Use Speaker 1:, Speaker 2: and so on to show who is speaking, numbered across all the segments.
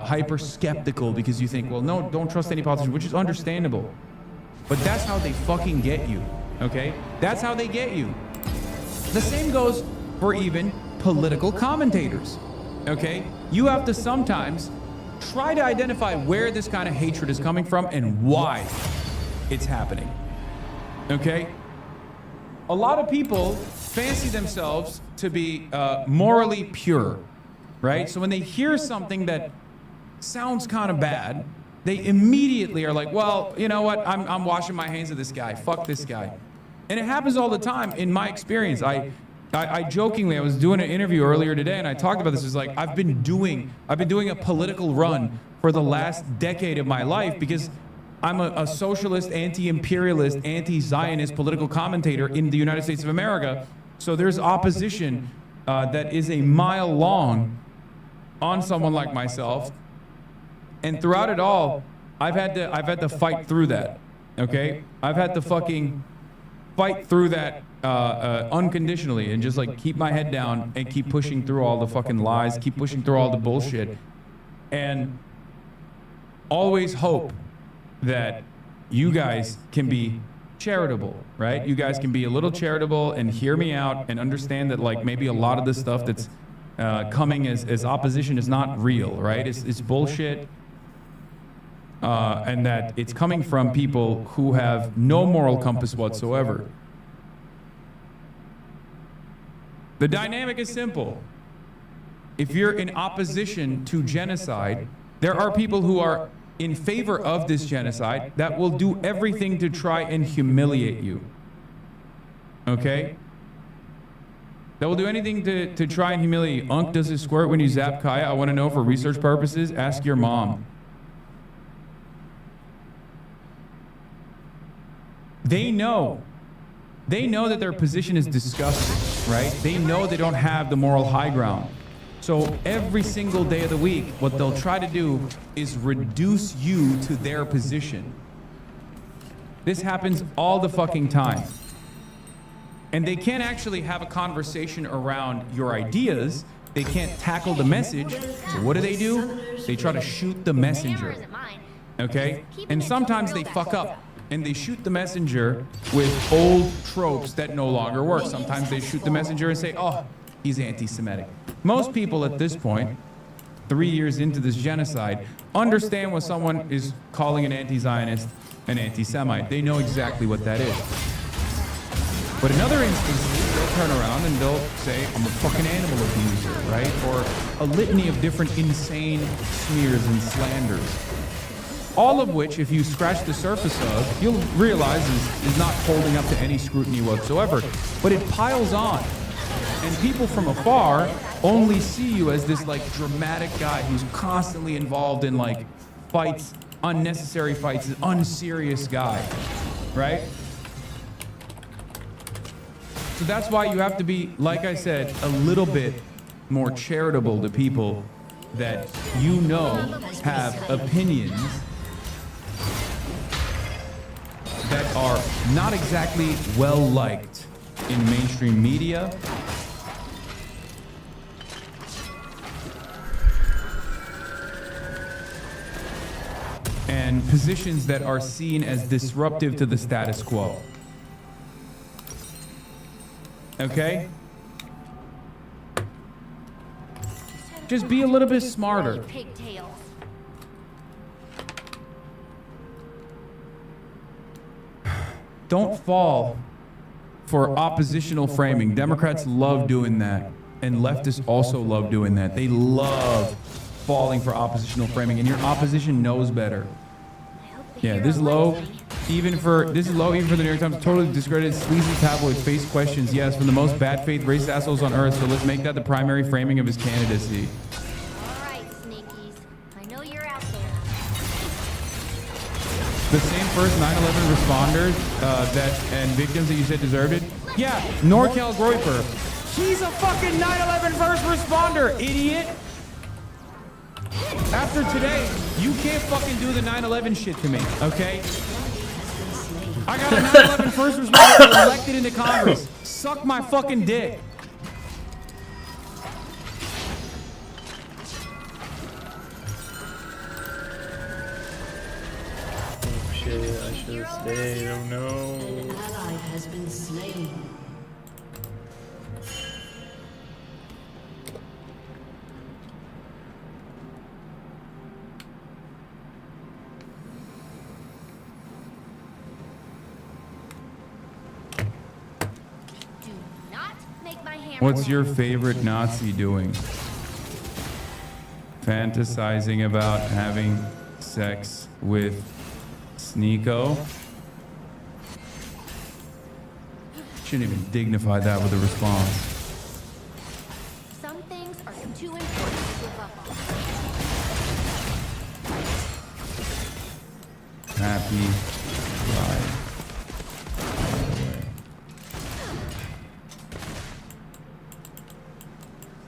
Speaker 1: hyper skeptical because you think, well, no, don't trust any politician, which is understandable. But that's how they fucking get you, okay? That's how they get you. The same goes for even political commentators, okay? You have to sometimes try to identify where this kind of hatred is coming from and why it's happening, okay? A lot of people fancy themselves to be morally pure, right? So when they hear something that sounds kind of bad, they immediately are like, well, you know what? I'm washing my hands of this guy. Fuck this guy. And it happens all the time in my experience. I jokingly, I was doing an interview earlier today and I talked about this. It's like, I've been doing a political run for the last decade of my life because I'm a socialist, anti-imperialist, anti-Zionist political commentator in the United States of America. So there's opposition that is a mile long on someone like myself. And throughout it all, I've had to fight through that, okay? I've had to fucking fight through that unconditionally and just like keep my head down and keep pushing through all the fucking lies, keep pushing through all the bullshit, and always hope that you guys can be charitable, right? You guys can be a little charitable and hear me out and understand that like maybe a lot of the stuff that's coming as opposition is not real, right? It's bullshit. And that it's coming from people who have no moral compass whatsoever. The dynamic is simple. If you're in opposition to genocide, there are people who are in favor of this genocide that will do everything to try and humiliate you. Okay? That will do anything to try and humiliate you. Unc, does it squirt when you zap Kaya? I want to know for research purposes. Ask your mom. They know that their position is disgusting, right? They know they don't have the moral high ground. So every single day of the week, what they'll try to do is reduce you to their position. This happens all the fucking time. And they can't actually have a conversation around your ideas. They can't tackle the message. So what do? They try to shoot the messenger, okay? And sometimes they fuck up. And they shoot the messenger with old tropes that no longer work. Sometimes they shoot the messenger and say, oh, he's anti-Semitic. Most people at this point, 3 years into this genocide, understand when someone is calling an anti-Zionist an anti-Semite. They know exactly what that is. But in other instances, they'll turn around and they'll say, I'm a fucking animal abuser, right? Or a litany of different insane smears and slanders. All of which, if you scratch the surface of, you'll realize is not holding up to any scrutiny whatsoever. But it piles on. And people from afar only see you as this like dramatic guy who's constantly involved in like fights, unnecessary fights, an unserious guy, right? So that's why you have to be, like I said, a little bit more charitable to people that you know have opinions that are not exactly well liked in mainstream media. And positions that are seen as disruptive to the status quo. Okay? Just be a little bit smarter. Don't fall for oppositional framing. Democrats love doing that, and leftists also love doing that. They love falling for oppositional framing, and your opposition knows better. Yeah, this is low even for the New York Times. Totally discredited sleazy tabloid face questions. Yes, from the most bad faith racist assholes on earth. So let's make that the primary framing of his candidacy.
Speaker 2: All right, sneakies. I know you're out there.
Speaker 1: The same first 9/11 responders and victims that you said deserved it? Yeah, Norcal Groiper. He's a fucking 9/11 first responder, idiot. After today, you can't fucking do the 9/11 shit to me, okay? I got a 9/11 first responder elected into Congress. Suck my fucking dick.
Speaker 3: shit, I should have stayed. Oh no.
Speaker 4: An ally has been slain.
Speaker 2: Do not make my hammer.
Speaker 1: What's your favorite Nazi doing? Fantasizing about having sex with Sneeko? Shouldn't even dignify that with a response.
Speaker 2: Some things are too important to give up on.
Speaker 1: Happy ride.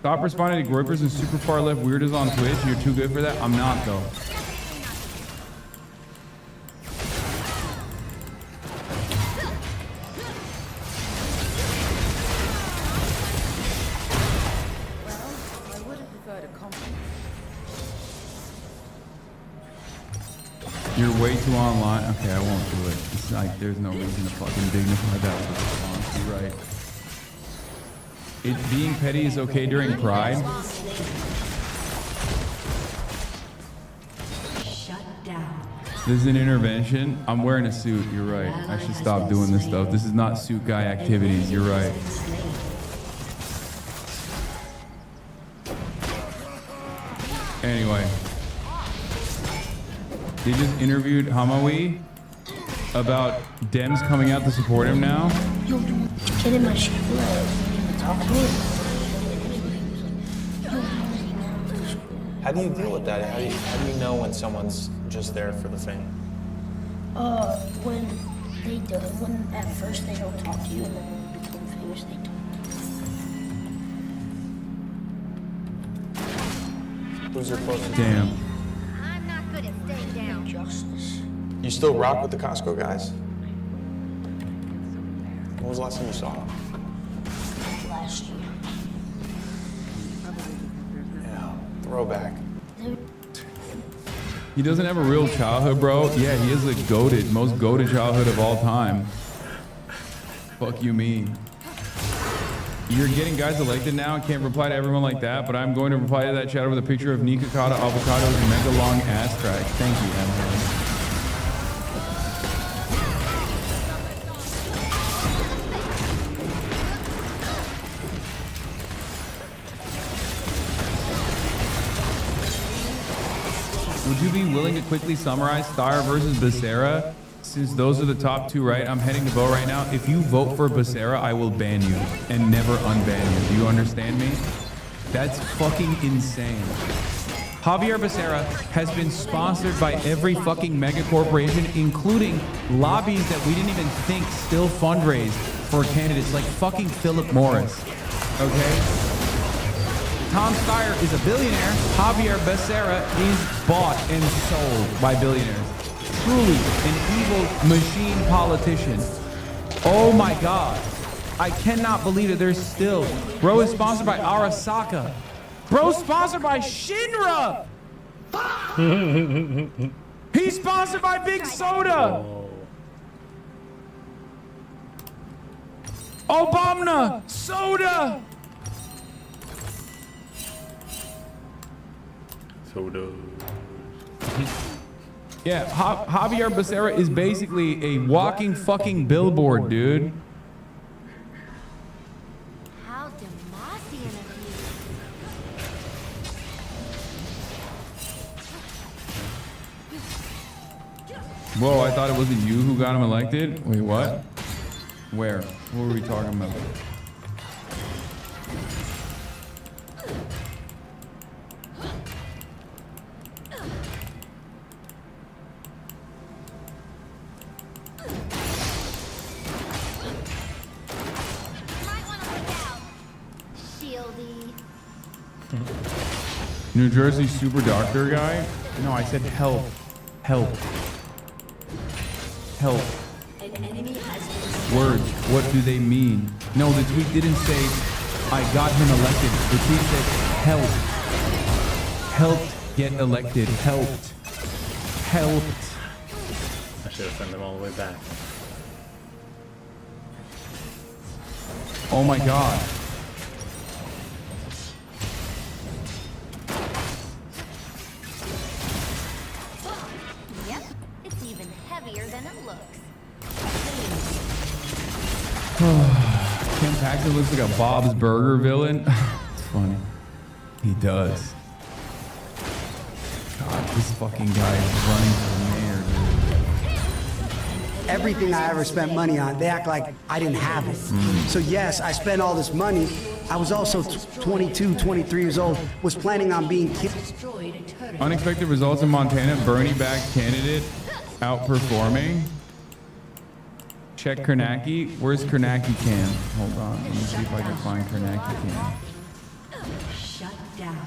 Speaker 1: Stop responding to groypers and super far left weirdos on Twitch. You're too good for that. I'm not though.
Speaker 5: I would have preferred a compliment.
Speaker 1: You're way too online. Okay, I won't do it. It's like there's no reason to fucking dignify that with a response. You're right. Being petty is okay during Pride.
Speaker 4: Shut down.
Speaker 1: This is an intervention. I'm wearing a suit. You're right. I should stop doing this stuff. This is not suit guy activities. You're right. Anyway. They just interviewed Hamawi about Dems coming out to support him now.
Speaker 6: Yo, dude, get in my shit. Talk to me.
Speaker 7: How do you deal with that? How do you know when someone's just there for the fame?
Speaker 6: When they do, when at first they don't talk to you, and then when you become famous, they talk.
Speaker 7: Who's your closest?
Speaker 1: Damn.
Speaker 2: I'm not good at staying down.
Speaker 6: Justice.
Speaker 7: You still rock with the Costco guys? When was the last time you saw them?
Speaker 6: Last year.
Speaker 7: Yeah, throwback.
Speaker 6: Dude,
Speaker 1: He doesn't have a real childhood, bro. Yeah, he is the most goated childhood of all time. Fuck you mean? You're getting guys elected now. I can't reply to everyone like that, but I'm going to reply to that chat with a picture of Nikocado avocados and mega long ass crack. Thank you, Emily. Would you be willing to quickly summarize Star versus Becerra? Since those are the top two, right? I'm heading to vote right now. If you vote for Becerra, I will ban you and never unban you. Do you understand me? That's fucking insane. Javier Becerra has been sponsored by every fucking mega corporation, including lobbies that we didn't even think still fundraise for candidates like fucking Philip Morris. Okay? Tom Steyer is a billionaire. Javier Becerra is bought and sold by billionaires. Truly an evil machine politician. Oh my God. I cannot believe it. There's still. Bro is sponsored by Arasaka. Bro sponsored by Shinra. He's sponsored by Big Soda. Obama Soda.
Speaker 3: Soda.
Speaker 1: Yeah, Javier Becerra is basically a walking fucking billboard, dude.
Speaker 2: How Demacian of
Speaker 1: Whoa, I thought it wasn't you who got him elected. Wait, what? Where? What were we talking about? New Jersey super doctor guy? No, I said help. Help. Help. Words. What do they mean? No, the tweet didn't say, I got him elected. The tweet said, help. Helped get elected. Helped. Helped.
Speaker 3: Should send them all the way back.
Speaker 1: Oh my god.
Speaker 2: Yep, it's even heavier than it looks.
Speaker 1: Ken Paxton looks like a Bob's Burger villain. It's funny. He does. God, this fucking guy is running for mayor, dude.
Speaker 8: Everything I ever spent money on, they act like I didn't have it. So yes, I spent all this money. I was also 22, 23 years old, was planning on being killed.
Speaker 4: Destroyed a turret.
Speaker 1: Unexpected results in Montana. Bernie-backed candidate outperforming. Check Kernacki. Where's Kernacki Cam? Hold on. Let me see if I can find Kernacki Cam.
Speaker 4: Shut down.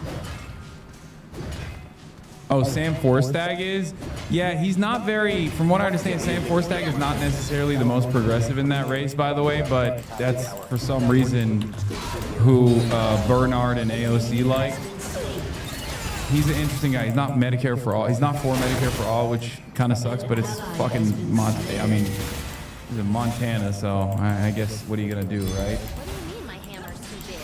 Speaker 1: Oh, Sam Forstag is? Yeah, he's not very, from what I understand, Sam Forstag is not necessarily the most progressive in that race, by the way, but that's for some reason who Bernard and AOC like. He's an interesting guy. He's not Medicare for all. He's not for Medicare for all, which kind of sucks, but it's fucking I mean, he's in Montana, so I guess what are you gonna do, right?
Speaker 2: What do you mean my hammer's too big?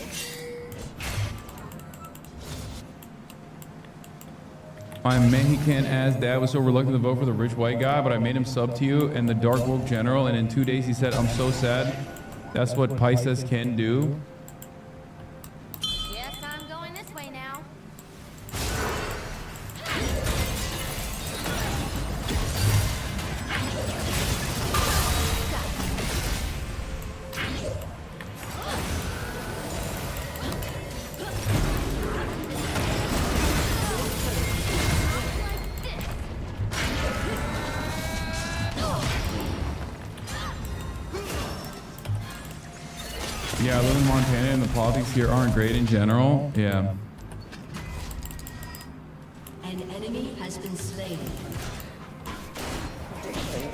Speaker 1: I'm Mexican as dad was so reluctant to vote for the rich white guy, but I made him sub to you and the dark woke general, and in 2 days he said, I'm so sad. That's what Pisces can do.
Speaker 2: Yes, I'm going this way now.
Speaker 1: Yeah, I live in Montana and the politics here aren't great in general. Yeah.
Speaker 4: An enemy has been slain.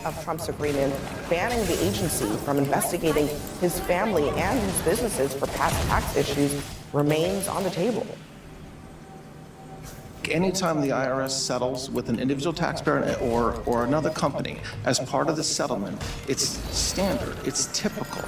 Speaker 9: Of Trump's agreement banning the agency from investigating his family and his businesses for past tax issues remains on the table.
Speaker 10: Anytime the IRS settles with an individual taxpayer or another company as part of the settlement, it's standard, it's typical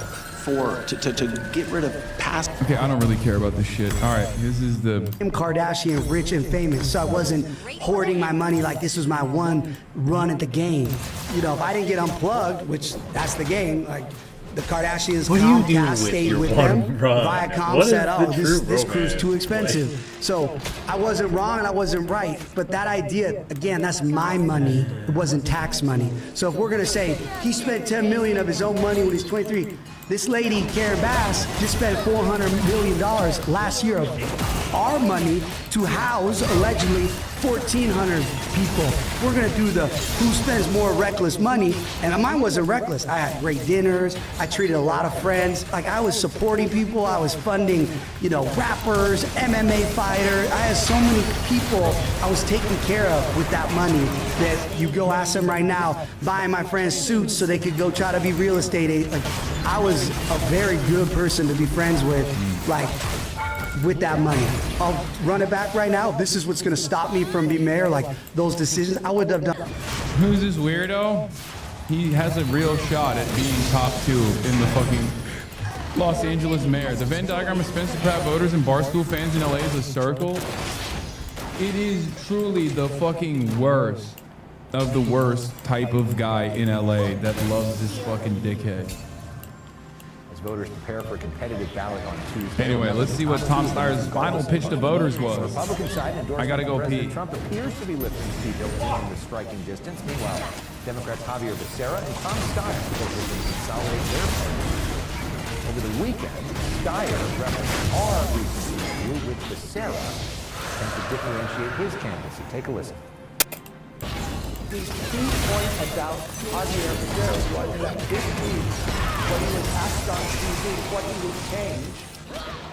Speaker 10: to get rid of past.
Speaker 1: Okay, I don't really care about this shit. All right, this is the
Speaker 8: Kim Kardashian, rich and famous, so I wasn't hoarding my money like this was my one run at the game. You know, if I didn't get unplugged, which that's the game, like the Kardashians,
Speaker 3: What do you do
Speaker 8: Comcast
Speaker 3: with
Speaker 8: stayed
Speaker 3: your
Speaker 8: with
Speaker 3: bottom
Speaker 8: them.
Speaker 3: run?
Speaker 8: Viacom
Speaker 3: What is
Speaker 8: said,
Speaker 3: the
Speaker 8: oh,
Speaker 3: true
Speaker 8: this crew's too
Speaker 3: romance?
Speaker 8: expensive. So I wasn't wrong and I wasn't right. But that idea, again, that's my money. It wasn't tax money. So if we're gonna say he spent $10 million of his own money when he's 23, this lady, Karen Bass, just spent $400 million last year of our money to house, allegedly, 1,400 people. We're gonna do the who spends more reckless money, and mine wasn't reckless. I had great dinners, I treated a lot of friends, like I was supporting people, I was funding, you know, rappers, MMA fighters. I had so many people I was taking care of with that money that you go ask them right now, buying my friends suits so they could go try to be real estate agents. Like, I was a very good person to be friends with, like, with that money. I'll run it back right now. This is what's gonna stop me from being mayor, like those decisions I would have done.
Speaker 1: who's this weirdo? He has a real shot at being top 2 in the fucking Los Angeles mayor. The Venn diagram of Spencer Pratt voters and Barstool fans in LA is a circle. It is truly the fucking worst of the worst type of guy in LA that loves this fucking dickhead.
Speaker 11: As voters prepare for a competitive ballot on Tuesday.
Speaker 1: Anyway, let's see what Tom Steyer's final pitch to voters was.
Speaker 11: Republican side endorsement
Speaker 1: I gotta go
Speaker 11: of President
Speaker 1: pee.
Speaker 11: Trump appears to be lifting speed over the striking distance. Meanwhile, Democrats Javier Becerra and Tom Steyer look to consolidate their polls. Over the weekend, Steyer referenced our recent interview with Becerra and to differentiate his candidacy. Take a listen.
Speaker 12: The key point about Javier Becerra was that this week, when he was asked on TV what he would change,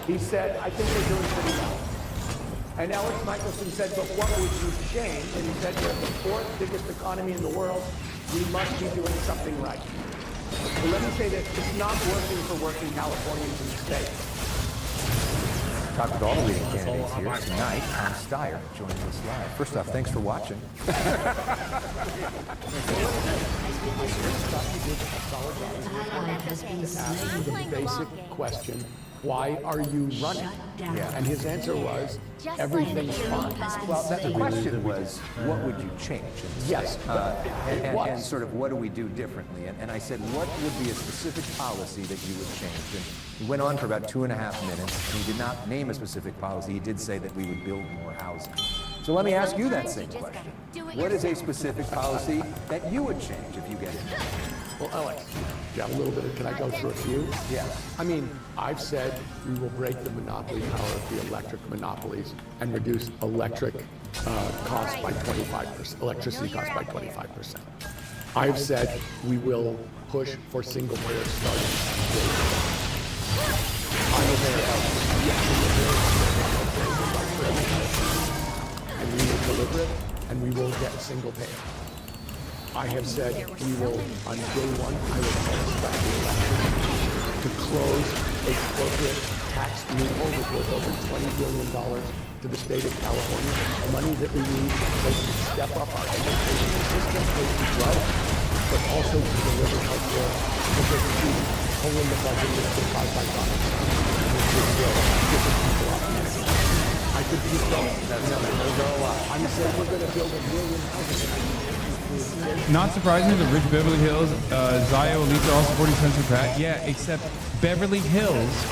Speaker 12: he said, I think we're doing pretty well. And Alex Michelson said, but what would you change? And he said, we're the 4th biggest economy in the world. We must be doing something right. So let me say this, it's not working for working Californians in the States.
Speaker 11: Talk with all the leading candidates here tonight. Tom Steyer joins us live. First off, thanks for watching.
Speaker 12: The basic question, why are you running? And his answer was, everything's fine.
Speaker 11: Well, the question was, what would you change?
Speaker 12: Yes,
Speaker 11: and sort of what do we do differently? And I said, what would be a specific policy that you would change? And he went on for about 2.5 minutes, and he did not name a specific policy. He did say that we would build more housing. So let me ask you that same question. What is a specific policy that you would change if you get it?
Speaker 12: Well, Alex, you have a little bit of, can I go through a few?
Speaker 11: Yeah.
Speaker 12: I mean, I've said we will break the monopoly power of the electric monopolies and reduce electric costs by 25%, electricity costs by 25%. I've said we will push for single payer starting. I'm aware of, and we will deliver it, and we will get single payer. I have said we will, on day one, I will expect the election to close a corporate tax loophole that's worth over $20 billion to the state of California, money that we need to basically step up our education system, both to drug, but also to deliver health care, because we pull in the budget that's been caused by Donald Trump, which is giving people opportunity. I could keep going. I'm saying we're going to build 1 million houses.
Speaker 1: Not surprisingly, the rich Beverly Hills, Zio, Elisa are all supporting Spencer Pratt. Yeah, except Beverly Hills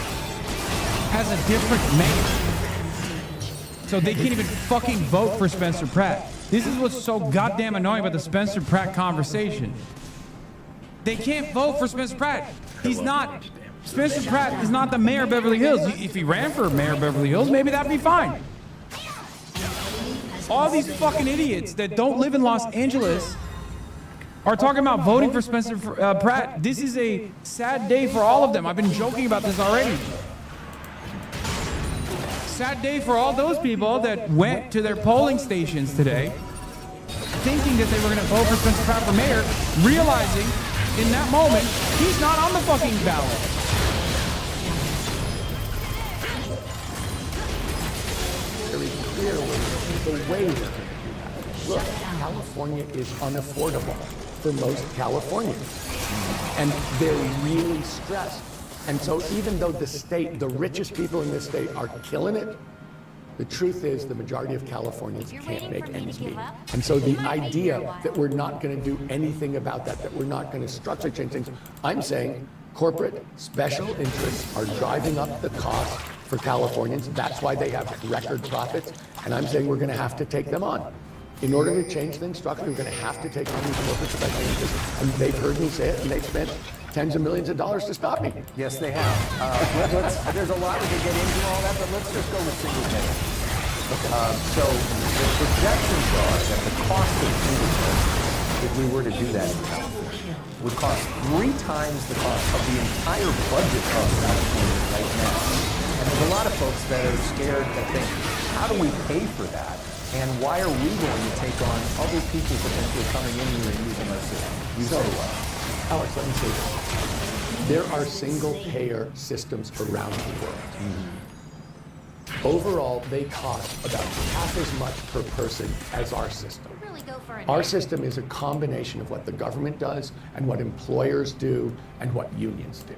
Speaker 1: has a different mayor. So they can't even fucking vote for Spencer Pratt. This is what's so goddamn annoying about the Spencer Pratt conversation. They can't vote for Spencer Pratt. He's not, Spencer Pratt is not the mayor of Beverly Hills. If he ran for mayor of Beverly Hills, maybe that'd be fine. All these fucking idiots that don't live in Los Angeles are talking about voting for Spencer Pratt. This is a sad day for all of them. I've been joking about this already. Sad day for all those people that went to their polling stations today thinking that they were going to vote for Spencer Pratt for mayor, realizing in that moment he's not on the fucking ballot.
Speaker 12: Very clearly the way they're going to do that. Look, California is unaffordable for most Californians. And they're really stressed. And so even though the state, the richest people in this state are killing it, the truth is the majority of Californians can't make ends meet. And so the idea that we're not going to do anything about that, that we're not going to structurally change things, I'm saying corporate special interests are driving up the cost for Californians. That's why they have record profits. And I'm saying we're going to have to take them on. In order to change things structurally, we're going to have to take on these corporate special interests. And they've heard me say it, and they've spent tens of millions of dollars to stop me.
Speaker 11: Yes, they have. There's a lot we can get into all that, but let's just go with single payer. So the projections are that the cost of single payer, if we were to do that in California, would cost 3 times the cost of the entire budget of California right now. And there's a lot of folks that are scared that think, how do we pay for that? And why are we going to take on other people potentially coming in here and using our system? You say what?
Speaker 12: Alex, let me say this. There are single-payer systems around the world. Mm-hmm. Overall, they cost about half as much per person as our system. Our system is a combination of what the government does and what employers do and what unions do.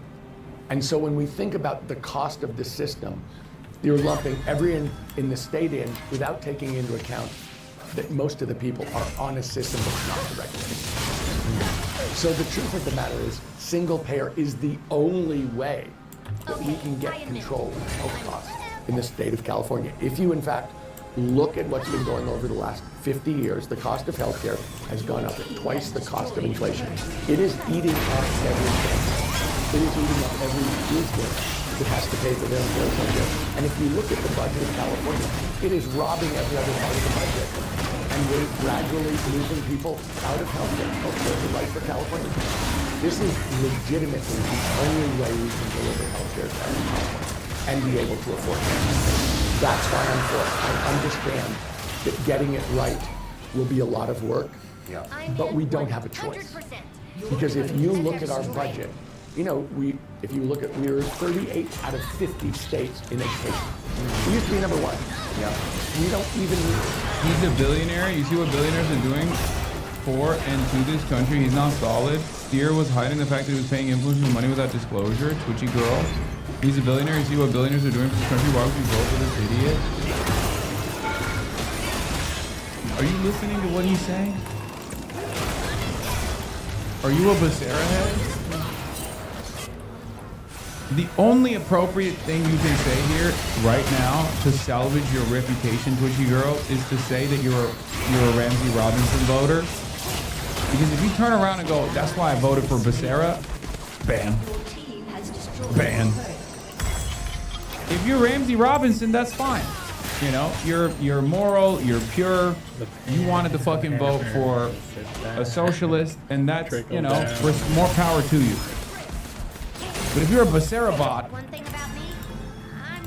Speaker 12: And so when we think about the cost of the system, you're lumping everyone in the state in without taking into account that most of the people are on a system that's not the regulation. So the truth of the matter is, single payer is the only way that we can get control of health costs in the state of California. If you, in fact, look at what's been going over the last 50 years, the cost of healthcare has gone up at twice the cost of inflation. It is eating up everything. It is eating up every business that has to pay for their own healthcare. And if you look at the budget of California, it is robbing every other part of the budget. And we're gradually moving people out of healthcare. Healthcare is a right for California. This is legitimately the only way we can deliver healthcare to California and be able to afford it. That's why I'm for it. I understand that getting it right will be a lot of work, but we don't have a choice. Because if you look at our budget, You know, if you look at, we were 38 out of 50 states in education. We used to be number one. Yeah. We don't even.
Speaker 1: He's a billionaire. You see what billionaires are doing for and to this country. He's not solid. Steer was hiding the fact that he was paying influencers money without disclosure. Twitchy girl. He's a billionaire. You see what billionaires are doing for this country. Why would you vote for this idiot? Are you listening to what he's saying? Are you a Becerra head? The only appropriate thing you can say here right now to salvage your reputation, Twitchy girl, is to say that you're a Ramsey Robinson voter. Because if you turn around and go, that's why I voted for Becerra, ban. Ban. If you're Ramsey Robinson, that's fine. You know, you're moral, you're pure. You wanted to fucking vote for a socialist, and that's, you know, more power to you. But if you're a Becerra bot,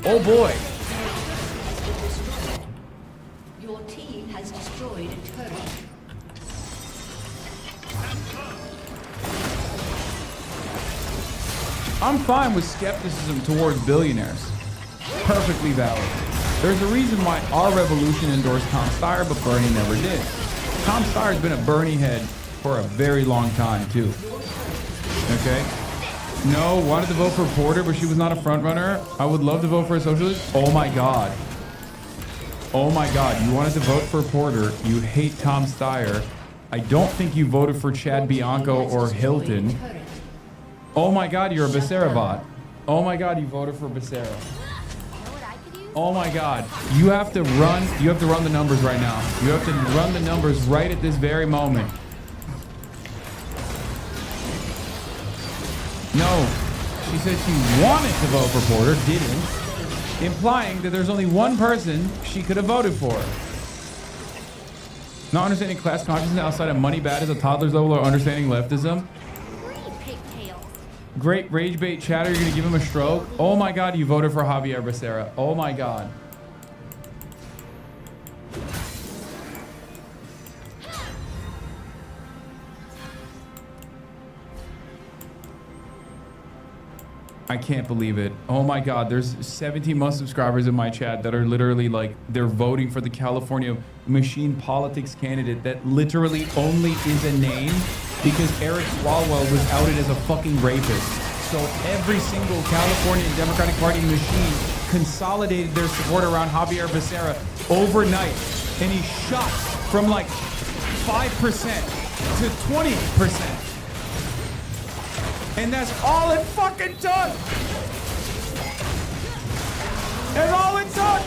Speaker 1: oh boy.
Speaker 4: Your team has destroyed a turret.
Speaker 1: I'm fine with skepticism towards billionaires. Perfectly valid. There's a reason why our revolution endorsed Tom Steyer, but Bernie never did. Tom Steyer's been a Bernie head for a very long time, too. Okay? No, wanted to vote for Porter, but she was not a front runner. I would love to vote for a socialist. Oh my God. Oh my God. You wanted to vote for Porter. You hate Tom Steyer. I don't think you voted for Chad Bianco or Hilton. Oh my God, you're a Becerra bot. Oh my God, you voted for Becerra. Oh my God. You have to run the numbers right now. You have to run the numbers right at this very moment. No, she said she wanted to vote for Porter, didn't, implying that there's only one person she could have voted for. Not understanding class consciousness outside of money bad as a toddler's level or understanding leftism. Great rage bait chatter, you're gonna give him a stroke. Oh my God, you voted for Javier Becerra. Oh my God. I can't believe it. Oh my God, there's 17 month subscribers in my chat that are literally like, they're voting for the California machine politics candidate that literally only is a name because Eric Swalwell was outed as a fucking rapist. So every single California Democratic Party machine consolidated their support around Javier Becerra overnight. And he shot from like 5% to 20%. And that's all it fucking took. That's all it took.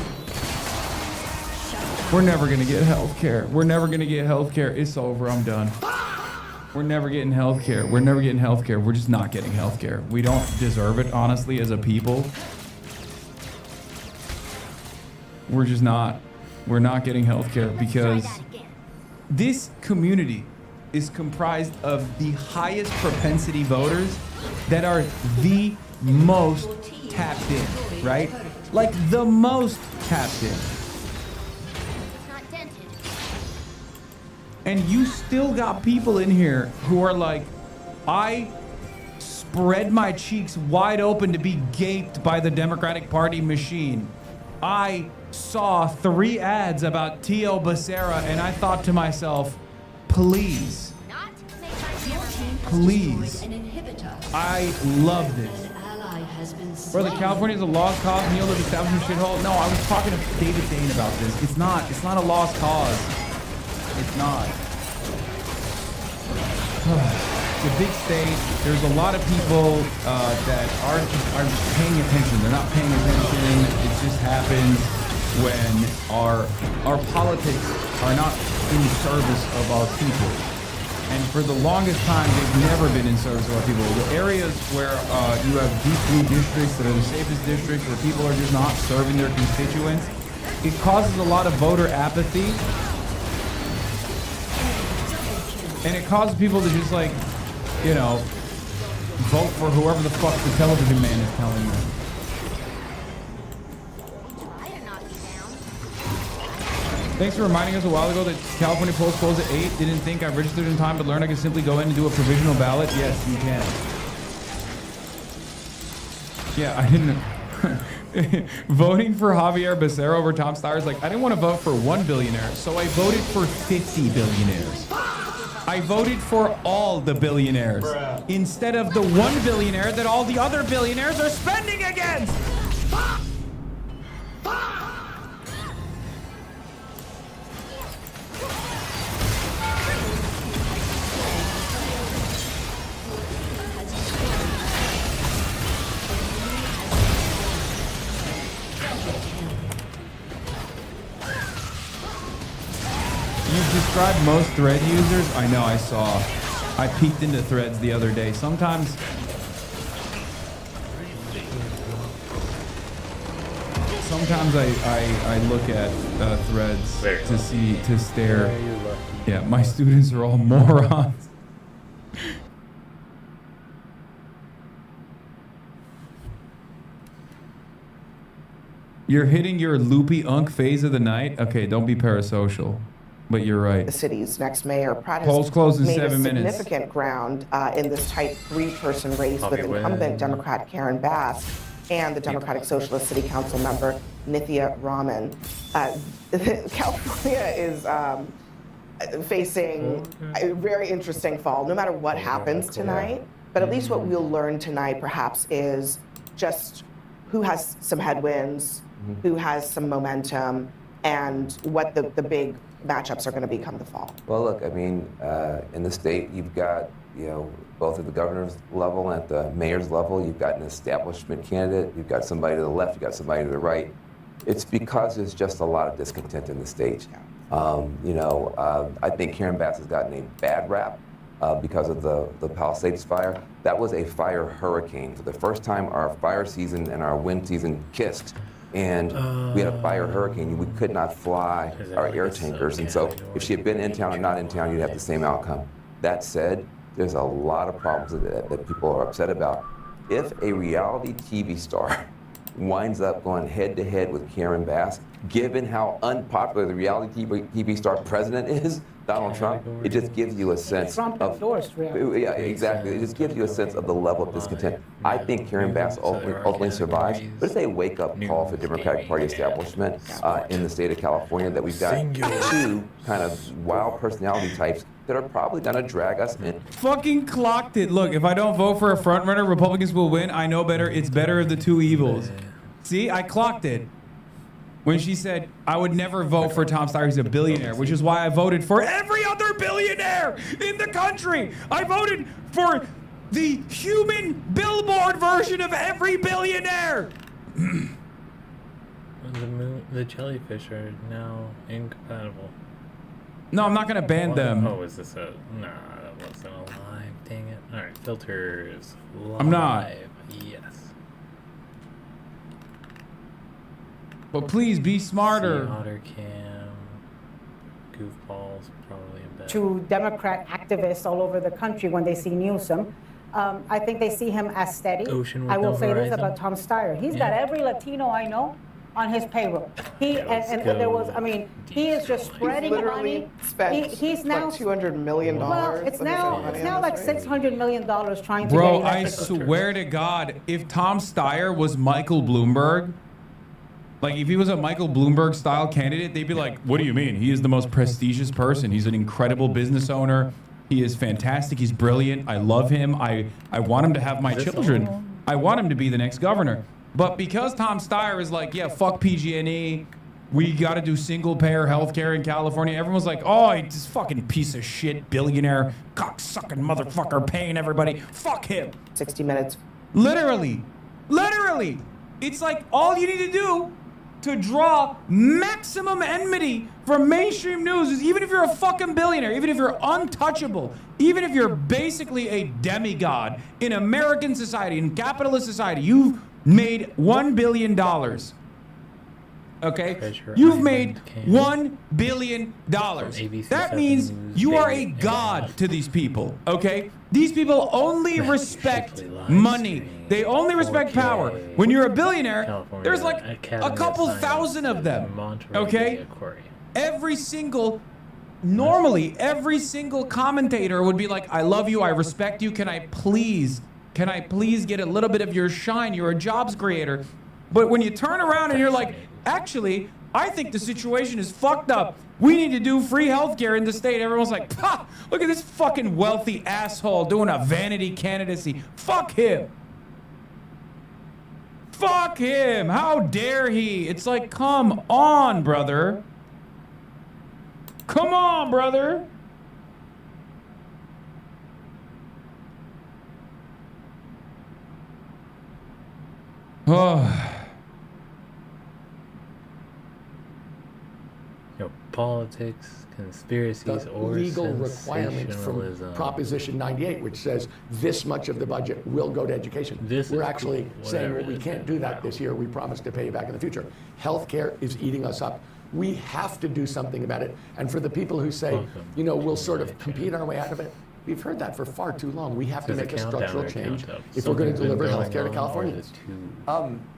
Speaker 1: We're never gonna get healthcare. We're never gonna get healthcare. It's over. I'm done. We're never getting healthcare. We're never getting healthcare. We're just not getting healthcare. We don't deserve it, honestly, as a people. We're just not. We're not getting healthcare because this community is comprised of the highest propensity voters that are the most tapped in, right? Like the most tapped in. And you still got people in here who are like, I spread my cheeks wide open to be gaped by the Democratic Party machine. I saw 3 ads about T.O. Becerra and I thought to myself, please, please, I love this. Brother, California is a lost cause and you'll live establishment shithole. No, I was talking to David Dane about this. It's not a lost cause. It's not. It's a big state. There's a lot of people that aren't paying attention. They're not paying attention. It just happens when our politics are not in service of our people. And for the longest time, they've never been in service of our people. The areas where you have deep blue districts that are the safest districts, where people are just not serving their constituents, it causes a lot of voter apathy. And it causes people to just like, you know, vote for whoever the fuck the television man is telling you. Thanks for reminding us a while ago that California polls close at 8. Didn't think I registered in time, but learned I can simply go in and do a provisional ballot. Yes, you can. Yeah, I didn't. Voting for Javier Becerra over Tom Steyer is like, I didn't want to vote for one billionaire, so I voted for 50 billionaires. I voted for all the billionaires instead of the one billionaire that all the other billionaires are spending against. You've described most Thread users. I know, I saw. I peeked into Threads the other day. Sometimes I look at Threads to stare. Yeah, my students are all morons. You're hitting your loopy unk phase of the night? Okay, don't be parasocial. But you're right.
Speaker 9: The city's next mayor, Pratt,
Speaker 1: Polls close in
Speaker 9: made
Speaker 1: 7 minutes.
Speaker 9: significant ground in this tight three-person race with incumbent Democrat Karen Bass and the Democratic Socialist City Council member Nithya Raman. California is facing a very interesting fall, no matter what happens tonight. But at least what we'll learn tonight, perhaps, is just who has some headwinds, who has some momentum, and what the big matchups are going to be come the fall.
Speaker 11: Well, look, I mean, in the state, you've got, both at the governor's level and at the mayor's level, you've got an establishment candidate, you've got somebody to the left, you've got somebody to the right. It's because there's just a lot of discontent in the state. I think Karen Bass has gotten a bad rap because of the Palisades fire. That was a fire hurricane. For the first time, our fire season and our wind season kissed. And we had a fire hurricane. We could not fly our air tankers. And so if she had been in town or not in town, you'd have the same outcome. That said, there's a lot of problems that people are upset about. If a reality TV star winds up going head-to-head with Karen Bass, given how unpopular the reality TV star president is, Donald Trump, it just gives you a sense of, yeah, exactly. It just gives you a sense of the level of discontent. I think Karen Bass ultimately survives, but it's a wake-up call for the Democratic Party establishment in the state of California that we've got two kind of wild personality types that are probably gonna drag us in.
Speaker 1: Fucking clocked it. Look, if I don't vote for a frontrunner, Republicans will win. I know better. It's better of the two evils. See, I clocked it. When she said, I would never vote for Tom Steyer, he's a billionaire, which is why I voted for every other billionaire in the country. I voted for the human billboard version of every billionaire.
Speaker 3: The jellyfish are now incompatible.
Speaker 1: No, I'm not going to ban them.
Speaker 3: Oh, is this a... Nah, that wasn't a live. Dang it. All right, filters. Live.
Speaker 1: I'm not.
Speaker 3: Yes.
Speaker 1: But please be smarter.
Speaker 3: Otter cam. Goofballs probably in bed.
Speaker 13: To Democrat activists all over the country when they see Newsom. I think they see him as steady. I will say this about Tom Steyer. He's got every Latino I know on his payroll. He is just spreading money. He's now
Speaker 9: like $200 million.
Speaker 13: Well, it's now like $600 million trying to
Speaker 1: Bro,
Speaker 13: get
Speaker 1: I swear to God, if Tom Steyer was Michael Bloomberg, like if he was a Michael Bloomberg style candidate, they'd be like, what do you mean? He is the most prestigious person. He's an incredible business owner. He is fantastic. He's brilliant. I love him. I want him to have my children. I want him to be the next governor. But because Tom Steyer is like, yeah, fuck PG&E, we got to do single payer healthcare in California. Everyone's like, oh, he's this fucking piece of shit billionaire, cocksucking motherfucker paying everybody. Fuck him.
Speaker 9: 60 Minutes.
Speaker 1: Literally. It's like all you need to do to draw maximum enmity from mainstream news is even if you're a fucking billionaire, even if you're untouchable, even if you're basically a demigod in American society, in capitalist society, you've made $1 billion. Okay? You've made $1 billion. That means you are a god to these people. Okay? These people only respect money. They only respect power. When you're a billionaire, there's like a couple thousand of them. Okay? Normally, every single commentator would be like, I love you, I respect you, can I please can I please get a little bit of your shine? You're a jobs creator. But when you turn around and you're like, actually, I think the situation is fucked up. We need to do free healthcare in the state. Everyone's like, ha, look at this fucking wealthy asshole doing a vanity candidacy. Fuck him. Fuck him. How dare he? It's like, come on, brother. Come on, brother. Oh.
Speaker 3: Politics, conspiracies, or
Speaker 12: legal requirements from Proposition 98, which says this much of the budget will go to education. We're actually saying, well, we can't do that this year. We promise to pay you back in the future. Healthcare is eating us up. We have to do something about it. And for the people who say, you know, we'll sort of compete our way out of it, we've heard that for far too long. We have to make a structural change if we're going to deliver healthcare to Californians.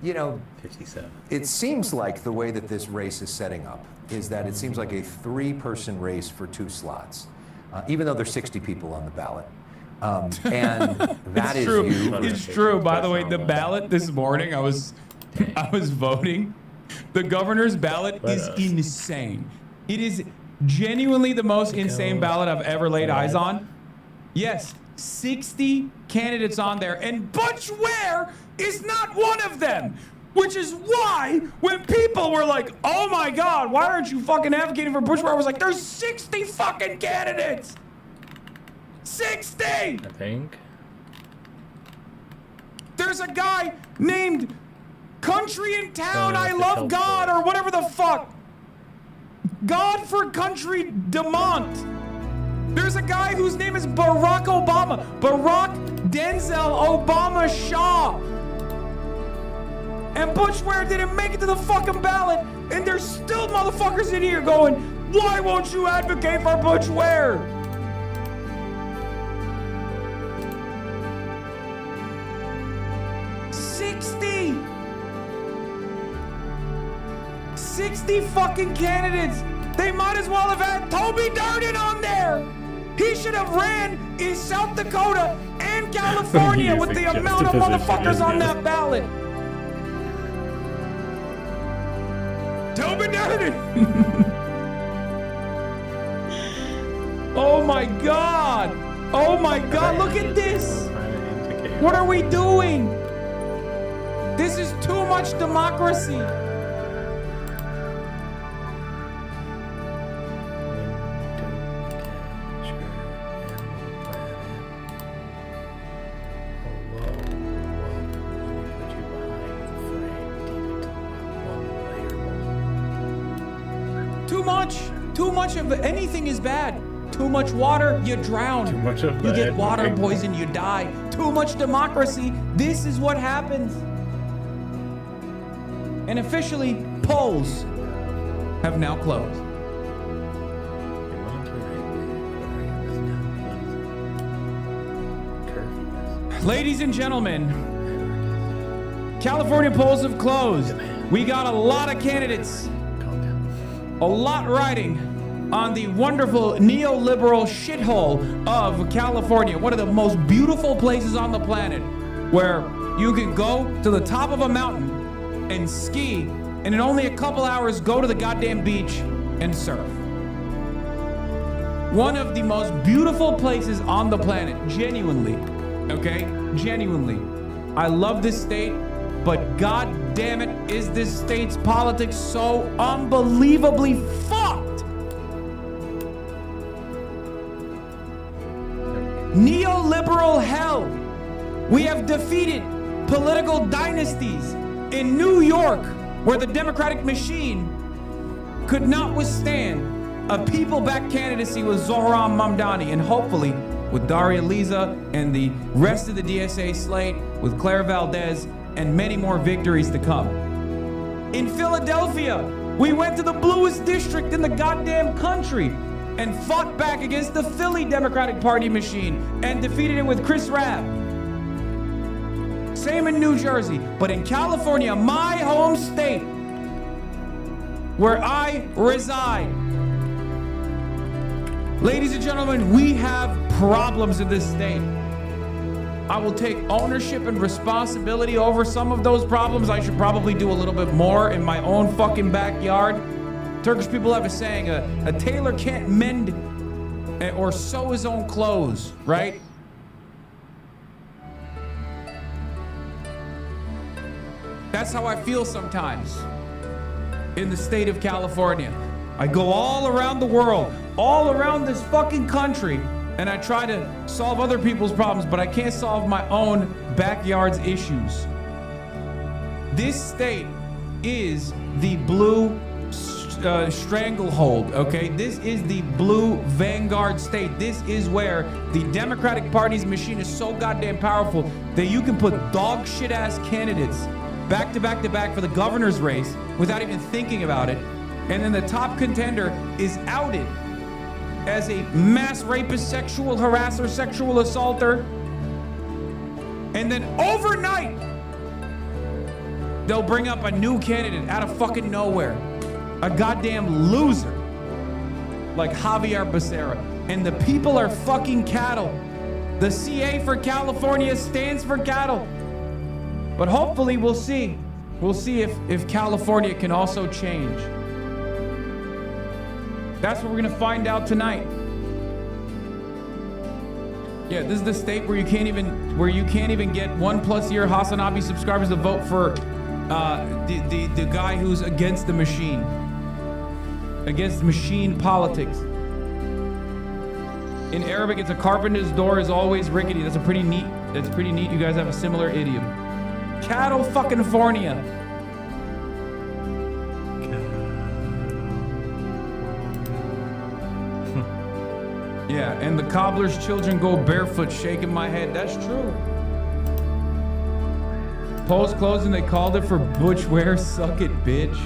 Speaker 11: You know,
Speaker 3: 57.
Speaker 11: It seems like the way that this race is setting up is that it seems like a 3-person race for 2 slots, even though there's 60 people on the ballot. And that is
Speaker 1: true.
Speaker 11: you.
Speaker 1: It's true. By the way, the ballot this morning, I was voting. The governor's ballot is insane. It is genuinely the most insane ballot I've ever laid eyes on. Yes, 60 candidates on there, and Butch Ware is not one of them. Which is why when people were like, oh my God, why aren't you fucking advocating for Butch Ware? I was like, there's 60 fucking candidates. 60!
Speaker 3: I think.
Speaker 1: There's a guy named Country in Town, I Love God, or whatever the fuck. God for Country Demont. There's a guy whose name is Barack Obama. Barack Denzel Obama Shaw. And Butch Ware didn't make it to the fucking ballot. And there's still motherfuckers in here going, why won't you advocate for Butch Ware? $60 fucking candidates. They might as well have had Toby Durden on there. He should have ran in South Dakota and California with the amount of motherfuckers on that ballot. Toby Durden. Oh my God. Oh my God. Look at this. What are we doing? This is too much democracy. Too much of anything is bad. Too much water, you drown.
Speaker 3: Too much of
Speaker 1: you
Speaker 3: that.
Speaker 1: get water poison, you die. Too much democracy, this is what happens. And officially, polls have now closed. Ladies and gentlemen, California polls have closed. We got a lot of candidates. A lot riding on the wonderful neoliberal shithole of California, one of the most beautiful places on the planet, where you can go to the top of a mountain and ski, and in only a couple hours go to the goddamn beach and surf. One of the most beautiful places on the planet, genuinely, okay? Genuinely. I love this state, but god damn it, is this state's politics so unbelievably fucked. Neoliberal hell. We have defeated political dynasties in New York, where the Democratic machine could not withstand a people-backed candidacy with Zohran Mamdani, and hopefully with Daria Liza and the rest of the DSA slate, with Claire Valdez, and many more victories to come. In Philadelphia, we went to the bluest district in the goddamn country and fought back against the Philly Democratic Party machine and defeated it with Chris Rabb. Same in New Jersey, but in California, my home state, where I reside, ladies and gentlemen, we have problems in this state. I will take ownership and responsibility over some of those problems. I should probably do a little bit more in my own fucking backyard. Turkish people have a saying, a tailor can't mend or sew his own clothes, right? That's how I feel sometimes in the state of California. I go all around the world, all around this fucking country, and I try to solve other people's problems, but I can't solve my own backyard's issues. This state is the blue stranglehold, okay? This is the blue vanguard state. This is where the Democratic Party's machine is so goddamn powerful that you can put dog shit ass candidates back to back to back for the governor's race without even thinking about it. And then the top contender is outed as a mass rapist, sexual harasser, sexual assaulter. And then overnight, they'll bring up a new candidate out of fucking nowhere. A goddamn loser like Javier Becerra. And the people are fucking cattle. The CA for California stands for cattle. But hopefully we'll see. We'll see if California can also change. That's what we're gonna find out tonight. Yeah, this is the state where you can't even get 1+ year Hasanabi subscribers to vote for the guy who's against the machine, against machine politics. In Arabic, it's a carpenter's door is always rickety. That's pretty neat. You guys have a similar idiom. Cattle fucking Fornia. Yeah, and the cobbler's children go barefoot, shaking my head. That's true. Polls closed and they called it for butch wear. Suck it, bitch.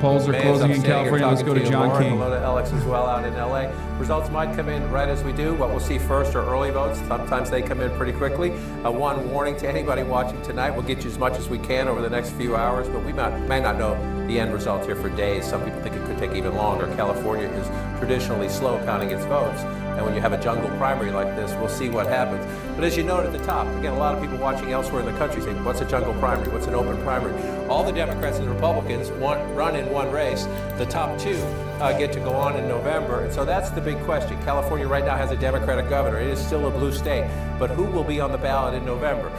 Speaker 1: Polls are closing in California. Let's go to John King.
Speaker 14: Hello to Alex as well out in LA. Results might come in right as we do. What we'll see first are early votes. Sometimes they come in pretty quickly. One warning to anybody watching tonight, we'll get you as much as we can over the next few hours, but we may not know the end result here for days. Some people think it could take even longer. California is traditionally slow counting its votes. And when you have a jungle primary like this, we'll see what happens. But as you note at the top, again, a lot of people watching elsewhere in the country say, what's a jungle primary? What's an open primary? All the Democrats and Republicans run in one race. The top two get to go on in November. And so that's the big question. California right now has a Democratic governor. It is still a blue state. But who will be on the ballot in November?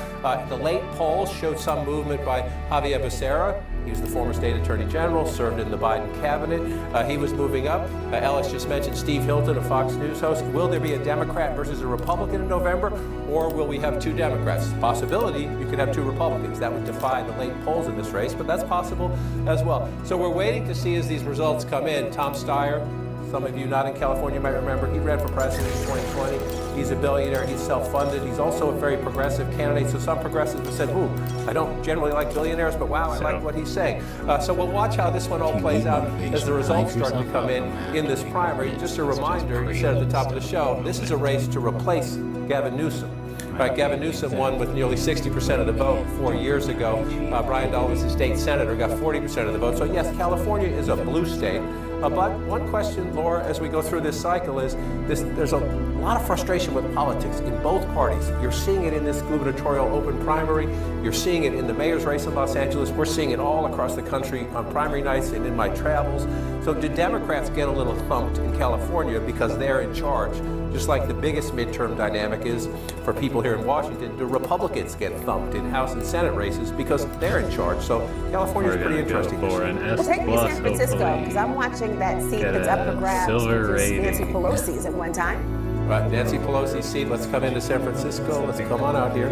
Speaker 14: The late polls showed some movement by Javier Becerra. He was the former state attorney general, served in the Biden cabinet. He was moving up. Ellis just mentioned Steve Hilton, a Fox News host. Will there be a Democrat versus a Republican in November, or will we have two Democrats? Possibility, you could have two Republicans. That would defy the late polls in this race, but that's possible as well. So we're waiting to see as these results come in. Tom Steyer, some of you not in California might remember, he ran for president in 2020. He's a billionaire, he's self-funded. He's also a very progressive candidate. So some progressives have said, ooh, I don't generally like billionaires, but wow, I like what he's saying. So we'll watch how this one all plays out as the results start to come in this primary. Just a reminder, you said at the top of the show, this is a race to replace Gavin Newsom. Right, Gavin Newsom won with nearly 60% of the vote 4 years ago. Brian Dahl was the state senator, got 40% of the vote. So yes, California is a blue state. But one question, Laura, as we go through this cycle is there's a lot of frustration with politics in both parties. You're seeing it in this gubernatorial open primary. You're seeing it in the mayor's race in Los Angeles. We're seeing it all across the country on primary nights and in my travels. So do Democrats get a little thumped in California because they're in charge? Just like the biggest midterm dynamic is for people here in Washington, do Republicans get thumped in House and Senate races because they're in charge? So California's pretty interesting.
Speaker 15: Well, take me to San Francisco, because I'm watching that seat that's up for grabs because Nancy Pelosi's at one time.
Speaker 14: Right, Nancy Pelosi's seat. Let's come into San Francisco. Let's come on out here.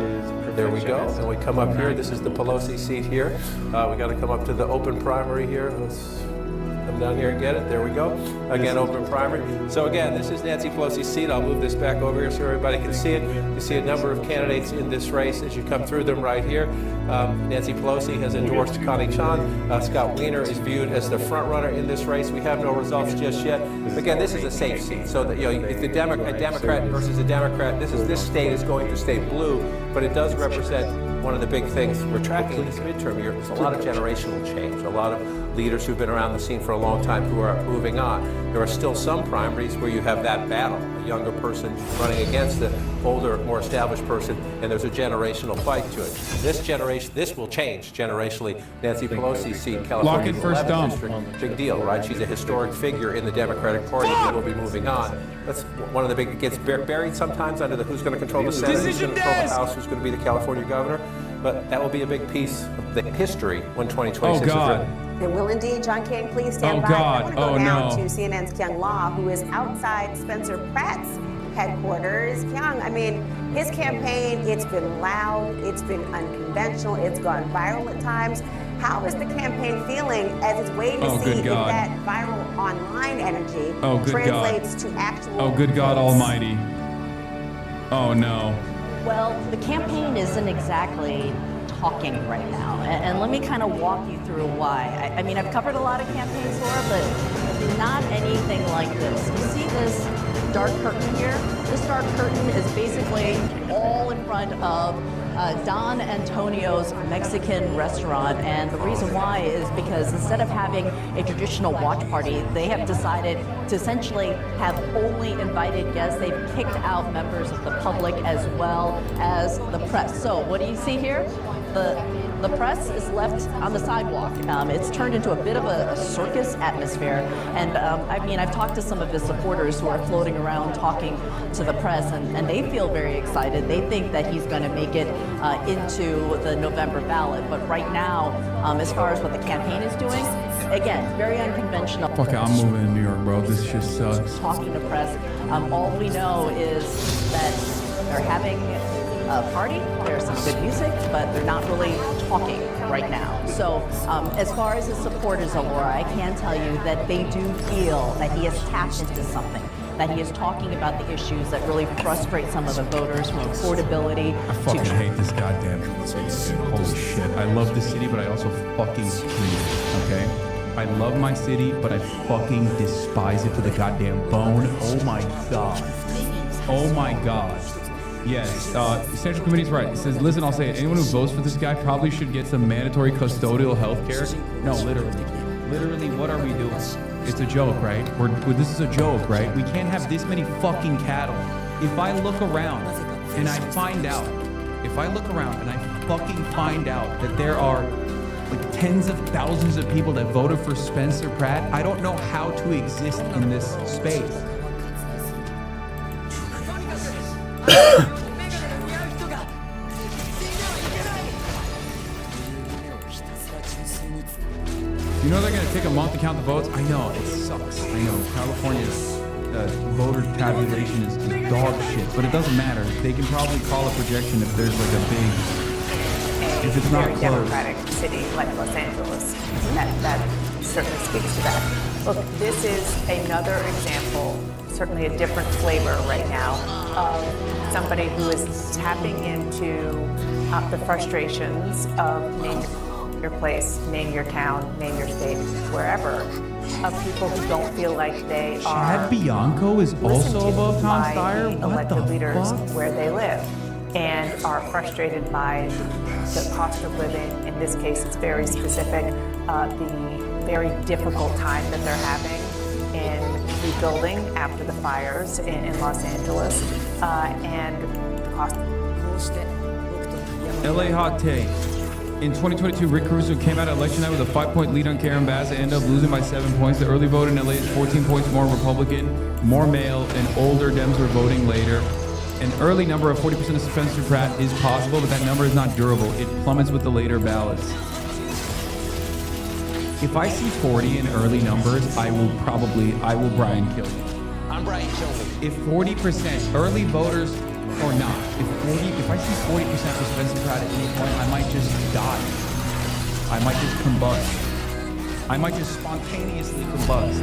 Speaker 14: There we go. And we come up here. This is the Pelosi seat here. We got to come up to the open primary here. Let's come down here and get it. There we go. Again, open primary. So again, this is Nancy Pelosi's seat. I'll move this back over here so everybody can see it. You see a number of candidates in this race as you come through them right here. Nancy Pelosi has endorsed Connie Chan. Scott Wiener is viewed as the front runner in this race. We have no results just yet. Again, this is a safe seat. So that, if a Democrat versus a Democrat, this state is going to stay blue. but it does represent one of the big things we're tracking in this midterm year. There's a lot of generational change, a lot of leaders who've been around the scene for a long time who are moving on. There are still some primaries where you have that battle, a younger person running against the older, more established person, and there's a generational fight to it. This generation, this will change generationally. Nancy Pelosi's seat in California,
Speaker 1: Lock it first dump.
Speaker 14: big deal, right? She's a historic figure in the Democratic Party who will be moving on. That's one of the big, it gets buried sometimes under the who's going to control the Senate, who's going to control the House, who's going to be the California governor. But that will be a big piece of the history when 2026 is written.
Speaker 15: It will indeed. John King, please stand by. I want to go down to CNN's Kyung Law, who is outside Spencer Pratt's headquarters. Kyung, I mean, his campaign, it's been loud, it's been unconventional, it's gone viral at times. How is the campaign feeling as it's waiting to see if that viral online energy translates to actual...
Speaker 1: Oh, good God Almighty. Oh, no.
Speaker 16: Well, the campaign isn't exactly talking right now. And let me kind of walk you through why. I mean, I've covered a lot of campaigns, Laura, but not anything like this. You see this dark curtain here? This dark curtain is basically all in front of Don Antonio's Mexican restaurant, and the reason why is because instead of having a traditional watch party, they have decided to essentially have only invited guests. They've kicked out members of the public as well as the press. So what do you see here? The press is left on the sidewalk. It's turned into a bit of a circus atmosphere. And I mean, I've talked to some of his supporters who are floating around talking to the press, and they feel very excited. They think that he's going to make it into the November ballot. But right now, as far as what the campaign is doing, again, very unconventional.
Speaker 1: Fuck it, I'm moving to New York, bro. This shit sucks.
Speaker 16: Talking to press. All we know is that they're having a party, there's some good music, but they're not really talking right now. So as far as his supporters, Laura, I can tell you that they do feel that he has tapped into something, that he is talking about the issues that really frustrate some of the voters, from affordability
Speaker 1: I fucking hate this goddamn city, dude. Holy shit. I love this city, but I also fucking hate it, okay? I love my city, but I fucking despise it to the goddamn bone. Oh my God. Oh my God. Yes, Central Committee's right. It says, listen, I'll say it. Anyone who votes for this guy probably should get some mandatory custodial health care. No, literally. Literally, what are we doing? It's a joke, right? This is a joke, right? We can't have this many fucking cattle. If I look around and I find out, fucking find out that there are like tens of thousands of people that voted for Spencer Pratt, I don't know how to exist in this space. You know they're going to take a month to count the votes? I know, it sucks. I know, California's voter tabulation is dog shit, but it doesn't matter. They can probably call a projection if there's like a big, if it's not
Speaker 15: very
Speaker 1: close.
Speaker 15: democratic city like Los Angeles. That certainly speaks to that. Look, this is another example, certainly a different flavor right now, of somebody who is tapping into the frustrations of name your place, name your town, name your state, wherever, of people who don't feel like they are
Speaker 1: Chad Bianco is also above Tom Steyer? What
Speaker 15: elected
Speaker 1: the
Speaker 15: leaders
Speaker 1: fuck?
Speaker 15: where they live, and are frustrated by the cost of living. In this case, it's very specific, the very difficult time that they're having in rebuilding after the fires in Los Angeles, and the cost.
Speaker 1: LA hot take. In 2022, Rick Caruso came out at election night with a 5-point lead on Karen Bass and ended up losing by 7 points. The early vote in LA is 14 points more Republican, more male, and older Dems were voting later. An early number of 40% of Spencer Pratt is possible, but that number is not durable. It plummets with the later ballots. If I see 40 in early numbers, I will Brian kill me.
Speaker 7: I'm Brian Kilby.
Speaker 1: If 40% early voters or not, if I see 40% for Spencer Pratt at any point, I might just die. I might just combust. I might just spontaneously combust.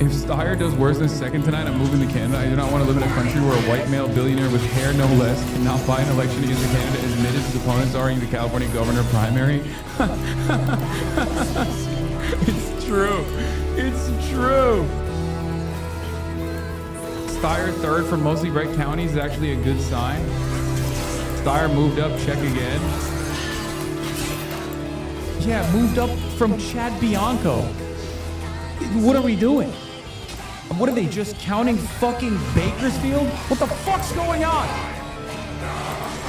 Speaker 1: If Steyer does worse than second tonight, I'm moving to Canada. I do not want to live in a country where a white male billionaire with hair no less cannot buy an election against a candidate as admitted his opponents are in the California governor primary. It's true. It's true. Steyer third from mostly red counties is actually a good sign. Steyer moved up, check again. Yeah, moved up from Chad Bianco. What are we doing? What are they, just counting fucking Bakersfield? What the fuck's going on?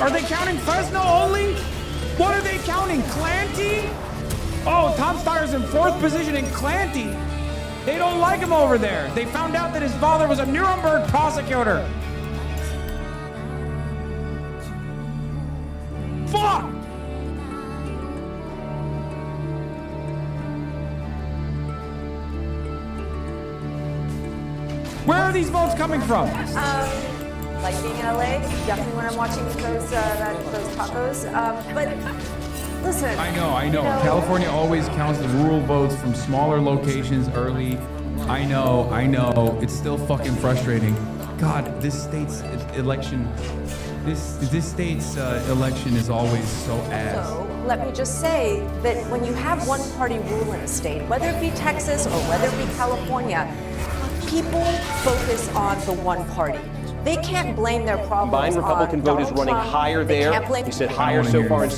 Speaker 1: Are they counting Fresno only? What are they counting? Clanty? Oh, Tom Steyer's in 4th position in Clanty. They don't like him over there. They found out that his father was a Nuremberg prosecutor. Fuck! Where are these votes coming from?
Speaker 15: Like being in LA, definitely when I'm watching those tacos. But listen.
Speaker 1: I know. California always counts the rural votes from smaller locations early. I know. It's still fucking frustrating. God, this state's election is always so ass.
Speaker 15: So let me just say that when you have one party rule in a state, whether it be Texas or whether it be California, people focus on the one party. They can't blame their problems
Speaker 17: Combined Republican vote is running higher there. You said higher so far in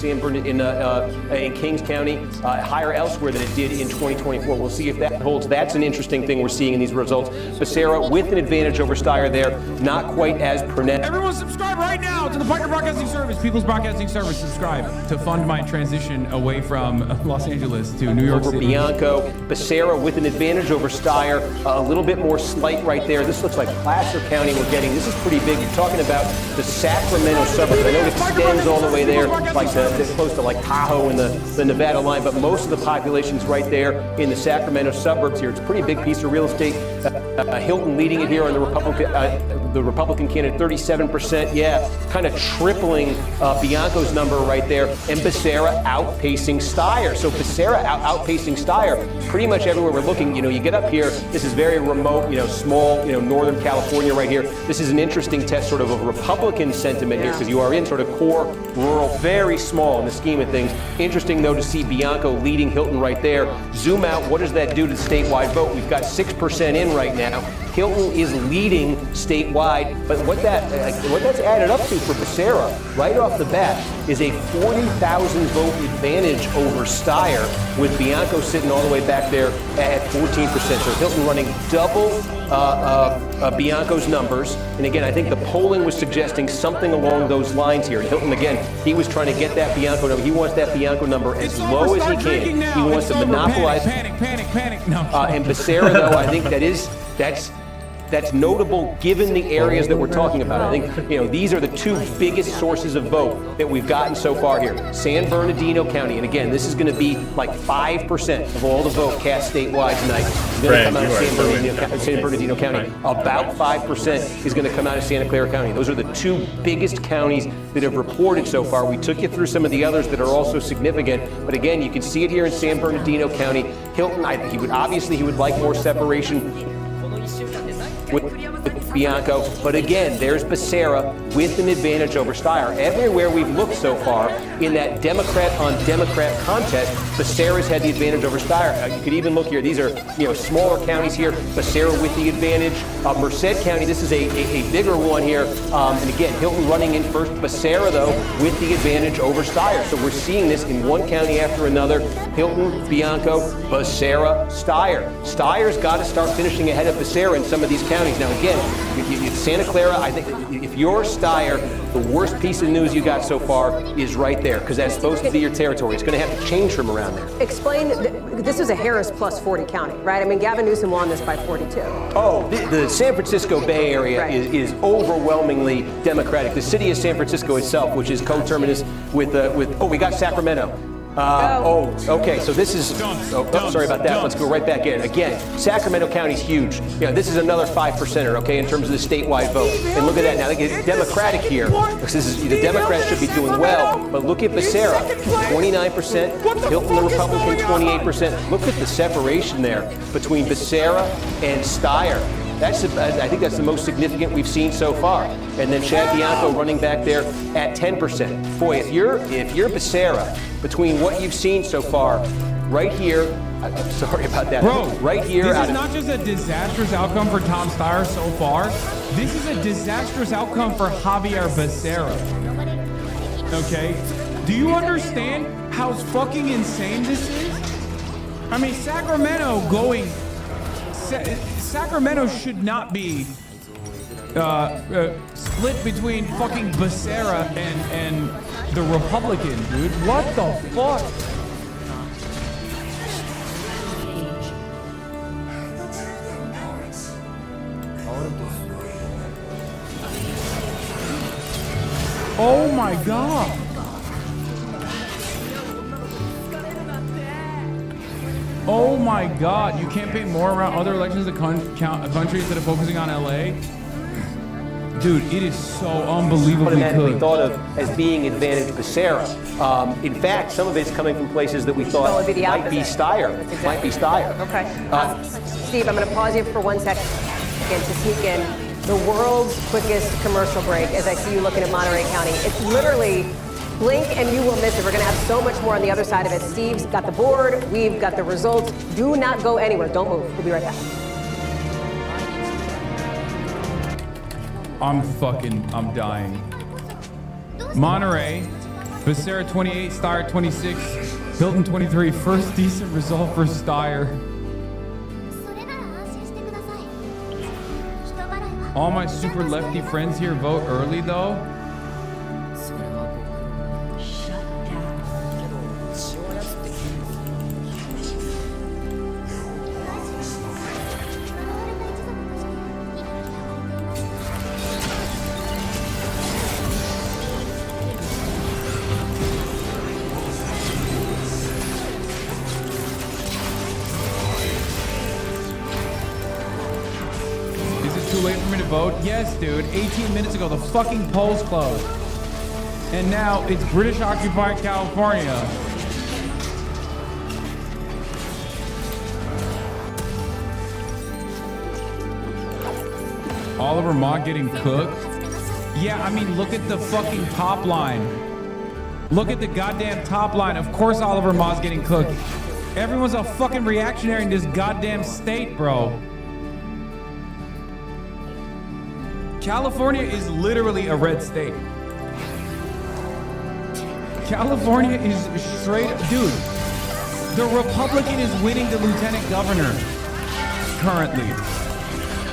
Speaker 17: in Kings County, higher elsewhere than it did in 2024. We'll see if that holds. That's an interesting thing we're seeing in these results. Becerra with an advantage over Steyer there, not quite as pronounced.
Speaker 1: Everyone subscribe right now to the Partner Broadcasting Service, People's Broadcasting Service. Subscribe to fund my transition away from Los Angeles to New York City.
Speaker 17: Bianco, Becerra with an advantage over Steyer, a little bit more slight right there. This looks like Placer County we're getting. This is pretty big. You're talking about the Sacramento suburbs. I know it extends all the way there, like close to like Tahoe and the Nevada line, but most of the population's right there in the Sacramento suburbs here. It's a pretty big piece of real estate. Hilton leading it here on the Republican candidate, 37%. Yeah, kind of tripling Bianco's number right there, and Becerra outpacing Steyer. So Becerra outpacing Steyer pretty much everywhere we're looking. You know, you get up here. This is very remote. Small. Northern California right here. This is an interesting test, sort of Republican sentiment here, because you are in sort of core rural, very small in the scheme of things. Interesting though to see Bianco leading Hilton right there. Zoom out. What does that do to the statewide vote? We've got 6% in right now. Hilton is leading statewide, but what that's added up to for Becerra right off the bat is a 40,000 vote advantage over Steyer, with Bianco sitting all the way back there at 14%. So Hilton running double Bianco's numbers. And again, I think the polling was suggesting something along those lines here. And Hilton, again, he was trying to get that Bianco number. He wants that Bianco number as low as he can. He wants to monopolize.
Speaker 1: Panic. No.
Speaker 17: And Becerra, though, I think that's notable given the areas that we're talking about. I think, these are the two biggest sources of vote that we've gotten so far here. San Bernardino County, and again, this is going to be like 5% of all the vote cast statewide tonight is going to come out of San Bernardino County. About 5% is going to come out of Santa Clara County. Those are the two biggest counties that have reported so far. We took you through some of the others that are also significant, but again, you can see it here in San Bernardino County. Hilton, he would like more separation with Bianco, but again, there's Becerra with an advantage over Steyer. Everywhere we've looked so far in that Democrat-on-Democrat contest, Becerra's had the advantage over Steyer. You could even look here. These are smaller counties here. Becerra with the advantage. Merced County, this is a bigger one here. And again, Hilton running in first. Becerra, though, with the advantage over Steyer. So we're seeing this in one county after another. Hilton, Bianco, Becerra, Steyer. Steyer's got to start finishing ahead of Becerra in some of these counties. Now, again, Santa Clara, I think if you're Steyer, the worst piece of news you got so far is right there, because that's supposed to be your territory. It's going to have to change from around there.
Speaker 18: Explain, this is a Harris plus 40 county, right? I mean, Gavin Newsom won this by 42.
Speaker 17: Oh, the San Francisco Bay Area is overwhelmingly Democratic. The city of San Francisco itself, which is coterminous with we got Sacramento. Okay, so this is, sorry about that. Let's go right back in. Again, Sacramento County's huge. This is another 5%er, okay, in terms of the statewide vote. And look at that now, it's Democratic here. The Democrats should be doing well, but look at Becerra, 29%, Hilton the Republican, 28%. Look at the separation there between Becerra and Steyer. I think that's the most significant we've seen so far. And then Chad Bianco running back there at 10%. Boy, if you're Becerra, between what you've seen so far, right here I'm sorry about that.
Speaker 1: Bro,
Speaker 17: right here.
Speaker 1: This is not just a disastrous outcome for Tom Steyer so far. This is a disastrous outcome for Javier Becerra. Okay? Do you understand how fucking insane this is? I mean, Sacramento going... Sacramento should not be split between fucking Becerra and the Republican, dude. What the fuck? Oh my God. Oh my God. You can't pay more around other elections of country instead of focusing on LA? Dude, it is so unbelievably
Speaker 17: We
Speaker 1: good.
Speaker 17: thought of as being advantage Becerra. In fact, some of it's coming from places that we thought
Speaker 18: Well, it'd be the
Speaker 17: might be
Speaker 18: opposite.
Speaker 17: Steyer. Might be Steyer.
Speaker 18: Okay. Steve, I'm going to pause you for 1 second to sneak in the world's quickest commercial break as I see you looking at Monterey County. It's literally blink and you will miss it. We're going to have so much more on the other side of it. Steve's got the board. We've got the results. Do not go anywhere. Don't move. We'll be right back.
Speaker 1: I'm dying. Monterey, Becerra 28, Steyer 26, Hilton 23. First decent result for Steyer. All my super lefty friends here vote early though. Too late for me to vote? Yes, dude. 18 minutes ago, the fucking polls closed. And now it's British occupied California. Oliver Mott getting cooked? Yeah, I mean, look at the fucking top line. Look at the goddamn top line. Of course Oliver Mott's getting cooked. Everyone's a fucking reactionary in this goddamn state, bro. California is literally a red state. California is straight, dude. The Republican is winning the lieutenant governor currently.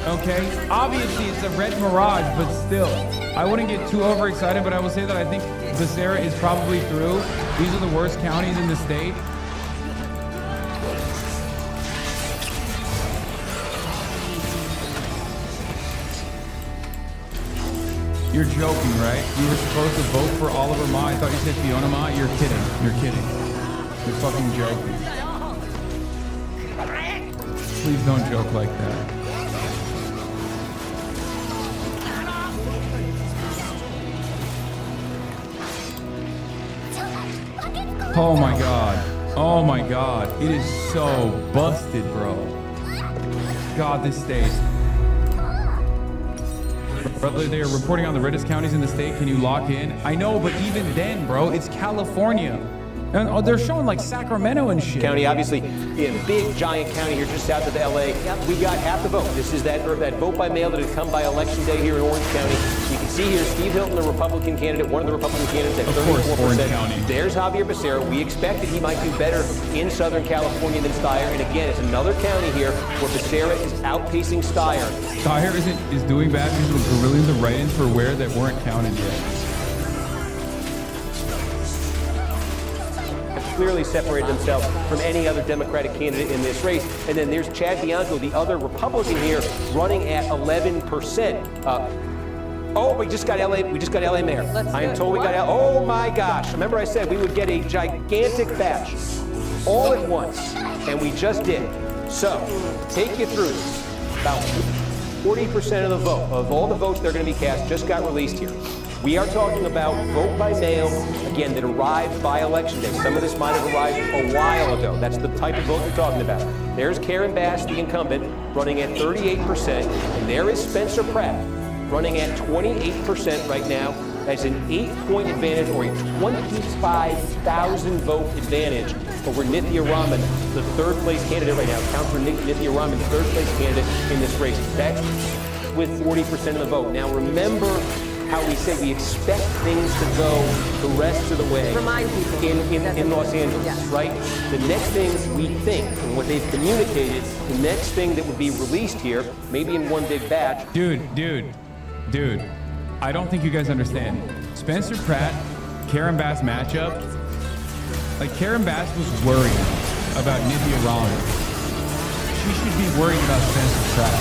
Speaker 1: Okay, obviously it's a red mirage, but still, I wouldn't get too overexcited. But I will say that I think Becerra is probably through. These are the worst counties in the state. You're joking, right? You were supposed to vote for Oliver Ma. I thought you said Fiona Ma. You're kidding. You're kidding. You're fucking joking. Please don't joke like that. Oh my God. Oh my God. It is so busted, bro. God, this state. Brother, they are reporting on the reddest counties in the state. Can you lock in? I know, but even then, bro, it's California. And they're showing like Sacramento and shit.
Speaker 17: County, obviously, in a big, giant county here just south of LA. We got half the vote. This is that vote by mail that had come by election day here in Orange County. You can see here, Steve Hilton, the Republican candidate, one of the Republican candidates at 34%.
Speaker 1: Orange County.
Speaker 17: There's Javier Becerra. We expected he might do better in Southern California than Steyer. And again, it's another county here where Becerra is outpacing Steyer.
Speaker 1: Steyer is doing bad because of guerrillions of write-ins for where that weren't counted yet.
Speaker 17: Clearly separated themselves from any other Democratic candidate in this race. And then there's Chad Bianco, the other Republican here, running at 11%. Oh, we just got LA mayor. I am told we got LA. Oh my gosh. Remember I said we would get a gigantic batch all at once, and we just did. So, take you through this. About 40% of the vote, of all the votes that are going to be cast, just got released here. We are talking about vote by mail, again, that arrived by election day. Some of this might have arrived a while ago. That's the type of vote we're talking about. There's Karen Bass, the incumbent, running at 38%. And there is Spencer Pratt, running at 28% right now. That's an 8-point advantage or a 25,000 vote advantage over Nithya Raman, the third place candidate right now. Counselor Nithya Raman, third place candidate in this race. That's with 40% of the vote. Now remember how we say we expect things to go the rest of the way
Speaker 18: Remind people.
Speaker 17: in Los Angeles,
Speaker 18: Yes.
Speaker 17: right? The next thing we think, and what they've communicated, the next thing that would be released here, maybe in one big batch.
Speaker 1: Dude, I don't think you guys understand. Spencer Pratt, Karen Bass matchup, like Karen Bass was worried about Nithya Raman. She should be worried about Spencer Pratt.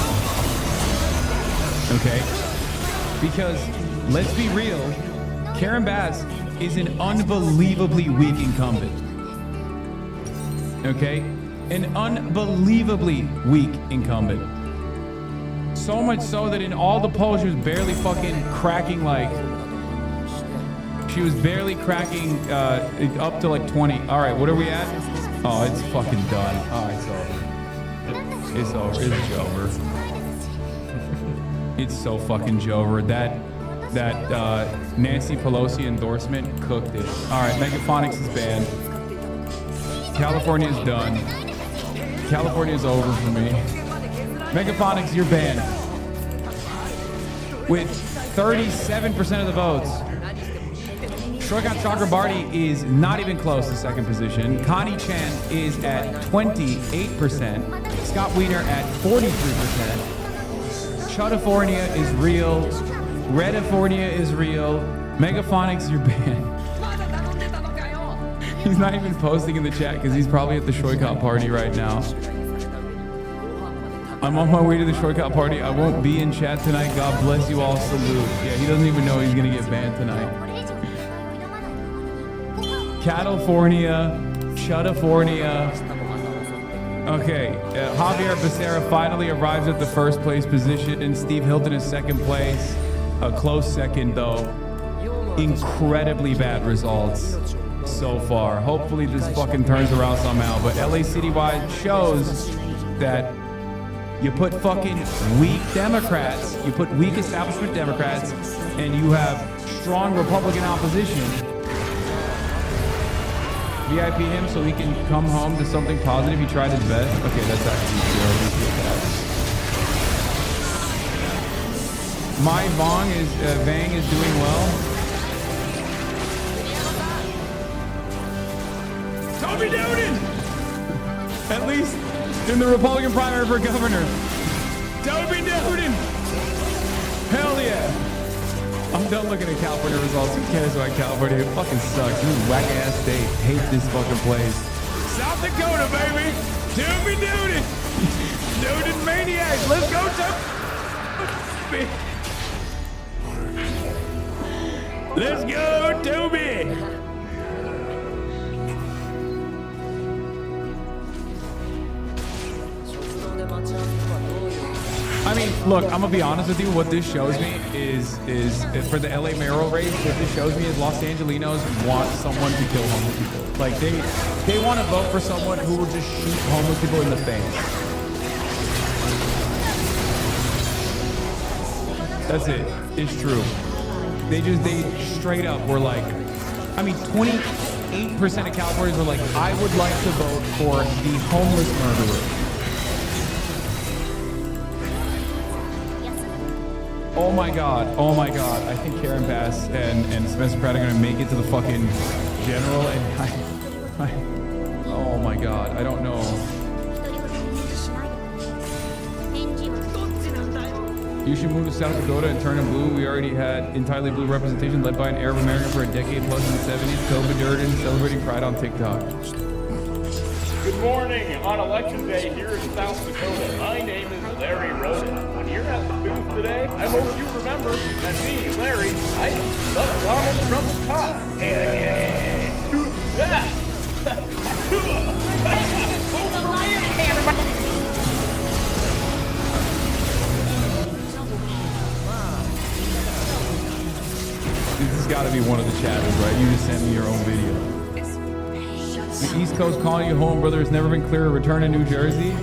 Speaker 1: Okay? Because, let's be real, Karen Bass is an unbelievably weak incumbent. Okay? An unbelievably weak incumbent. So much so that in all the polls she was barely fucking cracking she was barely cracking up to like 20. All right, what are we at? Oh, it's fucking done. Oh, it's over. It's over. It's so fucking Jover. That Nancy Pelosi endorsement cooked it. All right, Megaphonics is banned. California is done. California is over for me. Megaphonics, you're banned. With 37% of the votes. Shoykan Chakrabarty is not even close to second position. Connie Chan is at 28%. Scott Wiener at 43%. Chudafornia is real. Redifornia is real. Megaphonics, you're banned. He's not even posting in the chat because he's probably at the Shoykan party right now. I'm on my way to the Shoykan party. I won't be in chat tonight. God bless you all. Salute. Yeah, he doesn't even know he's gonna get banned tonight. California, Chudafornia. Okay, Javier Becerra finally arrives at the first place position, and Steve Hilton is second place. A close second, though. Incredibly bad results so far. Hopefully this fucking turns around somehow, but LA Citywide shows that you put fucking weak Democrats, you put weak establishment Democrats, and you have strong Republican opposition. VIP him so he can come home to something positive. He tried his best. Okay, that's actually true. My Vang is doing well. Toby Doden! At least in the Republican primary for governor. Toby Doden! Hell yeah! I'm done looking at California results. Who cares about California? It fucking sucks. This is whack ass state. Hate this fucking place. South Dakota, baby! Toby Doden! Doden maniacs! Let's go, Toby! Let's go, Toby! I mean, look, I'm gonna be honest with you. What this shows me is for the LA mayoral race, what this shows me is Los Angelinos want someone to kill homeless people. Like they want to vote for someone who will just shoot homeless people in the face. That's it. It's true. They straight up were like, I mean, 28% of Californians were like, I would like to vote for the homeless murderer. Oh my god. I think Karen Bass and Spencer Pratt are gonna make it to the fucking general, and oh my god, I don't know. You should move to South Dakota and turn in blue. We already had entirely blue representation led by an Arab American for a decade plus in the 70s. Toby Durden celebrating pride on TikTok.
Speaker 19: Good morning on election day here in South Dakota. My name is Larry Roden. When you're at the booth today, I hope you remember that me, Larry, I love Donald Trump's top.
Speaker 1: This has got to be one of the chatters, right? You just sent me your own video. The East Coast calling you home, brother. It's never been clearer. Return to New Jersey.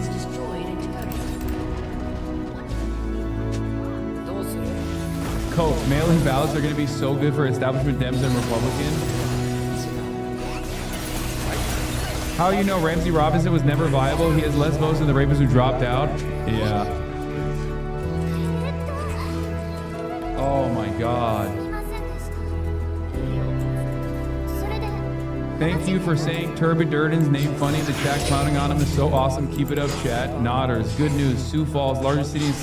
Speaker 1: Coke, mail-in ballots are going to be so good for establishment Dems and Republicans. How you know Ramsey Robinson was never viable? He has less votes than the rapist who dropped out. Yeah. Oh my God. Thank you for saying Turbo Durden's name funny. The chat clowning on him is so awesome. Keep it up, chat. Nodders. Good news. Sioux Falls, largest city in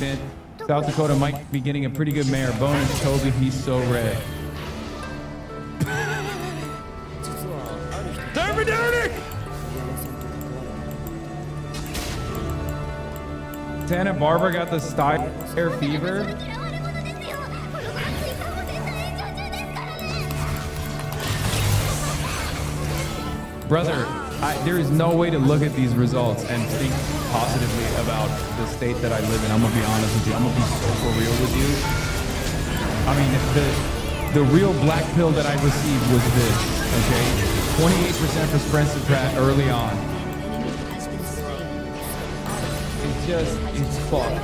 Speaker 1: South Dakota, might be getting a pretty good mayor. Bonus, Toby. He's so red. Turbo Durden! Santa Barbara got the Steyer fever. Brother, there is no way to look at these results and think positively about the state that I live in. I'm gonna be honest with you. I'm gonna be so for real with you. I mean, the real black pill that I received was this, okay? 28% for Spencer Pratt early on. It's fucked.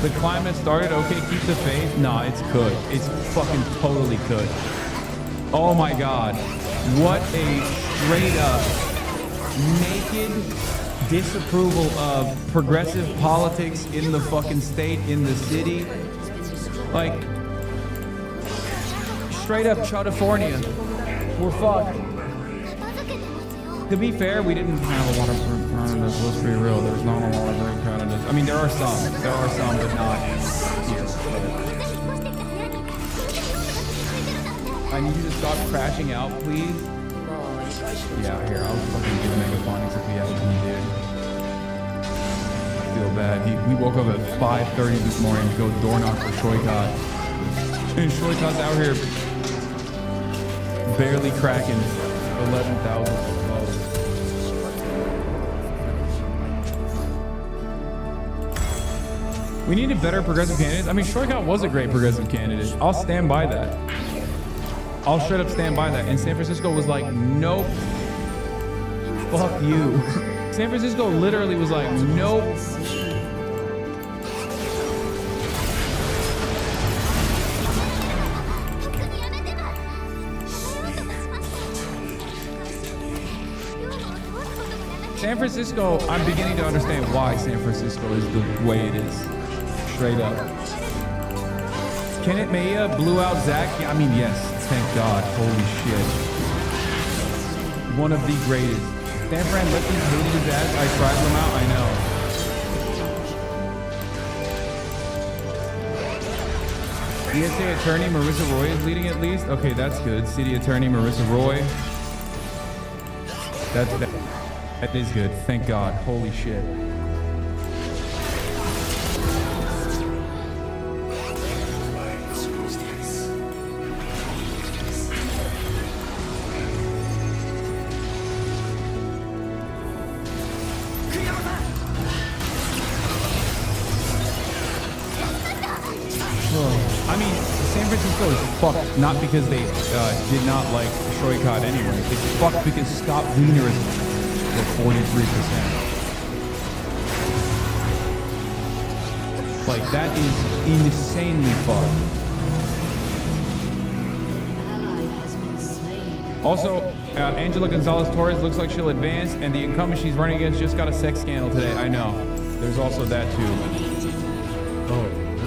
Speaker 1: The climate started, okay, keep the faith. Nah, it's could. It's fucking totally could. Oh my God. What a straight up naked disapproval of progressive politics in the fucking state, in the city. Like, straight up California. We're fucked. To be fair, we didn't have a lot of great candidates. Let's be real. There's not a lot of great candidates. I mean, there are some. There are some, but not. I need you to stop crashing out, please. Yeah, here. I'll fucking do megaphonics if we have any, dude. I feel bad. We woke up at 5:30 this morning to go door knock for Shoykot. And Shoykot's out here barely cracking 11,000. We needed better progressive candidates. I mean, Shoykot was a great progressive candidate. I'll stand by that. I'll straight up stand by that. And San Francisco was like, nope. Fuck you. San Francisco literally was like, nope. San Francisco, I'm beginning to understand why San Francisco is the way it is. Straight up. Kenneth Maya blew out Zach. Yeah, I mean, yes. Thank God. Holy shit. One of the greatest. San Fran let these hated his ass. I tried them out. I know. ESA attorney Marissa Roy is leading at least. Okay, that's good. City attorney Marissa Roy. That is good. Thank God. Holy shit. I mean, San Francisco is fucked, not because they did not like Shoykot anyway. It's fucked because Scott Wiener is at 43%. Like, that is insanely fucked. Also, Angela Gonzalez-Torres looks like she'll advance, and the incumbent she's running against just got a sex scandal today. I know. There's also that, too.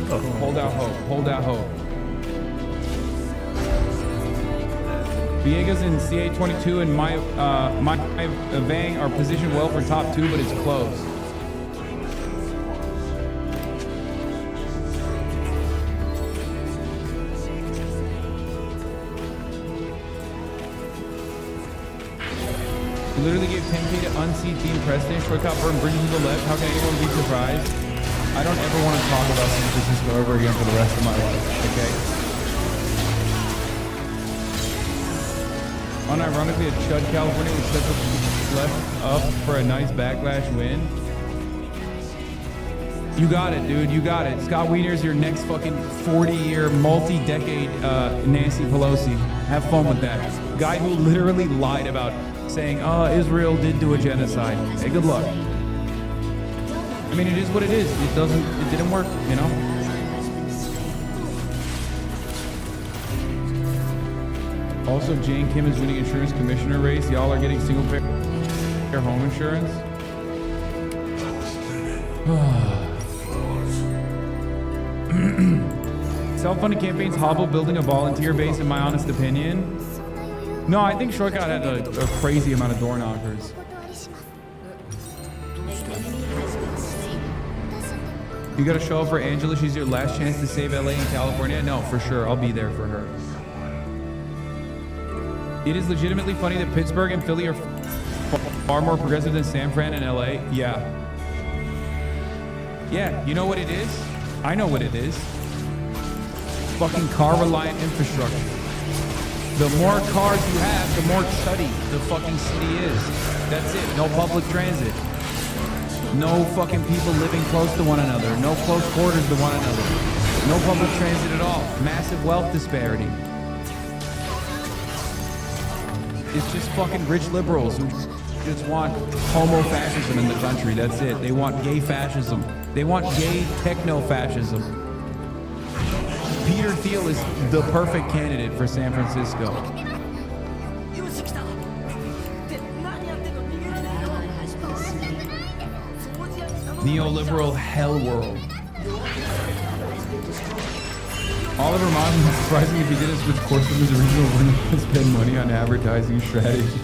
Speaker 1: Oh, hold out hope. Hold out hope. Villegas and CA22 and my Vang are positioned well for top 2, but it's close. We literally gave 10K to unseat team president. Shoykot Burton bridges to the left. How can anyone be surprised? I don't ever want to talk about San Francisco ever again for the rest of my life, okay? Unironically, a Chud, California, which sets us left up for a nice backlash win. You got it, dude. You got it. Scott Wiener's your next fucking 40-year, multi-decade Nancy Pelosi. Have fun with that. Guy who literally lied about saying, Israel did do a genocide. Hey, good luck. I mean, it is what it is. It didn't work, you know? Also, Jane Kim is winning insurance commissioner race. Y'all are getting single payer home insurance. Self-funded campaigns hobble building a volunteer base, in my honest opinion. No, I think Shortcut had a crazy amount of door knockers. You gotta show up for Angela. She's your last chance to save LA and California. No, for sure. I'll be there for her. It is legitimately funny that Pittsburgh and Philly are far more progressive than San Fran and LA. Yeah. Yeah, you know what it is? I know what it is. Fucking car-reliant infrastructure. The more cars you have, the more chuddy the fucking city is. That's it. No public transit. No fucking people living close to one another. No close quarters to one another. No public transit at all. Massive wealth disparity. It's just fucking rich liberals who just want homo-fascism in the country. That's it. They want gay fascism. They want gay techno-fascism. Peter Thiel is the perfect candidate for San Francisco. Neoliberal hell world. Oliver Martin was surprising if he didn't switch course from his original win to spend money on advertising strategy.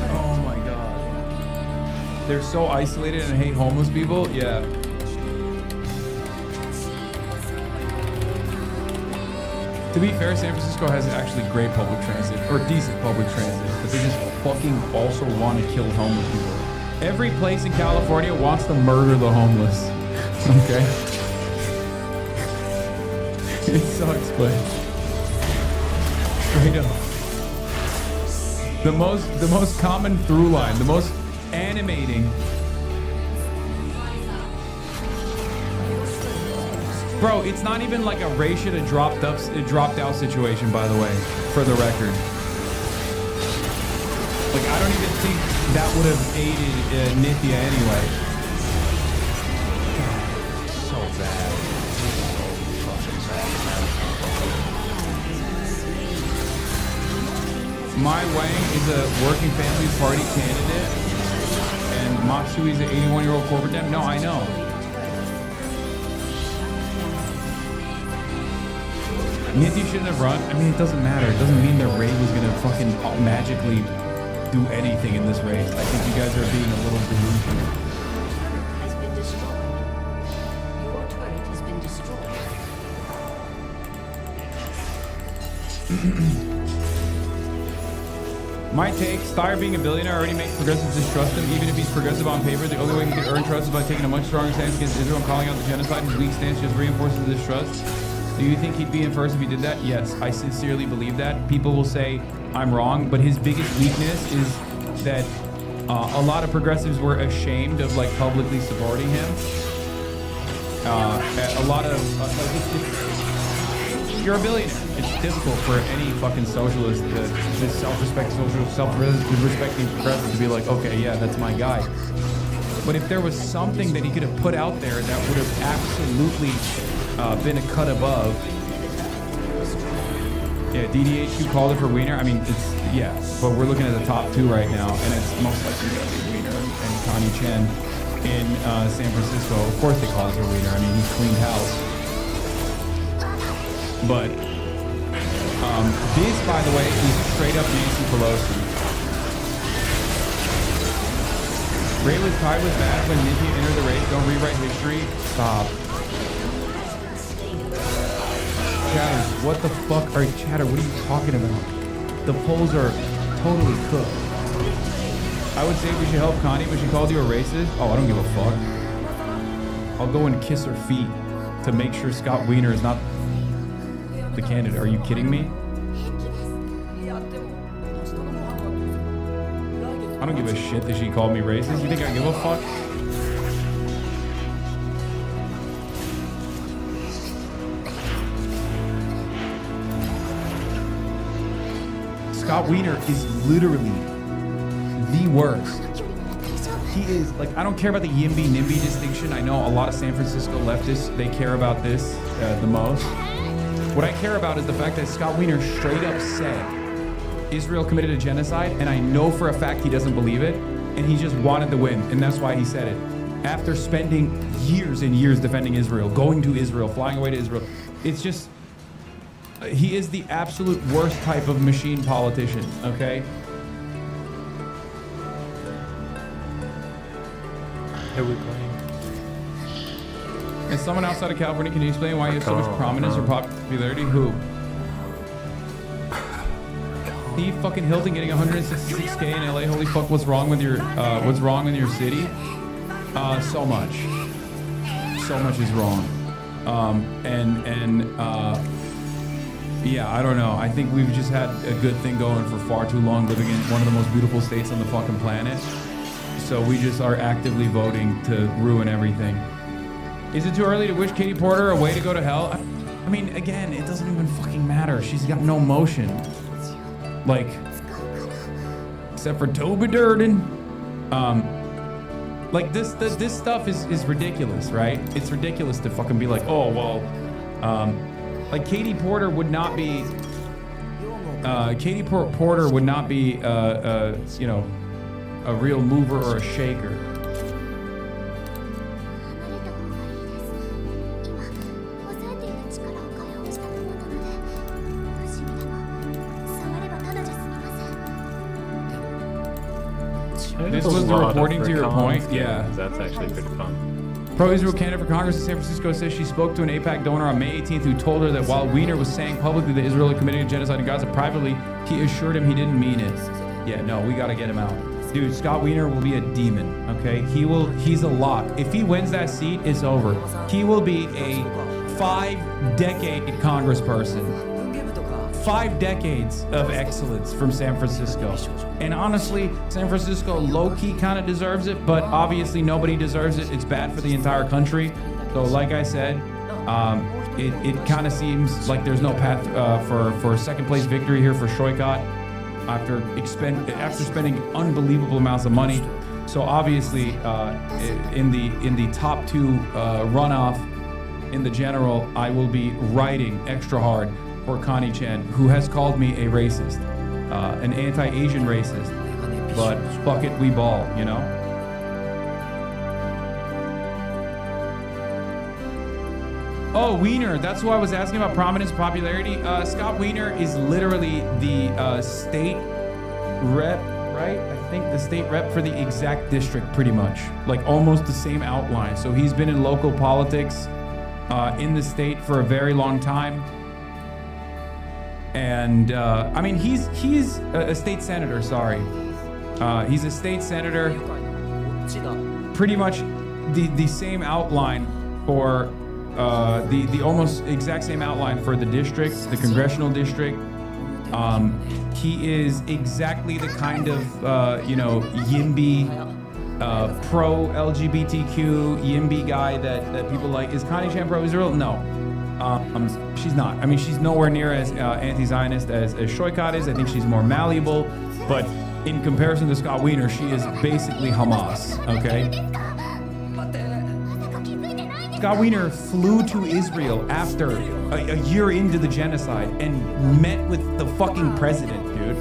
Speaker 1: Oh my god. They're so isolated and hate homeless people? Yeah. To be fair, San Francisco has actually great public transit, or decent public transit, but they just fucking also want to kill homeless people. Every place in California wants to murder the homeless. Okay? It sucks, but straight up. The most common through line, the most animating. Bro, it's not even like a Ray should have dropped out situation, by the way, for the record. Like, I don't even think that would have aided Nithya anyway. God, so bad. So fucking bad. Mai Wang is a working families party candidate, and Matsui is an 81-year-old corporate dem. No, I know. Nithya shouldn't have run. I mean, it doesn't matter. It doesn't mean that Ray was gonna fucking magically do anything in this race. I think you guys are being a little delusional.
Speaker 4: Has been destroyed. Your turret has been destroyed.
Speaker 1: My take, Steyer being a billionaire already makes progressives distrust him. Even if he's progressive on paper, the only way he can earn trust is by taking a much stronger stance against Israel and calling out the genocide. His weak stance just reinforces this trust. Do you think he'd be in first if he did that? Yes, I sincerely believe that. People will say I'm wrong, but his biggest weakness is that a lot of progressives were ashamed of like publicly supporting him. A lot of you're a billionaire. It's difficult for any fucking socialist, this self-respecting progressive to be like, okay, yeah, that's my guy. But if there was something that he could have put out there that would have absolutely been a cut above. Yeah, DDHQ called it for Wiener. I mean, it's, yeah, but we're looking at the top two right now, and it's most likely going to be Wiener and Connie Chen in San Francisco. Of course they call it for Wiener. I mean, he's cleaned house. But this, by the way, is straight up Nancy Pelosi. Ray was tied with bad when Nithya entered the race. Don't rewrite history. Stop. Chatter, what the fuck are you, Chatter, what are you talking about? The polls are totally cooked. I would say we should help Connie, but she called you a racist? Oh, I don't give a fuck. I'll go and kiss her feet to make sure Scott Wiener is not the candidate. Are you kidding me? I don't give a shit that she called me racist. You think I give a fuck? Scott Wiener is literally the worst. He is, like, I don't care about the YIMBY-NIMBY distinction. I know a lot of San Francisco leftists, they care about this the most. What I care about is the fact that Scott Wiener straight up said Israel committed a genocide, and I know for a fact he doesn't believe it, and he just wanted the win, and that's why he said it. After spending years and years defending Israel, going to Israel, flying away to Israel, it's just, he is the absolute worst type of machine politician, okay?
Speaker 3: Who we playing?
Speaker 1: As someone outside of California, can you explain why you have so much prominence or popularity? Who? Steve fucking Hilton getting 166K in LA. Holy fuck, what's wrong with your city? So much. So much is wrong. Yeah, I don't know. I think we've just had a good thing going for far too long, living in one of the most beautiful states on the fucking planet. So we just are actively voting to ruin everything. Is it too early to wish Katie Porter a way to go to hell? I mean, again, it doesn't even fucking matter. She's got no motion. Like, except for Toby Durden. Like this stuff is ridiculous, right? It's ridiculous to fucking be like, oh, well, like Katie Porter would not be, Porter would not be, you know, a real mover or a shaker. This was the reporting to your point? Yeah.
Speaker 3: That's actually pretty fun.
Speaker 1: Pro-Israel candidate for Congress in San Francisco says she spoke to an AIPAC donor on May 18th who told her that while Wiener was saying publicly that Israel had committed a genocide in Gaza, privately, he assured him he didn't mean it. Yeah, no, we gotta get him out. Dude, Scott Wiener will be a demon, okay? He's a lock. If he wins that seat, it's over. He will be a 5-decade congressperson. 5 decades of excellence from San Francisco. And honestly, San Francisco low-key kind of deserves it, but obviously nobody deserves it. It's bad for the entire country. So like I said, it kind of seems like there's no path for second place victory here for Shoykot after spending unbelievable amounts of money. So obviously in the top 2 runoff in the general, I will be riding extra hard for Connie Chen, who has called me a racist, an anti-Asian racist, but fuck it, we ball, you know? Oh, Wiener, that's who I was asking about prominence, popularity. Scott Wiener is literally the state rep, right? I think the state rep for the exact district, pretty much. Like almost the same outline. So he's been in local politics in the state for a very long time. And I mean, he's a state senator, sorry. He's a state senator, pretty much the same outline for the almost exact same outline for the district, the congressional district. He is exactly the kind of, you know, YIMBY, pro-LGBTQ YIMBY guy that people like. Is Connie Chan pro-Israel? No. She's not. I mean, she's nowhere near as anti-Zionist as Shoykot is. I think she's more malleable. But in comparison to Scott Wiener, she is basically Hamas, okay? Scott Wiener flew to Israel after a year into the genocide and met with the fucking president, dude.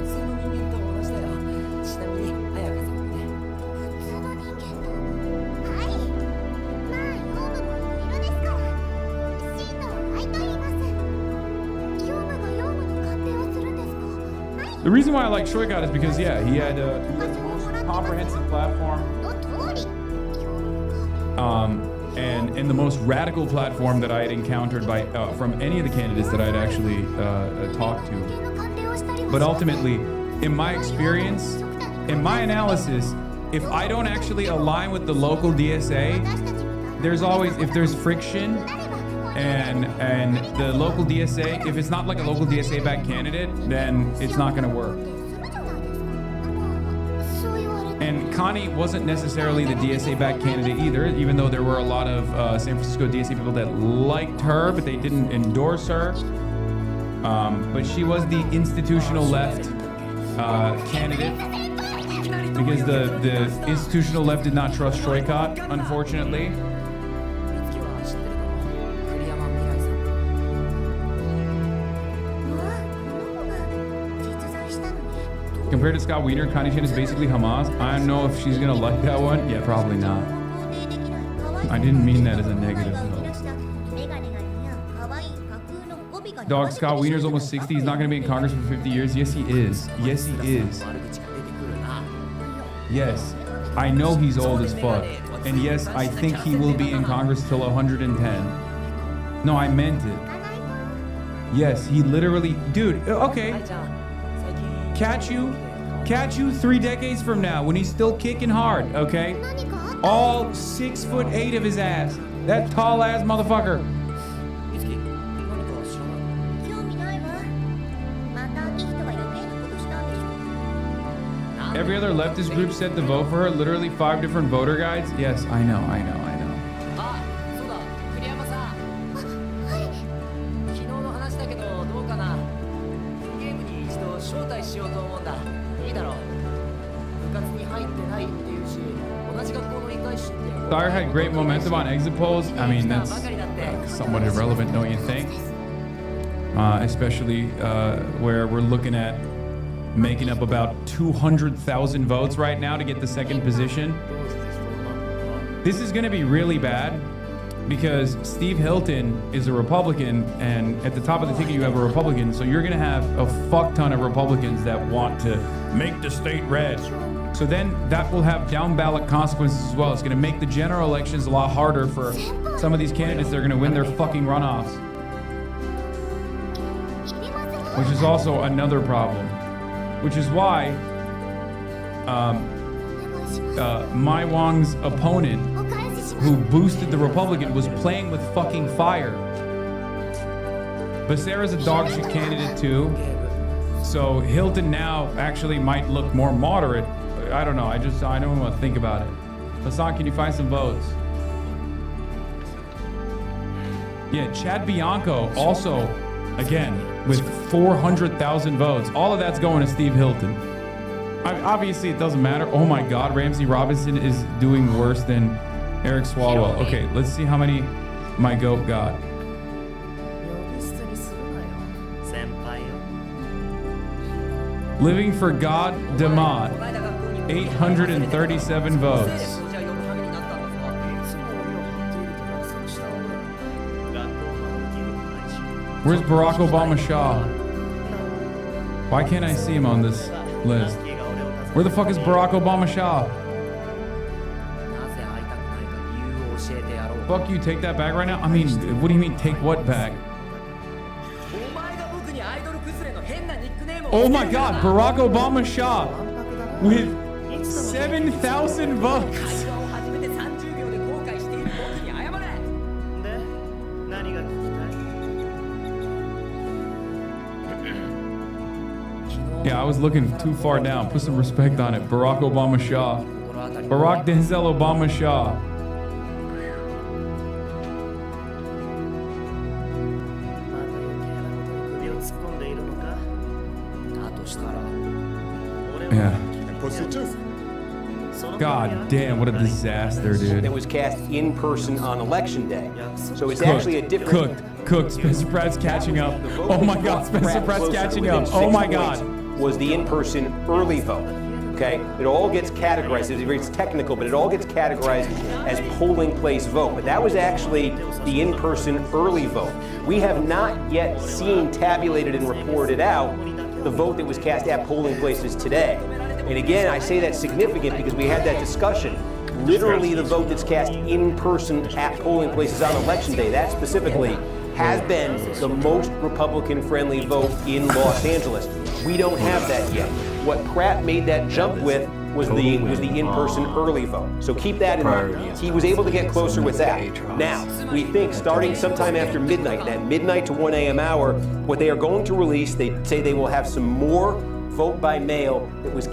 Speaker 1: The reason why I like Shoykot is because, yeah, he had the most comprehensive platform. And the most radical platform that I had encountered from any of the candidates that I had actually talked to. But ultimately, in my experience, in my analysis, if I don't actually align with the local DSA, there's always, if there's friction and the local DSA, if it's not like a local DSA-backed candidate, then it's not gonna work. And Connie wasn't necessarily the DSA-backed candidate either, even though there were a lot of San Francisco DSA people that liked her, but they didn't endorse her. But she was the institutional left candidate because the institutional left did not trust Troikot, unfortunately. Compared to Scott Wiener, Connie Chin is basically Hamas. I don't know if she's gonna like that one. Yeah, probably not. I didn't mean that as a negative though. Dog, Scott Wiener's almost 60. He's not gonna be in Congress for 50 years. Yes, he is. Yes, he is. Yes, I know he's old as fuck. And yes, I think he will be in Congress till 110. No, I meant it. Yes, he literally, dude, okay. Catch you 3 decades from now when he's still kicking hard, okay? All 6'8" of his ass. That tall ass motherfucker. Every other leftist group said to vote for her. Literally 5 different voter guides. Yes, I know.
Speaker 20: 招待しようと思うんだ。いいだろう。部活に入ってないっていうし、同じ学校の言い返しって。
Speaker 1: Dyer had great momentum on exit polls. I mean, that's somewhat irrelevant, don't you think? Especially where we're looking at making up about 200,000 votes right now to get the second position. This is going to be really bad because Steve Hilton is a Republican, and at the top of the ticket you have a Republican, so you're going to have a fuck ton of Republicans that want to make the state red. So then that will have down ballot consequences as well. It's going to make the general elections a lot harder for some of these candidates that are going to win their fucking runoffs. Which is also another problem. Which is why Mai Wang's opponent, who boosted the Republican, was playing with fucking fire. Becerra's a dog shit candidate too. So Hilton now actually might look more moderate. I don't know. I don't want to think about it. Hassan, can you find some votes? Yeah, Chad Bianco also, again, with 400,000 votes. All of that's going to Steve Hilton. Obviously, it doesn't matter. Oh my God, Ramsey Robinson is doing worse than Eric Swalwell. Okay, let's see how many my goat got. Living for God, Demont, 837 votes. Where's Barack Obama Shah? Why can't I see him on this list? Where the fuck is Barack Obama Shah? Fuck you, take that back right now? I mean, what do you mean take what back? Oh my God, Barack Obama Shah with 7,000 votes. Yeah, I was looking too far down. Put some respect on it. Barack Obama Shah. Barack Denzel Obama Shah. Yeah. God damn, what a disaster, dude.
Speaker 17: That was cast in person on election day. So it's actually a different...
Speaker 1: Cooked. Spencer Pratt's catching up. Oh my God, Spencer Pratt's catching up. Oh my God.
Speaker 17: Was the in-person early vote. Okay? It all gets categorized. It's technical, but it all gets categorized as polling place vote. But that was actually the in-person early vote. We have not yet seen tabulated and reported out the vote that was cast at polling places today. And again, I say that's significant because we had that discussion. Literally the vote that's cast in person at polling places on election day, that specifically has been the most Republican-friendly vote in Los Angeles. We don't have that yet. What Pratt made that jump with was the in-person early vote. So keep that in mind. He was able to get closer with that. Now, we think starting sometime after midnight, that midnight to 1 a.m. hour, what they are going to release, they say they will have some more vote by mail that was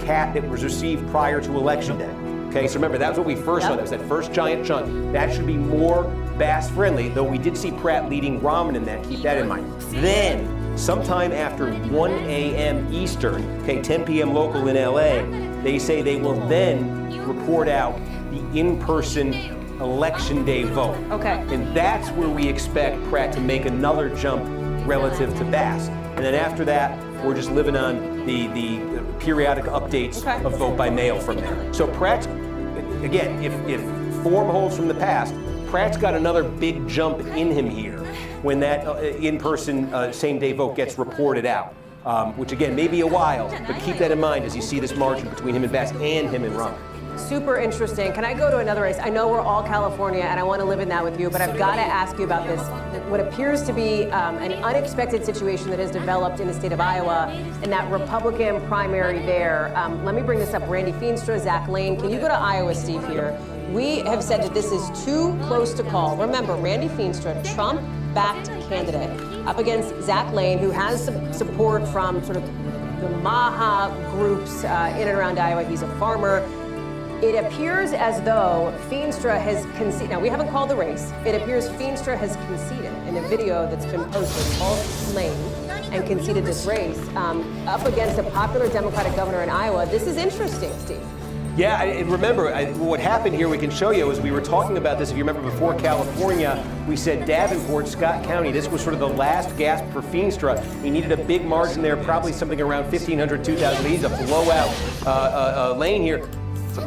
Speaker 17: received prior to election day. Okay, so remember, that's what we first saw. That was that first giant chunk. That should be more Bass friendly, though we did see Pratt leading Rahman in that. Keep that in mind. Then sometime after 1 a.m. Eastern, okay, 10 p.m. local in LA, they say they will then report out the in-person election day vote.
Speaker 18: Okay.
Speaker 17: And that's where we expect Pratt to make another jump relative to Bass. And then after that, we're just living on the periodic updates of vote by mail from there. So Pratt, again, if form holds from the past, Pratt's got another big jump in him here when that in-person same-day vote gets reported out, which again may be a while, but keep that in mind as you see this margin between him and Bass and him and Romney.
Speaker 18: Super interesting. Can I go to another race? I know we're all California, and I want to live in that with you, but I've got to ask you about this. What appears to be an unexpected situation that has developed in the state of Iowa, in that Republican primary there. Let me bring this up. Randy Feenstra, Zach Lane. Can you go to Iowa, Steve, here? We have said that this is too close to call. Remember, Randy Feenstra, Trump-backed candidate, up against Zach Lane, who has some support from sort of the Maha groups in and around Iowa. He's a farmer. It appears as though Feenstra has conceded. Now, we haven't called the race. It appears Feenstra has conceded in a video that's been posted, called Lane, and conceded this race up against a popular Democratic governor in Iowa. This is interesting, Steve.
Speaker 17: Yeah, and remember, what happened here, we can show you, is we were talking about this, if you remember before California, we said Davenport, Scott County, this was sort of the last gasp for Feenstra. He needed a big margin there, probably something around 1,500, 2,000. He's a blowout lane here.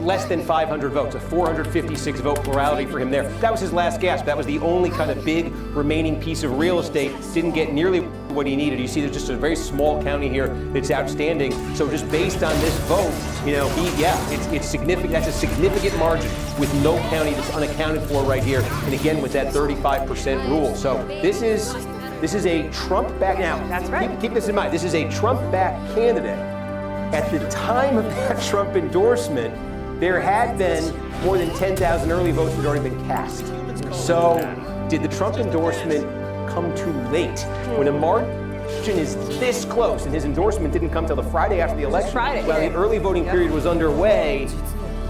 Speaker 17: Less than 500 votes, a 456 vote plurality for him there. That was his last gasp. That was the only kind of big remaining piece of real estate. Didn't get nearly what he needed. You see, there's just a very small county here that's outstanding. So just based on this vote, you know, it's significant. That's a significant margin with no county that's unaccounted for right here. And again, with that 35% rule. So this is a Trump-backed. Now, that's right. Keep this in mind. This is a Trump-backed candidate. At the time of that Trump endorsement, there had been more than 10,000 early votes that had already been cast. So did the Trump endorsement come too late? When a margin is this close, and his endorsement didn't come till the Friday after the election, while the early voting period was underway,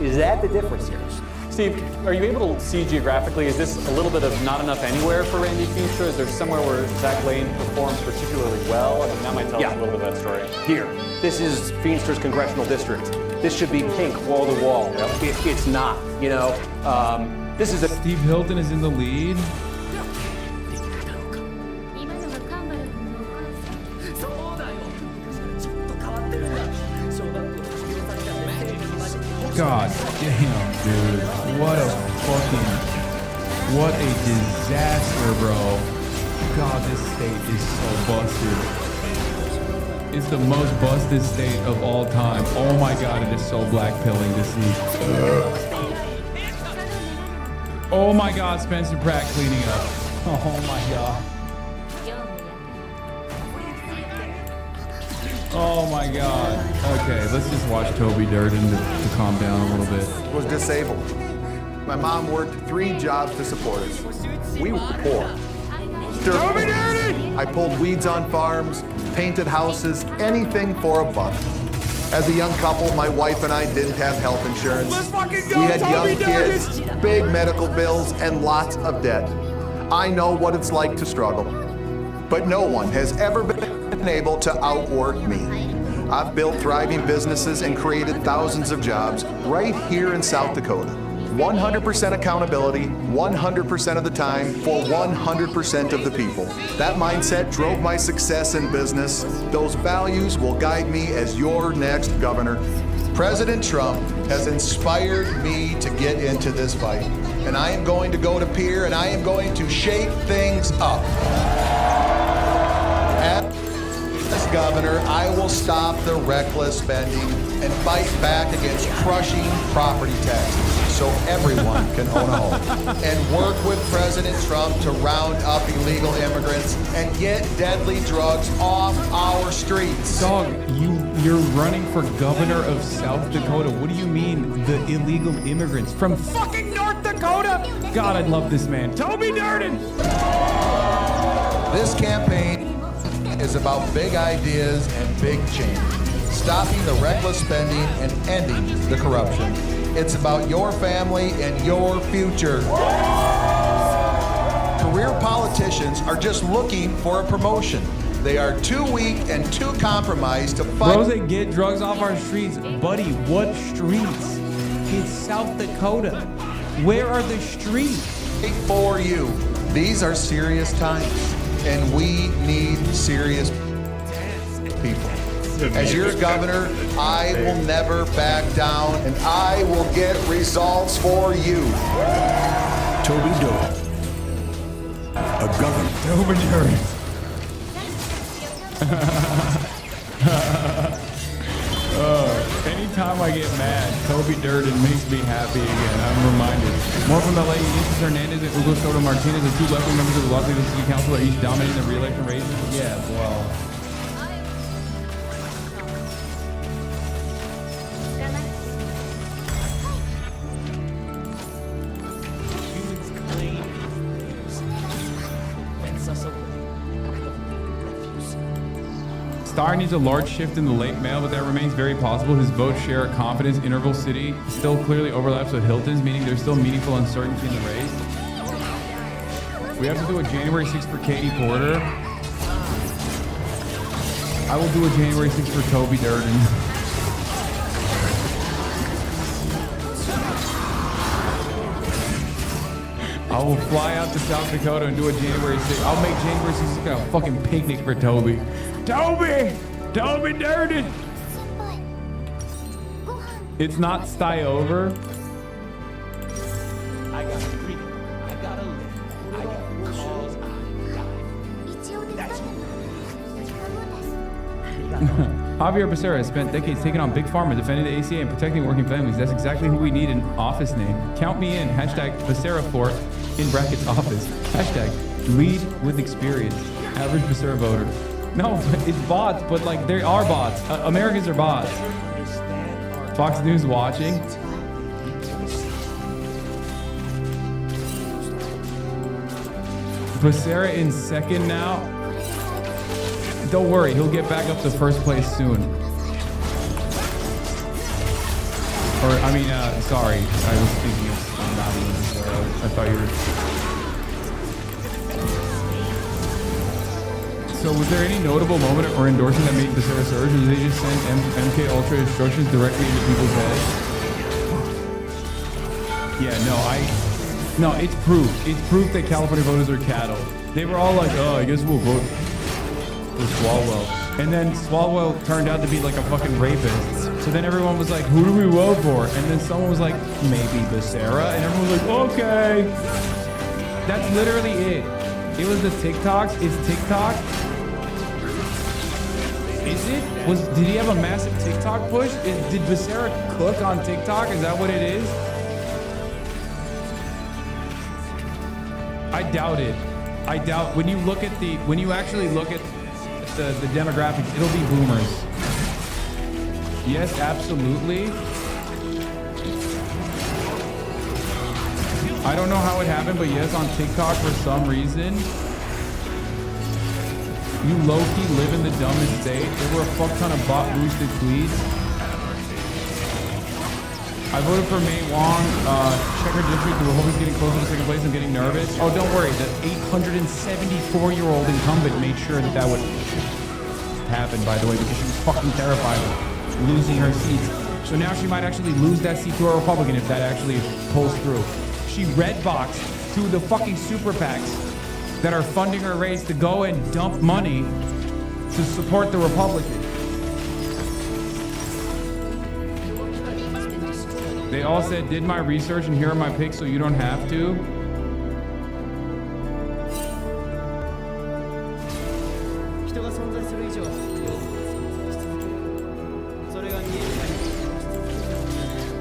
Speaker 17: is that the difference here?
Speaker 21: Steve, are you able to see geographically, is this a little bit of not enough anywhere for Randy Feenstra? Is there somewhere where Zach Lane performs particularly well? I mean, that might tell us a little bit of that story.
Speaker 17: Here, this is Feenstra's congressional district. This should be pink, wall to wall. It's not, you know. This is a...
Speaker 1: Steve Hilton is in the lead. God damn, dude. What a disaster, bro. God, this state is so busted. It's the most busted state of all time. Oh my God, it is so blackpilling to see. Oh my God, Spencer Pratt cleaning up. Oh my God. Oh my God. Okay, let's just watch Toby Durden to calm down a little bit.
Speaker 22: Was disabled. My mom worked 3 jobs to support us. We were poor. Toby Durden! I pulled weeds on farms, painted houses, anything for a buck. As a young couple, my wife and I didn't have health insurance.
Speaker 12: Let's fucking go,
Speaker 22: we had
Speaker 12: Toby
Speaker 22: young kids, big medical bills, and lots of debt. I know what it's like to struggle. But no one has ever been able to outwork me. I've built thriving businesses and created thousands of jobs right here in South Dakota. 100% accountability, 100% of the time, for 100% of the people. That mindset drove my success in business. Those values will guide me as your next governor. President Trump has inspired me to get into this fight. And I am going to go to Pierre and I am going to shake things up. As governor, I will stop the reckless spending and fight back against crushing property taxes so everyone can own a home. And work with President Trump to round up illegal immigrants and get deadly drugs off our streets.
Speaker 1: Dog, you're running for governor of South Dakota. What do you mean, the illegal immigrants from fucking North Dakota? God, I love this man. Toby Durden!
Speaker 22: This campaign is about big ideas and big change. Stopping the reckless spending and ending the corruption. It's about your family and your future. Career politicians are just looking for a promotion. They are too weak and too compromised to fight.
Speaker 1: Bros, they get drugs off our streets. Buddy, what streets? It's South Dakota. Where are the streets?
Speaker 22: For you. These are serious times, and we need serious people. As your governor, I will never back down, and I will get results for you.
Speaker 5: Toby Doe, a governor.
Speaker 1: Toby Doe. Anytime I get mad, Toby Durden makes me happy again. I'm reminded. More from LA, Ulises Hernandez and Hugo Soto Martinez, the two left-wing members of the Los Angeles City Council, are each dominating the re-election race. Yeah, well. Steyer needs a large shift in the late mail, but that remains very possible. His vote share at confidence interval city still clearly overlaps with Hilton's, meaning there's still meaningful uncertainty in the race. We have to do a January 6th for Katie Porter. I will do a January 6th for Toby Durden. I will fly out to South Dakota and do a January 6th. I'll make January 6th a fucking picnic for Toby. Toby! Toby Durden! It's not Styover.
Speaker 20: I gotta breathe. I gotta live. I got calls. I die.
Speaker 1: Javier Becerra has spent decades taking on Big Pharma, defending the ACA and protecting working families. That's exactly who we need in office name. Count me in. Hashtag Becerra for, in brackets, office. Hashtag lead with experience. Average Becerra voter. No, it's bots, but like there are bots. Americans are bots. Fox News watching. Becerra in second now. Don't worry, he'll get back up to first place soon. Or, I mean, sorry. I was thinking of not even Becerra. I thought you were... So was there any notable moment or endorsement that made Becerra surge, or did they just send MK Ultra instructions directly into people's heads? Yeah, no, it's proof. It's proof that California voters are cattle. They were all like, oh, I guess we'll vote for Swalwell. And then Swalwell turned out to be like a fucking rapist. So then everyone was like, who do we vote for? And then someone was like, maybe Becerra. And everyone was like, okay. That's literally it. It was the TikToks. It's TikTok. Is it? Did he have a massive TikTok push? Did Becerra cook on TikTok? Is that what it is? I doubt it. I doubt when you actually look at the demographics, it'll be boomers. Yes, absolutely. I don't know how it happened, but yes, on TikTok for some reason. You low-key live in the dumbest state. There were a fuck ton of bot-boosted tweets. I voted for May Wong. Check her district. The Republicans getting closer to second place. I'm getting nervous. Oh, don't worry. The 874-year-old incumbent made sure that would happen, by the way, because she was fucking terrified of losing her seats. So now she might actually lose that seat to a Republican if that actually pulls through. She red boxed to the fucking super PACs that are funding her race to go and dump money to support the Republican. They all said, did my research and here are my picks so you don't have to.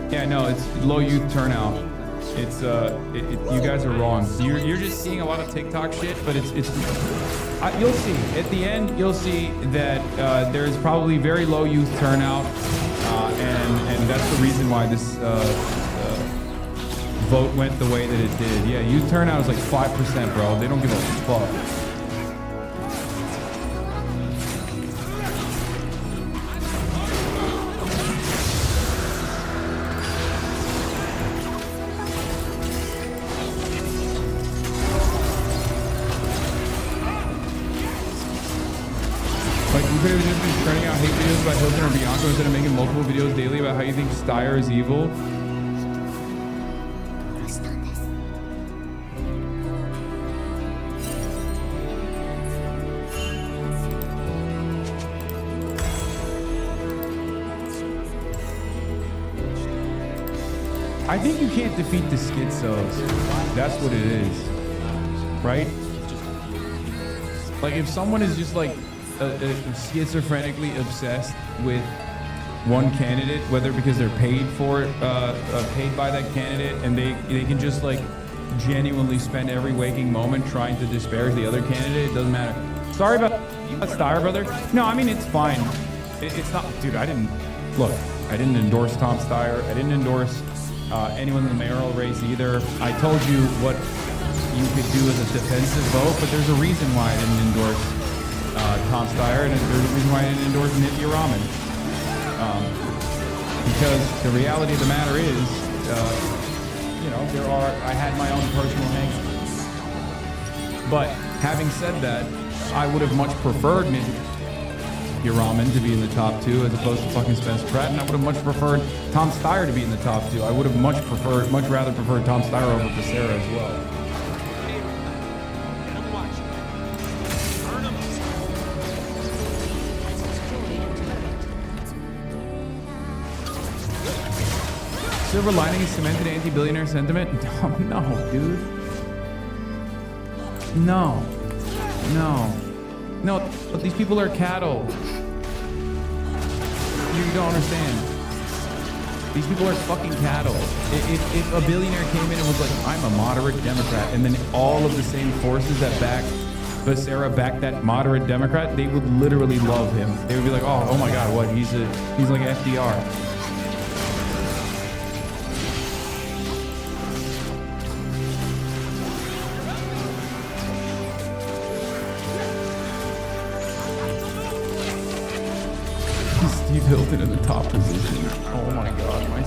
Speaker 1: Yeah, no, it's low youth turnout. It's you guys are wrong. You're just seeing a lot of TikTok shit, but it's you'll see at the end. You'll see that there's probably very low youth turnout, and that's the reason why this vote went the way that it did. Yeah, youth turnout is like 5%, bro. They don't give a fuck. could have just been churning out hate videos about Hilton or Bianca instead of making multiple videos daily about how you think Steyer is evil. I think you can't defeat the schizos. That's what it is, right? Like if someone is just like schizophrenically obsessed with one candidate, whether because they're paid for it, paid by that candidate, and they can just like genuinely spend every waking moment trying to disparage the other candidate, it doesn't matter. Sorry about Steyer, brother. No, I mean, it's fine. It's not, dude, I didn't endorse Tom Steyer. I didn't endorse anyone in the mayoral race either. I told you what you could do as a defensive vote, but there's a reason why I didn't endorse Tom Steyer, and there's a reason why I didn't endorse Nithya Raman. Because the reality of the matter is, I had my own personal hang-ups. But having said that, I would have much preferred Nithya Raman to be in the top 2 as opposed to fucking Spencer Pratt, and I would have much preferred Tom Steyer to be in the top 2. I would have much rather preferred Tom Steyer over Becerra as well. Silver lining is cemented anti-billionaire sentiment? No, dude. No, but these people are cattle. You don't understand. These people are fucking cattle. If a billionaire came in and was like, I'm a moderate Democrat, and then all of the same forces that back Becerra back that moderate Democrat, they would literally love him. They would be like, oh my God, what? He's like FDR. Steve Hilton in the top position. Oh my God, my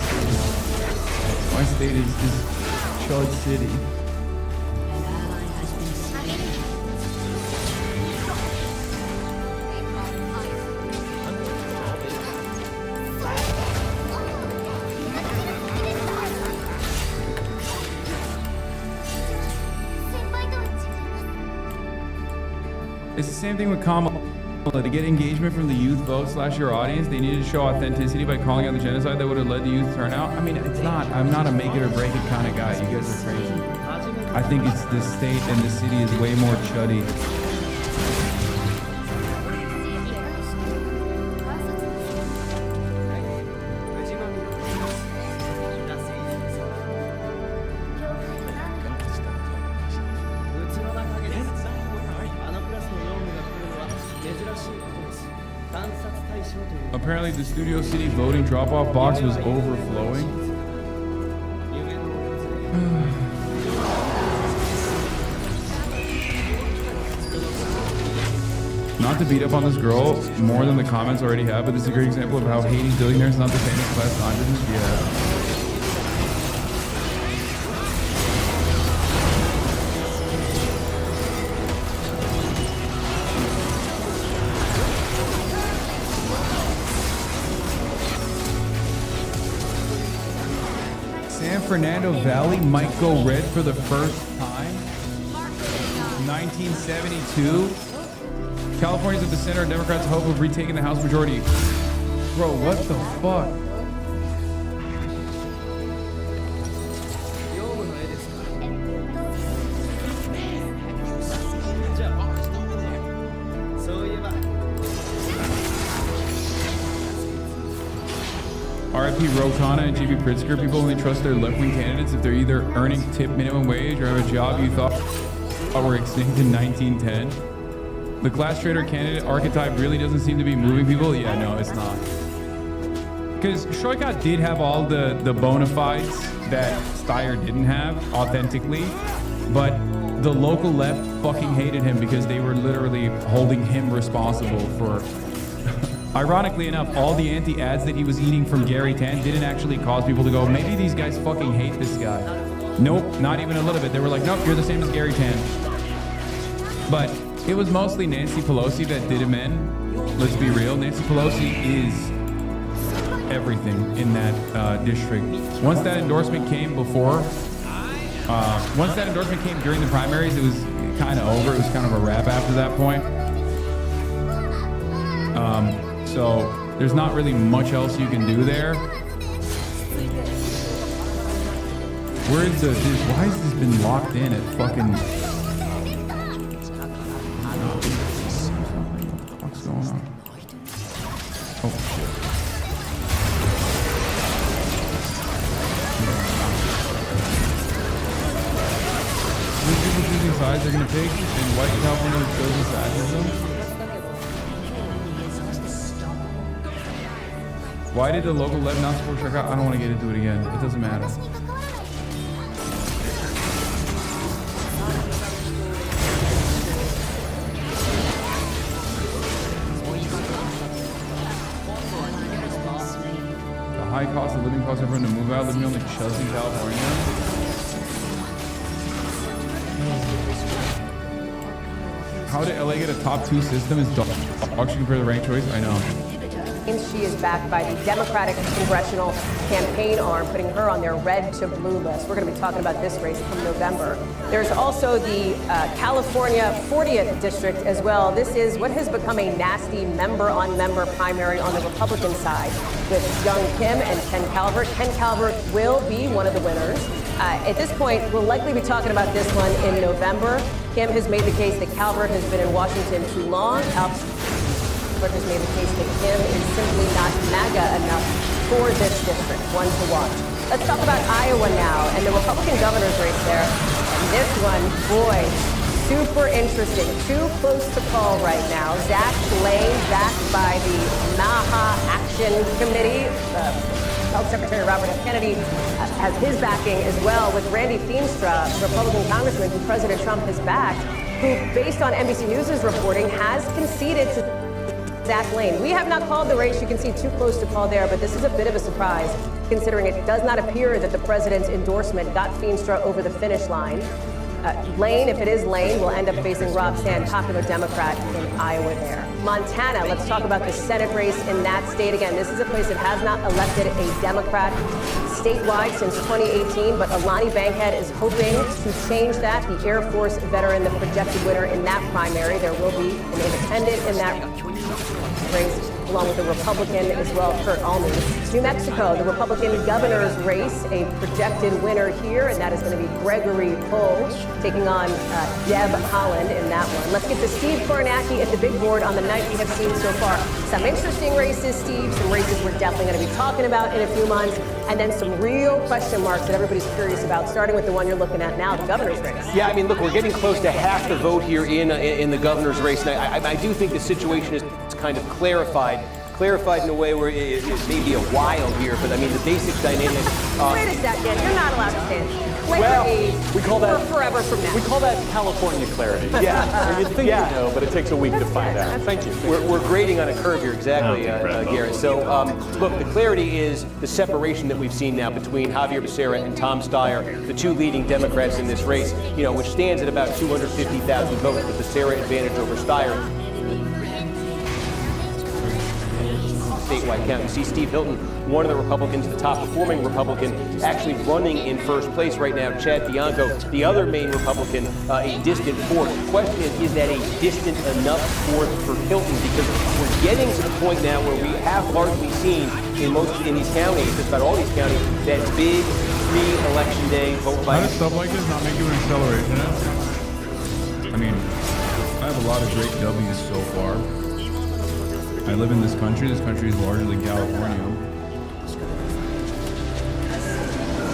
Speaker 1: state is Chud City. It's the same thing with Kamala. To get engagement from the youth vote / your audience, they needed to show authenticity by calling out the genocide that would have led the youth turnout. I mean, it's not. I'm not a make it or break it kind of guy. You guys are crazy. I think it's the state and the city is way more chuddy. Apparently the Studio City voting drop-off box was overflowing. Not to beat up on this girl more than the comments already have, but this is a great example of how hating billionaires is not the same as class consciousness. Yeah. San Fernando Valley might go red for the first time. 1972. California's at the center of Democrats' hope of retaking the House majority. Bro, what the fuck? RIP Rokana and JB Pritzker. People only trust their left-wing candidates if they're either earning tip minimum wage or have a job you thought were extinct in 1910. The class trader candidate archetype really doesn't seem to be moving people. Yeah, no, it's not. Because Shoika did have all the bona fides that Steyer didn't have authentically, but the local left fucking hated him because they were literally holding him responsible for... Ironically enough, all the anti-ads that he was eating from Gary Tan didn't actually cause people to go, maybe these guys fucking hate this guy. Nope, not even a little bit. They were like, nope, you're the same as Gary Tan. But it was mostly Nancy Pelosi that did him in. let's be real, Nancy Pelosi is everything in that district. Once that endorsement came during the primaries, it was kind of over. It was kind of a wrap after that point. So there's not really much else you can do there. Why has this been locked in at fucking... What's going on? Oh, shit. These people choosing sides they're gonna pick, and white California has chosen sides of them. Why did the local Lev not support Shark? I don't want to get into it again. It doesn't matter. The high cost of living causes everyone to move out, living only Chelsea, California. How did LA get a top 2 system? Is dog should compare the ranked choice? I know.
Speaker 18: She is backed by the Democratic Congressional Campaign Arm, putting her on their red to blue list. We're going to be talking about this race come November. There's also the California 40th District as well. This is what has become a nasty member-on-member primary on the Republican side with young Kim and Ken Calvert. Ken Calvert will be one of the winners. At this point, we'll likely be talking about this one in November. Kim has made the case that Calvert has been in Washington too long. Calvert has made the case that Kim is simply not MAGA enough for this district. One to watch. Let's talk about Iowa now and the Republican governor's race there. And this one, boy, super interesting. Too close to call right now. Zach Lane, backed by the MAHA Action Committee. Health Secretary Robert F. Kennedy has his backing as well, with Randy Feenstra, Republican congressman who President Trump has backed, who, based on NBC News' reporting, has conceded to Zach Lane. We have not called the race. You can see too close to call there, but this is a bit of a surprise, considering it does not appear that the president's endorsement got Feenstra over the finish line. Lane, if it is Lane, will end up facing Rob Sand, popular Democrat in Iowa there. Montana, let's talk about the Senate race in that state. Again, this is a place that has not elected a Democrat statewide since 2018, but Alani Bankhead is hoping to change that. The Air Force veteran, the projected winner in that primary. There will be an independent in that race, along with the Republican as well, Kurt Almond. New Mexico, the Republican governor's race, a projected winner here, and that is going to be Gregory Pohl taking on Deb Haaland in that one. Let's get to Steve Kornacki at the big board on the night we have seen so far. Some interesting races, Steve, some races we're definitely going to be talking about in a few months, and then some real question marks that everybody's curious about, starting with the one you're looking at now, the governor's race.
Speaker 17: Yeah, I mean, look, we're getting close to half the vote here in the governor's race, and I do think the situation is kind of clarified in a way where it may be a while here, but I mean, the basic dynamic.
Speaker 18: Wait a second, you're not allowed to say it.
Speaker 21: Well, we call that
Speaker 18: forever from now.
Speaker 21: We call that California clarity.
Speaker 17: Yeah,
Speaker 21: you think you know, but it takes a week to find out. Thank you.
Speaker 17: We're grading on a curve here, exactly, Garrett. So, look, the clarity is the separation that we've seen now between Javier Becerra and Tom Steyer, the two leading Democrats in this race. Which stands at about 250,000 votes, with Becerra advantage over Steyer. Statewide count. You see Steve Hilton, one of the Republicans, the top performing Republican, actually running in first place right now. Chad Bianco, the other main Republican, a distant fourth. The question is that a distant enough fourth for Hilton? Because we're getting to the point now where we have largely seen in these counties, just about all these counties, that big pre-election day vote by.
Speaker 1: How does stuff like this not make you an acceleration? I mean, I have a lot of great W's so far. I live in this country. This country is largely California.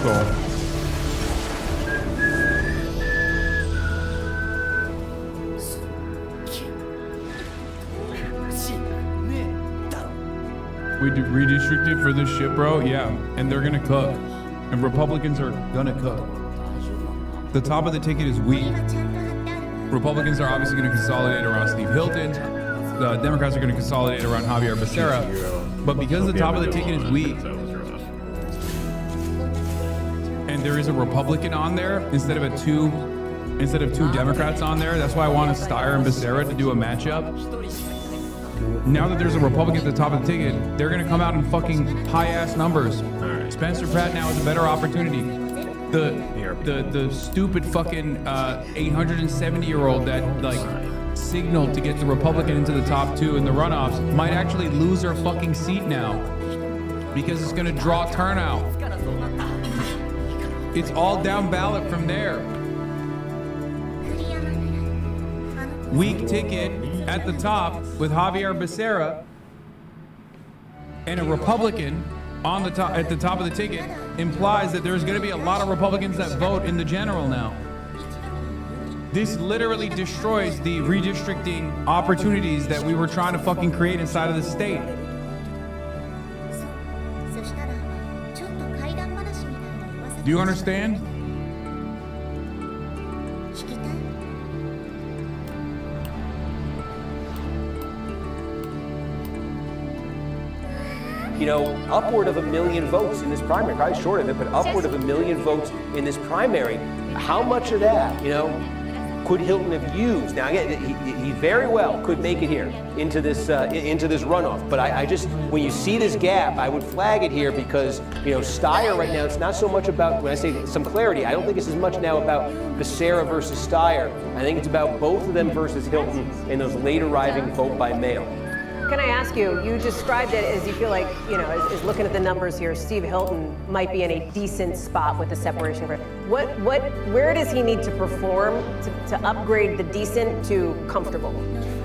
Speaker 1: So, we redistricted for this shit, bro. Yeah, and they're gonna cook, and Republicans are gonna cook. The top of the ticket is weak. Republicans are obviously gonna consolidate around Steve Hilton. The Democrats are going to consolidate around Javier Becerra, but because the top of the ticket is weak, and there is a Republican on there instead of two Democrats on there, that's why I wanted Steyer and Becerra to do a matchup. now that there's a Republican at the top of the ticket, they're gonna come out in fucking high-ass numbers. Spencer Pratt now has a better opportunity. The stupid fucking 870-year-old that like signaled to get the Republican into the top 2 in the runoffs might actually lose her fucking seat now because it's gonna draw turnout. It's all down ballot from there. Weak ticket at the top with Javier Becerra and a Republican on the top at the top of the ticket implies that there's going to be a lot of Republicans that vote in the general now. This literally destroys the redistricting opportunities that we were trying to fucking create inside of the state. Do you understand?
Speaker 17: You know, upward of 1 million votes in this primary, probably short of it, but upward of 1 million votes in this primary. How much of that, you know, could Hilton have used? Now again, he very well could make it here into this runoff. But I just, when you see this gap, I would flag it here because, you know, Steyer right now, it's not so much about, when I say some clarity, I don't think it's as much now about Becerra versus Steyer. I think it's about both of them versus Hilton in those late arriving vote by mail.
Speaker 18: Can I ask you, you described it as you feel like, you know, as looking at the numbers here, Steve Hilton might be in a decent spot with the separation. Where does he need to perform to upgrade the decent to comfortable?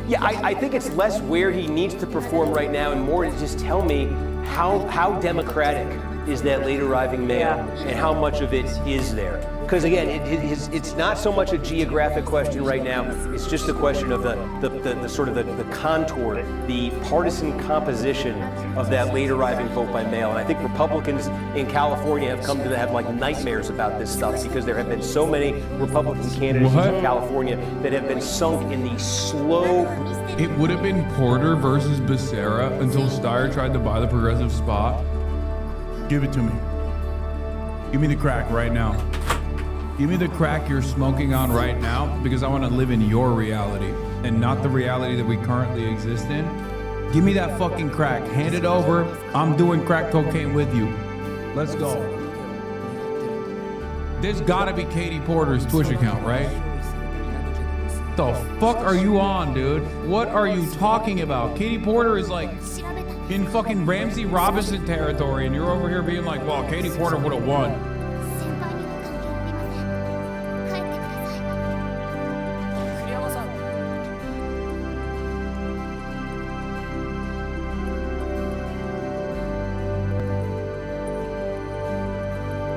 Speaker 17: Yeah, I think it's less where he needs to perform right now and more to just tell me how democratic is that late arriving mail and how much of it is there. Because again, it's not so much a geographic question right now. It's just a question of the sort of the contour, the partisan composition of that late arriving vote by mail. And I think Republicans in California have come to have like nightmares about this stuff because there have been so many Republican candidates in California that have been sunk in the slow.
Speaker 1: It would have been Porter versus Becerra until Steyer tried to buy the progressive spot. Give it to me. Give me the crack right now. Give me the crack you're smoking on right now because I want to live in your reality and not the reality that we currently exist in. Give me that fucking crack. Hand it over. I'm doing crack cocaine with you. Let's go. There's gotta be Katie Porter's Twitch account, right? The fuck are you on, dude? What are you talking about? Katie Porter is like in fucking Ramsey Robinson territory and you're over here being like, well, Katie Porter would have won.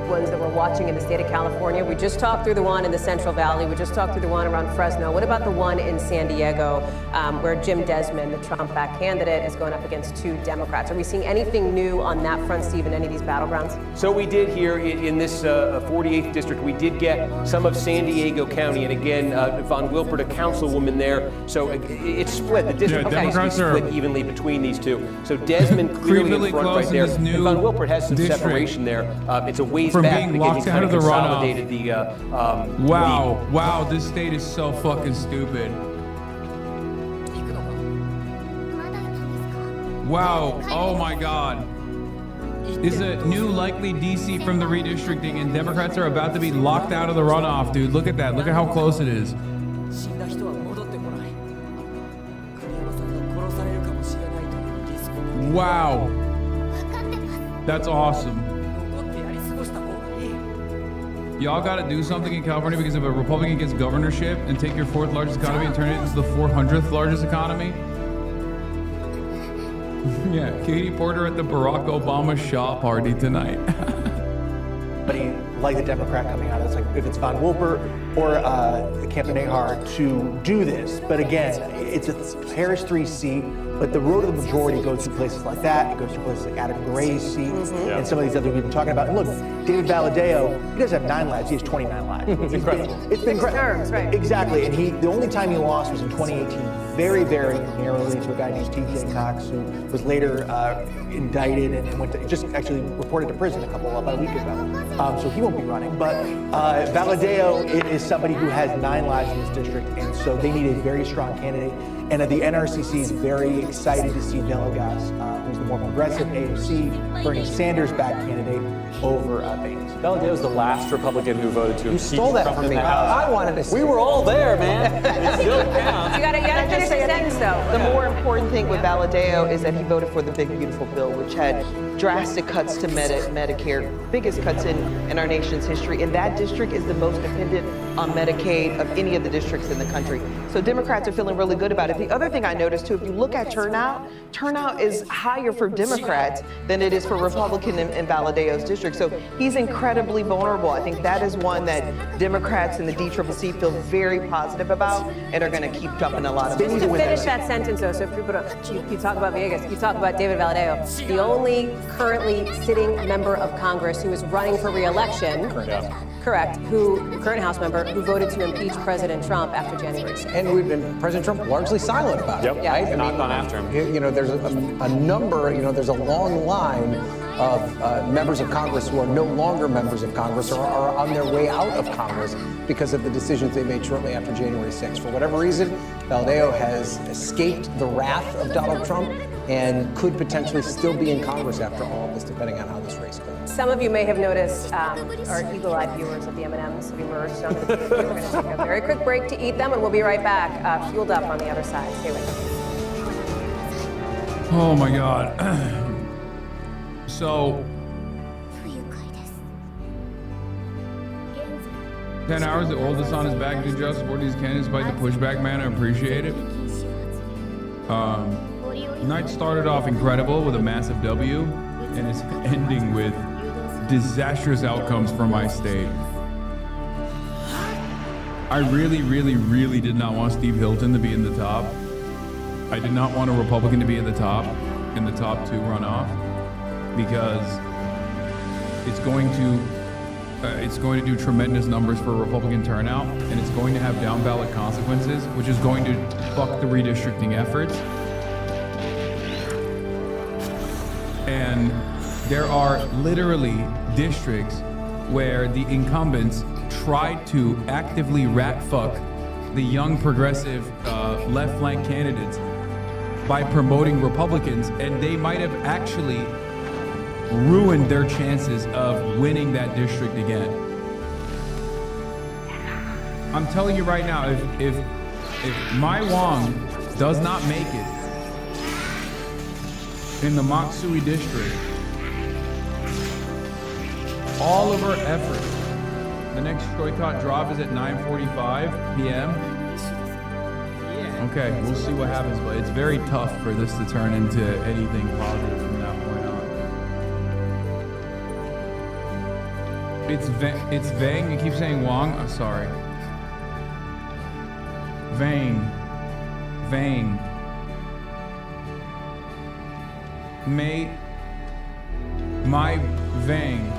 Speaker 18: Ones that we're watching in the state of California. We just talked through the one in the Central Valley. We just talked through the one around Fresno. What about the one in San Diego where Jim Desmond, the Trump-backed candidate, is going up against 2 Democrats? Are we seeing anything new on that front, Steve, in any of these battlegrounds?
Speaker 17: So we did here in this 48th district, we did get some of San Diego County, and again, Von Wilpert, a councilwoman there. So it's split. The district is split evenly between these two. So Desmond clearly in front right there. And Von Wilpert has some separation there. It's a ways
Speaker 1: from
Speaker 17: back.
Speaker 1: Being locked out of the runoff.
Speaker 17: Wow,
Speaker 1: wow, this state is so fucking stupid. Wow, oh my God. Is a new likely DC from the redistricting and Democrats are about to be locked out of the runoff, dude. Look at that, look at how close it is. Wow. That's awesome. Y'all gotta do something in California because if a Republican gets governorship and take your 4th largest economy and turn it into the 400th largest economy. Yeah, Katie Porter at the Barack Obama Shaw party tonight.
Speaker 2: Like the Democrat coming out, it's like if it's Von Wilpert or Campanehar to do this. But again, it's a Harris 3 seat, but the road of the majority goes to places like that. It goes to places like Adam Gray's seat and some of these other we've been talking about. And look, David Valadao, he doesn't have 9 lives, he has 29 lives.
Speaker 3: It's incredible.
Speaker 2: It's been incredible.
Speaker 18: Terms, right.
Speaker 2: Exactly, and the only time he lost was in 2018. very, very narrowly to a guy named T.J. Cox, who was later indicted and went to, just actually reported to prison about a week ago. So he won't be running. But Valadeo is somebody who has 9 lives in this district, and so they need a very strong candidate. And the NRCC is very excited to see Villegas, who's the more progressive AOC, Bernie Sanders-backed candidate, over Baines.
Speaker 21: Valadeo is the last Republican who voted to impeach
Speaker 7: stole that
Speaker 21: Trump
Speaker 7: from
Speaker 21: in
Speaker 7: me.
Speaker 21: the House.
Speaker 7: I wanted to say
Speaker 21: We were all there, man. It still counts.
Speaker 15: You gotta finish the sentence, though.
Speaker 6: The more important thing with Valadeo is that he voted for the Big Beautiful Bill, which had drastic cuts to Medicare, biggest cuts in our nation's history. And that district is the most dependent on Medicaid of any of the districts in the country. So Democrats are feeling really good about it. The other thing I noticed too, if you look at turnout is higher for Democrats than it is for Republican in Valadeo's district. So he's incredibly vulnerable. I think that is one that Democrats and the DCCC feel very positive about and are going to keep dumping a lot of
Speaker 18: Just to finish that sentence, though, so if you talk about Villegas, you talk about David Valadeo, the only currently sitting member of Congress who is running for re-election, correct, current House member, who voted to impeach President Trump after January 6th.
Speaker 7: And we've been President Trump largely silent about it.
Speaker 21: Yep.
Speaker 7: Right?
Speaker 21: Not gone after him.
Speaker 7: You know, there's a number. You know, there's a long line of members of Congress who are no longer members of Congress or are on their way out of Congress because of the decisions they made shortly after January 6th. For whatever reason, Valadeo has escaped the wrath of Donald Trump and could potentially still be in Congress after all of this, depending on how this race goes.
Speaker 18: Some of you may have noticed our eagle-eyed viewers of the M&Ms have emerged onto the TV. We're going to take a very quick break to eat them, and we'll be right back, fueled up on the other side. Stay with us.
Speaker 1: Oh my God. So 10 hours, the oldest on his back to just support these candidates by the pushback, man. I appreciate it. Night started off incredible with a massive W, and it's ending with disastrous outcomes for my state. I really, really, really did not want Steve Hilton to be in the top. I did not want a Republican to be in the top 2 runoff, because it's going to do tremendous numbers for Republican turnout, and it's going to have down ballot consequences, which is going to fuck the redistricting efforts. And there are literally districts where the incumbents tried to actively rat fuck the young progressive left flank candidates by promoting Republicans, and they might have actually ruined their chances of winning that district again. I'm telling you right now, if Mai Wong does not make it in the Matsui district, all of her efforts, the next boycott drop is at 9:45 p.m. Okay, we'll see what happens, but it's very tough for this to turn into anything positive from that point on. It's Vang. You keep saying Wong. I'm sorry. Vang. My Vang.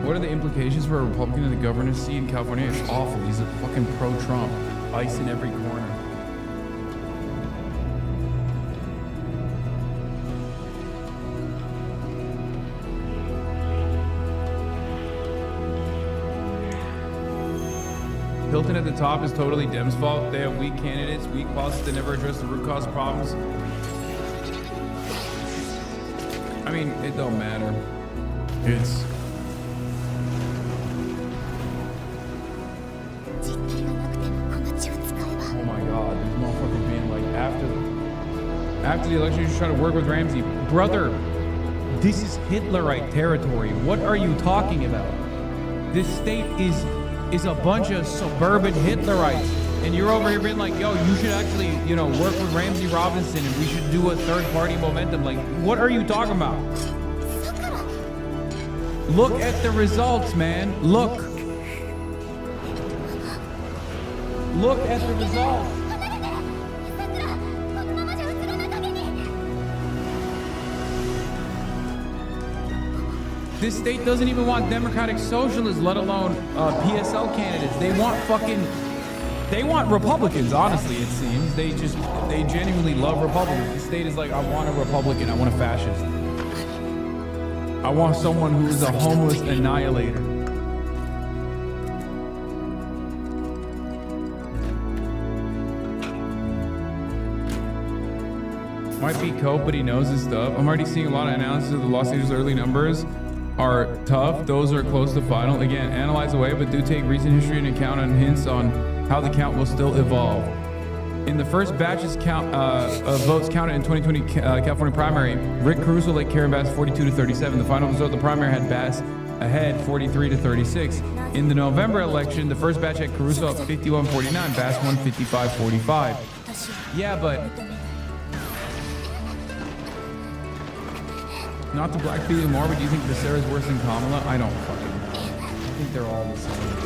Speaker 1: What are the implications for a Republican in the governor's seat in California? It's awful. He's a fucking pro-Trump. Ice in every corner. Hilton at the top is totally Dem's fault. They have weak candidates, weak policies that never address the root cause problems. I mean, it don't matter. It's... Oh my God, these motherfuckers being like, after the election, you're just trying to work with Ramsey. Brother, this is Hitlerite territory. What are you talking about? This state is a bunch of suburban Hitlerites. And you're over here being like, yo, you should actually, work with Ramsey Robinson and we should do a third-party momentum. Like, what are you talking about? Look at the results, man. Look at the results. This state doesn't even want Democratic Socialists, let alone PSL candidates. They want Republicans, honestly, it seems. They genuinely love Republicans. The state is like, I want a Republican, I want a fascist. I want someone who is a homeless annihilator. Might be cope, but he knows his stuff. I'm already seeing a lot of analysis of the Los Angeles early numbers are tough. Those are close to final. Again, analyze away, but do take recent history into account and hints on how the count will still evolve. In the first batch's count of votes counted in 2020 California primary, Rick Caruso led Karen Bass 42-37. The final result of the primary had Bass ahead 43-36. In the November election, the first batch had Caruso up 51-49. Bass won 55-45. Yeah, but not to blackbeat you more, but do you think Becerra's worse than Kamala? I don't fucking know. I think they're all the same.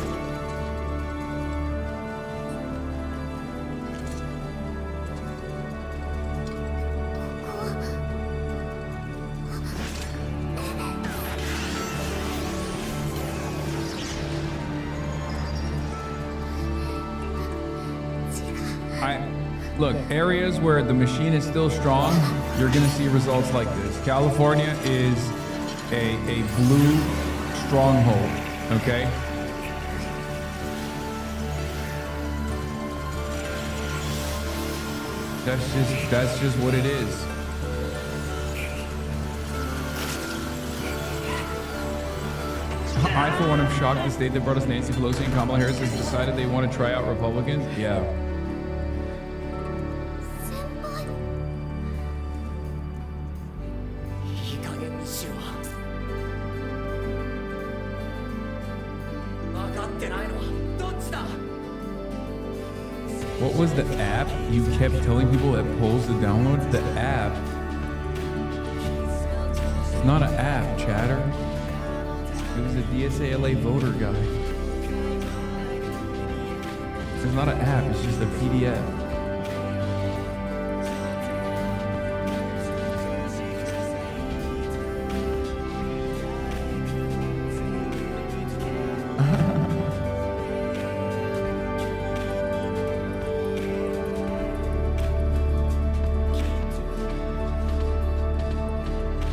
Speaker 1: Look, areas where the machine is still strong, you're gonna see results like this. California is a blue stronghold, okay? That's just what it is. I, for one, am shocked the state that brought us Nancy Pelosi and Kamala Harris has decided they want to try out Republicans. Yeah. What was the app you kept telling people at polls to download? The app. It's not an app, chatter. It was a DSA LA voter guide. It's not an app, it's just a PDF.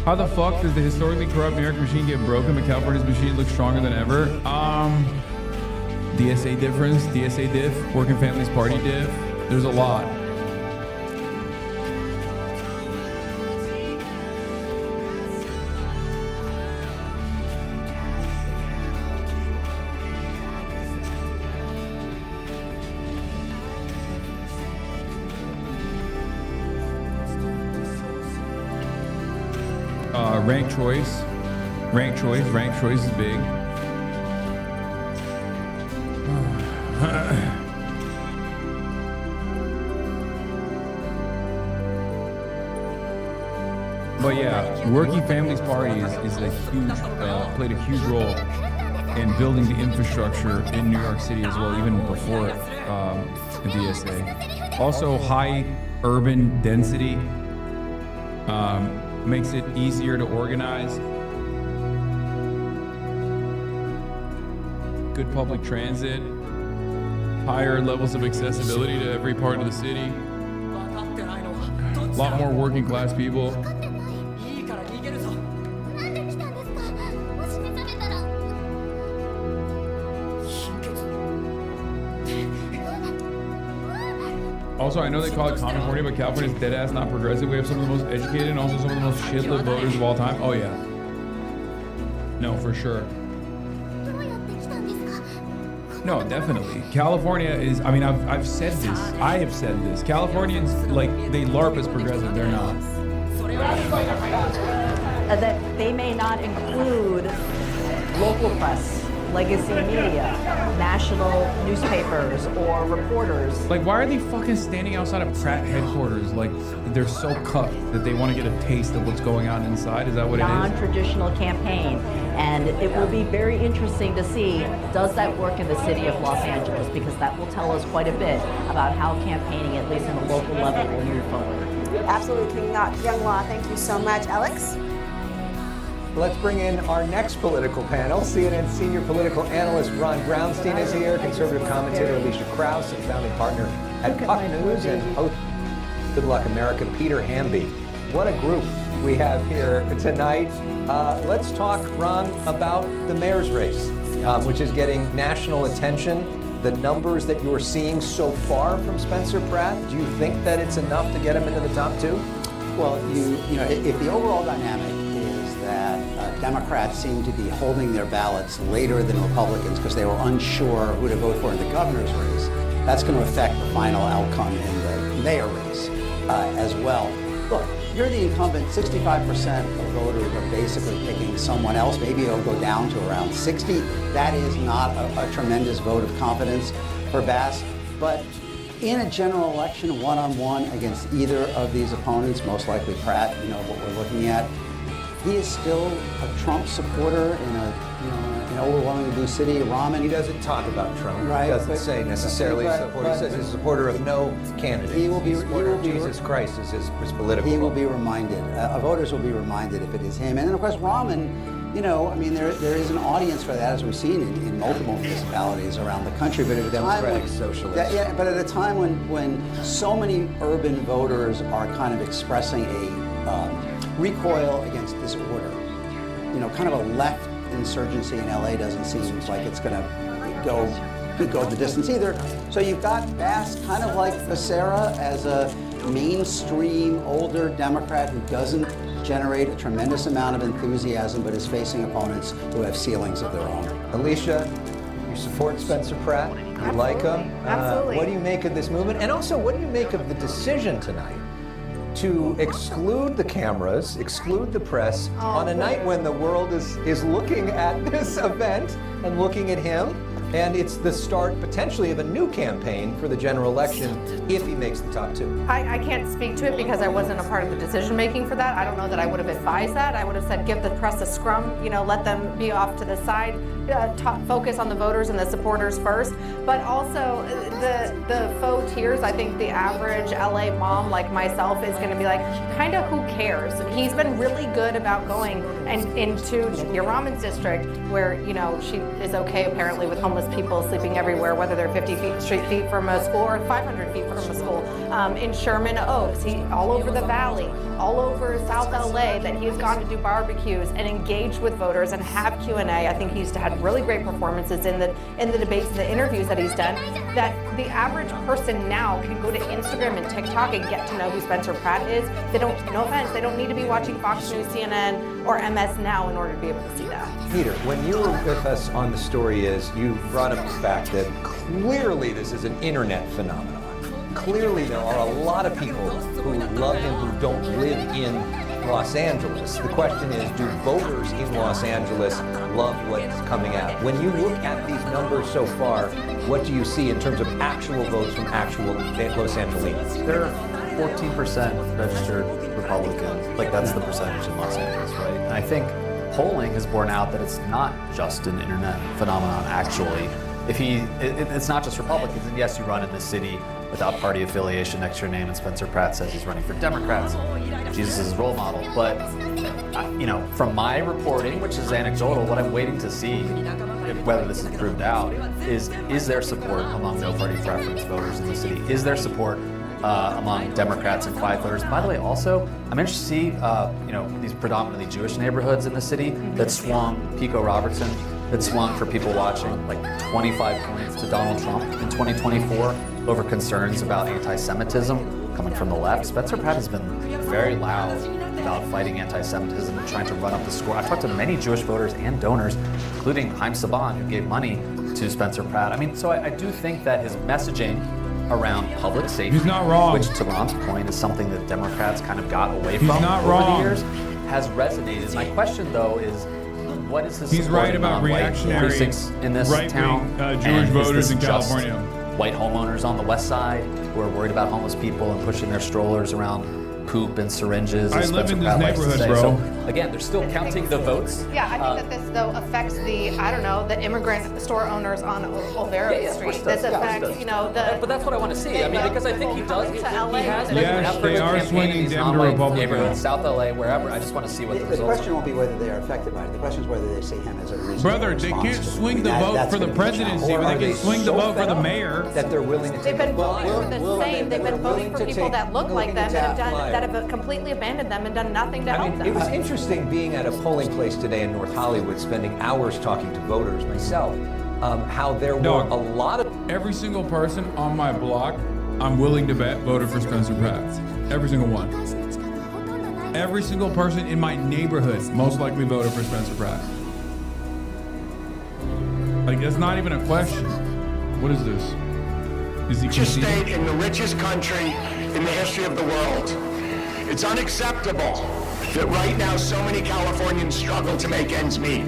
Speaker 1: How the fuck does the historically corrupt New York machine get broken, but California's machine looks stronger than ever? DSA difference, DSA diff, Working Families Party diff. There's a lot. Rank choice is big. But yeah, Working Families Party is a huge, played a huge role in building the infrastructure in New York City as well, even before the DSA. Also, high urban density makes it easier to organize. Good public transit, higher levels of accessibility to every part of the city. A lot more working class people. Also, I know they call it California, but California's dead ass not progressive. We have some of the most educated and also some of the most shit-lived voters of all time. Oh yeah. No, for sure. No, definitely. California is, I mean, I've said this. I have said this. Californians, like, they LARP as progressive. They're not.
Speaker 16: That they may not include local press, legacy media, national newspapers, or reporters.
Speaker 1: Like, why are they fucking standing outside of Pratt headquarters? Like, they're so cuffed that they want to get a taste of what's going on inside? Is that what it is?
Speaker 16: Non-traditional campaign. And it will be very interesting to see, does that work in the city of Los Angeles? Because that will tell us quite a bit about how campaigning, at least in the local level, will move forward.
Speaker 8: Absolutely, King Young Law. Thank you so much. Alex?
Speaker 11: let's bring in our next political panel. CNN senior political analyst Ron Brownstein is here, conservative commentator Alicia Krause, and founding partner at Puck News, and host Good Luck America, Peter Hamby. What a group we have here tonight. Let's talk, Ron, about the mayor's race, which is getting national attention. The numbers that you're seeing so far from Spencer Pratt, do you think that it's enough to get him into the top two?
Speaker 8: Well, you know, if the overall dynamic is that Democrats seem to be holding their ballots later than Republicans because they were unsure who to vote for in the governor's race, that's going to affect the final outcome in the mayor race as well. Look, you're the incumbent. 65% of voters are basically picking someone else. Maybe it'll go down to around 60. That is not a tremendous vote of confidence for Bass. But in a general election, one-on-one against either of these opponents, most likely Pratt, you know, what we're looking at, he is still a Trump supporter in an overwhelmingly blue city. Raman.
Speaker 11: He doesn't talk about Trump.
Speaker 8: Right.
Speaker 11: He doesn't say necessarily a supporter. He says he's a supporter of no candidate.
Speaker 8: He will be
Speaker 11: Jesus Christ is his political.
Speaker 8: He will be reminded. Voters will be reminded if it is him. And then of course Raman, you know, I mean, there is an audience for that, as we've seen in multiple municipalities around the country. But at a time when,
Speaker 11: socialist.
Speaker 8: but at a time when so many urban voters are kind of expressing a recoil against this order, you know, kind of a left insurgency in LA doesn't seem like it's going to go the distance either. So you've got Bass kind of like Becerra as a mainstream older Democrat who doesn't generate a tremendous amount of enthusiasm but is facing opponents who have ceilings of their own.
Speaker 11: Alicia, you support Spencer Pratt? You like him?
Speaker 15: Absolutely.
Speaker 11: What do you make of this movement? And also, what do you make of the decision tonight to exclude the cameras, exclude the press on a night when the world is looking at this event and looking at him? And it's the start, potentially, of a new campaign for the general election if he makes the top two.
Speaker 15: I can't speak to it because I wasn't a part of the decision making for that. I don't know that I would have advised that. I would have said give the press a scrum, you know, let them be off to the side, focus on the voters and the supporters first. But also the faux tears, I think the average LA mom like myself is going to be like, kind of who cares? He's been really good about going into your Raman's district where, you know, she is okay apparently with homeless people sleeping everywhere, whether they're 50 feet from a school or 500 feet from a school. In Sherman Oaks, all over the valley, all over South LA, that he's gone to do barbecues and engage with voters and have Q&A. I think he's had really great performances in the debates and the interviews that he's done, that the average person now can go to Instagram and TikTok and get to know who Spencer Pratt is. They don't, no offense, they don't need to be watching Fox News, CNN, or MS Now in order to be able to see that.
Speaker 11: Peter, when you were with us on The Story Is, you brought up the fact that clearly this is an internet phenomenon. Clearly there are a lot of people who love him who don't live in Los Angeles. The question is, do voters in Los Angeles love what's coming out? When you look at these numbers so far, what do you see in terms of actual votes from actual Los Angeles?
Speaker 21: There are 14% registered Republican. Like, that's the percentage in Los Angeles, right? And I think polling has borne out that it's not just an internet phenomenon, actually. It's not just Republicans, and yes, you run in this city without party affiliation next to your name, and Spencer Pratt says he's running for Democrats. Jesus is his role model. But, you know, from my reporting, which is anecdotal, what I'm waiting to see, whether this is proved out, is there support among no party preference voters in the city? Is there support among Democrats and quiet voters? By the way, also, I'm interested to see, you know, these predominantly Jewish neighborhoods in the city that swung Pico Robertson, that swung for people watching like 25 points to Donald Trump in 2024 over concerns about anti-Semitism coming from the left. Spencer Pratt has been very loud about fighting anti-Semitism and trying to run up the score. I talked to many Jewish voters and donors, including Haim Saban, who gave money to Spencer Pratt. I mean, so I do think that his messaging around public safety,
Speaker 1: He's not wrong.
Speaker 21: which to Ron's point is something that Democrats kind of got away from
Speaker 1: not
Speaker 21: over
Speaker 1: wrong.
Speaker 21: the years, has resonated. My question, though, is what is his
Speaker 1: He's
Speaker 21: support
Speaker 1: right about
Speaker 21: among white
Speaker 1: reactionary
Speaker 21: precincts in this
Speaker 1: right-wing,
Speaker 21: town?
Speaker 1: Jewish
Speaker 21: And is
Speaker 1: voters
Speaker 21: this
Speaker 1: in
Speaker 21: just
Speaker 1: California.
Speaker 21: white homeowners on the west side who are worried about homeless people and pushing their strollers around poop and syringes,
Speaker 1: I
Speaker 21: as
Speaker 1: live
Speaker 21: Spencer
Speaker 1: in this
Speaker 21: Pratt likes to
Speaker 1: neighborhood,
Speaker 21: say.
Speaker 1: bro.
Speaker 21: So again, they're still counting the votes.
Speaker 15: Yeah, I think that this though affects the, I don't know, the immigrant store owners on Olvera
Speaker 21: Yeah, of
Speaker 15: Street.
Speaker 21: course it does.
Speaker 15: This
Speaker 21: Yeah, of course it
Speaker 15: affects,
Speaker 21: does.
Speaker 15: you know, the.
Speaker 21: But that's what I want to see. I mean, because I think he does. He has been
Speaker 1: Yes,
Speaker 21: efforts
Speaker 1: they
Speaker 21: to
Speaker 1: are
Speaker 21: campaign
Speaker 1: swinging
Speaker 21: in these
Speaker 1: them to
Speaker 21: non-white
Speaker 1: Republicans.
Speaker 21: neighborhoods, South LA, wherever. I just want to see what the
Speaker 8: The
Speaker 21: results
Speaker 8: question won't be whether they are affected by it. The question is whether they see him as a reasonable
Speaker 1: Brother, they
Speaker 8: response
Speaker 1: can't
Speaker 8: to it.
Speaker 1: swing
Speaker 8: I mean,
Speaker 1: the
Speaker 8: that-
Speaker 1: vote
Speaker 8: that's
Speaker 1: for the
Speaker 8: gonna be the
Speaker 1: presidency,
Speaker 8: challenge.
Speaker 1: but they can swing the vote for the mayor.
Speaker 11: That they're willing to
Speaker 15: They've been voting for the same. They've been voting for people that look like them and have completely abandoned them and done nothing to help them.
Speaker 11: It was interesting being at a polling place today in North Hollywood, spending hours talking to voters myself, how there were a lot of...
Speaker 1: Every single person on my block, I'm willing to bet, voted for Spencer Pratt. Every single one. Every single person in my neighborhood most likely voted for Spencer Pratt. Like, it's not even a question. What is this? Is he
Speaker 10: Richest
Speaker 1: conceding?
Speaker 10: state in the richest country in the history of the world. It's unacceptable that right now so many Californians struggle to make ends meet.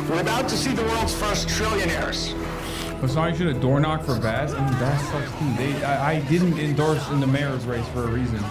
Speaker 10: We're about to see the world's first trillionaires.
Speaker 1: But somebody should have door knocked for Bass. I mean, Bass sucks too. I didn't endorse in the mayor's race for a reason.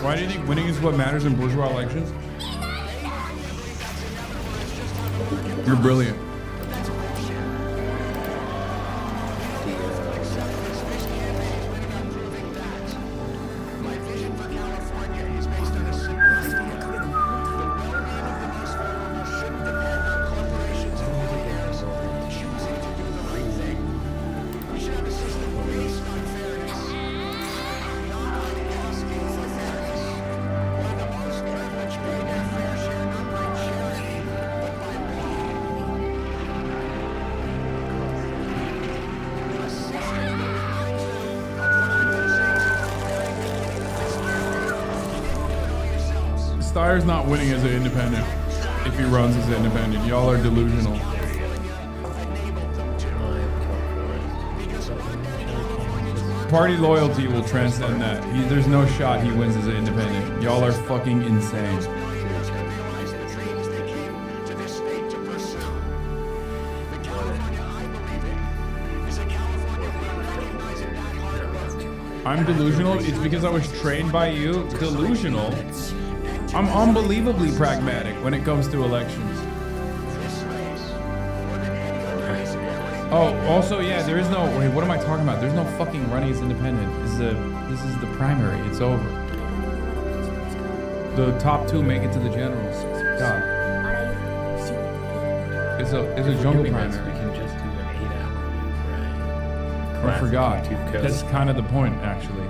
Speaker 1: Why do you think winning is what matters in bourgeois elections? You're brilliant. Steyer's not winning as an independent if he runs as an independent. Y'all are delusional. Party loyalty will transcend that. There's no shot he wins as an independent. Y'all are fucking insane. I'm delusional. It's because I was trained by you. Delusional. I'm unbelievably pragmatic when it comes to elections. Oh, also, yeah, there is no, wait, what am I talking about? There's no fucking running as independent. This is the primary. It's over. The top two make it to the generals. God. It's a jungle primary.
Speaker 3: We can just do an 8-hour, right?
Speaker 1: I forgot. That's kind of the point, actually.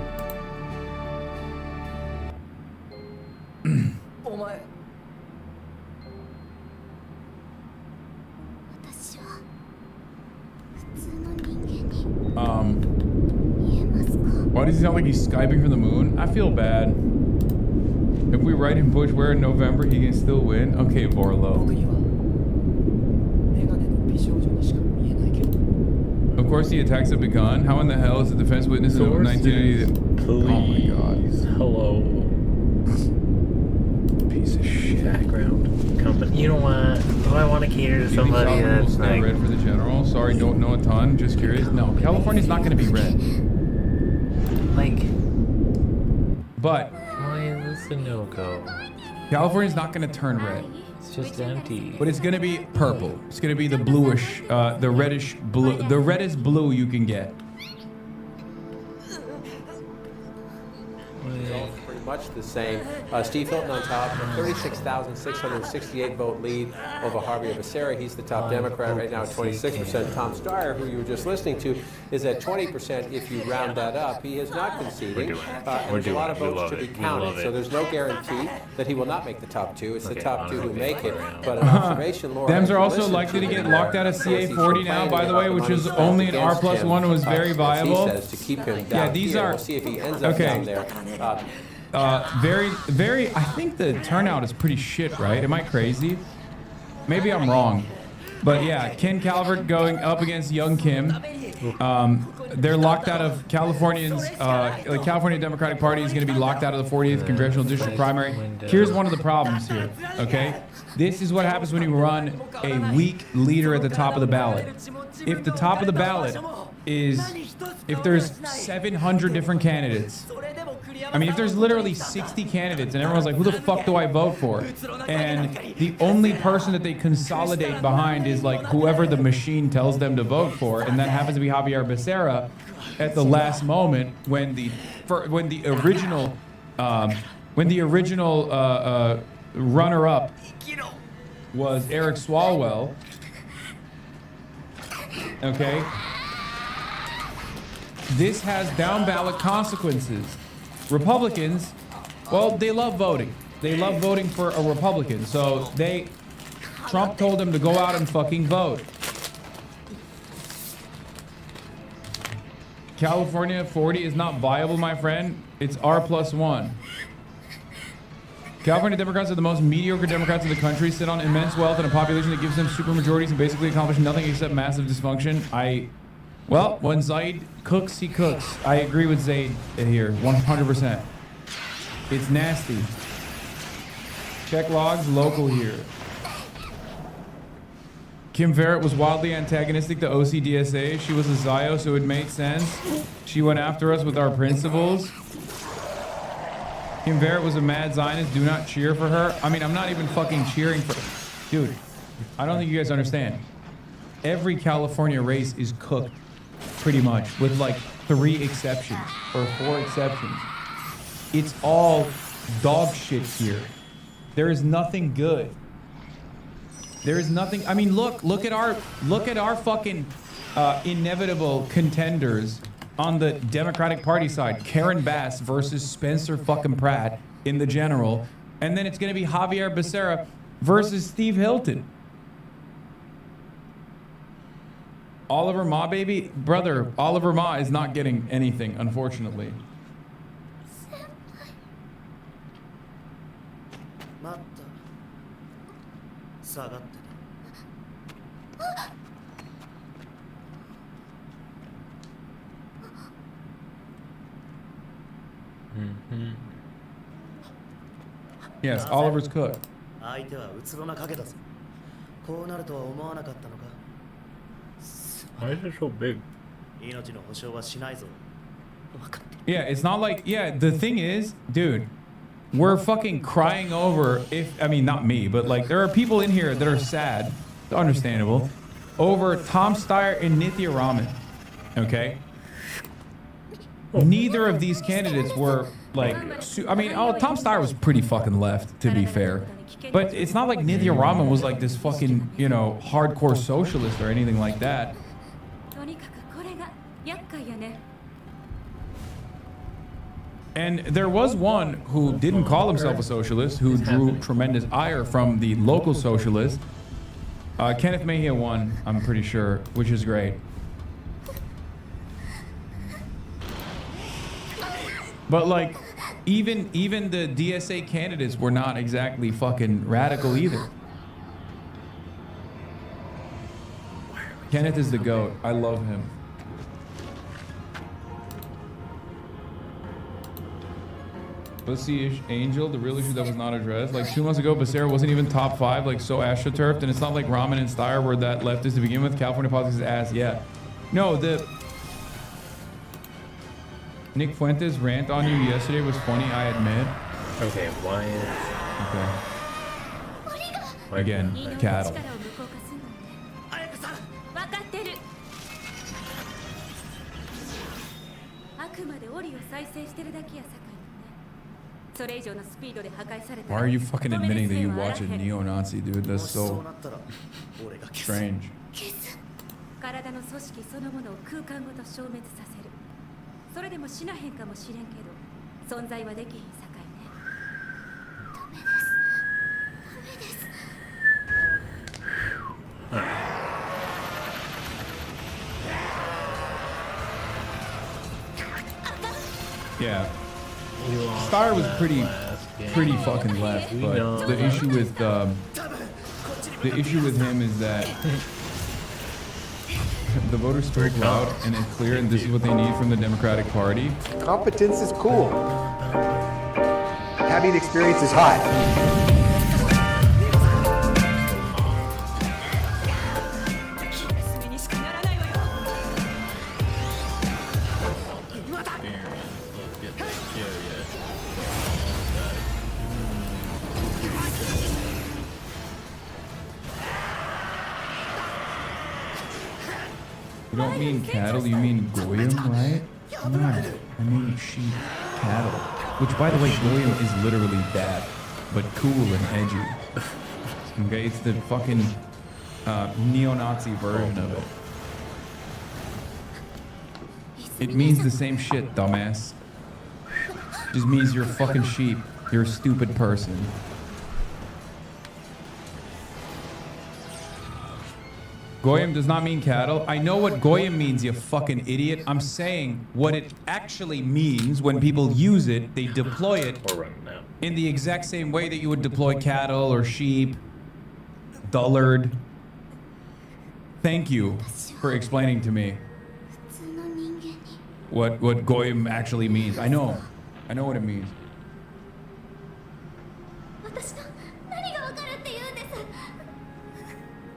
Speaker 1: Why does he sound like he's Skyping from the moon? I feel bad. If we write in Bush where in November, he can still win. Okay, Borlo. Of course, the attacks have begun. How in the hell is a defense witness in 1980?
Speaker 3: Please.
Speaker 1: Oh my god.
Speaker 3: Hello.
Speaker 1: Piece of shit.
Speaker 3: Background company. You know what? Do I want to cater to somebody that's
Speaker 1: stay
Speaker 3: like...
Speaker 1: red for the general? Sorry, don't know a ton. Just curious. No, California's not going to be red.
Speaker 3: Like...
Speaker 1: But...
Speaker 3: Why is this a no-go?
Speaker 1: California's not going to turn red.
Speaker 3: It's just empty.
Speaker 1: But it's going to be purple. It's going to be the bluish, the reddish blue, the reddest blue you can get.
Speaker 3: Like...
Speaker 14: pretty much the same. Steve Hilton on top, a 36,668 vote lead over Javier Becerra. He's the top Democrat right now at 26%. Tom Steyer, who you were just listening to, is at 20% if you round that up. He is not conceding. And there's a lot of votes to be counted. So there's no guarantee that he will not make the top two. It's the top two who make it. But an observation, Laura.
Speaker 1: Dems are also likely to get locked out of CA40 now, by the way, which is only an R+1 and was very viable.
Speaker 14: He says to keep him down.
Speaker 1: Yeah, these
Speaker 14: here.
Speaker 1: are.
Speaker 14: We'll see if he ends up down there.
Speaker 1: Very. I think the turnout is pretty shit, right? Am I crazy? Maybe I'm wrong. But yeah, Ken Calvert going up against Young Kim. They're locked out of Californians. The California Democratic Party is going to be locked out of the 40th Congressional District primary. Here's one of the problems here, okay? This is what happens when you run a weak leader at the top of the ballot. If the top of the ballot is, if there's 700 different candidates, I mean, if there's literally 60 candidates and everyone's like, who the fuck do I vote for? And the only person that they consolidate behind is like whoever the machine tells them to vote for, and that happens to be Javier Becerra at the last moment when the original runner-up was Eric Swalwell. Okay. This has down-ballot consequences. Republicans, well, they love voting. They love voting for a Republican. So Trump told them to go out and fucking vote. California 40 is not viable, my friend. It's R+1. California Democrats are the most mediocre Democrats in the country, sit on immense wealth and a population that gives them supermajorities and basically accomplish nothing except massive dysfunction. Well, when Zaid cooks, he cooks. I agree with Zaid here, 100%. It's nasty. Check logs, local here. Kim Verrett was wildly antagonistic to OCDSA. She was a Zio, so it made sense. She went after us with our principles. Kim Verrett was a mad Zionist. Do not cheer for her. I mean, I'm not even fucking cheering for... Dude, I don't think you guys understand. Every California race is cooked. Pretty much, with like 3 exceptions or 4 exceptions. It's all dog shit here. There is nothing good. There is nothing. I mean, look at our fucking inevitable contenders on the Democratic Party side. Karen Bass versus Spencer fucking Pratt in the general, and then it's going to be Javier Becerra versus Steve Hilton. Oliver Ma, baby? Brother, Oliver Ma is not getting anything, unfortunately. Yes, Oliver's cooked.
Speaker 20: Why
Speaker 3: is it so big?
Speaker 1: Yeah, it's not like, the thing is, dude, we're fucking crying over not me, but like there are people in here that are sad, understandable, over Tom Steyer and Nithya Raman, okay? Neither of these candidates were like, Tom Steyer was pretty fucking left, to be fair. But it's not like Nithya Raman was like this fucking, hardcore socialist or anything like that. And there was one who didn't call himself a socialist, who drew tremendous ire from the local socialists. Kenneth Mejia won, I'm pretty sure, which is great. But like, even the DSA candidates were not exactly fucking radical either. Kenneth is the GOAT. I love him. Pussy-ish Angel, the real issue that was not addressed. Like 2 months ago, Becerra wasn't even top 5, like so astroturfed, and it's not like Raman and Steyer were that leftist to begin with. California politics is ass, yeah. No, Nick Fuentes' rant on you yesterday was funny, I admit.
Speaker 3: Okay, why is...
Speaker 1: Okay. Again, cattle. Why are you fucking admitting that you watch a neo-Nazi, dude? That's so strange.
Speaker 9: 体の組織そのものを空間ごと消滅させる。それでも死なへんかもしれんけど、存在はできひんさかいね。ダメです。ダメです。
Speaker 1: Yeah. Star was pretty fucking left, but the issue with him is that the voters spoke loud and it's clear, and this is what they need from the Democratic Party.
Speaker 2: Competence is cool. Having experience is hot.
Speaker 1: You don't mean cattle, you mean goyim, right? No, I mean sheep, cattle. Which, by the way, goyim is literally bad, but cool and edgy. Okay, it's the fucking neo-Nazi version of it. It means the same shit, dumbass. Just means you're a fucking sheep. You're a stupid person. Goyim does not mean cattle. I know what goyim means, you fucking idiot. I'm saying what it actually means when people use it, they deploy it in the exact same way that you would deploy cattle or sheep. Dullard. Thank you for explaining to me what goyim actually means. I know what it means.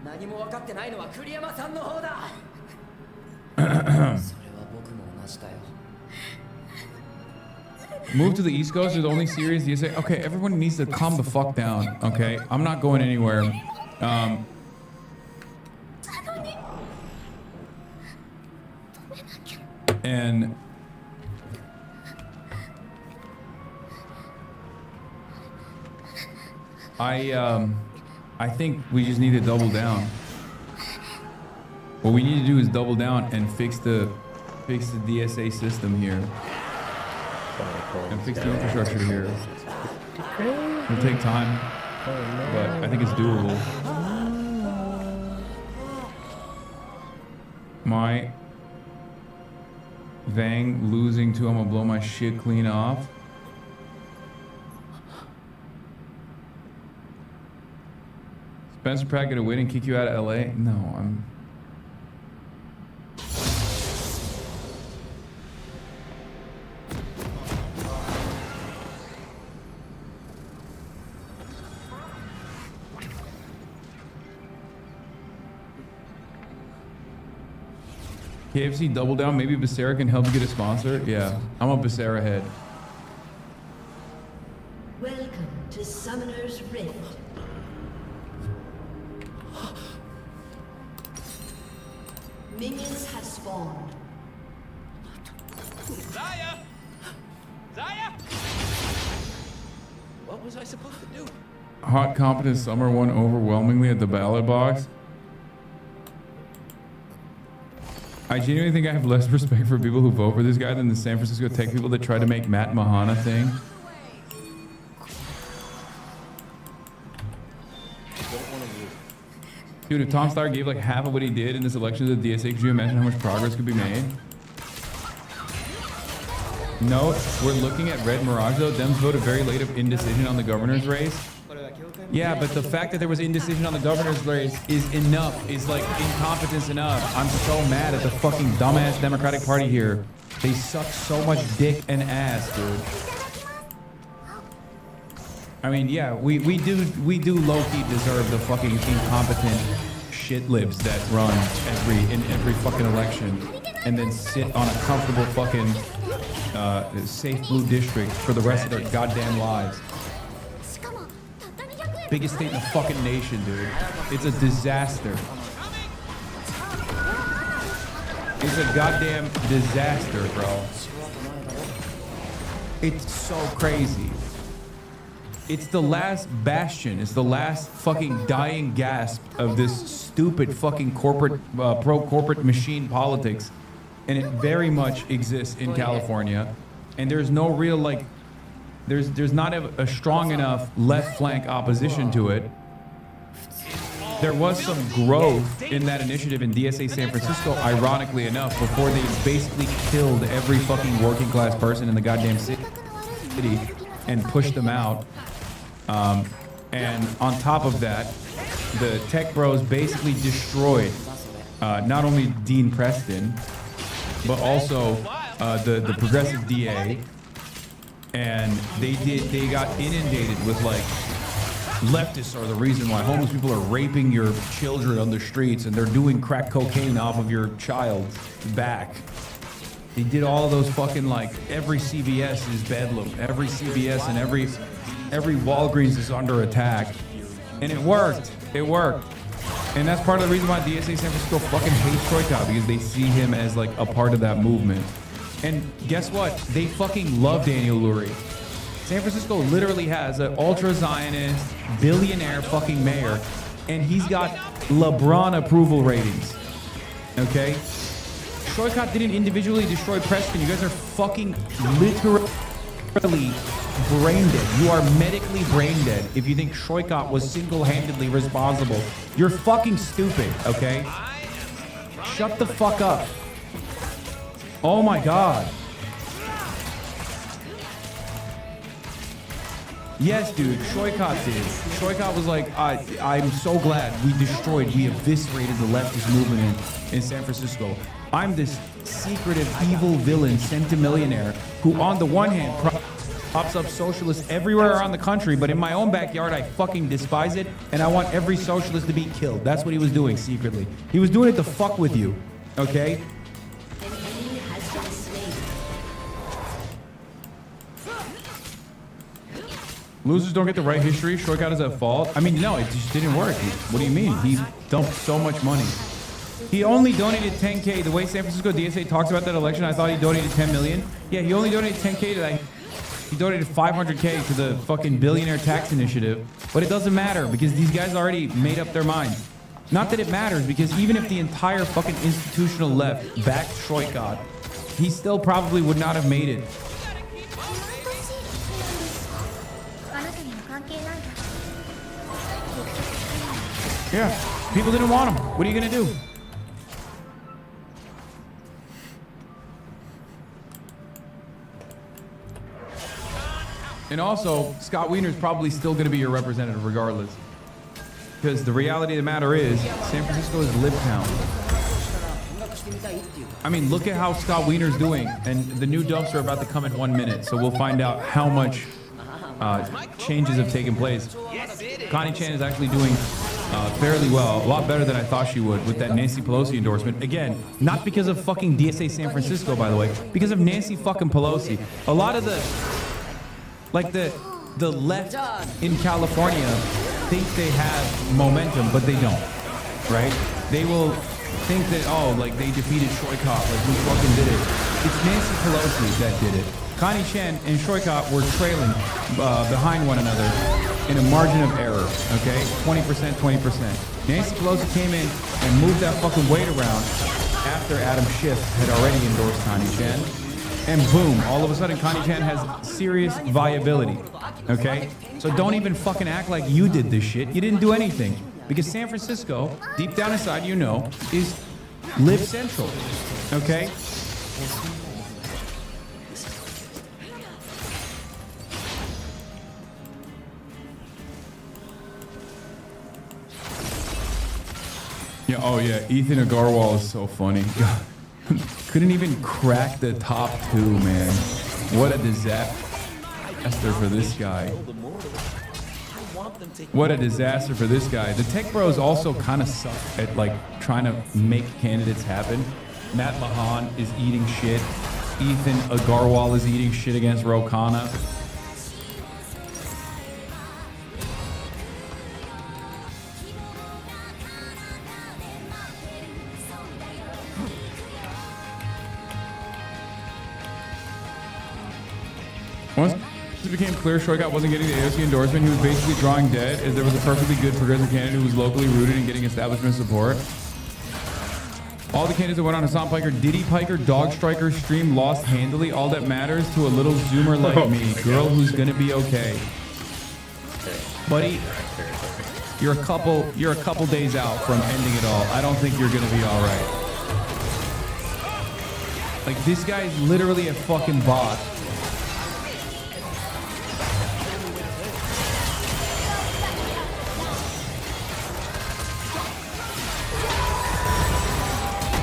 Speaker 20: 何も分かってないのは栗山さんの方だ。それは僕も同じだよ。
Speaker 1: Move to the East Coast is the only series you say, okay, everyone needs to calm the fuck down, okay? I'm not going anywhere. And I think we just need to double down. What we need to do is double down and fix the DSA system here. And fix the infrastructure here. It'll take time, but I think it's doable. My Vang losing to, I'm gonna blow my shit clean off. Spencer Pratt gonna win and kick you out of LA? No, I'm... KFC double down, maybe Becerra can help you get a sponsor? Yeah, I'm a Becerra head.
Speaker 4: Welcome to Summoner's Rift. Minions have spawned.
Speaker 13: Zaya! Zaya! What was I supposed to do?
Speaker 1: Hot competent summer won overwhelmingly at the ballot box. I genuinely think I have less respect for people who vote for this guy than the San Francisco tech people that tried to make Matt Mahana thing. Dude, if Tom Steyer gave like half of what he did in this election to the DSA, could you imagine how much progress could be made? No, we're looking at Red Mirage though. Dems voted very late of indecision on the governor's race. Yeah, but the fact that there was indecision on the governor's race is enough, is like incompetence enough. I'm so mad at the fucking dumbass Democratic Party here. They suck so much dick and ass, dude. I mean, yeah, we do low-key deserve the fucking incompetent shit libs that run in every fucking election and then sit on a comfortable fucking safe blue district for the rest of their goddamn lives. Biggest state in the fucking nation, dude. It's a disaster. It's a goddamn disaster, bro. It's so crazy. it's the last bastion. It's the last fucking dying gasp of this stupid fucking corporate, pro-corporate machine politics. And it very much exists in California. And there's no real, like, there's not a strong enough left flank opposition to it. There was some growth in that initiative in DSA San Francisco, ironically enough, before they basically killed every fucking working class person in the goddamn city and pushed them out. And on top of that, the tech bros basically destroyed not only Dean Preston, but also the progressive DA. And they got inundated with like, leftists are the reason why homeless people are raping your children on the streets and they're doing crack cocaine off of your child's back. They did all of those fucking, like, every CVS is bedlam. Every CVS and every Walgreens is under attack. And it worked. It worked. And that's part of the reason why DSA San Francisco fucking hates Troy Cobb, because they see him as like a part of that movement. And guess what? They fucking love Daniel Lurie. San Francisco literally has an ultra-Zionist, billionaire fucking mayor, and he's got LeBron approval ratings. Okay? Troy didn't individually destroy Preston. You guys are fucking literally brain dead. You are medically brain dead if you think Troy was single-handedly responsible. You're fucking stupid, okay? Shut the fuck up. Oh my God. Yes, dude, Shoykot did. Shoykot was like, I'm so glad we eviscerated the leftist movement in San Francisco. I'm this secretive, evil villain, centimillionaire, who on the one hand pops up socialists everywhere around the country, but in my own backyard, I fucking despise it, and I want every socialist to be killed. That's what he was doing secretly. He was doing it to fuck with you, okay? Losers don't get the right history. Shoykot is at fault. I mean, no, it just didn't work. What do you mean? He dumped so much money. He only donated 10K. The way San Francisco DSA talks about that election, I thought he donated 10 million. Yeah, he only donated 10K to that. He donated 500K to the fucking billionaire tax initiative. But it doesn't matter because these guys already made up their minds. Not that it matters, because even if the entire fucking institutional left backed Shoykot, he still probably would not have made it. Yeah, people didn't want him. What are you gonna do? And also, Scott Wiener's probably still gonna be your representative regardless. Because the reality of the matter is, San Francisco is lib town. I mean, look at how Scott Wiener's doing, and the new dumps are about to come in 1 minute, so we'll find out how much changes have taken place. Connie Chan is actually doing fairly well, a lot better than I thought she would with that Nancy Pelosi endorsement. Again, not because of fucking DSA San Francisco, by the way, because of Nancy fucking Pelosi. A lot of the, like the left in California think they have momentum, but they don't, right? They will think that, oh, like they defeated Shoykot, like we fucking did it. It's Nancy Pelosi that did it. Connie Chen and Shoykot were trailing behind one another in a margin of error, okay? 20%, 20%. Nancy Pelosi came in and moved that fucking weight around after Adam Schiff had already endorsed Connie Chen. And boom, all of a sudden Connie Chen has serious viability, okay? So don't even fucking act like you did this shit. You didn't do anything. Because San Francisco, deep down inside, you know, is Live Central, okay? Yeah, oh yeah, Ethan Agarwal is so funny. Couldn't even crack the top 2, man. What a disaster for this guy. What a disaster for this guy. The tech bros also kind of suck at like trying to make candidates happen. Matt Mahan is eating shit. Ethan Agarwal is eating shit against Ro Khanna. Once it became clear Shoigat wasn't getting the AOC endorsement, he was basically drawing dead, as there was a perfectly good progressive candidate who was locally rooted and getting establishment support. All the candidates that went on Hassan Piker, Diddy Piker, Dog Striker, stream lost handily. All that matters to a little zoomer like me, girl who's gonna be okay. Buddy, you're a couple days out from ending it all. I don't think you're gonna be all right. Like, this guy is literally a fucking bot.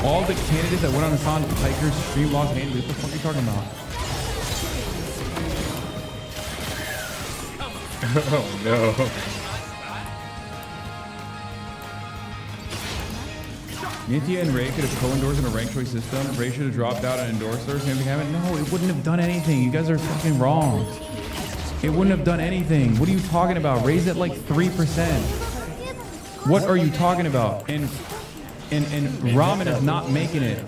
Speaker 1: All the candidates that went on Hassan Piker's stream lost handily. What the fuck are you talking about?
Speaker 3: Oh no.
Speaker 1: Nithya and Ray could have co-endorsed in a ranked choice system. Ray should have dropped out and endorsed her. Same thing happened. No, it wouldn't have done anything. You guys are fucking wrong. It wouldn't have done anything. What are you talking about? Ray's at like 3%. What are you talking about? And Ramen is not making it.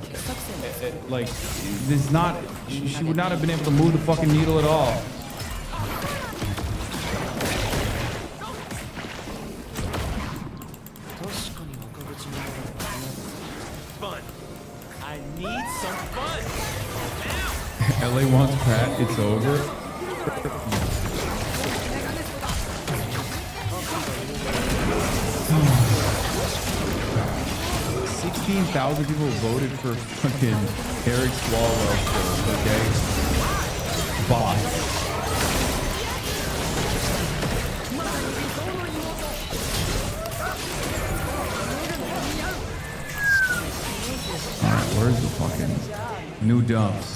Speaker 1: Like, this is not. She would not have been able to move the fucking needle at all.
Speaker 13: Fun. I need some fun.
Speaker 1: LA wants Pratt. It's over. 16,000 people voted for fucking Eric Swalwell, okay? Bye. Alright, where's the fucking new dumps?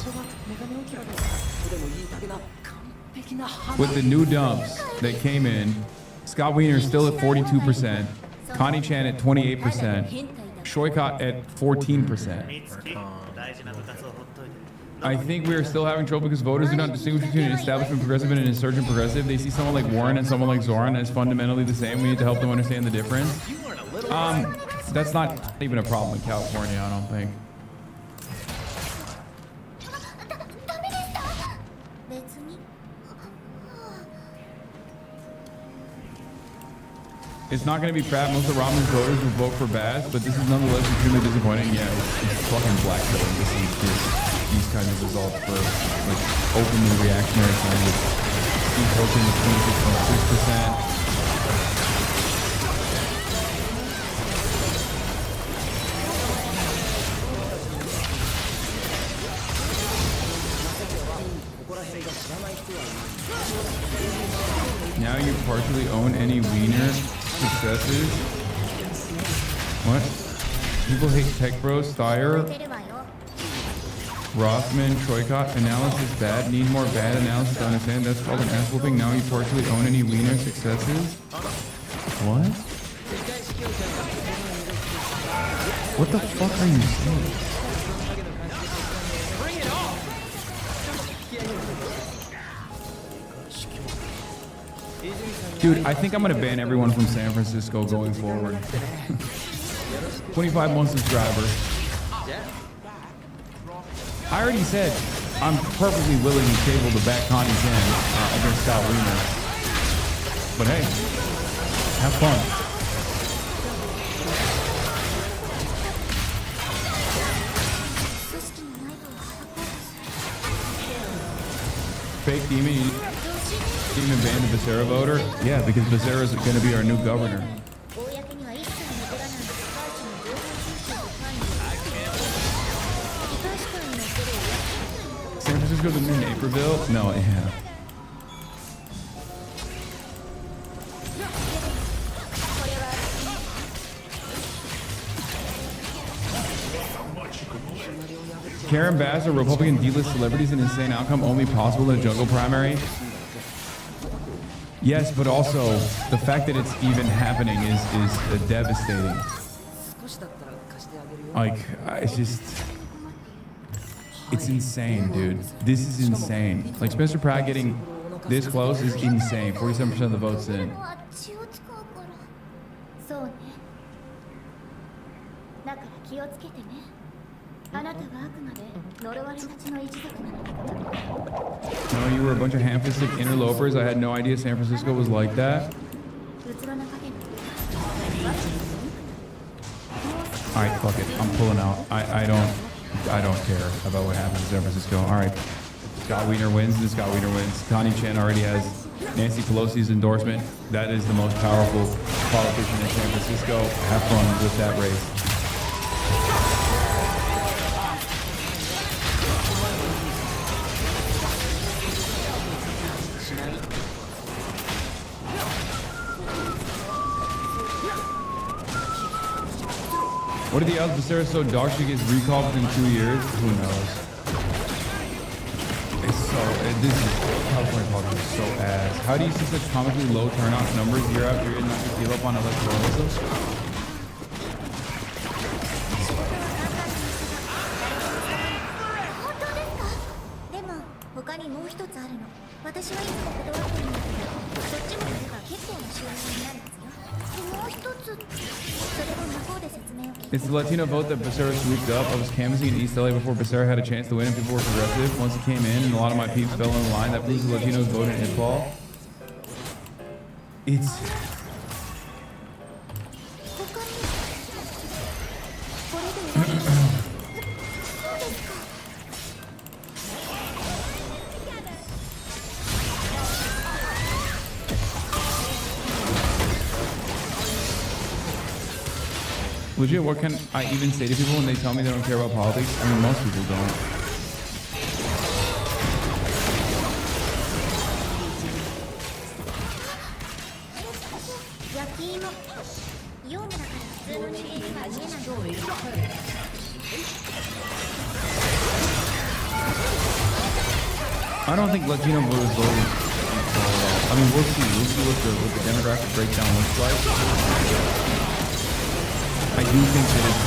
Speaker 1: With the new dumps that came in, Scott Wiener is still at 42%, Connie Chan at 28%, Shoikat at 14%. I think we are still having trouble because voters do not distinguish between an establishment progressive and an insurgent progressive. They see someone like Warren and someone like Zoran as fundamentally the same. We need to help them understand the difference. That's not even a problem in California, I don't think. It's not going to be Pratt. Most of Ramen's voters will vote for Baz, but this is nonetheless extremely disappointing. Yeah, it's fucking black pilling. This is these kinds of results for like openly reactionary candidates. Steve Wilson with 26.6%. Now you partially own any Wiener successes. What? People hate Tech Bros, Thayer, Rothman, Troikot. Analysis bad. Need more bad analysis to understand. That's called an ass whooping. Now you partially own any Wiener successes. What? What the fuck are you saying? Dude, I think I'm gonna ban everyone from San Francisco going forward. 25 month subscriber. I already said I'm perfectly willing to table the back Connie Chen against Scott Wiener. But hey, have fun. Fake demon. Demon banned the Becerra voter? Yeah, because Becerra is going to be our new governor. San Francisco the new Naperville? No, yeah. Karen Bass, a Republican D-list celebrities, an insane outcome only possible in a jungle primary. Yes, but also the fact that it's even happening is devastating. Like, it's just, it's insane, dude. This is insane. Like, Spencer Pratt getting this close is insane. 47% of the votes in. No, you were a bunch of ham-fisted interlopers. I had no idea San Francisco was like that. All right, fuck it. I'm pulling out. I don't care about what happens in San Francisco. All right, Scott Wiener wins. And Scott Wiener wins. Connie Chen already has Nancy Pelosi's endorsement. That is the most powerful politician in San Francisco. Have fun with that race. What are the odds Becerra so dog she gets recalled within 2 years? Who knows? It's so, this is, California politics is so ass. How do you see such comically low turnout numbers year after year and not give up on electoralism? It's the Latino vote that Becerra swooped up. I was canvassing in East LA before Becerra had a chance to win and people were progressive. Once he came in and a lot of my peeps fell in line, that proves the Latinos vote in Idball. It's... Legit, what can I even say to people when they tell me they don't care about politics? I mean, most people don't. I don't think Latino voters voted. I mean, we'll see. We'll see what the demographic breakdown looks like. I do think that it's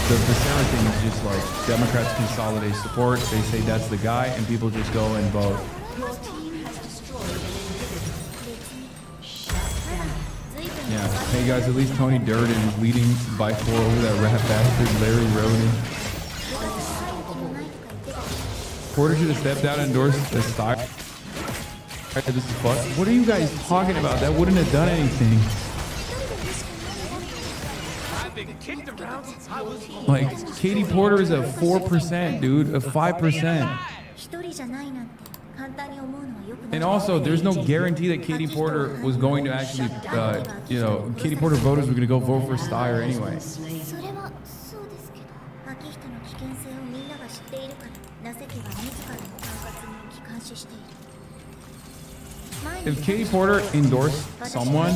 Speaker 1: the Becerra thing is just like Democrats consolidate support. They say that's the guy, and people just go and vote. Yeah. Hey guys, at least Tony Durden is leading by 4 over that rat bastard Larry Roden. Porter should have stepped out and endorsed the style. This is fuck. What are you guys talking about? That wouldn't have done anything. Like, Katie Porter is a 4%, dude, a 5%. And also, there's no guarantee that Katie Porter was going to actually, Katie Porter voters were going to go vote for Steyer anyway. If Katie Porter endorsed someone,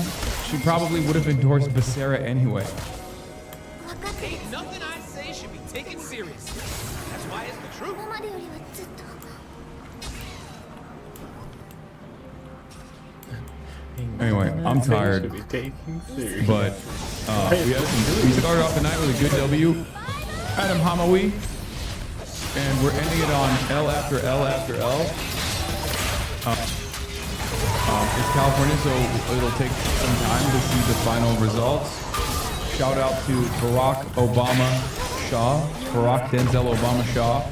Speaker 1: she probably would have endorsed Becerra anyway.
Speaker 13: Ain't nothing I say should be taken seriously. That's why it's the truth.
Speaker 1: Anyway, I'm tired. But we started off the night with a good W. Adam Hamawi. And we're ending it on L after L after L. It's California, so it'll take some time to see the final results. Shout out to Barack Obama Shaw, Barack Denzel Obama Shaw.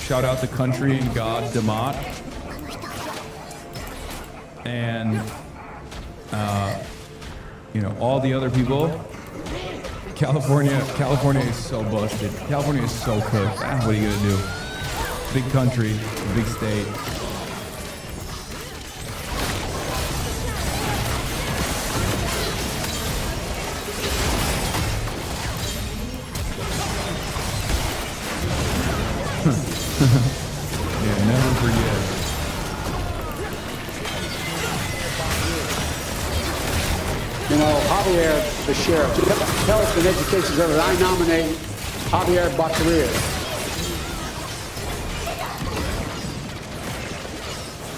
Speaker 1: Shout out to Country and God Damat. And, all the other people. California is so busted. California is so cooked. What are you gonna do? Big country, big state. Yeah, never forget.
Speaker 12: Javier, the sheriff, tell us the education service. I nominate Javier Baccaria.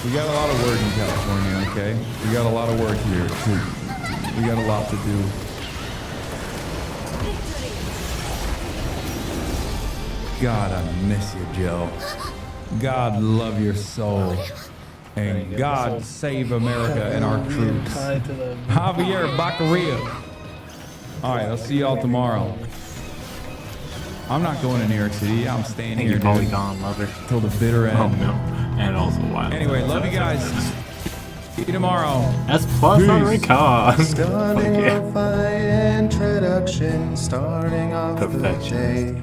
Speaker 1: We got a lot of work in California, okay? We got a lot of work here, too. We got a lot to do. God, I miss you, Joe. God love your soul. And God save America and our troops. Javier Baccaria. All right, I'll see y'all tomorrow. I'm not going to New York City. I'm staying here,
Speaker 3: You're
Speaker 1: dude.
Speaker 3: probably gone, lover.
Speaker 1: Till the bitter end.
Speaker 3: Oh no. And also wild.
Speaker 1: Anyway, love you guys. See you tomorrow.
Speaker 3: S plus on record.
Speaker 19: Starting
Speaker 3: Okay.
Speaker 19: off my introduction, starting off the day.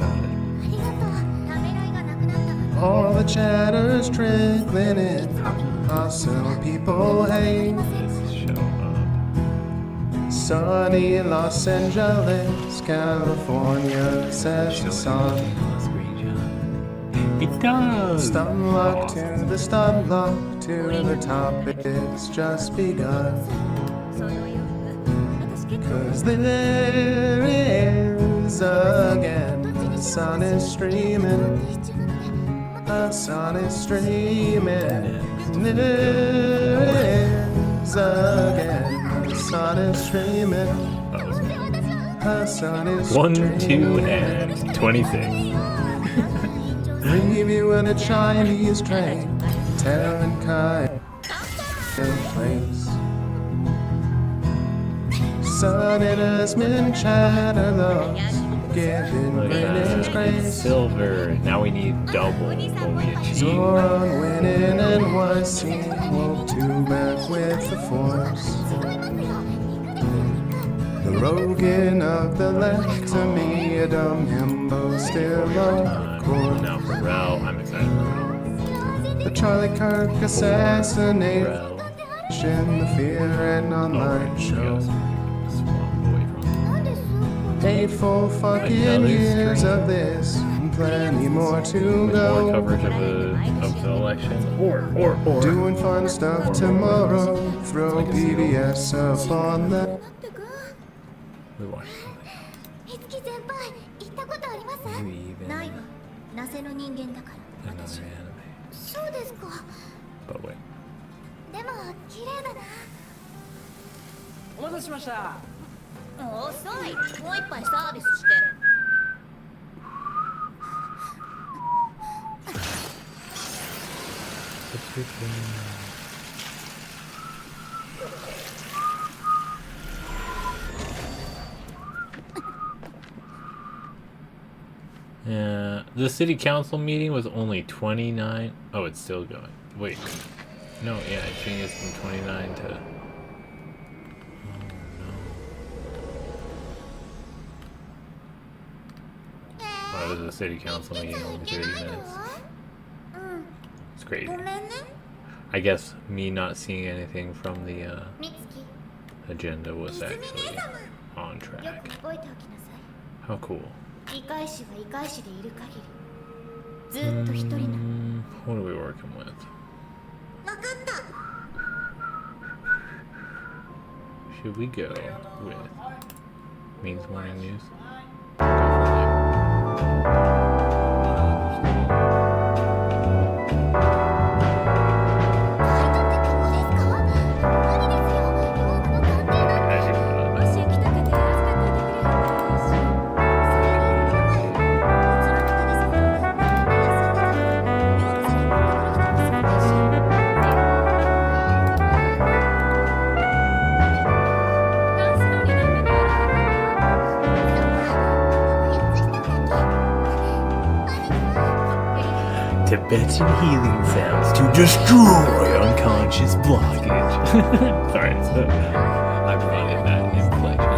Speaker 19: All the chatter's trickling in, hostile people hate. Sunny Los Angeles, California, says the sun.
Speaker 3: It does.
Speaker 19: Stun lock to the stun lock to the top, it's just begun. Cause there is again, the sun is streaming. The sun is streaming. There is again, the sun is streaming. The sun is
Speaker 3: 1,
Speaker 19: streaming.
Speaker 3: 2, and 26.
Speaker 19: Reviewing a Chinese train, telling kind in place. Sun it has been chatterless, giving Britain's grace.
Speaker 3: Silver. Now we need double what we achieved.
Speaker 19: Zoran winning NYC, woke two back with the force. The Rogan of the left to me, a dumb himbo still on course.
Speaker 3: Now for Rel, I'm excited for Rel.
Speaker 19: The Charlie Kirk assassination, the Fear and Online show. 8 full fucking years of this, and plenty more to
Speaker 3: More
Speaker 19: go.
Speaker 3: coverage of the election. Or.
Speaker 19: Doing fun stuff tomorrow, throw PBS up on the.
Speaker 3: We watched
Speaker 4: いつき先輩行ったことあります？ないわ。なぜの人間だから私。そうですか。
Speaker 3: But wait.
Speaker 4: でも綺麗だな。
Speaker 13: お待たせしました。
Speaker 4: 遅い。もう一杯サービスして。
Speaker 3: Yeah, the city council meeting was only 29. Oh, it's still going. Wait. No, yeah, it changed from 29 to... Why was the city council meeting only 30 minutes? It's crazy. I guess me not seeing anything from the agenda was actually on track. How cool.
Speaker 4: 理解しは理解しでいる限りずっと一人なの。
Speaker 3: What are we working with?
Speaker 4: わかった。
Speaker 3: Should we go with Means Morning News? Tibetan healing sounds to destroy unconscious blockage. Sorry, I brought in that inflection.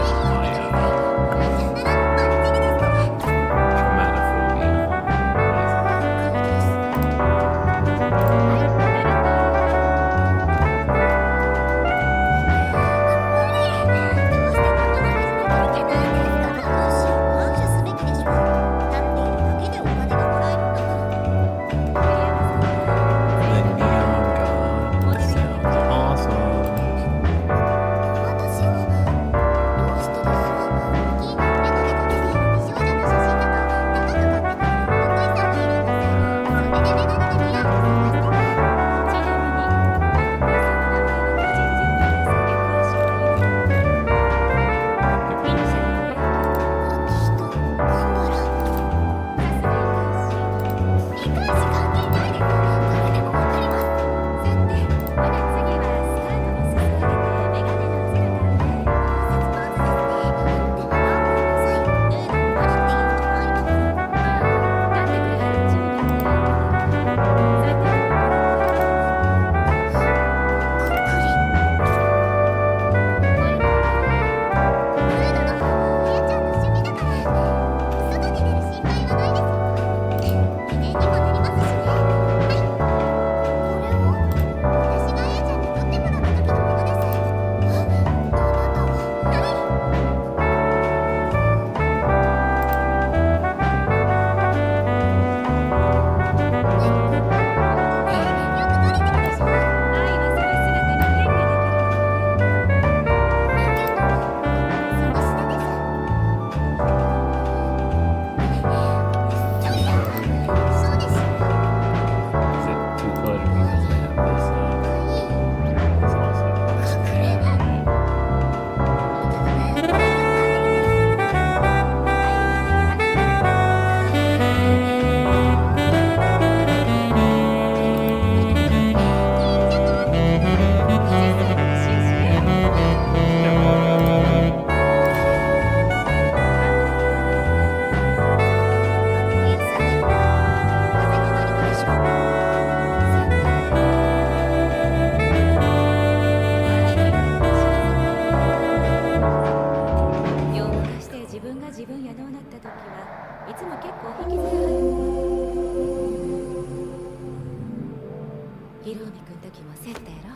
Speaker 9: 君ときもセットやろ。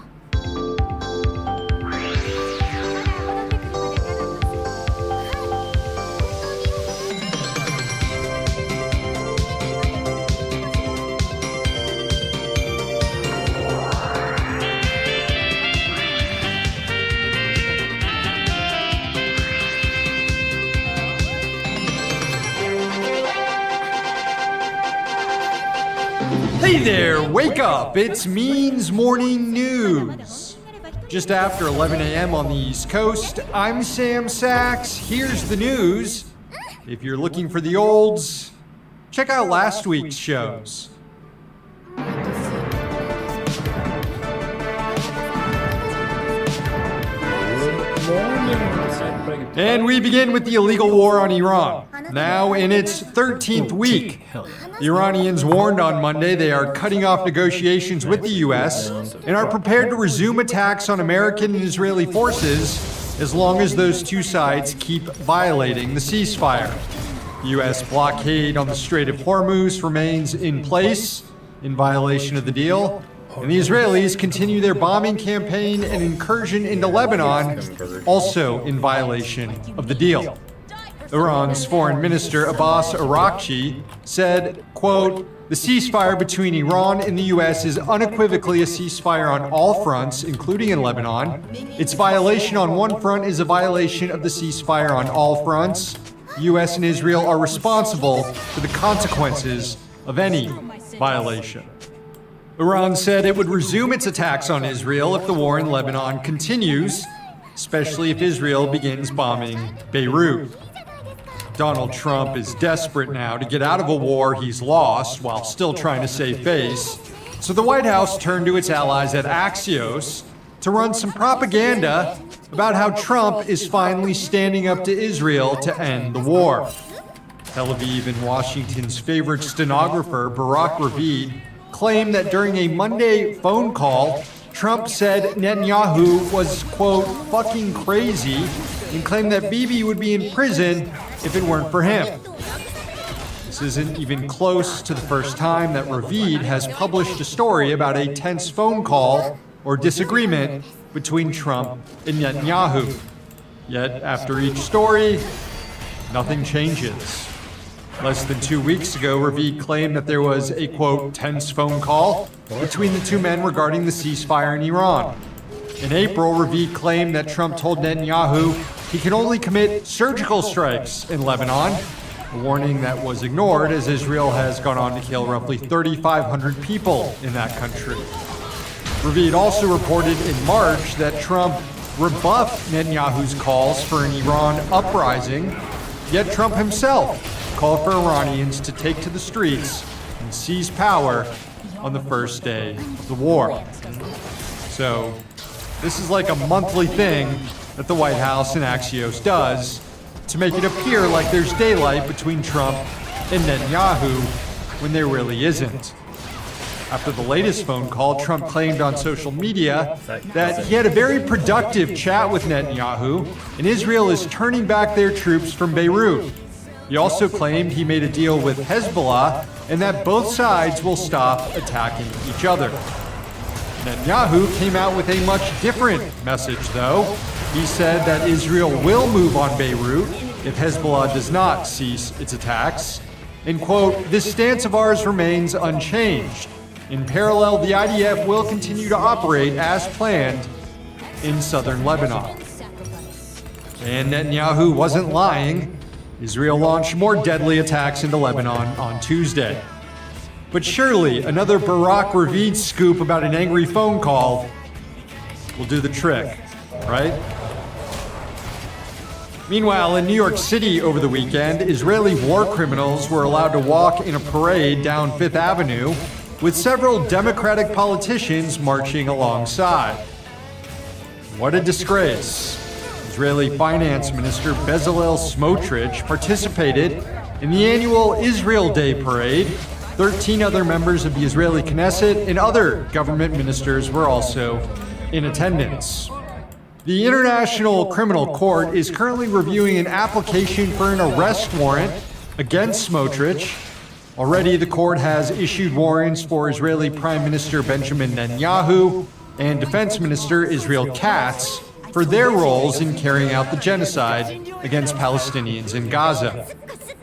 Speaker 5: Hey there, wake up! It's Means Morning News. Just after 11 a.m. on the East Coast, I'm Sam Sachs. Here's the news. If you're looking for the olds, check out last week's shows. And we begin with the illegal war on Iran, now in its 13th week. The Iranians warned on Monday they are cutting off negotiations with the U.S. and are prepared to resume attacks on American and Israeli forces as long as those two sides keep violating the ceasefire. The U.S. blockade on the Strait of Hormuz remains in place in violation of the deal, and the Israelis continue their bombing campaign and incursion into Lebanon, also in violation of the deal. Iran's Foreign Minister Abbas Araghchi said, quote, "The ceasefire between Iran and the U.S. is unequivocally a ceasefire on all fronts, including in Lebanon. Its violation on one front is a violation of the ceasefire on all fronts. The U.S. and Israel are responsible for the consequences of any violation." Iran said it would resume its attacks on Israel if the war in Lebanon continues, especially if Israel begins bombing Beirut. Donald Trump is desperate now to get out of a war he's lost while still trying to save face, so the White House turned to its allies at Axios to run some propaganda about how Trump is finally standing up to Israel to end the war. Tel Aviv and Washington's favorite stenographer, Barak Ravid, claimed that during a Monday phone call, Trump said Netanyahu was, quote, fucking crazy, and claimed that Bibi would be in prison if it weren't for him. This isn't even close to the first time that Ravid has published a story about a tense phone call or disagreement between Trump and Netanyahu. Yet, after each story, nothing changes. Less than 2 weeks ago, Ravid claimed that there was a, quote, tense phone call between the two men regarding the ceasefire in Iran. In April, Ravid claimed that Trump told Netanyahu he can only commit surgical strikes in Lebanon, a warning that was ignored as Israel has gone on to kill roughly 3,500 people in that country. Ravid also reported in March that Trump rebuffed Netanyahu's calls for an Iran uprising, yet Trump himself called for Iranians to take to the streets and seize power on the first day of the war. So, this is like a monthly thing that the White House and Axios does to make it appear like there's daylight between Trump and Netanyahu when there really isn't. After the latest phone call, Trump claimed on social media that he had a very productive chat with Netanyahu, and Israel is turning back their troops from Beirut. He also claimed he made a deal with Hezbollah and that both sides will stop attacking each other. Netanyahu came out with a much different message, though. He said that Israel will move on Beirut if Hezbollah does not cease its attacks. And, quote, "This stance of ours remains unchanged. In parallel, the IDF will continue to operate as planned in southern Lebanon." And Netanyahu wasn't lying. Israel launched more deadly attacks into Lebanon on Tuesday. But surely another Barak Ravid scoop about an angry phone call will do the trick, right? Meanwhile, in New York City over the weekend, Israeli war criminals were allowed to walk in a parade down Fifth Avenue with several Democratic politicians marching alongside. What a disgrace. Israeli Finance Minister Bezalel Smotrich participated in the annual Israel Day parade. 13 other members of the Israeli Knesset and other government ministers were also in attendance. The International Criminal Court is currently reviewing an application for an arrest warrant against Smotrich Already, the court has issued warrants for Israeli Prime Minister Benjamin Netanyahu and Defense Minister Israel Katz for their roles in carrying out the genocide against Palestinians in Gaza.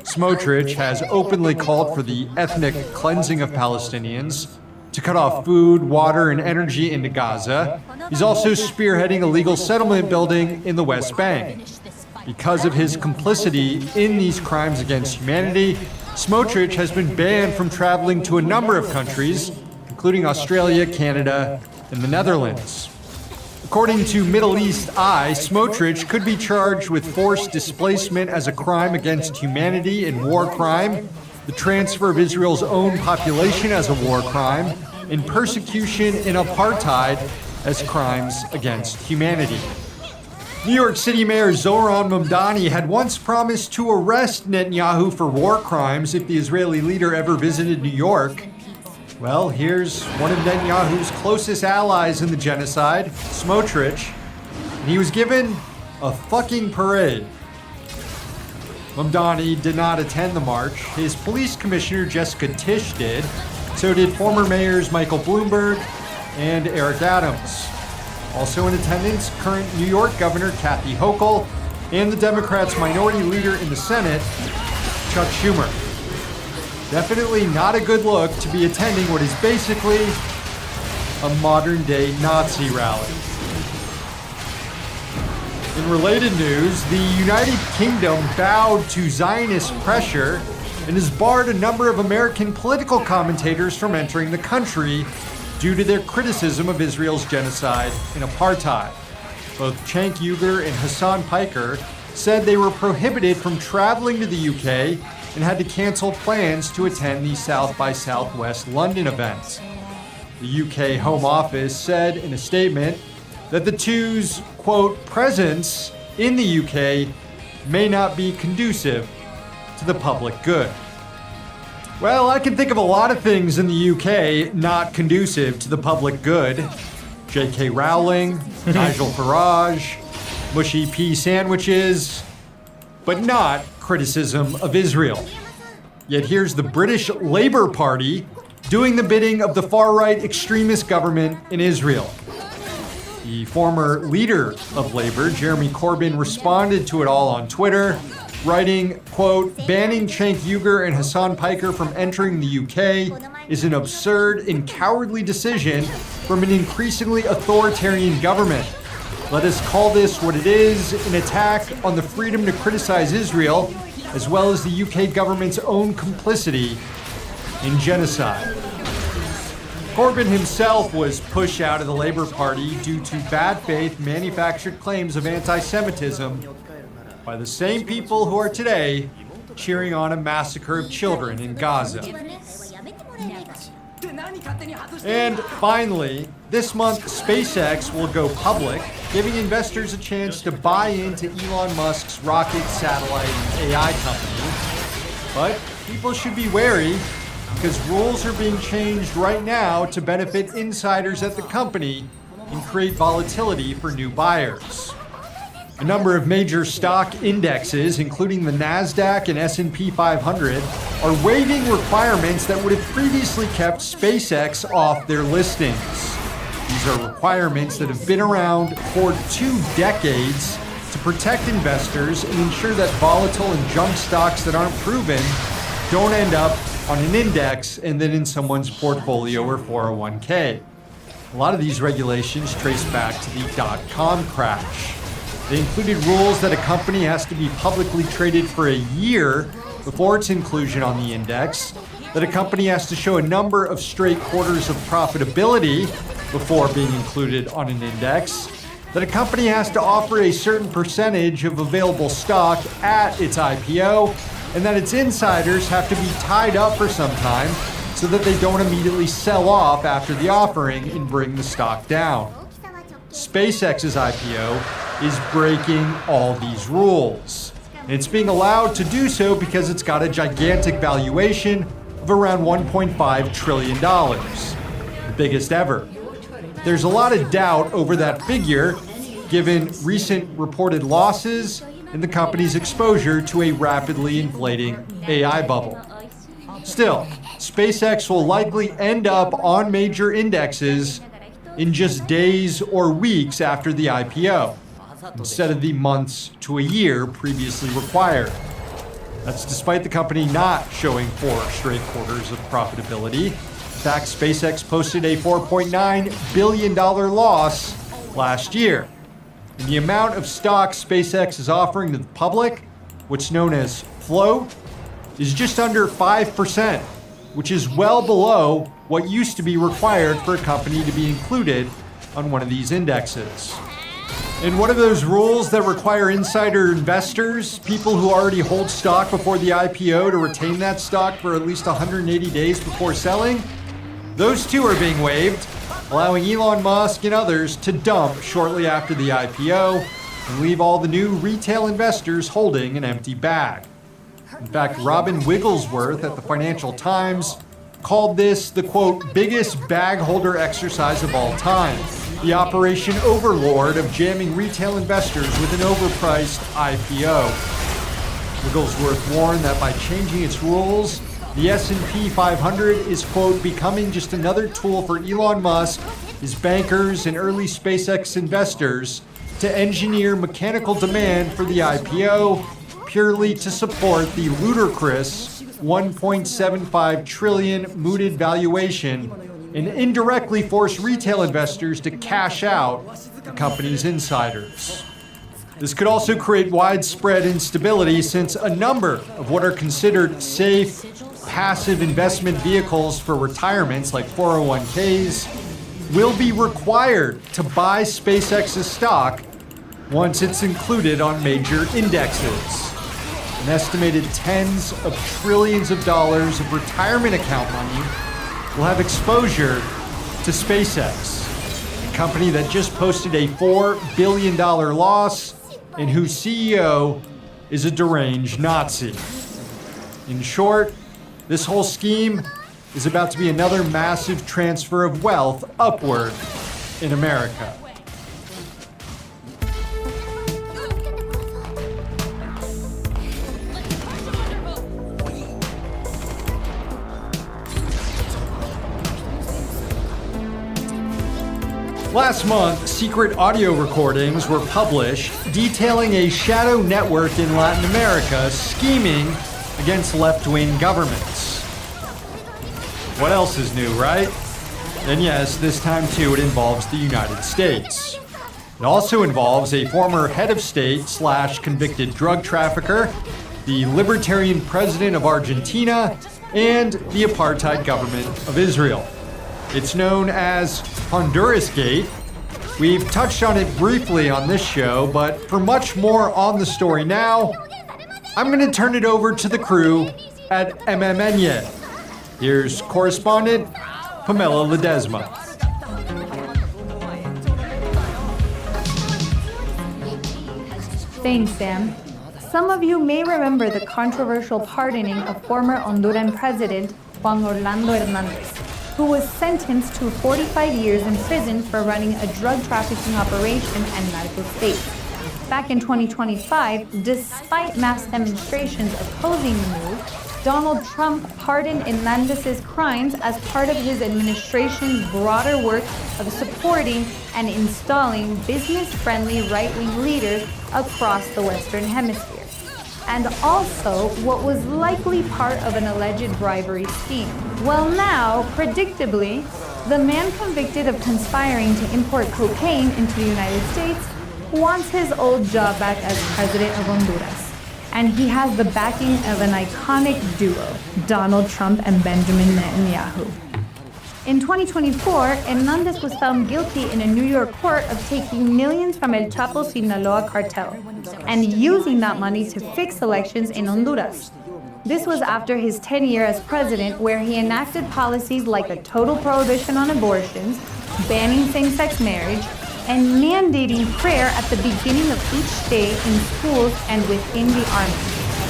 Speaker 5: Smotrich has openly called for the ethnic cleansing of Palestinians, to cut off food, water, and energy into Gaza. He's also spearheading a legal settlement building in the West Bank. Because of his complicity in these crimes against humanity, Smotrich has been banned from traveling to a number of countries, including Australia, Canada, and the Netherlands. According to Middle East Eye, Smotrich could be charged with forced displacement as a crime against humanity and war crime, the transfer of Israel's own population as a war crime, and persecution and apartheid as crimes against humanity. New York City Mayor Zohran Mamdani had once promised to arrest Netanyahu for war crimes if the Israeli leader ever visited New York. Well, here's one of Netanyahu's closest allies in the genocide, Smotrich, and he was given a fucking parade. Mamdani did not attend the march. His police commissioner, Jessica Tisch, did. So did former mayors Michael Bloomberg and Eric Adams. Also in attendance, current New York Governor Kathy Hochul and the Democrats' minority leader in the Senate, Chuck Schumer. Definitely not a good look to be attending what is basically a modern-day Nazi rally. In related news, the United Kingdom bowed to Zionist pressure and has barred a number of American political commentators from entering the country due to their criticism of Israel's genocide and apartheid. Both Cenk Uygur and Hassan Piker said they were prohibited from traveling to the UK and had to cancel plans to attend the South by Southwest London event. The UK Home Office said in a statement that the two's, quote, presence in the UK may not be conducive to the public good. Well, I can think of a lot of things in the UK not conducive to the public good. J.K. Rowling, Nigel Farage, mushy pea sandwiches, but not criticism of Israel. Yet here's the British Labour Party doing the bidding of the far-right extremist government in Israel. The former leader of Labour, Jeremy Corbyn, responded to it all on Twitter, writing, quote, banning Cenk Uygur and Hassan Piker from entering the UK is an absurd and cowardly decision from an increasingly authoritarian government. Let us call this what it is, an attack on the freedom to criticize Israel, as well as the UK government's own complicity in genocide. Corbyn himself was pushed out of the Labour Party due to bad faith manufactured claims of anti-Semitism by the same people who are today cheering on a massacre of children in Gaza. And finally, this month SpaceX will go public, giving investors a chance to buy into Elon Musk's rocket, satellite, and AI company. But people should be wary because rules are being changed right now to benefit insiders at the company and create volatility for new buyers. A number of major stock indexes, including the NASDAQ and S&P 500, are waiving requirements that would have previously kept SpaceX off their listings. These are requirements that have been around for 2 decades to protect investors and ensure that volatile and junk stocks that aren't proven don't end up on an index and then in someone's portfolio or 401k. A lot of these regulations trace back to the dot-com crash. They included rules that a company has to be publicly traded for a year before its inclusion on the index, that a company has to show a number of straight quarters of profitability before being included on an index, that a company has to offer a certain percentage of available stock at its IPO, and that its insiders have to be tied up for some time so that they don't immediately sell off after the offering and bring the stock down. SpaceX's IPO is breaking all these rules. And it's being allowed to do so because it's got a gigantic valuation of around $1.5 trillion, the biggest ever. There's a lot of doubt over that figure, given recent reported losses and the company's exposure to a rapidly inflating AI bubble. Still, SpaceX will likely end up on major indexes in just days or weeks after the IPO, instead of the months to a year previously required. That's despite the company not showing 4 straight quarters of profitability. In fact, SpaceX posted a $4.9 billion loss last year. And the amount of stock SpaceX is offering to the public, what's known as float, is just under 5%, which is well below what used to be required for a company to be included on one of these indexes. And what are those rules that require insider investors, people who already hold stock before the IPO, to retain that stock for at least 180 days before selling? Those two are being waived, allowing Elon Musk and others to dump shortly after the IPO and leave all the new retail investors holding an empty bag. In fact, Robin Wigglesworth at the Financial Times called this the, quote, biggest bag holder exercise of all time. The Operation Overlord of jamming retail investors with an overpriced IPO. Wigglesworth warned that by changing its rules, the S&P 500 is, quote, becoming just another tool for Elon Musk, his bankers, and early SpaceX investors to engineer mechanical demand for the IPO purely to support the ludicrous $1.75 trillion mooted valuation and indirectly force retail investors to cash out the company's insiders. This could also create widespread instability since a number of what are considered safe, passive investment vehicles for retirements like 401ks will be required to buy SpaceX's stock once it's included on major indexes. An estimated tens of trillions of dollars of retirement account money will have exposure to SpaceX, a company that just posted a $4 billion loss and whose CEO is a deranged Nazi. In short, this whole scheme is about to be another massive transfer of wealth upward in America. Last month, secret audio recordings were published detailing a shadow network in Latin America scheming against left-wing governments. What else is new, right? And yes, this time too it involves the United States. It also involves a former head of state / convicted drug trafficker, the libertarian president of Argentina, and the apartheid government of Israel. It's known as Honduras Gate. We've touched on it briefly on this show, but for much more on the story now, I'm going to turn it over to the crew at MMN. Here's correspondent Pamela Ledesma.
Speaker 17: Thanks, Sam. Some of you may remember the controversial pardoning of former Honduran President Juan Orlando Hernandez, who was sentenced to 45 years in prison for running a drug trafficking operation and narco state. Back in 2025, despite mass demonstrations opposing the move, Donald Trump pardoned Hernandez's crimes as part of his administration's broader work of supporting and installing business-friendly right-wing leaders across the Western Hemisphere. And also what was likely part of an alleged bribery scheme. Well, now, predictably, the man convicted of conspiring to import cocaine into the United States wants his old job back as president of Honduras. And he has the backing of an iconic duo, Donald Trump and Benjamin Netanyahu. In 2024, Hernandez was found guilty in a New York court of taking millions from El Chapo Sinaloa cartel and using that money to fix elections in Honduras. This was after his tenure as president, where he enacted policies like a total prohibition on abortions, banning same-sex marriage, and mandating prayer at the beginning of each day in schools and within the army.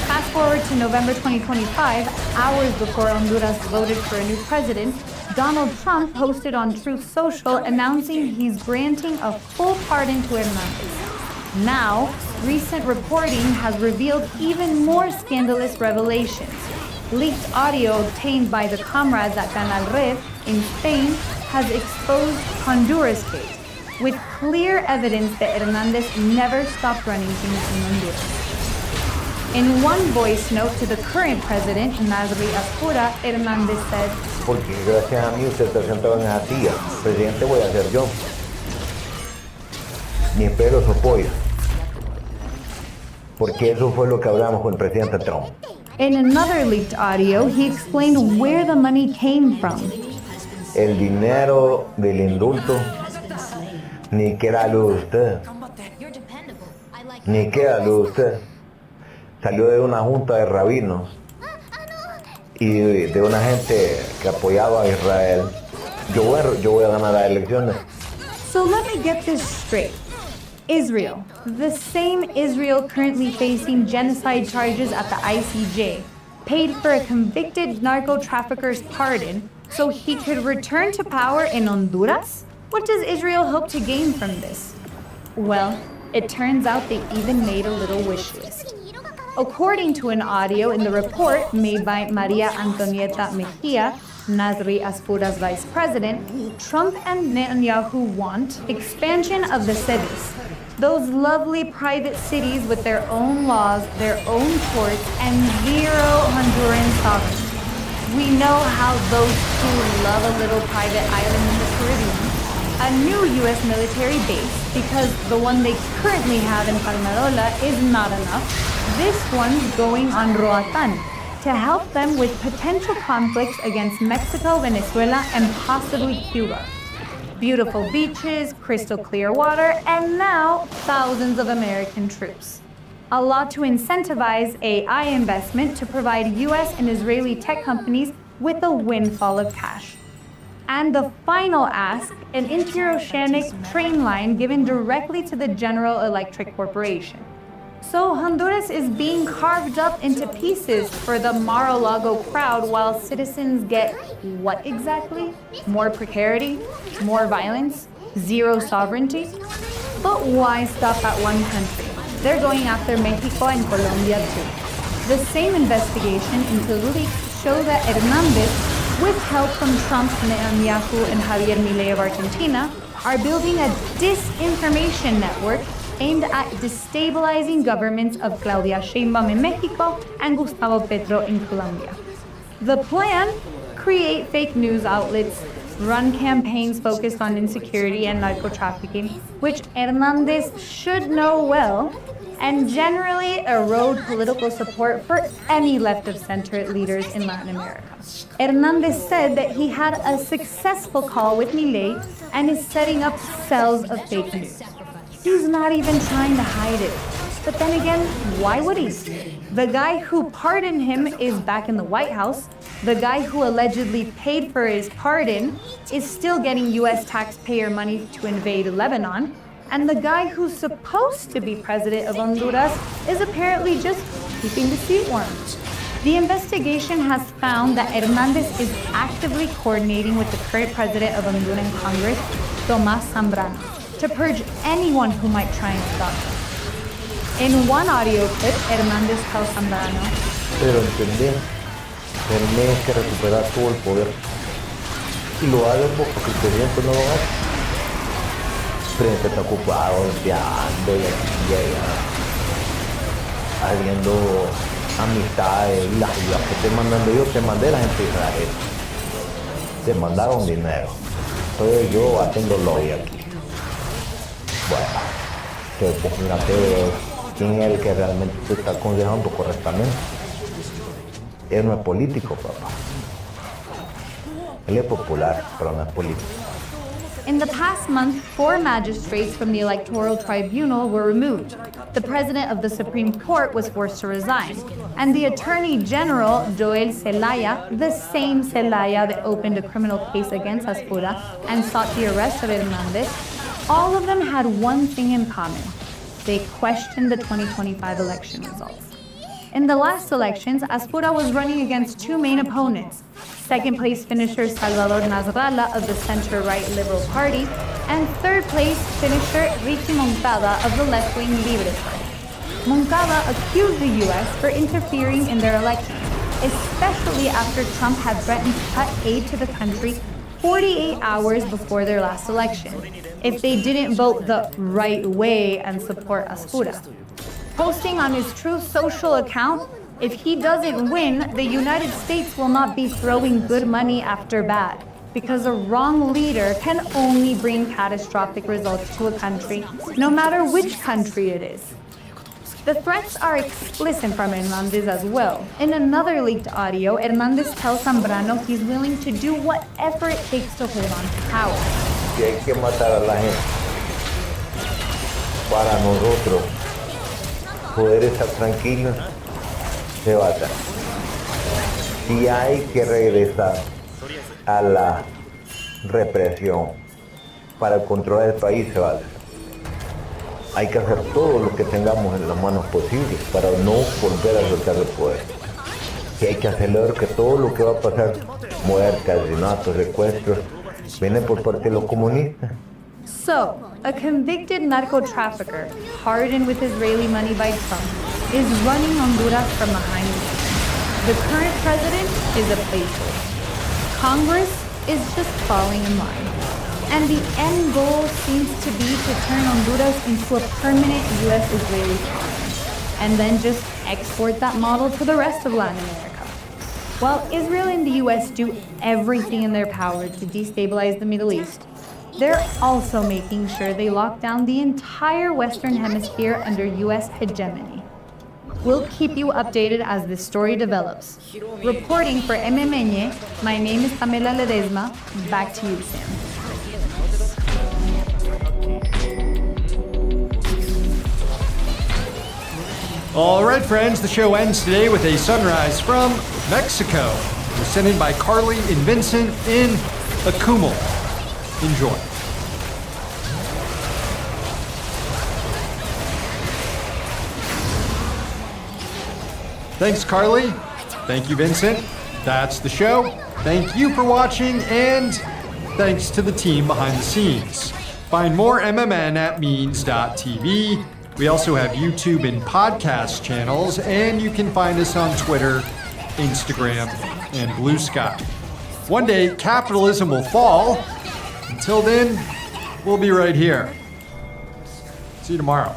Speaker 17: Fast forward to November 2025, hours before Honduras voted for a new president, Donald Trump posted on Truth Social announcing he's granting a full pardon to Hernandez. Now, recent reporting has revealed even more scandalous revelations. Leaked audio obtained by the comrades at Canal Red in Spain has exposed Honduras case, with clear evidence that Hernandez never stopped running things in Honduras. In one voice note to the current president, Nasri Aspura, Hernandez said,
Speaker 6: Porque gracias a mí usted está sentado en esa silla. Presidente voy a ser yo. Ni espero su apoyo. Porque eso fue lo que hablamos con el presidente Trump.
Speaker 17: In another leaked audio, he explained where the money came from.
Speaker 6: El dinero del indulto ni que era lo de usted. Ni que era lo de usted. Salió de una junta de rabinos y de una gente que apoyaba a Israel. Yo voy a ganar las elecciones.
Speaker 17: So let me get this straight. Israel, the same Israel currently facing genocide charges at the ICJ, paid for a convicted narco-trafficker's pardon so he could return to power in Honduras? What does Israel hope to gain from this? Well, it turns out they even made a little wish list. According to an audio in the report made by Maria Antonieta Mejia, Nasri Aspura's vice president, Trump and Netanyahu want expansion of the cities, those lovely private cities with their own laws, their own courts, and zero Honduran sovereignty. We know how those two love a little private island in the Caribbean. A new U.S. military base, because the one they currently have in Palmarola is not enough. This one's going on Roatan, to help them with potential conflicts against Mexico, Venezuela, and possibly Cuba. Beautiful beaches, crystal clear water, and now thousands of American troops. A lot to incentivize AI investment to provide US and Israeli tech companies with a windfall of cash. And the final ask, an interoceanic train line given directly to the General Electric Corporation. So Honduras is being carved up into pieces for the Mar-a-Lago crowd while citizens get what exactly? More precarity? More violence? Zero sovereignty? But why stop at one country? They're going after Mexico and Colombia too. The same investigation into leaks show that Hernandez, with help from Trump, Netanyahu, and Javier Milei of Argentina, are building a disinformation network aimed at destabilizing governments of Claudia Sheinbaum in Mexico and Gustavo Petro in Colombia. The plan? Create fake news outlets, run campaigns focused on insecurity and narco-trafficking, which Hernandez should know well, and generally erode political support for any left-of-center leaders in Latin America. Hernandez said that he had a successful call with Milei and is setting up cells of fake news. He's not even trying to hide it. But then again, why would he? The guy who pardoned him is back in the White House. The guy who allegedly paid for his pardon is still getting US taxpayer money to invade Lebanon. And the guy who's supposed to be president of Honduras is apparently just keeping the seat warm. The investigation has found that Hernandez is actively coordinating with the current president of Honduran Congress, Tomás Zambrano, to purge anyone who might try and stop him. In one audio clip, Hernandez tells Zambrano,
Speaker 6: Pero entender, tenemos que recuperar todo el poder. Y lo hago porque el presidente no lo hace. El presidente está ocupado, limpiando y aquí y allá, haciendo amistades y las ayudas que estoy mandando yo, te mandé la gente de Israel. Te mandaron dinero. Estoy yo haciendo lobby aquí. Bueno, entonces pues mírate quién es el que realmente te está aconsejando correctamente. Él no es político, papá. Él es popular, pero no es político.
Speaker 17: In the past month, 4 magistrates from the Electoral Tribunal were removed. The president of the Supreme Court was forced to resign. And the Attorney General, Joel Zelaya, the same Zelaya that opened a criminal case against Aspura and sought the arrest of Hernandez, all of them had one thing in common. They questioned the 2025 election results. In the last elections, Aspura was running against 2 main opponents, second-place finisher Salvador Nasrallah of the center-right Liberal Party, and third-place finisher Ricky Moncada of the left-wing Libres Party. Moncada accused the U.S. for interfering in their elections, especially after Trump had threatened to cut aid to the country 48 hours before their last election, if they didn't vote the right way and support Ascura. Posting on his Truth Social account, if he doesn't win, the United States will not be throwing good money after bad, because a wrong leader can only bring catastrophic results to a country, no matter which country it is. The threats are explicit from Hernandez as well. In another leaked audio, Hernandez tells Zambrano he's willing to do whatever it takes to hold on to power.
Speaker 6: Si hay que matar a la gente para nosotros poder estar tranquilos, se va a hacer. Si hay que regresar a la represión para controlar el país, se va a hacer. Hay que hacer todo lo que tengamos en las manos posibles para no volver a soltar el poder. Y hay que acelerar que todo lo que va a pasar, muertes, asesinatos, secuestros, viene por parte de los comunistas.
Speaker 17: So, a convicted narco-trafficker, hardened with Israeli money by Trump, is running Honduras from behind the scenes. The current president is a placeholder. Congress is just falling in line. And the end goal seems to be to turn Honduras into a permanent U.S.-Israeli colony, and then just export that model to the rest of Latin America. While Israel and the U.S. do everything in their power to destabilize the Middle East, they're also making sure they lock down the entire Western Hemisphere under U.S. hegemony. We'll keep you updated as this story develops. Reporting for MMN, my name is Pamela Ledesma. Back to you, Sam.
Speaker 5: All right, friends, the show ends today with a sunrise from Mexico. It was sent in by Carly and Vincent in Acumal. Enjoy. Thanks, Carly. Thank you, Vincent. That's the show. Thank you for watching, and thanks to the team behind the scenes. Find more MMN at means.tv. We also have YouTube and podcast channels, and you can find us on Twitter, Instagram, and Blue Sky. One day, capitalism will fall. Until then, we'll be right here. See you tomorrow.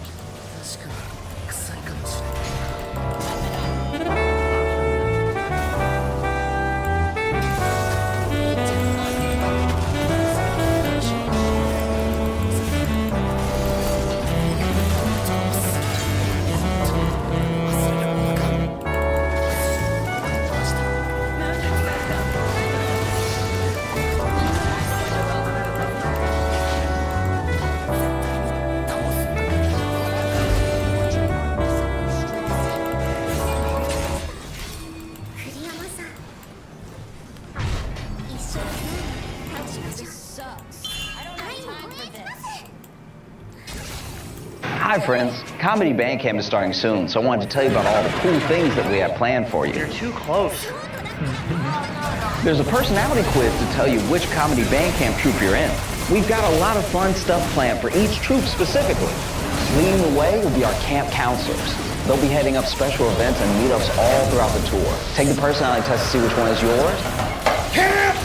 Speaker 7: Hi friends, Comedy Bandcamp is starting soon, so I wanted to tell you about all the cool things that we have planned for you.
Speaker 22: You're too close.
Speaker 7: There's a personality quiz to tell you which Comedy Bandcamp troupe you're in. We've got a lot of fun stuff planned for each troupe specifically. Leading the way will be our camp counselors. They'll be heading up special events and meetups all throughout the tour. Take the personality test to see which one is yours.
Speaker 23: Camp!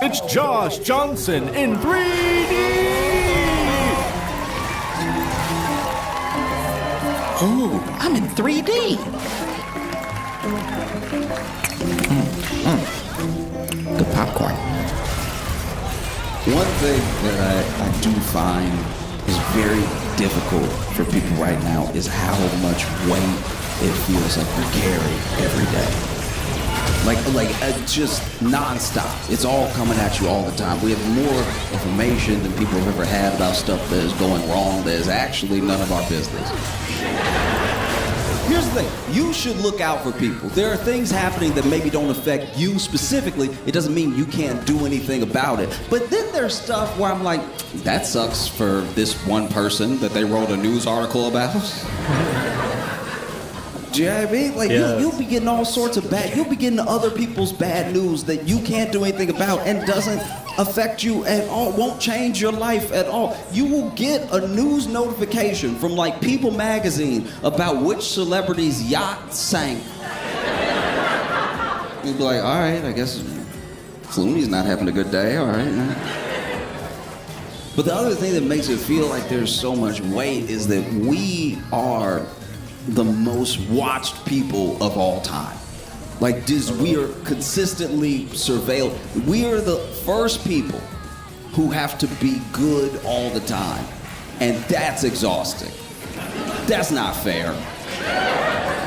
Speaker 23: It's Josh Johnson in 3D!
Speaker 24: Oh, I'm in 3D! Good popcorn.
Speaker 25: One thing that I do find is very difficult for people right now is how much weight it feels like we carry every day. Like just nonstop. It's all coming at you all the time. We have more information than people have ever had about stuff that is going wrong that is actually none of our business. Here's the thing, you should look out for people. There are things happening that maybe don't affect you specifically. It doesn't mean you can't do anything about it. But then there's stuff where I'm like, that sucks for this one person that they wrote a news article about. Do you know what I mean? Like, you'll be getting all sorts of bad, you'll be getting other people's bad news that you can't do anything about and doesn't affect you at all, won't change your life at all. You will get a news notification from like People magazine about which celebrity's yacht sank. You'd be like, all right, I guess Clooney's not having a good day, all right. But the other thing that makes it feel like there's so much weight is that we are the most watched people of all time. Like we are consistently surveilled. We are the first people who have to be good all the time. And that's exhausting. That's not fair.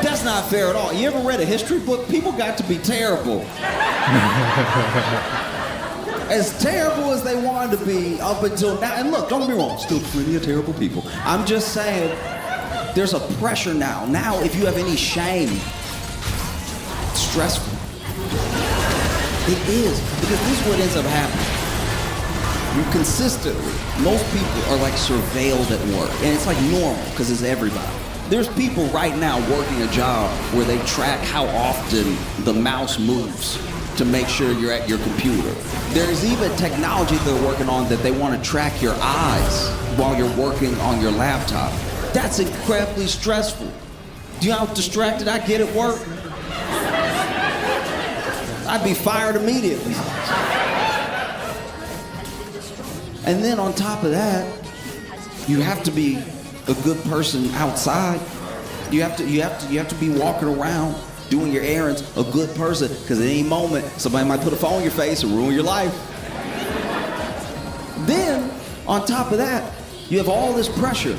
Speaker 25: That's not fair at all. You ever read a history book? People got to be terrible. As terrible as they wanted to be up until now. And look, don't get me wrong, still plenty of terrible people. I'm just saying, there's a pressure now. Now, if you have any shame, it's stressful. It is, because this is what ends up happening. You consistently, most people are like surveilled at work. And it's like normal, because it's everybody. There's people right now working a job where they track how often the mouse moves to make sure you're at your computer. There's even technology they're working on that they want to track your eyes while you're working on your laptop. That's incredibly stressful. Do you know how distracted I get at work? I'd be fired immediately. And then on top of that, you have to be a good person outside. You have to be walking around doing your errands, a good person, because at any moment somebody might put a phone in your face and ruin your life. Then, on top of that, you have all this pressure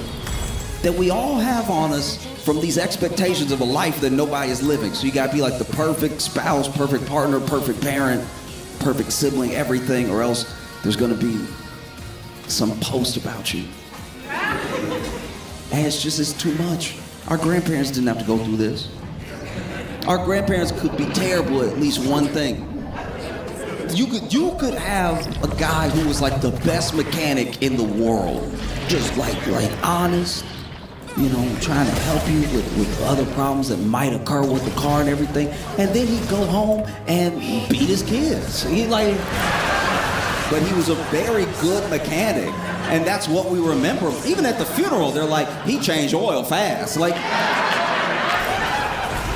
Speaker 25: that we all have on us from these expectations of a life that nobody is living. So you gotta be like the perfect spouse, perfect partner, perfect parent, perfect sibling, everything, or else there's gonna be some post about you. And it's too much. Our grandparents didn't have to go through this. Our grandparents could be terrible at least one thing. You could have a guy who was like the best mechanic in the world, just like honest, you know, trying to help you with other problems that might occur with the car and everything. And then he'd go home and beat his kids. But he was a very good mechanic. And that's what we remember. Even at the funeral, they're like, he changed oil fast. Like,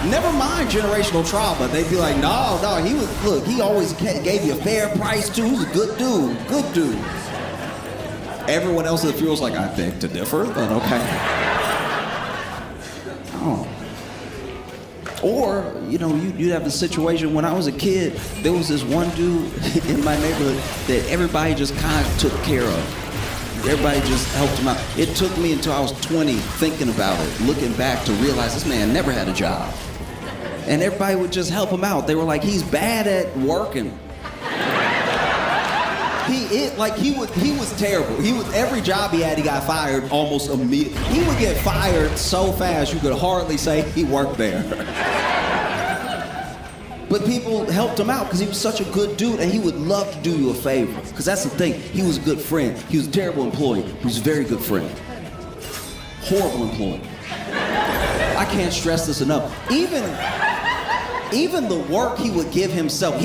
Speaker 25: never mind generational trauma. They'd be like, no, he always gave you a fair price too. He was a good dude. Everyone else at the funeral's like, I beg to differ, but okay. Oh. Or, you know, you'd have a situation when I was a kid, there was this one dude in my neighborhood that everybody just kind of took care of. Everybody just helped him out. It took me until I was 20 thinking about it, looking back to realize this man never had a job. And everybody would just help him out. They were like, he's bad at working. He was terrible. Every job he had, he got fired almost immediately. He would get fired so fast you could hardly say he worked there. But people helped him out because he was such a good dude and he would love to do you a favor. Because that's the thing, he was a good friend. He was a terrible employee. He was a very good friend. Horrible employee. I can't stress this enough. Even the work he would give himself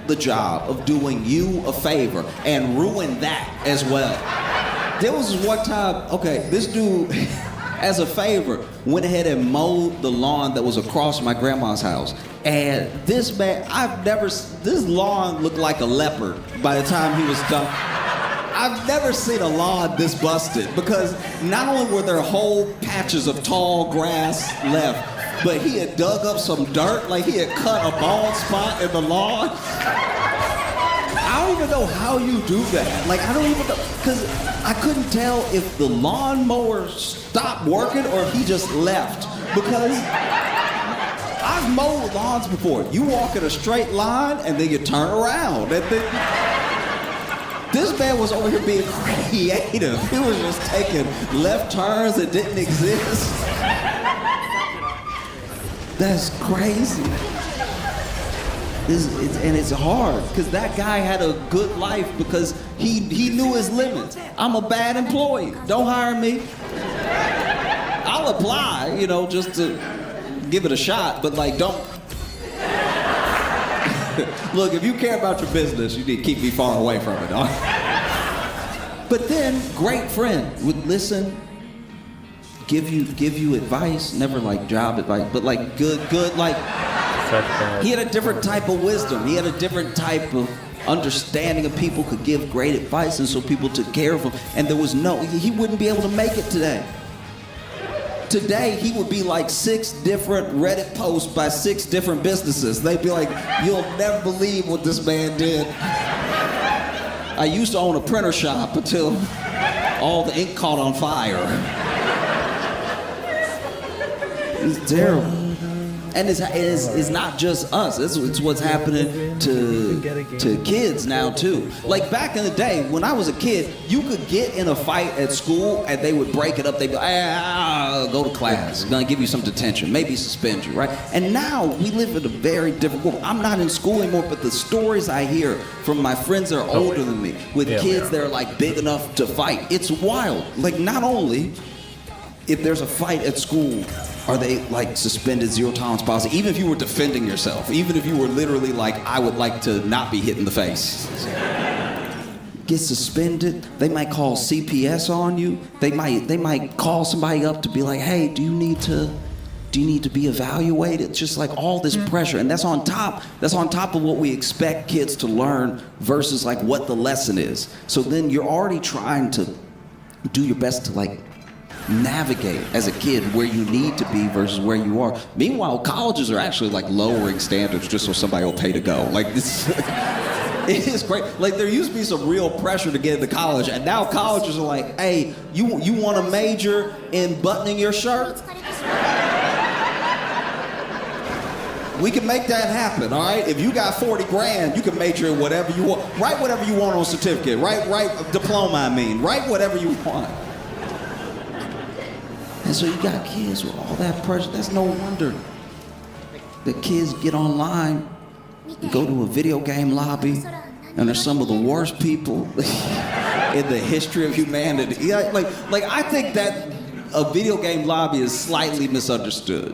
Speaker 25: the job of doing you a favor and ruin that as well. There was one time, this dude, as a favor, went ahead and mowed the lawn that was across my grandma's house. And this man, this lawn looked like a leopard by the time he was done. I've never seen a lawn this busted because not only were there whole patches of tall grass left, but he had dug up some dirt, like he had cut a bald spot in the lawn. I don't even know how you do that. Like, I don't even know, because I couldn't tell if the lawnmower stopped working or if he just left. Because I've mowed lawns before. You walk in a straight line and then you turn around. And then, this man was over here being creative. He was just taking left turns that didn't exist. That's crazy. And it's hard because that guy had a good life because he knew his limits. I'm a bad employee. Don't hire me. I'll apply, just to give it a shot, but like don't. Look, if you care about your business, you need to keep me far away from it, dog. But then, great friend, would listen, give you advice, never like job advice, but like good, like, he had a different type of wisdom. He had a different type of understanding of people, could give great advice, and so people took care of him. And there was he wouldn't be able to make it today. Today, he would be like 6 different Reddit posts by 6 different businesses. They'd be like, you'll never believe what this man did. I used to own a printer shop until all the ink caught on fire. It's terrible. And it's not just us. It's what's happening to kids now too. Like back in the day, when I was a kid, you could get in a fight at school and they would break it up. They'd be like, go to class. Gonna give you some detention, maybe suspend you, right? And now we live in a very different world. I'm not in school anymore, but the stories I hear from my friends that are older than me, with kids that are like big enough to fight, it's wild. Like not only if there's a fight at school, are they like suspended, 0 tolerance policy? Even if you were defending yourself, even if you were literally like, I would like to not be hit in the face. Get suspended, they might call CPS on you. They might call somebody up to be like, hey, do you need to be evaluated? Just like all this pressure. And that's on top of what we expect kids to learn versus like what the lesson is. So then you're already trying to do your best to like navigate as a kid where you need to be versus where you are. Meanwhile, colleges are actually like lowering standards just so somebody will pay to go. Like this, it is great. Like there used to be some real pressure to get into college, and now colleges are like, hey, you want to major in buttoning your shirt? We can make that happen, all right? If you got 40 grand, you can major in whatever you want. Write whatever you want on a certificate. Write diploma, I mean. Write whatever you want. And so you got kids with all that pressure. That's no wonder the kids get online, go to a video game lobby, and they're some of the worst people in the history of humanity. Yeah, like I think that a video game lobby is slightly misunderstood.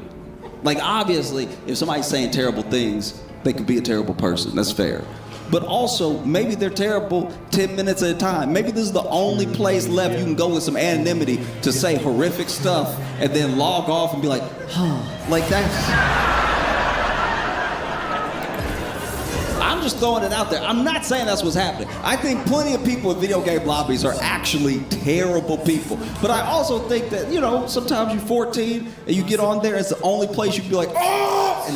Speaker 25: Like obviously, if somebody's saying terrible things, they could be a terrible person. That's fair. But also, maybe they're terrible 10 minutes at a time. Maybe this is the only place left you can go with some anonymity to say horrific stuff and then log off and be like, like that. I'm just throwing it out there. I'm not saying that's what's happening. I think plenty of people in video game lobbies are actually terrible people. But I also think that, you know, sometimes you're 14 and you get on there, it's the only place you can be like, oh,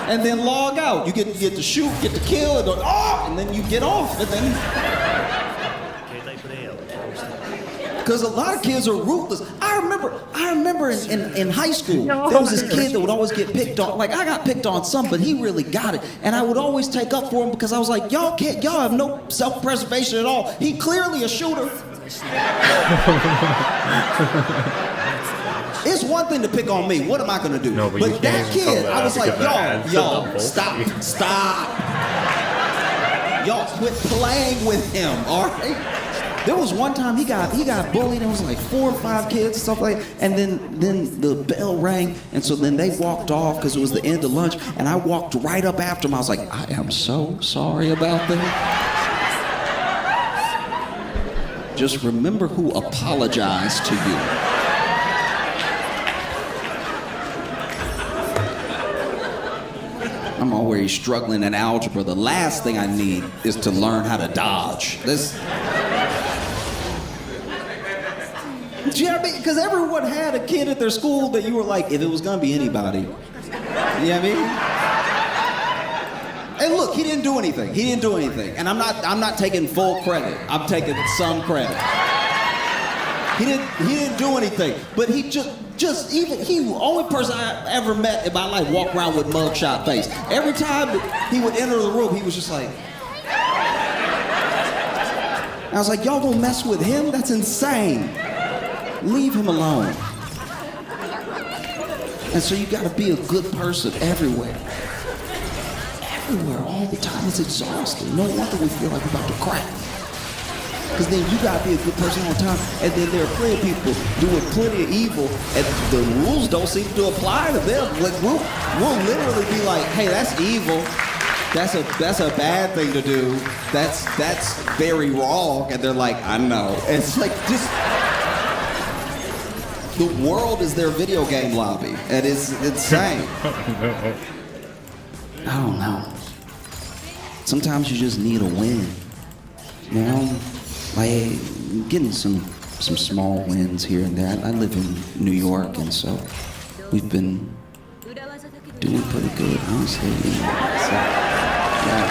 Speaker 25: and then log out. You get to shoot, get to kill, and go, oh, and then you get off, and then. Because a lot of kids are ruthless. I remember in high school, there was this kid that would always get picked on. Like I got picked on some, but he really got it, and I would always take up for him because I was like, y'all have no self-preservation at all. He clearly a shooter. It's one thing to pick on me. What am I gonna do?
Speaker 3: No, but
Speaker 25: that kid, I was like, y'all, stop. Y'all quit playing with him, all right? There was one time he got bullied. There was like 4 or 5 kids and stuff like that. And then the bell rang, and so then they walked off because it was the end of lunch. And I walked right up after him. I was like, I am so sorry about that. Just remember who apologized to you. I'm always struggling in algebra. The last thing I need is to learn how to dodge. This. Do you know what I mean? Because everyone had a kid at their school that you were like, if it was gonna be anybody, you know what I mean? And look, he didn't do anything. And I'm not taking full credit. I'm taking some credit. He didn't do anything. But he he the only person I ever met in my life walked around with mugshot face. Every time he would enter the room, he was just like. I was like, y'all gonna mess with him? That's insane. Leave him alone. And so you gotta be a good person everywhere. Everywhere, all the time. It's exhausting. No wonder we feel like we're about to crack. Because then you gotta be a good person all the time. And then there are plenty of people doing plenty of evil, and the rules don't seem to apply to them. Like we'll literally be like, hey, that's evil. That's a bad thing to do. That's very wrong. And they're like, I know. And it's like just the world is their video game lobby, and it's insane. I don't know. Sometimes you just need a win. You know, like getting some small wins here and there. I live in New York, and so we've been doing pretty good, honestly. Yeah.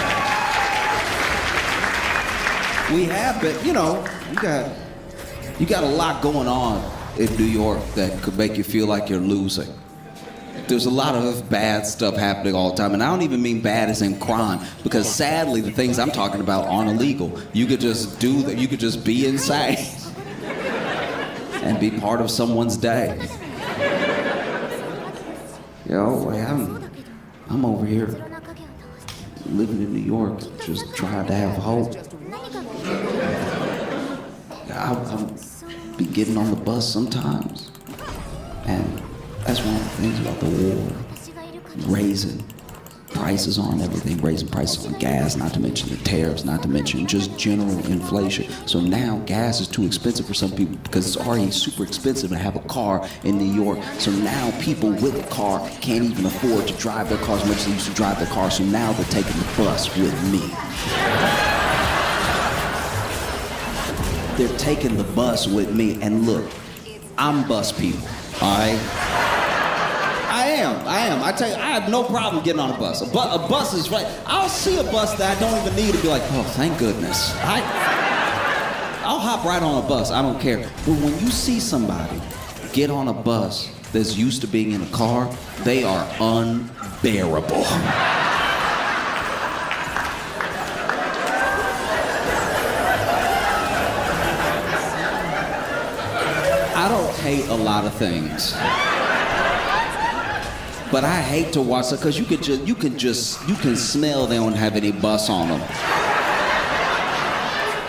Speaker 25: We have been, you know, you got a lot going on in New York that could make you feel like you're losing. There's a lot of bad stuff happening all the time, and I don't even mean bad as in crime, because sadly the things I'm talking about aren't illegal. You could just do that. You could just be insane and be part of someone's day. You know, I'm over here living in New York, just trying to have hope. I'll be getting on the bus sometimes, and that's one of the things about the war. Raising prices on everything, raising prices on gas, not to mention the tariffs, not to mention just general inflation. So now gas is too expensive for some people because it's already super expensive to have a car in New York. So now people with a car can't even afford to drive their cars as much as they used to drive their cars. So now they're taking the bus with me. They're taking the bus with me. And look, I'm bus people, all right? I am. I tell you, I have no problem getting on a bus. A bus is right. I'll see a bus that I don't even need to be like, oh, thank goodness. I'll hop right on a bus. I don't care. But when you see somebody get on a bus that's used to being in a car, they are unbearable. I don't hate a lot of things. But I hate to watch it because you can smell they don't have any bus on them.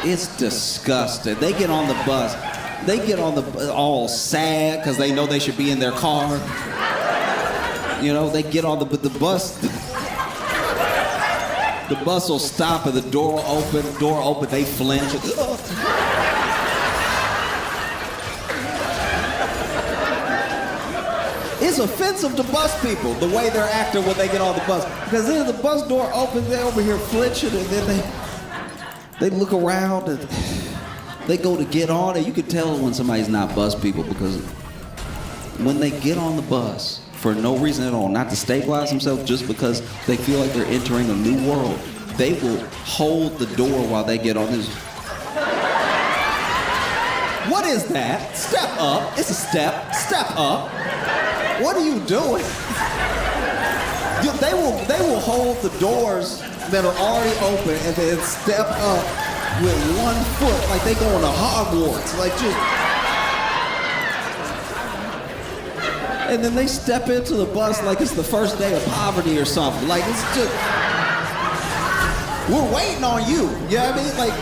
Speaker 25: It's disgusting. They get on the bus, all sad because they know they should be in their car. You know, they get on the bus. The bus will stop and the door open, they flinch. It's offensive to bus people, the way they're acting when they get on the bus. Because then the bus door opens, they're over here flinching, and then they look around, and they go to get on, and you can tell when somebody's not bus people, because when they get on the bus, for no reason at all, not to stabilize themselves, just because they feel like they're entering a new world, they will hold the door while they get on this. What is that? Step up. It's a step. Step up. What are you doing? They will hold the doors that are already open and then step up with 1 foot like they going to Hogwarts. Like just. And then they step into the bus like it's the first day of poverty or something. Like it's just. We're waiting on you. You know what I mean? Like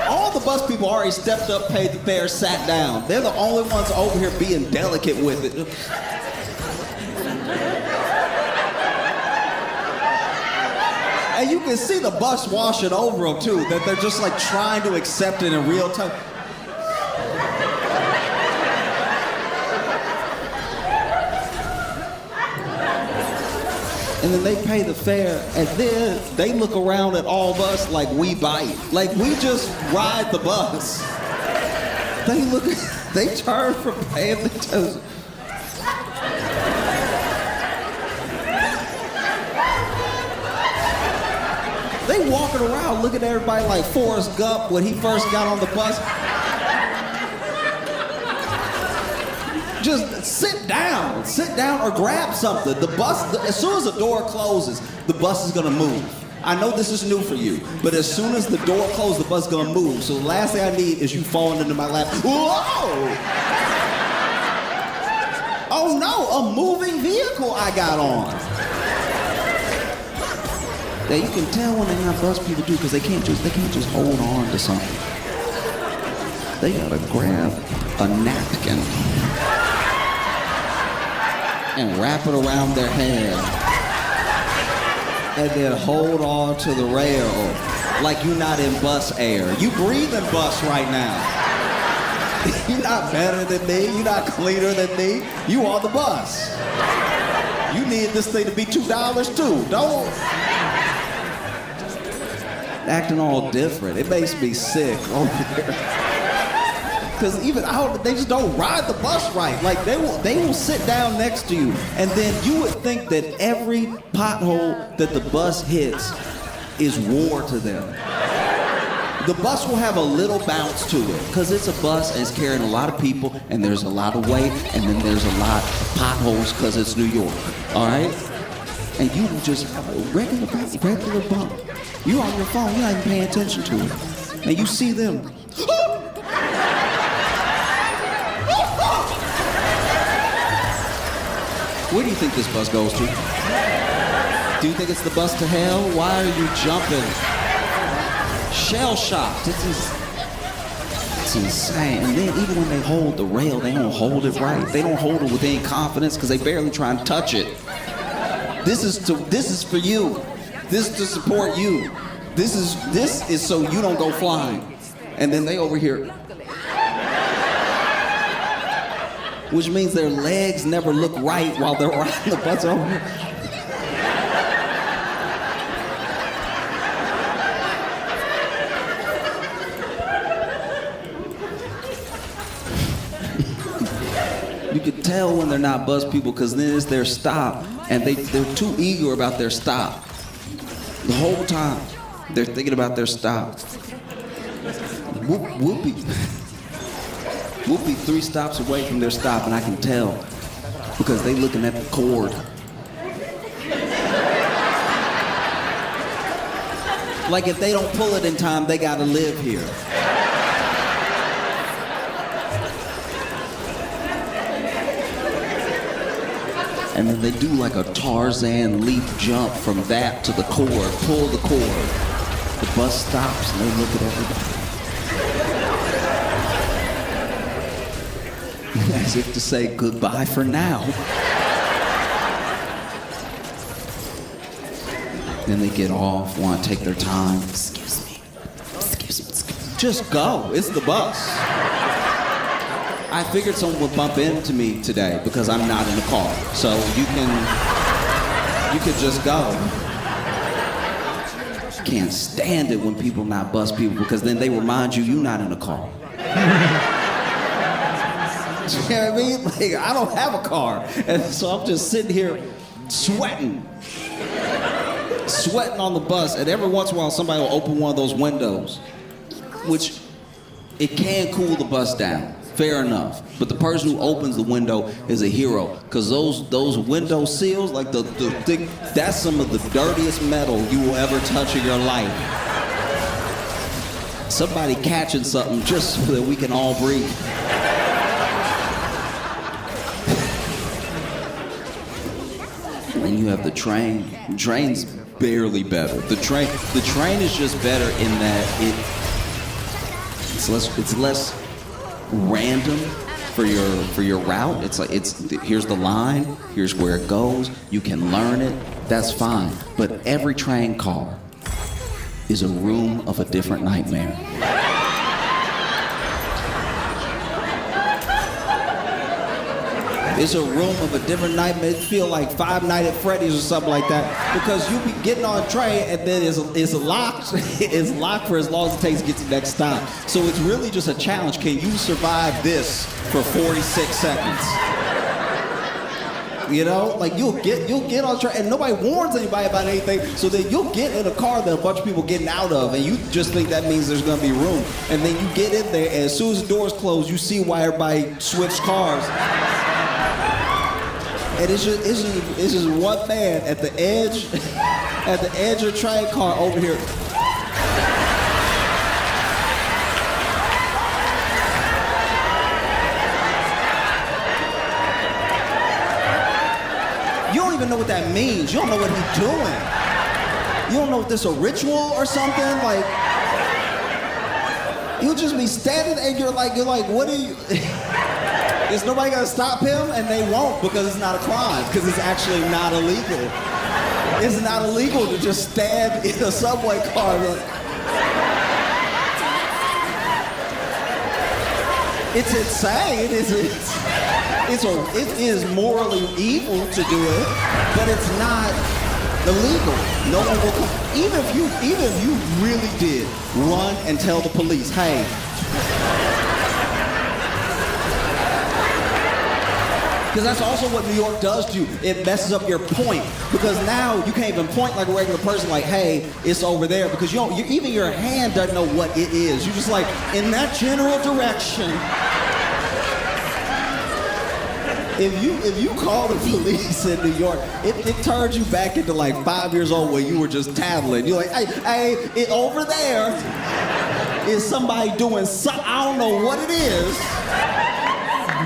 Speaker 25: all the bus people already stepped up, paid the fare, sat down. They're the only ones over here being delicate with it. And you can see the bus washing over them too, that they're just like trying to accept it in real time. And then they pay the fare, and then they look around at all of us like we bite. Like we just ride the bus. They turn from paying the toes. They walking around looking at everybody like Forrest Gump when he first got on the bus. Just sit down or grab something. The bus, as soon as the door closes, the bus is gonna move. I know this is new for you, but as soon as the door closes, the bus is gonna move. So the last thing I need is you falling into my lap. Whoa! Oh no, a moving vehicle I got on. That you can tell when they're not bus people do, because they can't just hold on to something. they gotta grab a napkin and wrap it around their head and then hold on to the rail like you're not in bus air. You breathe in bus right now. You're not better than me. You're not cleaner than me. You on the bus. You need this thing to be $2 too. Don't acting all different. It makes me sick over here. Because even they just don't ride the bus right. Like they will sit down next to you, and then you would think that every pothole that the bus hits is war to them. The bus will have a little bounce to it, because it's a bus and it's carrying a lot of people, and there's a lot of weight, and then there's a lot of potholes because it's New York. All right? And you will just have a regular bump. You're on your phone, you're not even paying attention to it. And you see them. Where do you think this bus goes to? Do you think it's the bus to hell? Why are you jumping? Shell-shocked. It's insane. And then even when they hold the rail, they don't hold it right. They don't hold it with any confidence because they barely try and touch it. This is for you. This is to support you. This is so you don't go flying. And then they over here. Which means their legs never look right while they're riding the bus over here. You can tell when they're not bus people because then it's their stop, and they're too eager about their stop. The whole time, they're thinking about their stop. We'll be 3 stops away from their stop, and I can tell because they looking at the cord. Like if they don't pull it in time, they gotta live here. And then they do like a Tarzan leap jump from that to the cord, pull the cord. The bus stops and they look at everybody. As if to say goodbye for now. Then they get off, want to take their time. Excuse me. Just go, it's the bus. I figured someone would bump into me today because I'm not in the car. So you could just go. Can't stand it when people not bus people because then they remind you you're not in the car. You know what I mean? Like, I don't have a car. And so I'm just sitting here sweating on the bus. And every once in a while, somebody will open one of those windows, which it can cool the bus down. Fair enough. But the person who opens the window is a hero. Because those window seals, like the thick, that's some of the dirtiest metal you will ever touch in your life. Somebody catching something just so that we can all breathe. Then you have the train. The train's barely better. The train is just better in that it's less random for your route. It's like here's the line, here's where it goes. You can learn it. That's fine. But every train car is a room of a different nightmare. It's a room of a different nightmare. It feel like Five Nights at Freddy's or something like that. Because you be getting on a train and then it's locked. It's locked for as long as it takes to get to the next stop. So it's really just a challenge. Can you survive this for 46 seconds? You know, like you'll get on a train and nobody warns anybody about anything. So then you'll get in a car that a bunch of people getting out of, and you just think that means there's gonna be room. And then you get in there, and as soon as the doors close, you see why everybody switched cars. And it's just one man at the edge of the train car over here. You don't even know what that means. You don't know what he's doing. You don't know if this is a ritual or something. Like, He'll just be standing and you're like, what are you? Is nobody gonna stop him? And they won't because it's not a crime, because it's actually not illegal. It's not illegal to just stand in a subway car. It's insane. It is morally evil to do it, but it's not illegal. No one will come. Even if you really did run and tell the police, hey. Because that's also what New York does to you. It messes up your point. Because now you can't even point like a regular person, like, hey, it's over there. Because even your hand doesn't know what it is. You're just like, in that general direction. If you call the police in New York, it turns you back into like 5 years old where you were just tattling. You're like, hey, over there is somebody doing something. I don't know what it is.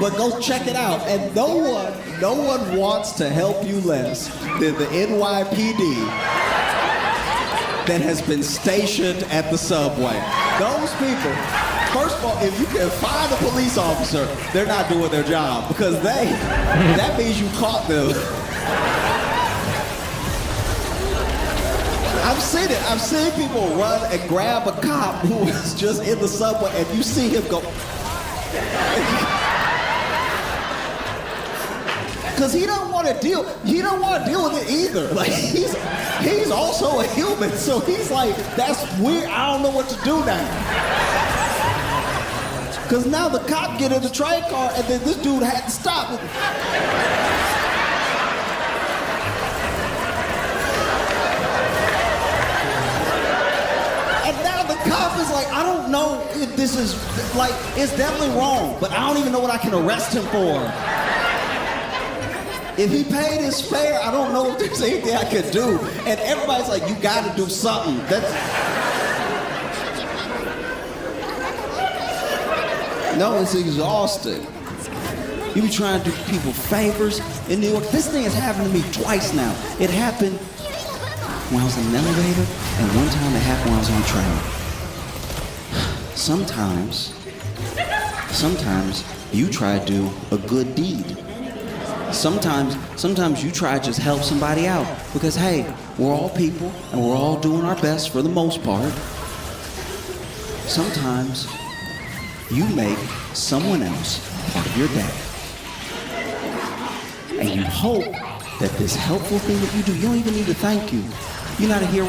Speaker 25: But go check it out. And no one wants to help you less than the NYPD that has been stationed at the subway. Those people, first of all, if you can find a police officer, they're not doing their job because that means you caught them. I've seen it. I've seen people run and grab a cop who was just in the subway and you see him go. Because he don't want to deal with it either. Like he's also a human, so he's like, that's weird. I don't know what to do now. Because now the cop get in the train car, and then this dude had to stop. And now the cop is like, I don't know if this is like, it's definitely wrong, but I don't even know what I can arrest him for. If he paid his fare, I don't know if there's anything I could do. And everybody's like, you gotta do something. No, it's exhausting. You be trying to do people favors in New York. This thing has happened to me twice now. It happened when I was in an elevator, and one time it happened when I was on a train. Sometimes you try to do a good deed. Sometimes you try to just help somebody out because, hey, we're all people and we're all doing our best for the most part. Sometimes you make someone else part of your day. And you hope that this helpful thing that you do, you don't even need to thank you. You're not a hero.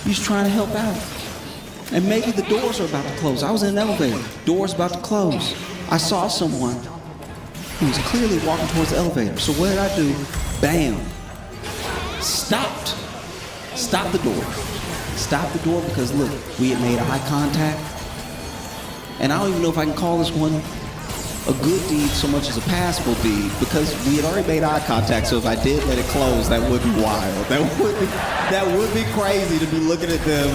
Speaker 25: You're just trying to help out. And maybe the doors are about to close. I was in an elevator. Doors about to close. I saw someone. He was clearly walking towards the elevator. So what did I do? Bam. Stopped. Stop the door. Stop the door because look, we had made eye contact. And I don't even know if I can call this one a good deed so much as a passable deed because we had already made eye contact. So if I did let it close, that would be wild. That would be crazy to be looking at them.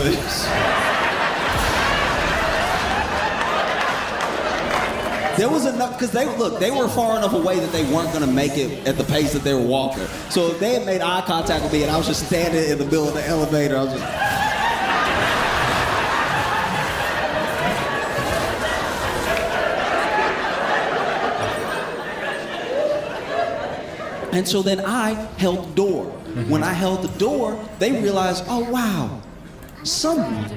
Speaker 25: There was enough, because they were far enough away that they weren't going to make it at the pace that they were walking. So if they had made eye contact with me and I was just standing in the middle of the elevator, I was just... And so then I held the door. When I held the door, they realized, oh wow, someone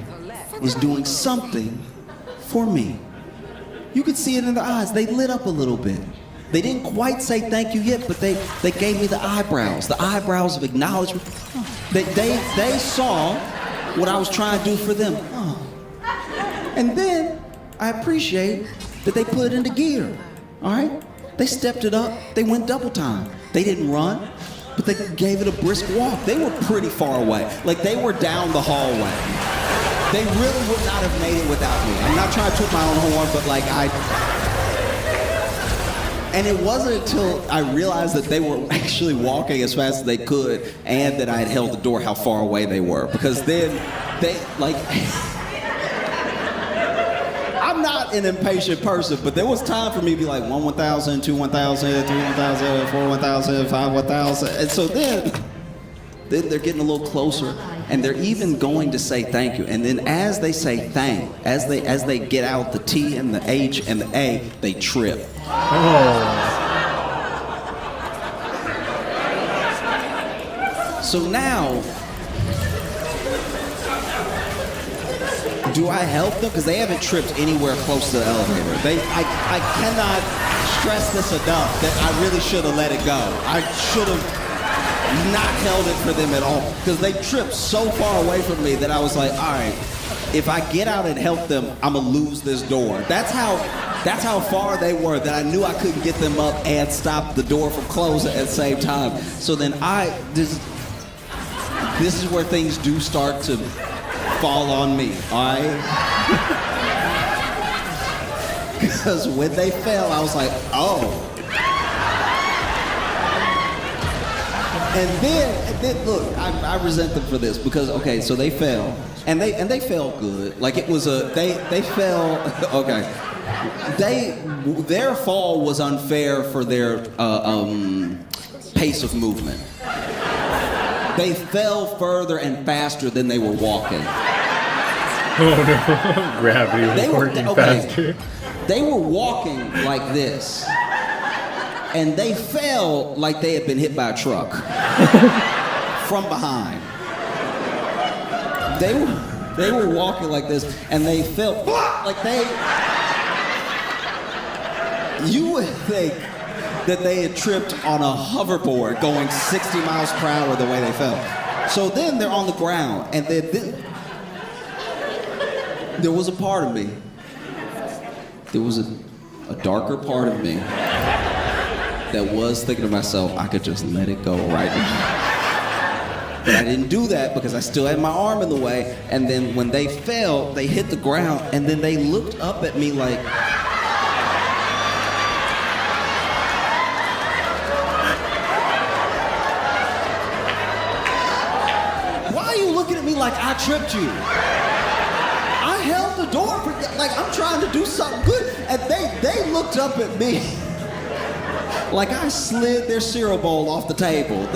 Speaker 25: is doing something for me. You could see it in their eyes. They lit up a little bit. They didn't quite say thank you yet, but they gave me the eyebrows of acknowledgement. They saw what I was trying to do for them. Oh. And then I appreciate that they put it into gear. All right? They stepped it up. They went double time. They didn't run, but they gave it a brisk walk. They were pretty far away. Like they were down the hallway. They really would not have made it without me. I'm not trying to toot my own horn, but like and it wasn't until I realized that they were actually walking as fast as they could and that I had held the door how far away they were. Because then they, like, I'm not an impatient person, but there was time for me to be like 1, 1,000, 2, 1,000, 3, 1,000, 4, 1,000, 5, 1,000. And so then they're getting a little closer. and they're even going to say thank you. And then as they say thank, as they get out the T and the H and the A, they trip. So now, do I help them? Because they haven't tripped anywhere close to the elevator. I cannot stress this enough that I really should have let it go. I should have not held it for them at all. Because they tripped so far away from me that I was like, all right, if I get out and help them, I'm gonna lose this door. That's how far they were, that I knew I couldn't get them up and stop the door from closing at the same time. So then this is where things do start to fall on me, all right? Because when they fell, I was like, oh. And then look, I resent them for this because, okay, so they fell, and they fell good. Like it was they fell, okay. Their fall was unfair for their pace of movement. They fell further and faster than they were walking.
Speaker 3: Oh no, gravity was working faster.
Speaker 25: They were walking like this, and they fell like they had been hit by a truck from behind. They were walking like this, and they fell like you would think that they had tripped on a hoverboard going 60 miles per hour the way they fell. So then they're on the ground, and then there was a part of me, there was a darker part of me that was thinking to myself, I could just let it go right now. But I didn't do that because I still had my arm in the way, and then when they fell, they hit the ground, and then they looked up at me like, like I tripped you. I held the door for, like I'm trying to do something good, and they looked up at me like I slid their cereal bowl off the table.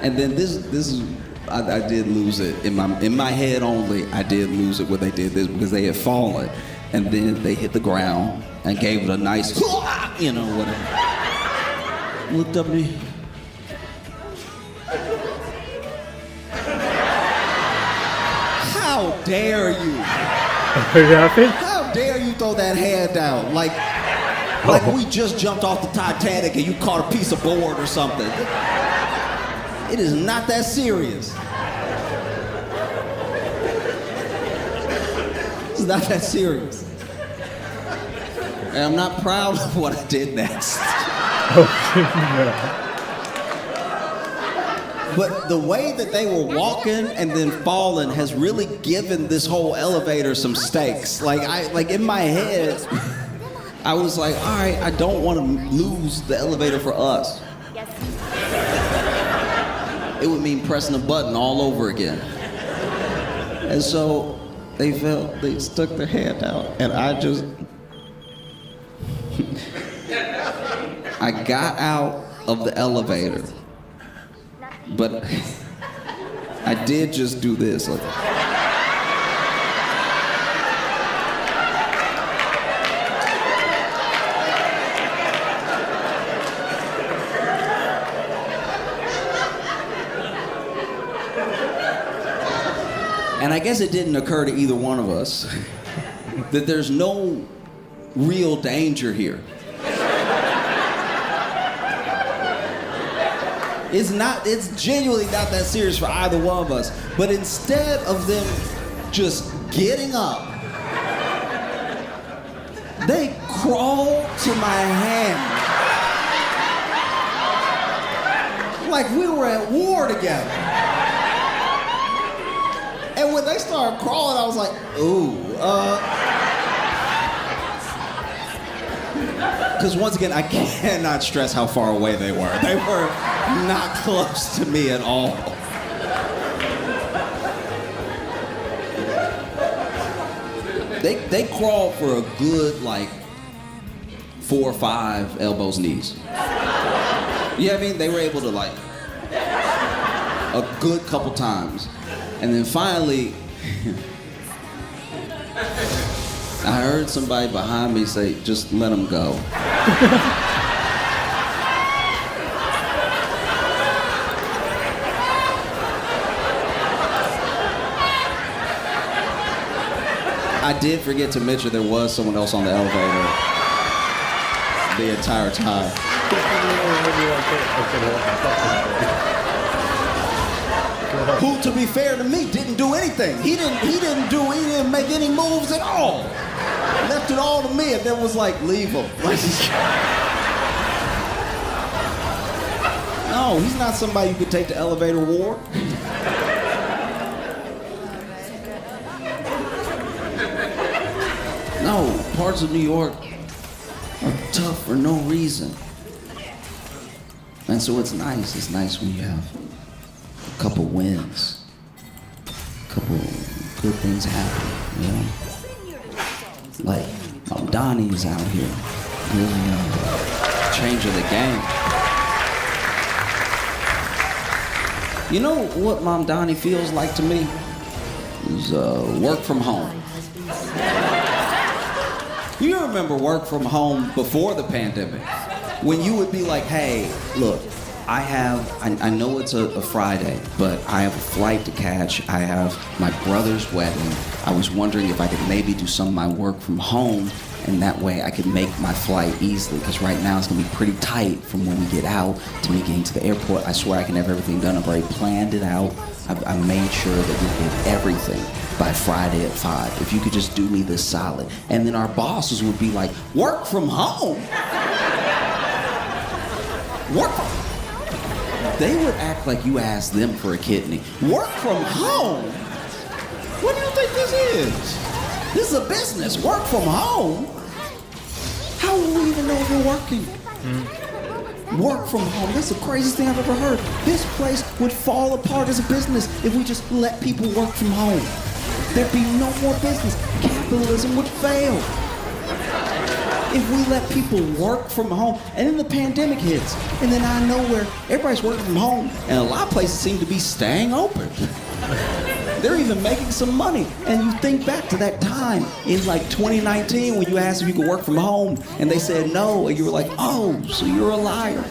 Speaker 25: And then this is I did lose it in my head only. I did lose it when they did this because they had fallen, and then they hit the ground and gave it a nice, you know, whatever. Looked up at me. How dare you? How dare you throw that hand down? Like we just jumped off the Titanic and you caught a piece of board or something. It is not that serious. It's not that serious. And I'm not proud of what I did next. But the way that they were walking and then falling has really given this whole elevator some stakes. Like in my head, I was like, all right, I don't want to lose the elevator for us. It would mean pressing a button all over again. And so they stuck their hand out, and I got out of the elevator. But I did just do this. Like, and I guess it didn't occur to either one of us that there's no real danger here. It's genuinely not that serious for either one of us. But instead of them just getting up, they crawled to my hand. Like we were at war together. And when they started crawling, I was like, ooh, because once again, I cannot stress how far away they were. They were not close to me at all. They crawled for a good, like, 4 or 5 elbows, knees. You know what I mean? They were able to, like, a good couple times. And then finally, I heard somebody behind me say, just let him go. I did forget to mention there was someone else on the elevator the entire time. Who, to be fair to me, didn't do anything. He didn't make any moves at all. Left it all to me and then was like, leave him. No, he's not somebody you could take to elevator war. No, parts of New York are tough for no reason. And so it's nice. It's nice when you have a couple wins. A couple good things happen, you know? Like, Donnie is out here really changing the game. You know what Mom Donnie feels like to me? Is work from home. You remember work from home before the pandemic, when you would be like, hey, look, I know it's a Friday, but I have a flight to catch. I have my brother's wedding. I was wondering if I could maybe do some of my work from home, and that way I could make my flight easily, because right now it's gonna be pretty tight from when we get out to me getting to the airport. I swear I can have everything done. I've already planned it out. I made sure that we get everything by Friday at 5. If you could just do me this solid. And then our bosses would be like, work from home? Work from... They would act like you asked them for a kidney. Work from home? What do you think this is? This is a business. Work from home? How will we even know if you're working? Work from home. That's the craziest thing I've ever heard. This place would fall apart as a business if we just let people work from home. There'd be no more business. Capitalism would fail. If we let people work from home, and then the pandemic hits, and then out of nowhere, everybody's working from home, and a lot of places seem to be staying open. They're even making some money. And you think back to that time in like 2019 when you asked if you could work from home, and they said no, and you were like, oh, so you're a liar.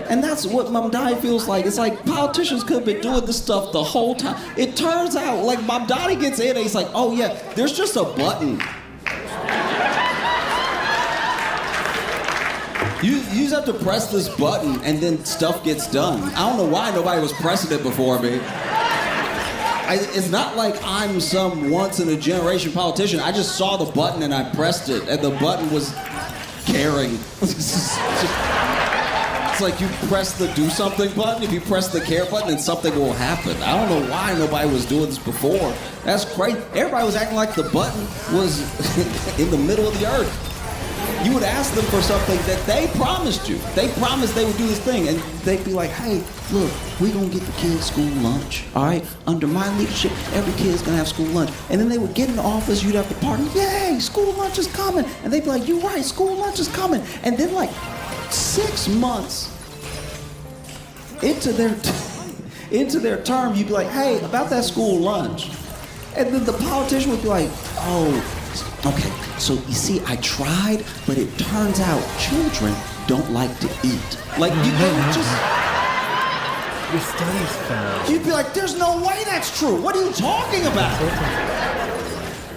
Speaker 25: And that's what Mom Donnie feels like. It's like politicians could have been doing this stuff the whole time. It turns out, like, Mom Donnie gets in and he's like, oh yeah, there's just a button. You just have to press this button and then stuff gets done. I don't know why nobody was pressing it before me. It's not like I'm some once-in-a-generation politician. I just saw the button and I pressed it, and the button was caring. It's like you press the do something button. If you press the care button, then something will happen. I don't know why nobody was doing this before. That's crazy. Everybody was acting like the button was in the middle of the earth. You would ask them for something that they promised you. They promised they would do this thing, and they'd be like, hey, look, we're gonna get the kids school lunch, all right? Under my leadership, every kid's gonna have school lunch. And then they would get in the office, you'd have to party, yay, school lunch is coming. And they'd be like, you're right, school lunch is coming. And then like 6 months into their term, you'd be like, hey, about that school lunch. And then the politician would be like, oh, okay, so you see, I tried, but it turns out children don't like to eat. Like, you just...
Speaker 3: Your studies found.
Speaker 25: You'd be like, there's no way that's true. What are you talking about?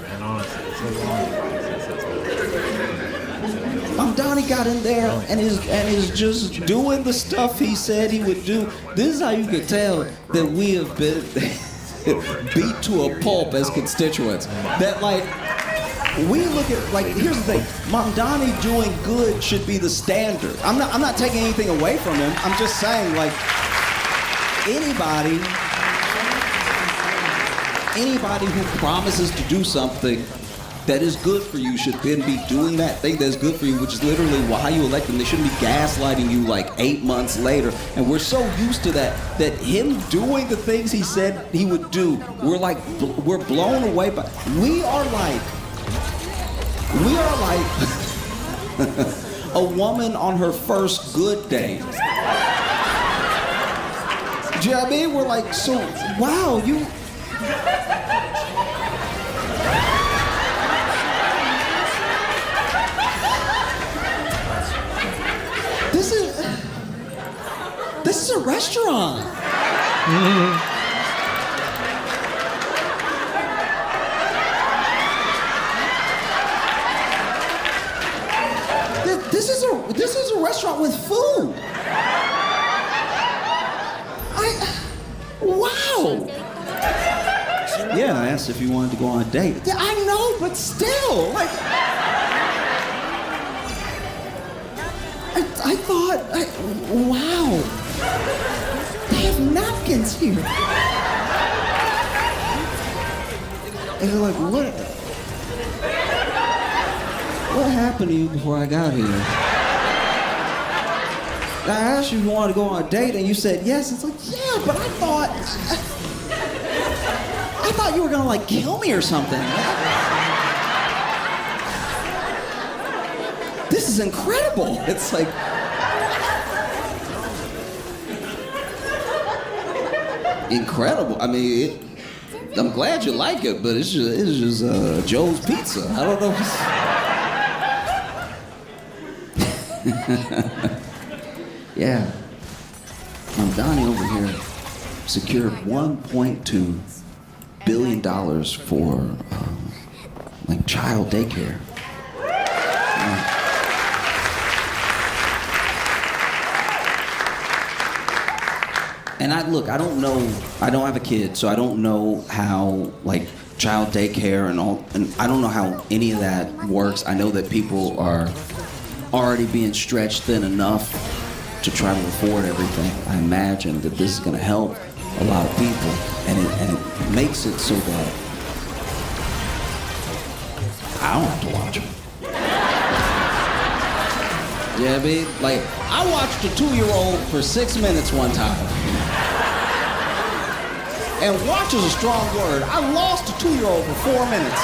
Speaker 3: Man, honestly, it's so long.
Speaker 25: Donnie got in there and is just doing the stuff he said he would do. This is how you can tell that we have been beat to a pulp as constituents. That, like, we look at, like, here's the thing. Mom Donnie doing good should be the standard. I'm not taking anything away from him. I'm just saying, like, anybody who promises to do something that is good for you should then be doing that thing that's good for you, which is literally why you elect them. They shouldn't be gaslighting you like 8 months later. And we're so used to that him doing the things he said he would do, we're blown away by. We are like a woman on her first good day. Do you know what I mean? We're like, so, wow, you... This is a restaurant. This is a restaurant with food. Wow. Yeah, I asked if you wanted to go on a date. Yeah, I know, but still, like, I thought, wow, they have napkins here. And they're like, what happened to you before I got here? I asked you if you wanted to go on a date, and you said yes. It's like, yeah, but I thought you were gonna like kill me or something. This is incredible. It's like, incredible. I mean, I'm glad you like it, but it's just Joe's Pizza. I don't know. Yeah. Donnie over here secured $1.2 billion for like child daycare. And I don't know, I don't have a kid, so I don't know how like child daycare and I don't know how any of that works. I know that people are already being stretched thin enough to try to afford everything. I imagine that this is gonna help a lot of people, and it makes it so that I don't have to watch them. Yeah, I mean, like, I watched a 2-year-old for 6 minutes one time. And watch is a strong word. I lost a 2-year-old for 4 minutes.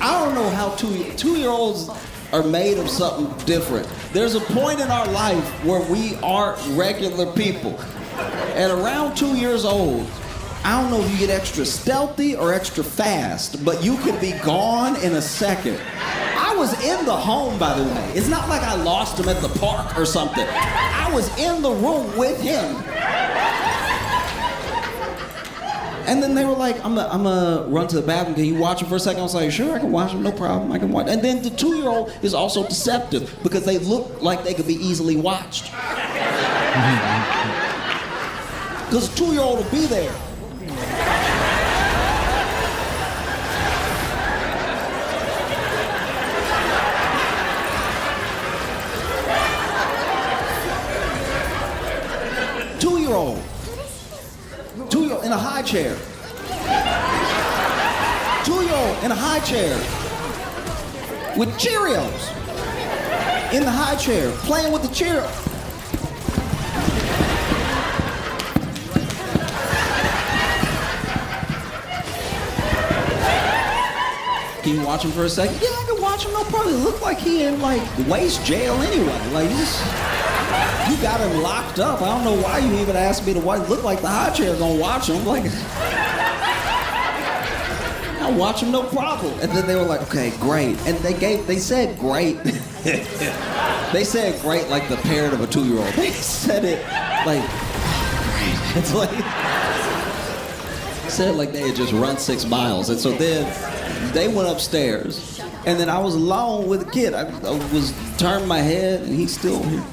Speaker 25: I don't know how 2-year-olds are made of something different. There's a point in our life where we aren't regular people. At around 2 years old, I don't know if you get extra stealthy or extra fast, but you could be gone in a second. I was in the home, by the way. It's not like I lost him at the park or something. I was in the room with him. And then they were like, I'm gonna run to the bathroom. Can you watch him for a second? I was like, sure, I can watch him, no problem, I can watch. And then the 2-year-old is also deceptive because they look like they could be easily watched. Because the 2-year-old will be there. Two-year-old in a high chair. 2-year-old in a high chair with Cheerios in the high chair, playing with the Cheerios. Can you watch him for a second? Yeah, I can watch him. He'll probably look like he in like waste jail anyway. Like you got him locked up. I don't know why you even asked me to watch. Look like the high chair gonna watch him. Like I'll watch him, no problem. And then they were like, okay, great. And they said great. They said great like the parent of a 2-year-old. They said it like great. It's like said like they had just run 6 miles. And so then they went upstairs, and then I was alone with the kid. I was turning my head, and he's still here.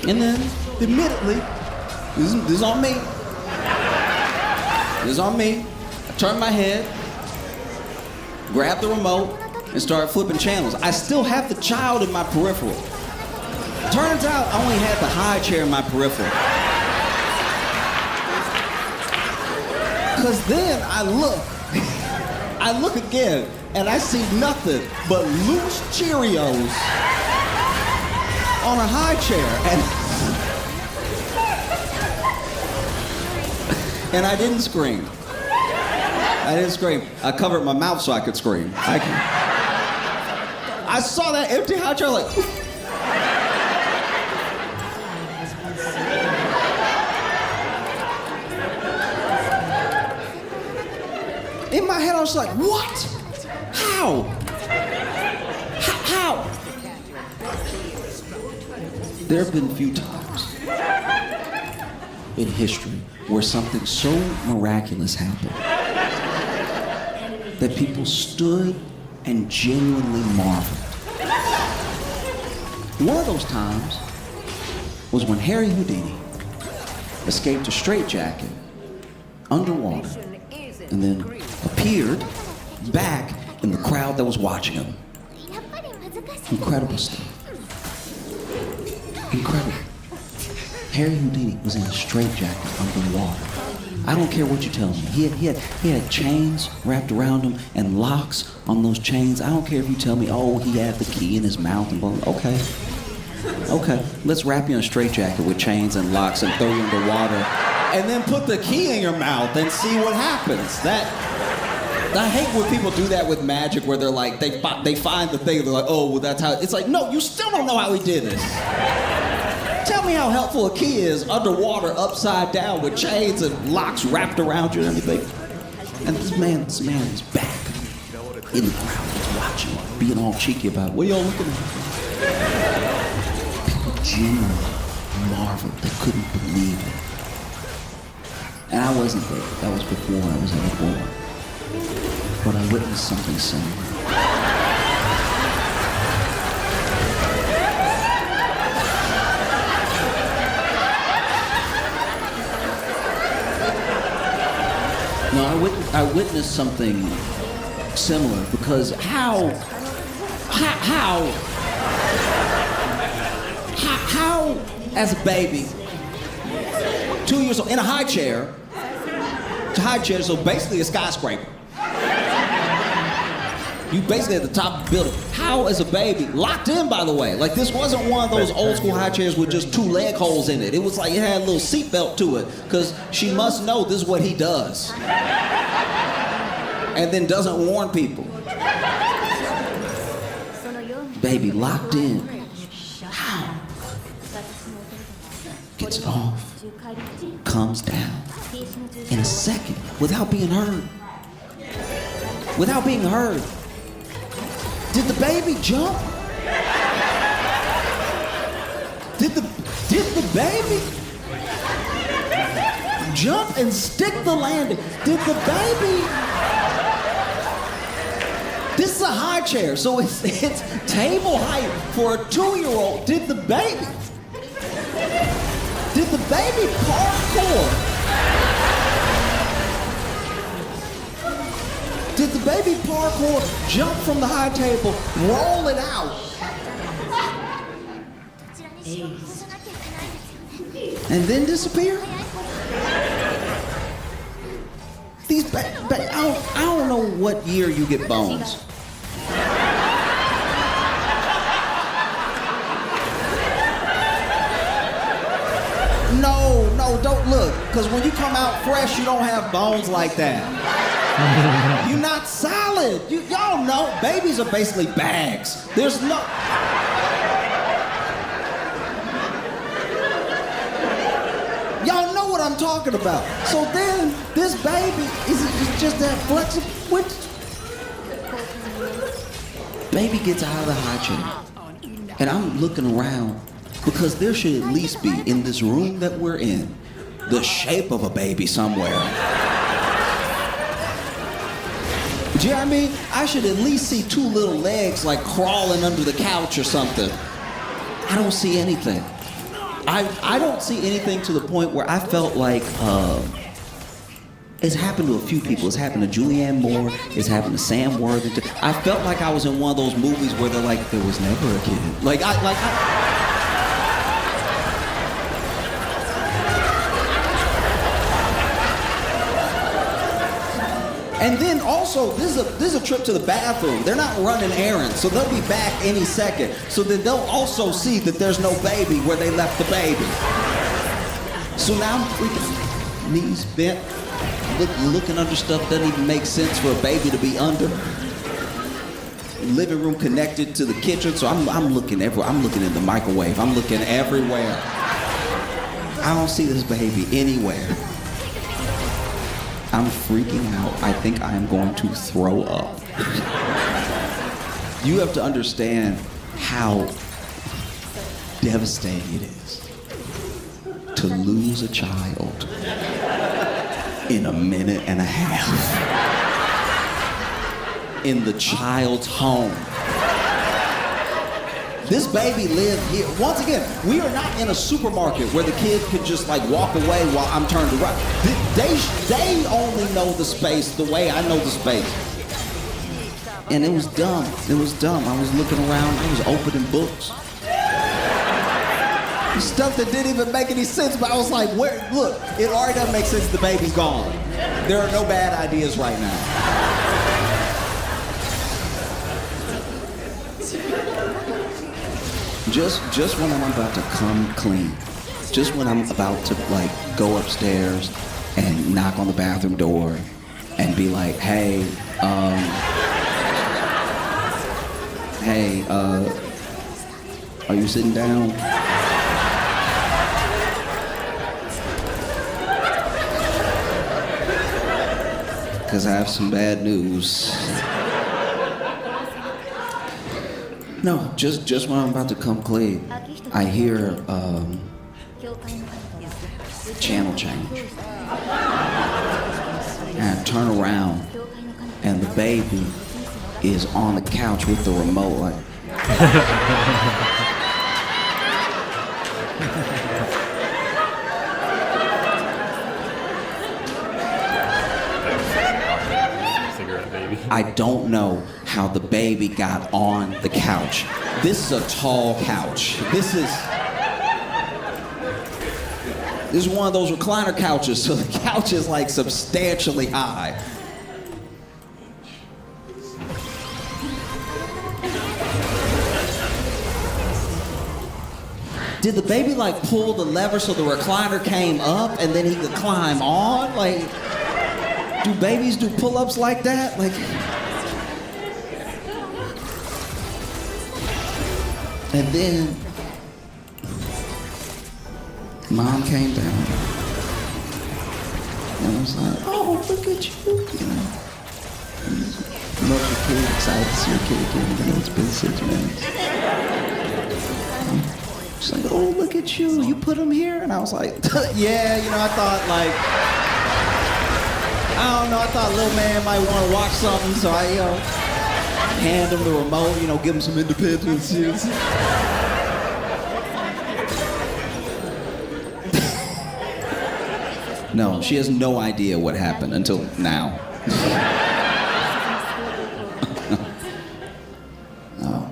Speaker 25: And then, admittedly, this is on me. This is on me. I turned my head, grabbed the remote, and started flipping channels. I still have the child in my peripheral. Turns out I only had the high chair in my peripheral. Because then I look again, and I see nothing but loose Cheerios on a high chair. And I didn't scream. I I didn't scream. I covered my mouth so I could scream. I saw that empty high chair like. In my head, I was like, what? How? How? There have been few times in history where something so miraculous happened that people stood and genuinely marveled. One of those times was when Harry Houdini escaped a straitjacket underwater and then appeared back in the crowd that was watching him. Incredible stuff. Incredible. Harry Houdini was in a straitjacket underwater. I don't care what you tell me. He had chains wrapped around him and locks on those chains. I don't care if you tell me, oh, he had the key in his mouth and blah, blah. Okay, let's wrap you in a straitjacket with chains and locks and throw you in the water and then put the key in your mouth and see what happens. I hate when people do that with magic where they're like, they find the thing and they're like, oh, well, that's how, it's like, no, you still don't know how he did this. Tell me how helpful a key is underwater, upside down, with chains and locks wrapped around you and everything. And this man is back in the crowd, just watching, being all cheeky about it. What are y'all looking at? People genuinely marveled. They couldn't believe it. And I wasn't there. That was before I was ever born. But I witnessed something similar. No, I witnessed something similar because how, as a baby, 2 years old, in a high chair, so basically a skyscraper. You basically at the top of the building. How, as a baby, locked in, by the way. Like, this wasn't one of those old school high chairs with just 2 leg holes in it. It was like it had a little seatbelt to it, because she must know this is what he does. And then doesn't warn people. Baby, locked in. How? Gets it off. Comes down. In a second, without being heard. Without being heard. Did the baby jump? Did the baby jump and stick the landing? Did the baby? This is a high chair, so it's table height for a 2-year-old. Did the baby parkour? Did the baby parkour, jump from the high table, roll it out, and then disappear? These I don't know what year you get bones. No, don't look, because when you come out fresh, you don't have bones like that. You're not solid. Y'all know, babies are basically bags. There's no... Y'all know what I'm talking about. So then, this baby is just that flexible. Baby gets out of the high chair, and I'm looking around, because there should at least be, in this room that we're in, the shape of a baby somewhere. Do you know what I mean? I should at least see 2 little legs like crawling under the couch or something. I don't see anything. I don't see anything to the point where I felt like it's happened to a few people. It's happened to Julianne Moore. It's happened to Sam Worthington. I felt like I was in one of those movies where they're like, there was never a kid. And then also, this is a trip to the bathroom. They're not running errands, so they'll be back any second. So then they'll also see that there's no baby where they left the baby. So now I'm freaking knees bent, looking under stuff doesn't even make sense for a baby to be under. Living room connected to the kitchen, so I'm looking everywhere. I'm looking in the microwave. I'm looking everywhere. I don't see this baby anywhere. I'm freaking out. I think I am going to throw up. You have to understand how devastating it is to lose a child in a minute and a half in the child's home. This baby lived here. Once again, we are not in a supermarket where the kid could just like walk away while I'm turned around. They only know the space the way I know the space. And it was dumb. It was dumb. I was looking around. I was opening books. Stuff that didn't even make any sense, but I was like, where? Look, it already doesn't make sense. The baby's gone. There are no bad ideas right now. Just when I'm about to come clean, just when I'm about to like go upstairs and knock on the bathroom door and be like, hey, are you sitting down? Because I have some bad news. No, just when I'm about to come clean, I hear channel change. And I turn around, and the baby is on the couch with the remote, like. I don't know how the baby got on the couch. This is a tall couch. This is one of those recliner couches, so the couch is like substantially high. Did the baby like pull the lever so the recliner came up and then he could climb on? Like, do babies do pull-ups like that? Like, and then Mom came down and was like, oh, look at you, you know. Love your kid, excited to see your kid again, even though it's been 6 minutes. She's like, oh, look at you, you put him here? And I was like, yeah, you know, I thought like, I don't know, I thought little man might want to watch something, so I, you know, hand him the remote, you know, give him some independence. No, she has no idea what happened until now. Oh.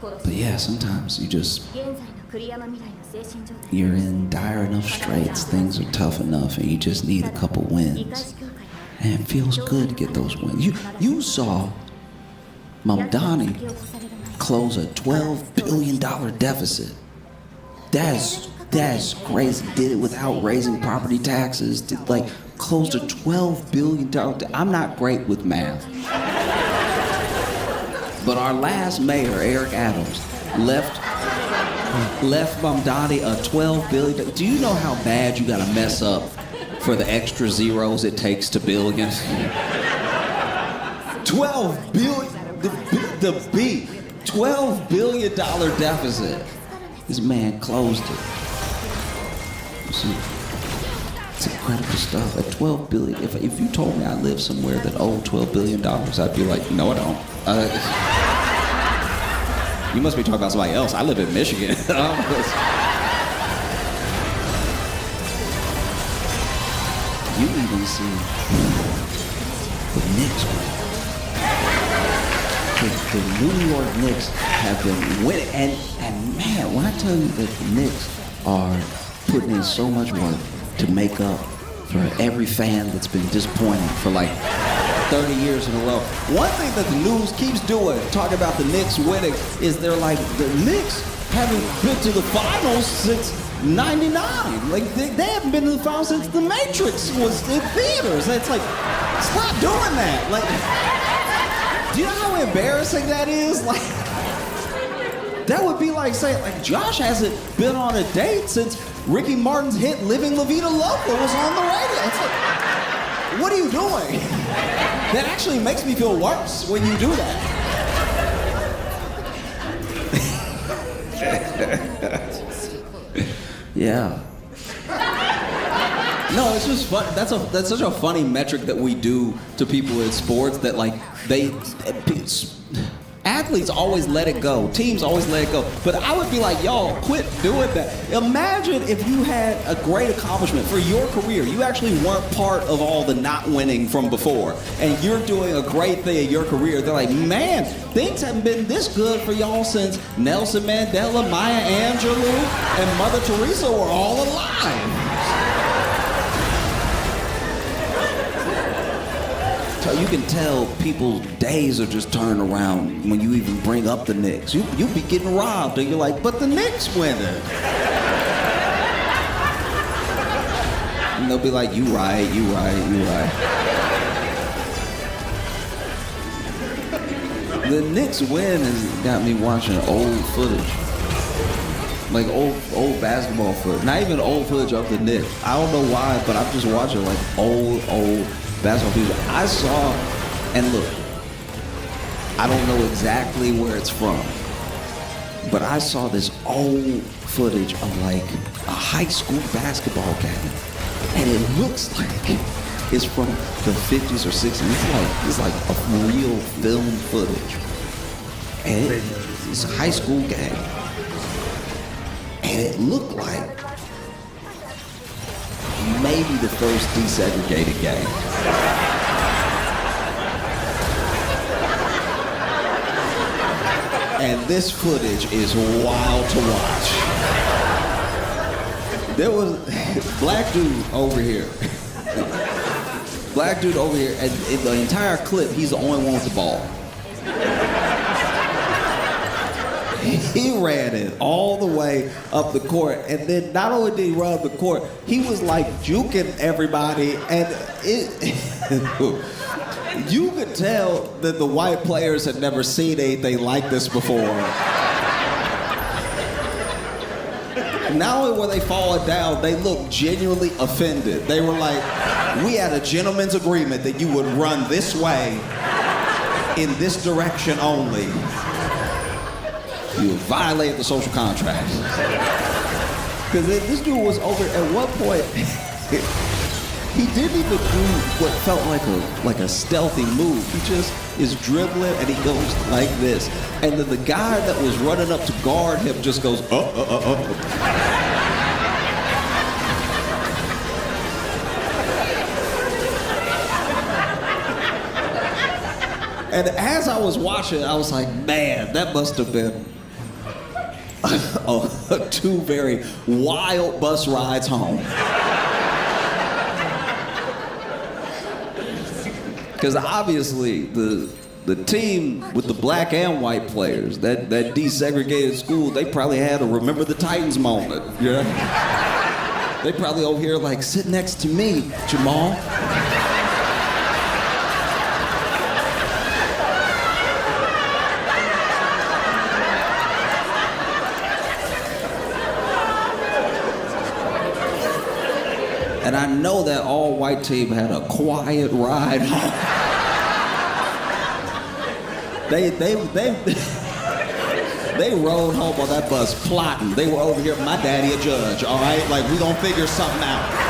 Speaker 25: But yeah, sometimes you're in dire enough straits, things are tough enough, and you just need a couple wins. And it feels good to get those wins. You saw Mamdani close a $12 billion deficit. That's crazy. Did it without raising property taxes. Closed a $12 billion. I'm not great with math. But our last mayor, Eric Adams, left Mamdani a $12 billion. Do you know how bad you gotta mess up for the extra zeros it takes to billions? $12 billion, $12 billion deficit. This man closed it. It's incredible stuff. At $12 billion, if you told me I lived somewhere that owed $12 billion, I'd be like, no, I don't. You must be talking about somebody else. I live in Michigan. You even see the Knicks. The New York Knicks have been winning. And man, when I tell you that the Knicks are putting in so much work to make up for every fan that's been disappointed for like 30 years in a row. One thing that the news keeps doing, talking about the Knicks winning, is they're like, the Knicks haven't been to the finals since 99. Like, they haven't been to the film since The Matrix was in theaters. It's like, stop doing that. Like, do you know how embarrassing that is? Like, that would be like saying, like, Josh hasn't been on a date since Ricky Martin's hit Living La Vida Loca was on the radio. It's like, what are you doing? That actually makes me feel worse when you do that. Yeah. No, it's just fun. That's such a funny metric that we do to people in sports that like athletes always let it go. Teams always let it go. But I would be like, y'all, quit doing that. Imagine if you had a great accomplishment for your career. You actually weren't part of all the not winning from before. And you're doing a great thing in your career. They're like, man, things haven't been this good for y'all since Nelson Mandela, Maya Angelou, and Mother Teresa were all alive. So you can tell people's days are just turned around when you even bring up the Knicks. You be getting robbed and you're like, but the Knicks winning. And they'll be like, you right. The Knicks win has got me watching old footage. Like old basketball footage. Not even old footage of the Knicks. I don't know why, but I'm just watching like old basketball footage. I saw, and look, I don't know exactly where it's from, but I saw this old footage of like a high school basketball game, and it looks like it's from the 50s or 60s. It's like a real film footage, and it's a high school game, and it looked like maybe the first desegregated game. And this footage is wild to watch. There was black dude over here. Black dude over here, and in the entire clip, he's the only one with the ball. He ran it all the way up the court, and then not only did he run up the court, he was like juking everybody, and you could tell that the white players had never seen anything like this before. Not only were they falling down, they looked genuinely offended. They were like, we had a gentleman's agreement that you would run this way, in this direction only. You violated the social contract. Because this dude was over, at one point, he didn't even do what felt like a stealthy move. He just is dribbling and he goes like this. And then the guy that was running up to guard him just goes, And as I was watching, I was like, man, that must have been two very wild bus rides home. Because obviously the team with the black and white players, that desegregated school, they probably had a Remember the Titans moment. You know? They probably over here like, sit next to me, Jamal. And I know that all-white team had a quiet ride home. They rode home on that bus plotting. They were over here, my daddy a judge, all right? Like, we gonna figure something out.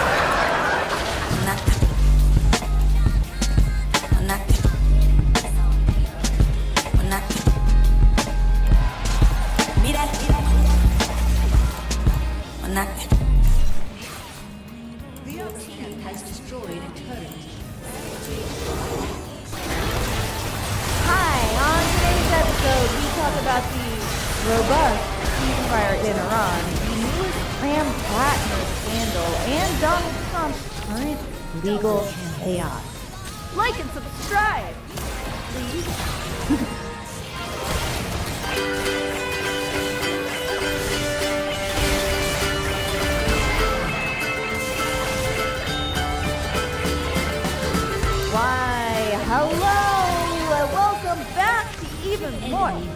Speaker 17: Robust ceasefire in Iran, the newest Graham Platinum scandal, and Donald Trump's current legal chaos. Like and subscribe, please. even more news.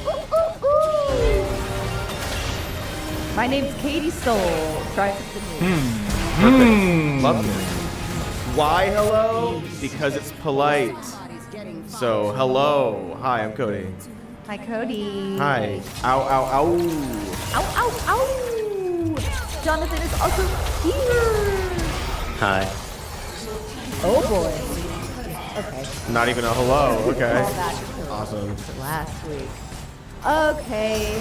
Speaker 17: Ooh, ooh, ooh. My name's Katie Stoll. Try the news.
Speaker 8: Love it. Why hello? Because it's polite. So, hello. Hi, I'm Cody.
Speaker 17: Hi, Cody.
Speaker 8: Hi. Ow, ow, ow.
Speaker 17: Ow, ow, ow. Jonathan is also here.
Speaker 8: Hi.
Speaker 17: Oh, boy. Okay.
Speaker 8: Not even a hello. Okay.
Speaker 17: All that
Speaker 8: Awesome.
Speaker 17: last week. Okay.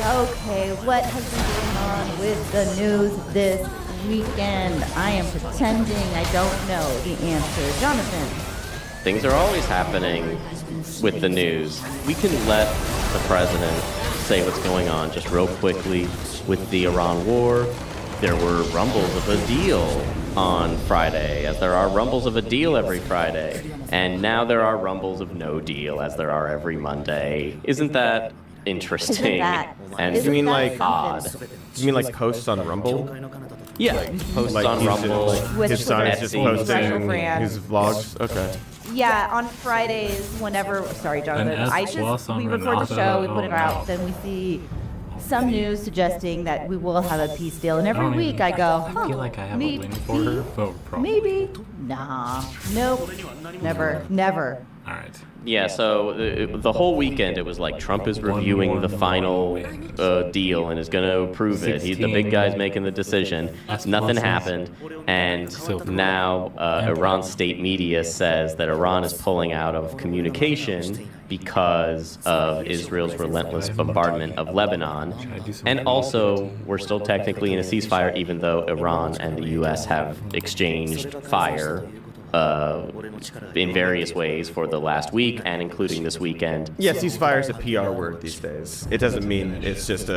Speaker 17: What has been going on with the news this weekend? I am pretending I don't know the answer. Jonathan.
Speaker 16: Things are always happening with the news. We can let the president say what's going on just real quickly with the Iran war. There were rumbles of a deal on Friday, as there are rumbles of a deal every Friday. And now there are rumbles of no deal, as there are every Monday. Isn't that interesting? And
Speaker 8: You mean like
Speaker 16: odd?
Speaker 8: You mean like posts on Rumble?
Speaker 16: Yeah, posts
Speaker 8: Like
Speaker 16: on
Speaker 8: he's
Speaker 16: Rumble.
Speaker 8: like his son is just
Speaker 16: Etsy.
Speaker 8: posting his vlogs. Okay.
Speaker 17: Yeah, on Fridays, whenever, sorry, Jonathan, we record the show, we put it out, then we see some news suggesting that we will have a peace deal, and every week I go,
Speaker 3: I feel like I have a win for her, but probably.
Speaker 17: maybe, nah, nope, never.
Speaker 3: All right.
Speaker 16: Yeah, so the whole weekend it was like Trump is reviewing the final deal and is going to approve it. The big guy's making the decision. Nothing happened. And now Iran's state media says that Iran is pulling out of communication because of Israel's relentless bombardment of Lebanon. And also, we're still technically in a ceasefire, even though Iran and the U.S. have exchanged fire in various ways for the last week and including this weekend.
Speaker 8: Yeah, ceasefire is a PR word these days. It doesn't mean it's just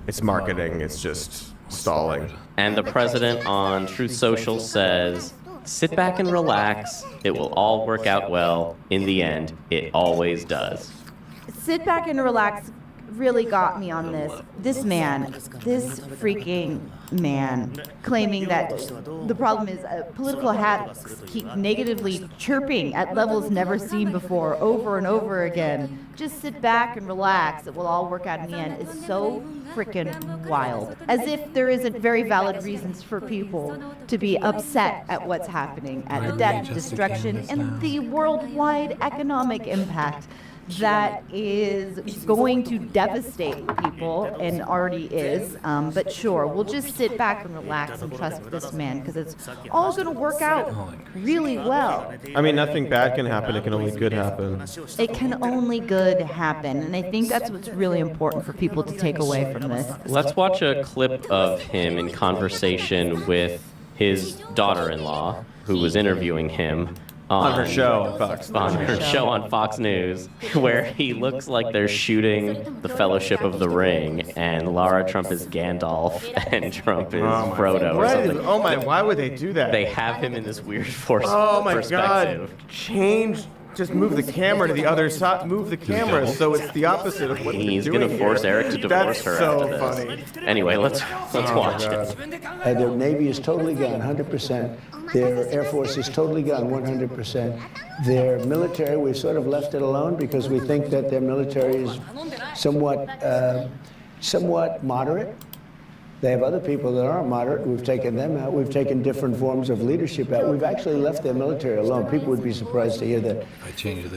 Speaker 8: it's marketing. It's just stalling.
Speaker 16: And the president on Truth Social says, sit back and relax. It will all work out well. In the end, it always does.
Speaker 17: Sit back and relax really got me on this. This freaking man, claiming that the problem is political hacks keep negatively chirping at levels never seen before, over and over again. Just sit back and relax. It will all work out in the end. It's so freaking wild. As if there isn't very valid reasons for people to be upset at what's happening, at the death, destruction, and the worldwide economic impact that is going to devastate people and already is. But sure, we'll just sit back and relax and trust this man because it's all going to work out really well.
Speaker 8: I mean, nothing bad can happen. It can only good happen.
Speaker 17: It can only good happen. And I think that's what's really important for people to take away from this.
Speaker 16: Let's watch a clip of him in conversation with his daughter-in-law, who was interviewing him.
Speaker 8: On her show on Fox.
Speaker 16: On her show on Fox News, where he looks like they're shooting the Fellowship of the Ring, and Lara Trump is Gandalf, and Trump is Frodo or something.
Speaker 8: Oh my, why would they do that?
Speaker 16: They have him in this weird perspective.
Speaker 8: Oh my God. Just move the camera to the other side. Move the camera so it's the opposite of what
Speaker 16: he's
Speaker 8: doing
Speaker 16: going to force
Speaker 8: here.
Speaker 16: Eric to divorce her after this.
Speaker 8: That's so funny.
Speaker 16: Anyway, let's watch it.
Speaker 18: Their Navy is totally gone, 100%. Their Air Force is totally gone, 100%. Their military, we've sort of left it alone because we think that their military is somewhat moderate. They have other people that aren't moderate. We've taken them out. We've taken different forms of leadership out. We've actually left their military alone. People would be surprised to hear that.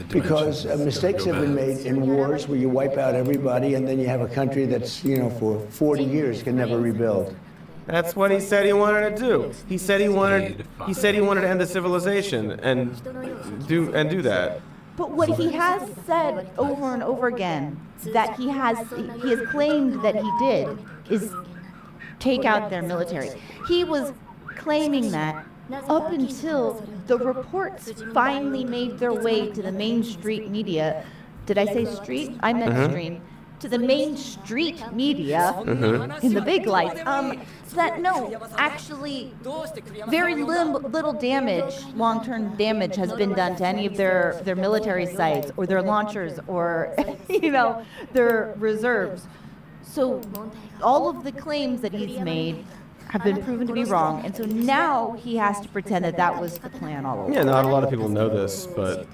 Speaker 18: Because mistakes have been made in wars where you wipe out everybody and then you have a country that's, for 40 years can never rebuild.
Speaker 8: That's what he said he wanted to do. He said he wanted to end the civilization and do that.
Speaker 17: But what he has said over and over again that he has claimed that he did is take out their military. He was claiming that up until the reports finally made their way to the main street media. Did I say street? I meant stream. To the main street media in the big lights. That no, actually, very little damage, long-term damage has been done to any of their military sites or their launchers or, their reserves. So all of the claims that he's made have been proven to be wrong. And so now he has to pretend that was the plan all along.
Speaker 8: Yeah, not a lot of people know this, but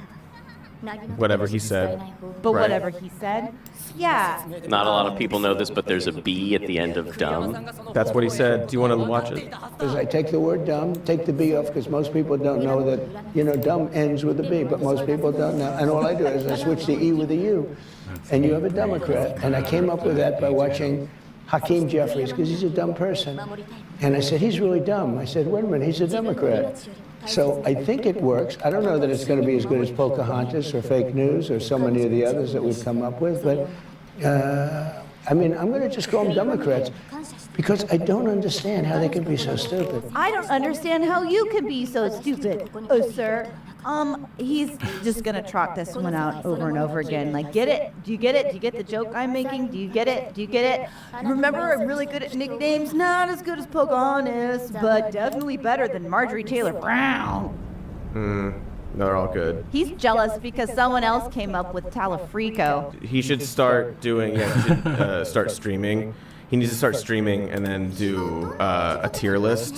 Speaker 8: Whatever he said.
Speaker 10: But
Speaker 8: Right.
Speaker 10: whatever he said, yeah.
Speaker 16: Not a lot of people know this, but there's a B at the end of dumb.
Speaker 8: That's what he said. Do you want to watch it?
Speaker 18: Because I take the word dumb, take the B off, because most people don't know that, dumb ends with a B, but most people don't know. And all I do is I switch the E with a U, and you have a Democrat. And I came up with that by watching Hakeem Jeffries, because he's a dumb person. And I said, he's really dumb. I said, wait a minute, he's a Democrat. So I think it works. I don't know that it's going to be as good as Pocahontas or fake news or so many of the others that we've come up with, but I'm going to just call them Democrats because I don't understand how they can be so stupid.
Speaker 10: I don't understand how you can be so stupid, sir. He's just gonna trot this one out over and over again. Like, get it? Do you get it? Do you get the joke I'm making? Do you get it? Do you get it? Remember, I'm really good at nicknames. Not as good as Pocahontas, but definitely better than Marjorie Taylor Brown.
Speaker 8: They're all good.
Speaker 10: He's jealous because someone else came up with Talafrico.
Speaker 8: He should start doing, start streaming. He needs to start streaming and then do a tier list.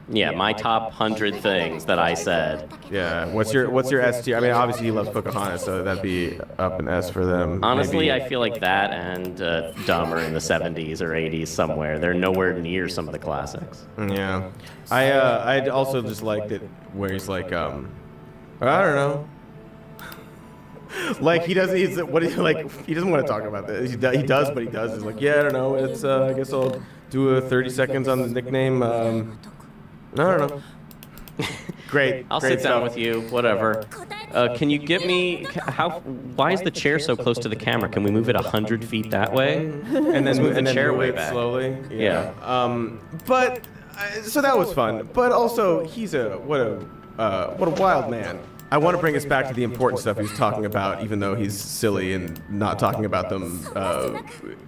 Speaker 16: Yeah, my top 100 things that I said.
Speaker 8: Yeah, what's your S tier? I mean, obviously he loves Pocahontas, so that'd be up an S for them.
Speaker 16: Honestly,
Speaker 8: Maybe.
Speaker 16: I feel like that and Dumb are in the 70s or 80s somewhere. They're nowhere near some of the classics.
Speaker 8: Yeah, I'd also just liked it where he's like, I don't know. Like he doesn't. He doesn't want to talk about this. He does, but he does. He's like, yeah, I don't know. It's I guess I'll do a 30 seconds on the nickname. I don't know. Great.
Speaker 16: I'll sit down with you. Whatever. Can you get me why is the chair so close to the camera? Can we move it 100 feet that way?
Speaker 8: And then
Speaker 16: move the chair
Speaker 8: move
Speaker 16: way
Speaker 8: it
Speaker 16: back
Speaker 8: slowly.
Speaker 16: Yeah.
Speaker 8: But so that was fun. But also, he's what a wild man. I want to bring us back to the important stuff he's talking about, even though he's silly and not talking about them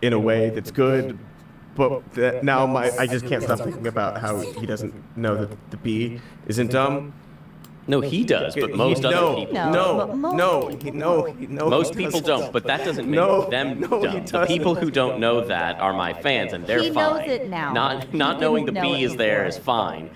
Speaker 8: in a way that's good. But now I just can't stop thinking about how he doesn't know that the B isn't dumb.
Speaker 16: No, he does, but most other people. Most people don't, but that doesn't make them dumb. The people who don't know that are my fans, and they're
Speaker 10: He
Speaker 16: fine.
Speaker 10: knows it now.
Speaker 16: Not knowing the B is there is fine.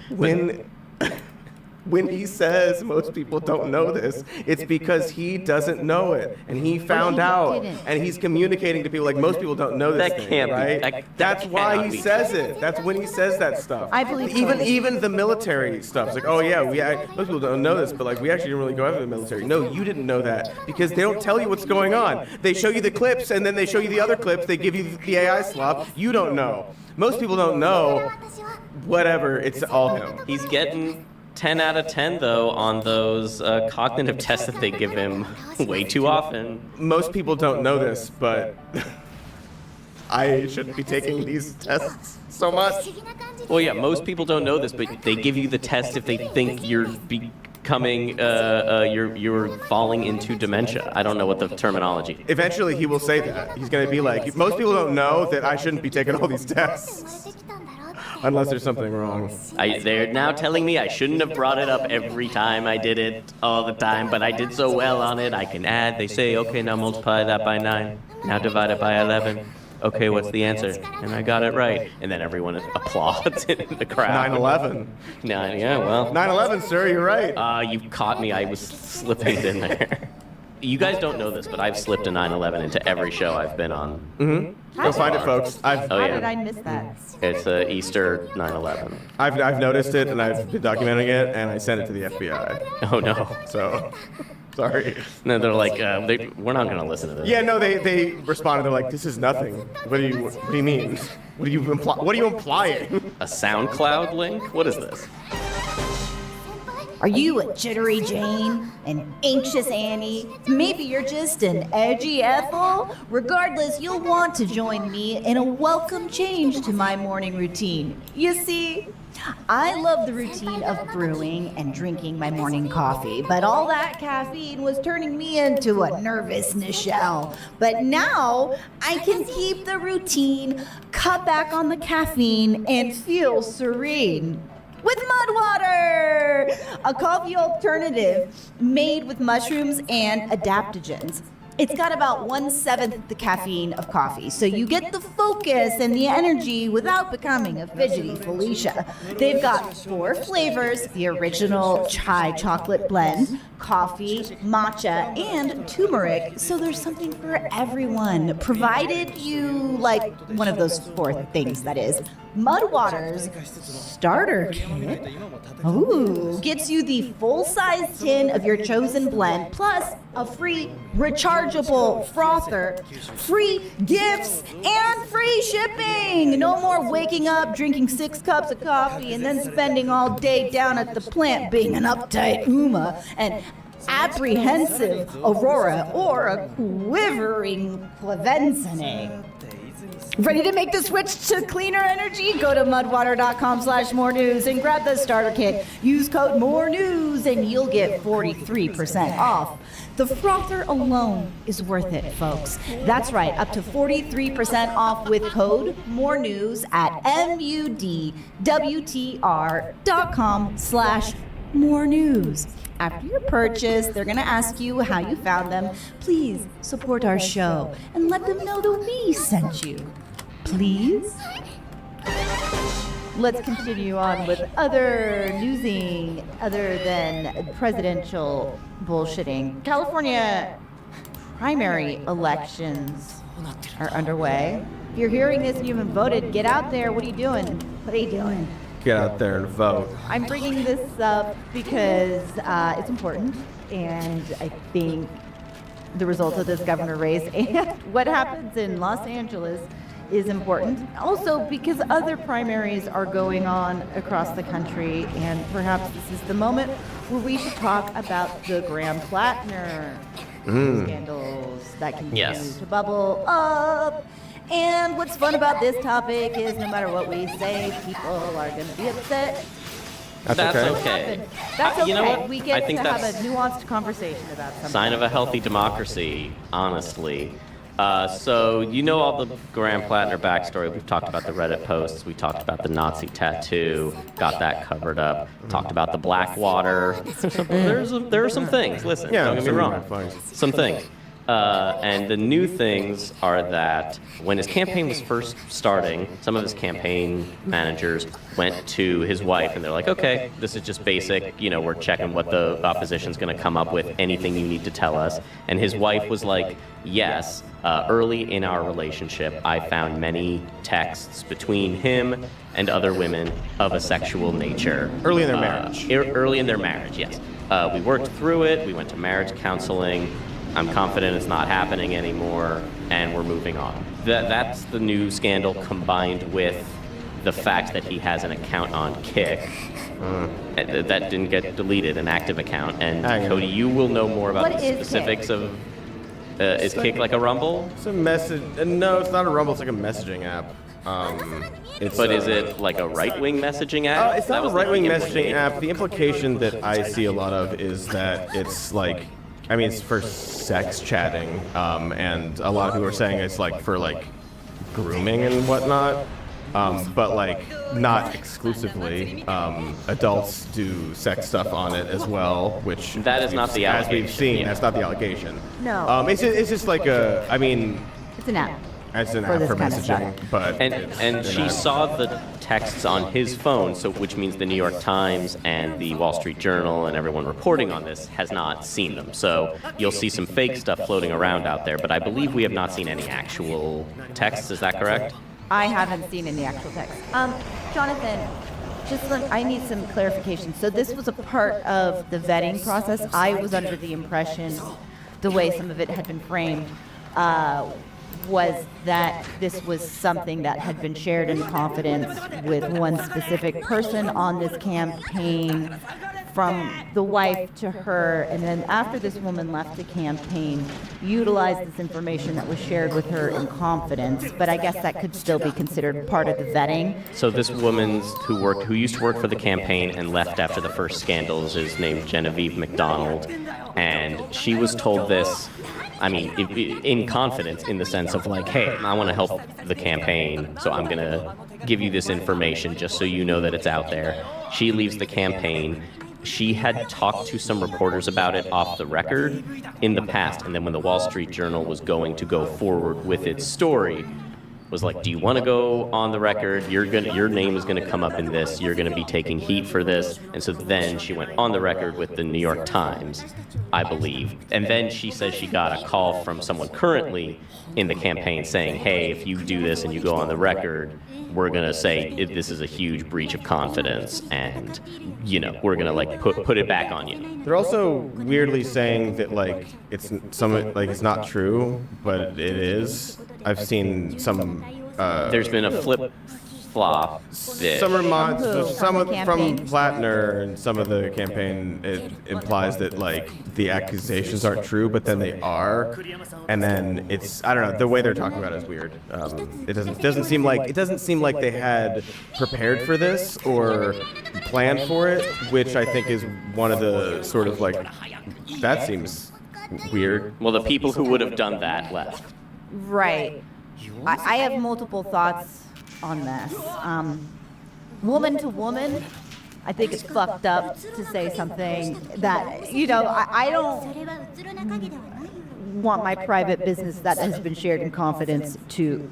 Speaker 8: When he says most people don't know this, it's because he doesn't know it, and he found out, and he's communicating to people like most people don't know this
Speaker 16: That
Speaker 8: thing,
Speaker 16: can't be-
Speaker 8: right? That's why he says it. That's when he says that stuff.
Speaker 10: I believe
Speaker 8: even the military stuff. It's like, oh yeah, most people don't know this, but like we actually didn't really go after the military. No, you didn't know that because they don't tell you what's going on. They show you the clips, and then they show you the other clips. They give you the AI slop. You don't know. Most people don't know. Whatever. It's all him.
Speaker 16: He's getting 10 out of 10, though, on those cognitive tests that they give him way too often.
Speaker 8: Most people don't know this, but I shouldn't be taking these tests so much.
Speaker 16: Well, yeah, most people don't know this, but they give you the test if they think you're becoming, you're falling into dementia. I don't know what the terminology.
Speaker 8: Eventually, he will say that. He's going to be like, most people don't know that I shouldn't be taking all these tests. Unless there's something wrong.
Speaker 16: They're now telling me I shouldn't have brought it up every time I did it all the time, but I did so well on it. I can add. They say, okay, now multiply that by 9. Now divide it by 11. Okay, what's the answer? And I got it right. And then everyone applauds in the crowd.
Speaker 8: 9/11.
Speaker 16: Yeah, well.
Speaker 8: 9/11, sir, you're right.
Speaker 16: You caught me. I was slipping in there. You guys don't know this, but I've slipped a 9/11 into every show I've been on.
Speaker 8: Mm-hmm. Go find it, folks.
Speaker 10: How did I miss that?
Speaker 16: It's Easter 9/11.
Speaker 8: I've noticed it, and I've been documenting it, and I sent it to the FBI.
Speaker 16: Oh, no.
Speaker 8: So, sorry.
Speaker 16: No, they're like, we're not going to listen to this.
Speaker 8: Yeah, no, they responded. They're like, this is nothing. What do you mean? What are you implying?
Speaker 16: A SoundCloud link? What is this?
Speaker 10: Are you a jittery Jane? An anxious Annie? Maybe you're just an edgy Ethel? Regardless, you'll want to join me in a welcome change to my morning routine. You see, I love the routine of brewing and drinking my morning coffee, but all that caffeine was turning me into a nervous Nichelle. But now I can keep the routine, cut back on the caffeine, and feel serene. With mud water, a coffee alternative made with mushrooms and adaptogens. It's got about 1/7 the caffeine of coffee, so you get the focus and the energy without becoming a fidgety Felicia. They've got 4 flavors: the original chai chocolate blend, coffee, matcha, and turmeric, so there's something for everyone, provided you like one of those 4 things, that is. Mudwater's starter kit gets you the full-size tin of your chosen blend, plus a free rechargeable frother, free gifts, and free shipping. No more waking up, drinking 6 cups of coffee, and then spending all day down at the plant being an uptight Uma, and apprehensive Aurora, or a quivering Clevensening. Ready to make the switch to cleaner energy? Go to mudwater.com/more news and grab the starter kit. Use code more news and you'll get 43% off. The frother alone is worth it, folks. That's right, up to 43% off with code more news at mudwtr.com/more news. After your purchase, they're going to ask you how you found them. Please support our show and let them know that we sent you. Please? Let's continue on with other newsing other than presidential bullshitting. California primary elections are underway. If you're hearing this and you haven't voted, get out there. What are you doing? What are you doing?
Speaker 8: Get out there and vote.
Speaker 10: I'm bringing this up because it's important, and I think the results of this governor race and what happens in Los Angeles is important. Also, because other primaries are going on across the country, and perhaps this is the moment where we should talk about the Graham Plattner scandals that continue to bubble up. And what's fun about this topic is no matter what we say, people are going to be upset.
Speaker 16: That's okay.
Speaker 10: That's okay.
Speaker 16: You know what?
Speaker 10: We get
Speaker 16: I think
Speaker 10: to have
Speaker 16: that's
Speaker 10: a nuanced conversation about something.
Speaker 16: sign of a healthy democracy, honestly. So you know all the Graham Plattner backstory. We've talked about the Reddit posts. We talked about the Nazi tattoo. Got that covered up. Talked about the Blackwater. There are some things. Listen, don't get me wrong. Some things. And the new things are that when his campaign was first starting, some of his campaign managers went to his wife and they're like, okay, this is just basic, we're checking what the opposition's going to come up with, anything you need to tell us. And his wife was like, yes, early in our relationship, I found many texts between him and other women of a sexual nature.
Speaker 8: Early in their marriage.
Speaker 16: Early in their marriage, yes. We worked through it. We went to marriage counseling. I'm confident it's not happening anymore, and we're moving on. That's the new scandal combined with the fact that he has an account on Kick. That didn't get deleted, an active account. And Cody, you will know more about the specifics of... is Kick like a Rumble?
Speaker 8: It's a message... No, it's not a Rumble, it's like a messaging app.
Speaker 16: But is it like a right-wing messaging app?
Speaker 8: It's not a right-wing messaging app. The implication that I see a lot of is that it's like... it's for sex chatting, and a lot of people are saying it's like for like grooming and whatnot, but like not exclusively. Adults do sex stuff on it as well, which
Speaker 16: that is not the allegation.
Speaker 8: As we've seen, that's not the allegation.
Speaker 10: No.
Speaker 8: It's just like a.
Speaker 10: It's an app.
Speaker 8: It's an app for messaging, but
Speaker 16: and she saw the texts on his phone, so which means the New York Times and the Wall Street Journal and everyone reporting on this has not seen them. So you'll see some fake stuff floating around out there, but I believe we have not seen any actual texts. Is that correct?
Speaker 10: I haven't seen any actual text. Jonathan, I need some clarification. So this was a part of the vetting process. I was under the impression, the way some of it had been framed, was that this was something that had been shared in confidence with one specific person on this campaign, from the wife to her, and then after this woman left the campaign, utilized this information that was shared with her in confidence, but I guess that could still be considered part of the vetting.
Speaker 16: So this woman who used to work for the campaign and left after the first scandals is named Genevieve McDonald, and she was told this, in confidence, in the sense of like, hey, I want to help the campaign, so I'm going to give you this information just so you know that it's out there. She leaves the campaign. she had talked to some reporters about it off the record in the past, and then when the Wall Street Journal was going to go forward with its story, was like, do you want to go on the record? Your name is going to come up in this. You're going to be taking heat for this. And so then she went on the record with the New York Times, I believe. And then she says she got a call from someone currently in the campaign saying, hey, if you do this and you go on the record, we're going to say this is a huge breach of confidence, and, we're going to, like, put it back on you.
Speaker 8: They're also weirdly saying that, like, it's not true, but it is. I've seen some...
Speaker 16: There's been a flip-flop.
Speaker 8: Some from Plattner and some of the campaign, it implies that, like, the accusations aren't true, but then they are. And then it's, I don't know, the way they're talking about it is weird. It doesn't seem like they had prepared for this or planned for it, which I think is one of the sort of, like, that seems weird.
Speaker 16: Well, the people who would have done that left.
Speaker 10: Right. I have multiple thoughts on this. Woman to woman, I think it's fucked up to say something that, I don't want my private business that has been shared in confidence to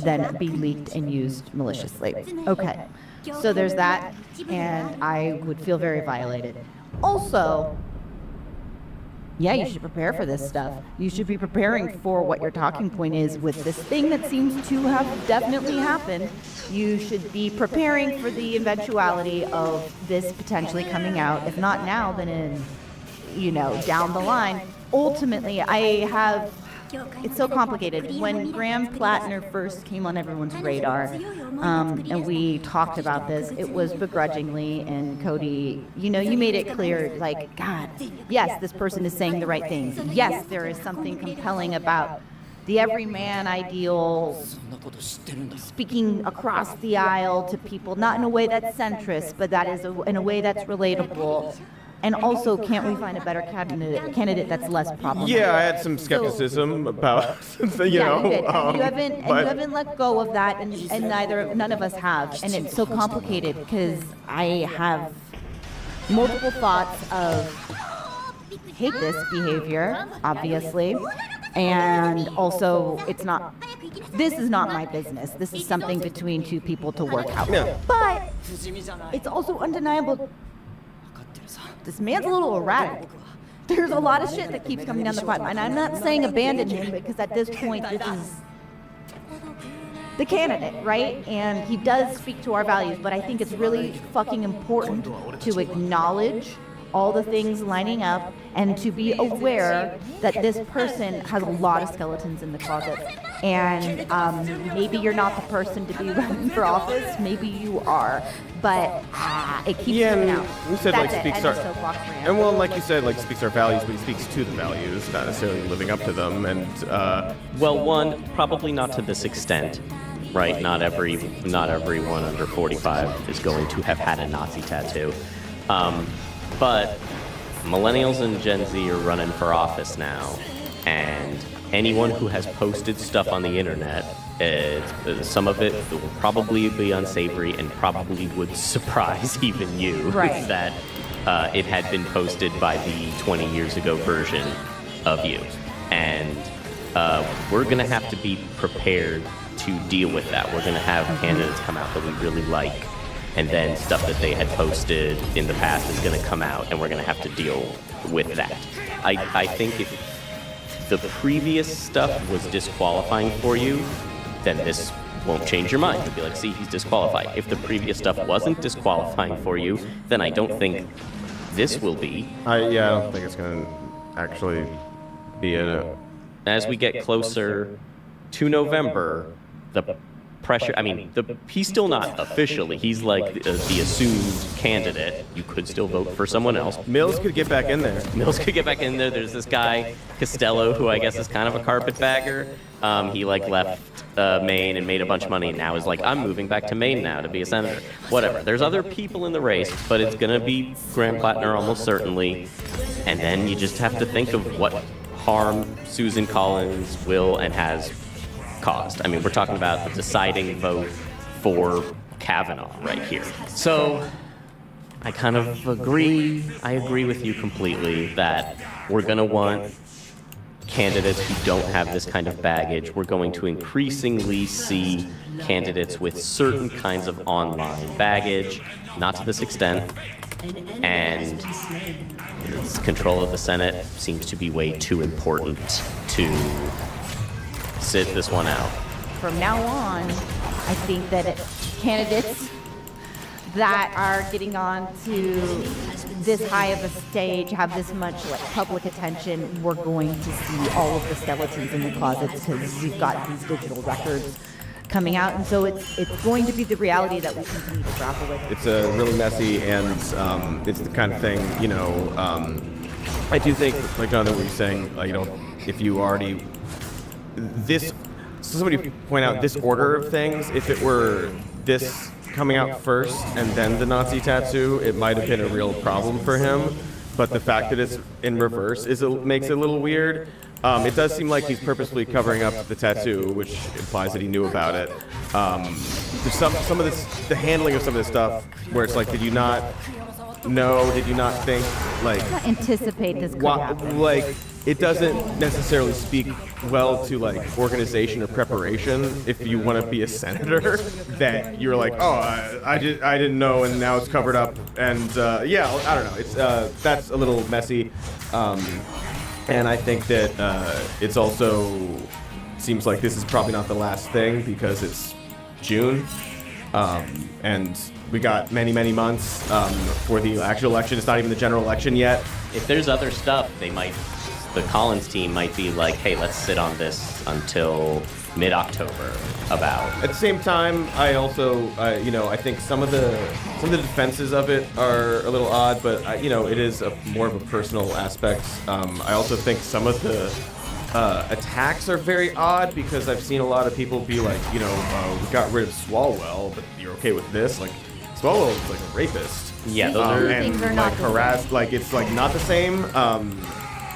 Speaker 10: then be leaked and used maliciously. Okay, so there's that, and I would feel very violated. Also, yeah, you should prepare for this stuff. You should be preparing for what your talking point is with this thing that seems to have definitely happened. You should be preparing for the eventuality of this potentially coming out, if not now, then in, down the line. Ultimately, it's so complicated. When Graham Plattner first came on everyone's radar, and we talked about this, it was begrudgingly, and Cody, you made it clear, like, God, yes, this person is saying the right things. Yes, there is something compelling about the everyman ideal, speaking across the aisle to people, not in a way that's centrist, but that is in a way that's relatable. And also, can't we find a better candidate that's less problematic?
Speaker 8: Yeah, I had some skepticism about,
Speaker 10: You haven't let go of that, and none of us have. And it's so complicated because I have multiple thoughts of hate this behavior, obviously, and also this is not my business. This is something between two people to work out.
Speaker 8: Yeah.
Speaker 10: But it's also undeniable. This man's a little erratic. There's a lot of shit that keeps coming down the pipe. And I'm not saying abandon him, because at this point, this is the candidate, right? And he does speak to our values, but I think it's really fucking important to acknowledge all the things lining up and to be aware that this person has a lot of skeletons in the closet. And maybe you're not the person to be running for office. Maybe you are. But it keeps coming out.
Speaker 8: You said,
Speaker 10: That's
Speaker 8: like, speaks our... And well, like you said, like, speaks our values, but he speaks to the values, not necessarily living up to them. And
Speaker 16: well, one, probably not to this extent, right? Not everyone under 45 is going to have had a Nazi tattoo. But millennials and Gen Z are running for office now, and anyone who has posted stuff on the internet, some of it will probably be unsavory and probably would surprise even you,
Speaker 10: right,
Speaker 16: that it had been posted by the 20 years ago version of you. And we're going to have to be prepared to deal with that. We're going to have candidates come out that we really like, and then stuff that they had posted in the past is going to come out, and we're going to have to deal with that. I think if the previous stuff was disqualifying for you, then this won't change your mind. You'll be like, see, he's disqualified. If the previous stuff wasn't disqualifying for you, then I don't think this will be.
Speaker 8: I don't think it's going to actually be
Speaker 16: As we get closer to November, the pressure, he's still not officially, he's like the assumed candidate. You could still vote for someone else.
Speaker 8: Mills could get back in there.
Speaker 16: There's this guy, Costello, who I guess is kind of a carpetbagger. He left Maine and made a bunch of money, and now is like, I'm moving back to Maine now to be a senator. Whatever. There's other people in the race, but it's going to be Graham Plattner almost certainly. And then you just have to think of what harm Susan Collins will and has caused. We're talking about the deciding vote for Kavanaugh right here. So I kind of agree. I agree with you completely that we're going to want candidates who don't have this kind of baggage. We're going to increasingly see candidates with certain kinds of online baggage, not to this extent, and control of the Senate seems to be way too important to sit this one out.
Speaker 10: From now on, I think that candidates that are getting on to this high of a stage, have this much like public attention, we're going to see all of the skeletons in the closets because we've got these digital records coming out, and so it's going to be the reality that we continue to grapple with.
Speaker 8: It's really messy, and it's the kind of thing, you know, I do think, like Jonathan, what you're saying, you know, if you already, somebody point out this order of things, if it were this coming out first and then the Nazi tattoo, it might have been a real problem for him, but the fact that it's in reverse makes it a little weird. It does seem like he's purposefully covering up the tattoo, which implies that he knew about it. There's some of this, the handling of some of this stuff, where it's like, did you not know? Did you not think? Like,
Speaker 10: not anticipate this could happen.
Speaker 8: Like, it doesn't necessarily speak well to like organization or preparation if you want to be a senator. That you're like, oh, I didn't know, and now it's covered up, and yeah, I don't know. It's that's a little messy. And I think that it's also seems like this is probably not the last thing because it's June, and we got many months for the actual election. It's not even the general election yet.
Speaker 16: If there's other stuff, the Collins team might be like, hey, let's sit on this until mid-October about.
Speaker 8: At the same time, I also, you know, I think some of the defenses of it are a little odd, but you know, it is more of a personal aspect. I also think some of the attacks are very odd because I've seen a lot of people be like, you know, we got rid of Swalwell, but you're okay with this? Like, Swalwell is like a rapist.
Speaker 16: Yeah, those are
Speaker 10: things are not
Speaker 8: like harassed. Like it's like not the same.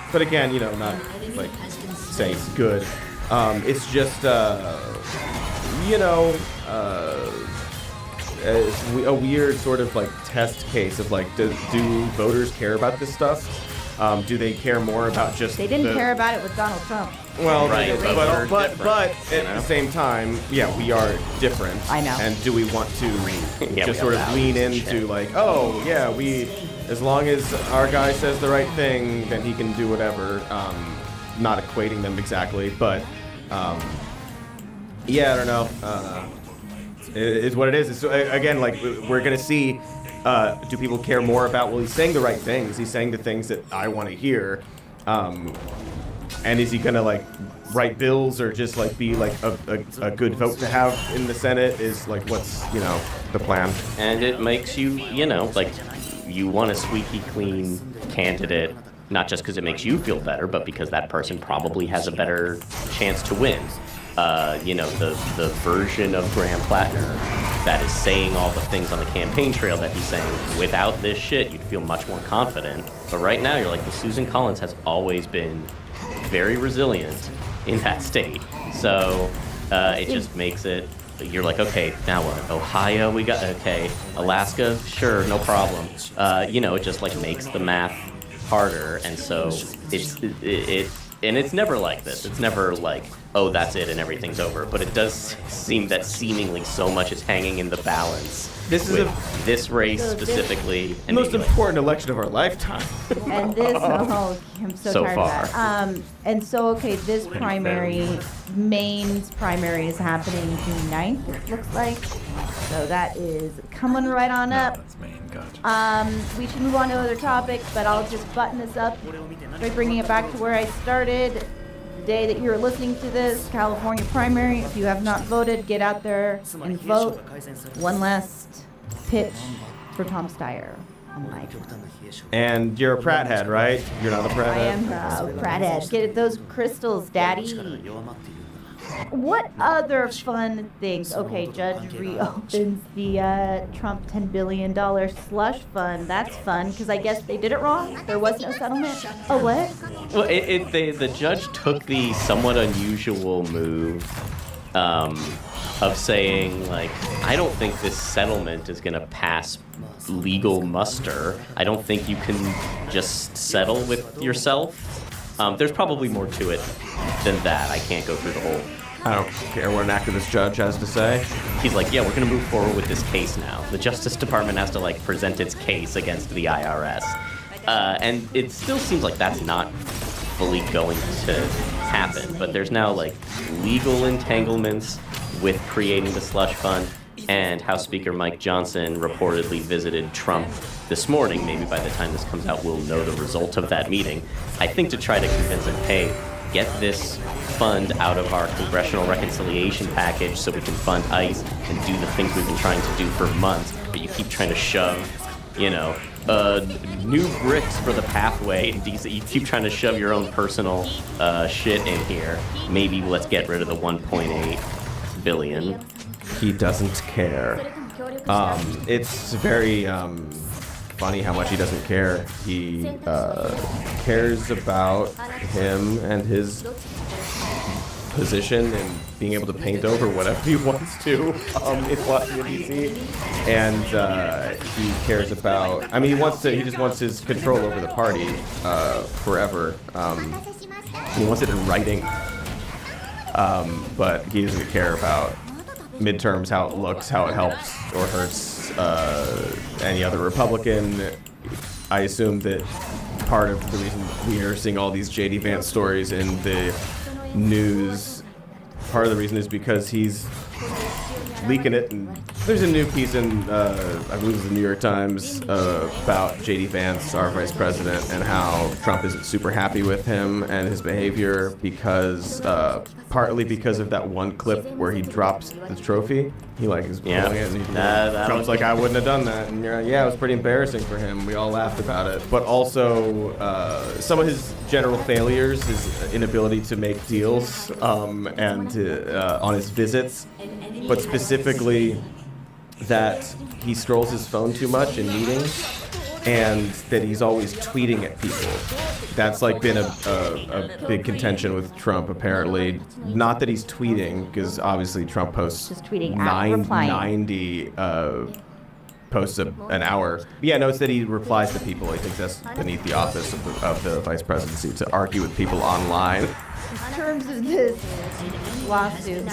Speaker 8: But again, you know, not like saying it's good. It's just, you know, a weird sort of like test case of like, do voters care about this stuff? Do they care more about just
Speaker 10: They didn't care about it with Donald Trump.
Speaker 8: Well,
Speaker 16: right,
Speaker 8: but at the same time, yeah, we are different.
Speaker 10: I know.
Speaker 8: And do we want to
Speaker 16: Yeah,
Speaker 8: just sort of lean into like, oh, yeah, as long as our guy says the right thing, then he can do whatever. Not equating them exactly, but yeah, I don't know. It's what it is. It's, again, like we're gonna see. Do people care more about? Well, he's saying the right things. He's saying the things that I want to hear. And is he gonna like write bills or just like be like a good vote to have in the Senate? Is like what's the plan?
Speaker 16: And it makes you like you want a squeaky clean candidate, not just because it makes you feel better, but because that person probably has a better chance to win. The version of Graham Plattner that is saying all the things on the campaign trail that he's saying. Without this shit, you'd feel much more confident. But right now, you're like, well, Susan Collins has always been very resilient in that state. So it just makes it, you're like, okay, now what? Ohio, we got, okay. Alaska, sure, no problem. It just like makes the math harder. And so and it's never like this. It's never like, oh, that's it and everything's over. But it does seem that seemingly so much is hanging in the balance.
Speaker 8: This is
Speaker 16: this race specifically.
Speaker 8: The most important election of our lifetime.
Speaker 10: And this, I'm so tired of that. And so, okay, this primary, Maine's primary is happening June 9th, it looks like. So that is coming right on up.
Speaker 3: That's Maine, gotcha.
Speaker 10: We should move on to other topics, but I'll just button this up by bringing it back to where I started. The day that you're listening to this, California primary. If you have not voted, get out there and vote. One last pitch for Tom Steyer.
Speaker 8: And you're a Pratt head, right? You're not a Pratt
Speaker 10: I
Speaker 8: head?
Speaker 10: am a Pratt head. Get those crystals, Daddy. What other fun things? Okay, Judge reopens the Trump $10 billion slush fund. That's fun, because I guess they did it wrong. There was no settlement. Oh, what?
Speaker 16: Well, the judge took the somewhat unusual move of saying, like, I don't think this settlement is going to pass legal muster. I don't think you can just settle with yourself. There's probably more to it than that. I can't go through the whole...
Speaker 8: I don't care what an activist judge has to say.
Speaker 16: He's like, yeah, we're going to move forward with this case now. The Justice Department has to, like, present its case against the IRS. And it still seems like that's not fully going to happen. But there's now, like, legal entanglements with creating the slush fund. And House Speaker Mike Johnson reportedly visited Trump this morning. Maybe by the time this comes out, we'll know the result of that meeting. I think to try to convince him, hey, get this fund out of our congressional reconciliation package so we can fund ICE and do the things we've been trying to do for months. But you keep trying to shove, new bricks for the pathway. You keep trying to shove your own personal shit in here. Maybe let's get rid of the 1.8 billion.
Speaker 8: He doesn't care. It's very funny how much he doesn't care. He cares about him and his position and being able to paint over whatever he wants to in Washington, D.C. And he cares about... I mean, he just wants his control over the party forever. He wants it in writing. But he doesn't care about midterms, how it looks, how it helps or hurts any other Republican. I assume that part of the reason we are seeing all these J.D. Vance stories in the news, part of the reason is because he's leaking it. And there's a new piece in, I believe it's the New York Times, about J.D. Vance, our vice president, and how Trump isn't super happy with him and his behavior because, partly because of that one clip where he drops the trophy. He is pulling it, and Trump's like, I wouldn't have done that. And you're like, yeah, it was pretty embarrassing for him. We all laughed about it. But also, some of his general failures, his inability to make deals, and on his visits, but specifically that he scrolls his phone too much in meetings, and that he's always tweeting at people. That's been a big contention with Trump, apparently. Not that he's tweeting, because obviously Trump posts
Speaker 10: just tweeting
Speaker 8: 90 posts an hour. Yeah, no, it's that he replies to people. He thinks that's beneath the office of the vice presidency, to argue with people online.
Speaker 10: In terms of this lawsuit,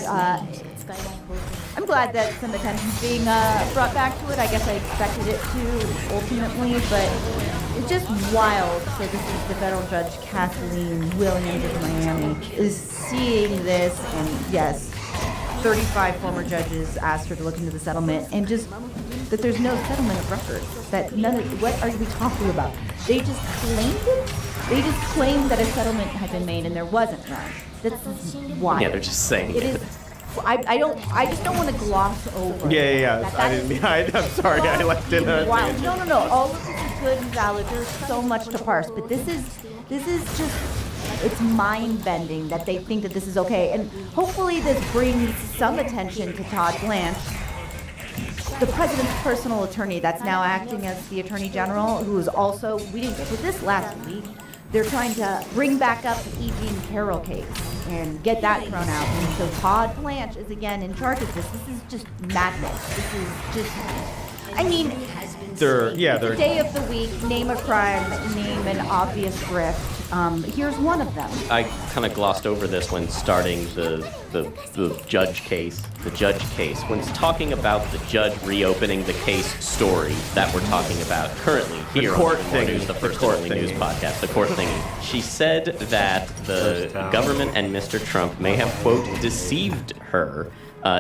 Speaker 10: I'm glad that some attention's being brought back to it. I guess I expected it to ultimately, but it's just wild. So this is the federal judge Kathleen Williams of Miami is seeing this, and yes, 35 former judges asked her to look into the settlement, and just that there's no settlement of record. That none of what are we talking about? They just claimed it. They just claimed that a settlement had been made, and there wasn't one. That's wild.
Speaker 16: Yeah, they're just saying
Speaker 10: it. Is, I just don't want to gloss over.
Speaker 8: Yeah. I'm sorry. I left it.
Speaker 10: Wow. No. All of this is good and valid. There's so much to parse, but this is just, it's mind-bending that they think that this is okay. And hopefully this brings some attention to Todd Blanche, the president's personal attorney that's now acting as the attorney general, who is also, we didn't get to this last week, they're trying to bring back up the E. Jean Carroll case and get that thrown out. And so Todd Blanche is again in charge of this. This is just madness. This is just, I mean,
Speaker 8: they're
Speaker 10: day of the week, name a crime, name an obvious grift. Here's one of them.
Speaker 16: I kind of glossed over this when starting the judge case. The judge case. When talking about the judge reopening the case story that we're talking about currently here
Speaker 8: the court
Speaker 16: on
Speaker 8: thing,
Speaker 16: News, the First Daily News podcast, the court thingy. She said that the government and Mr. Trump may have, quote, deceived her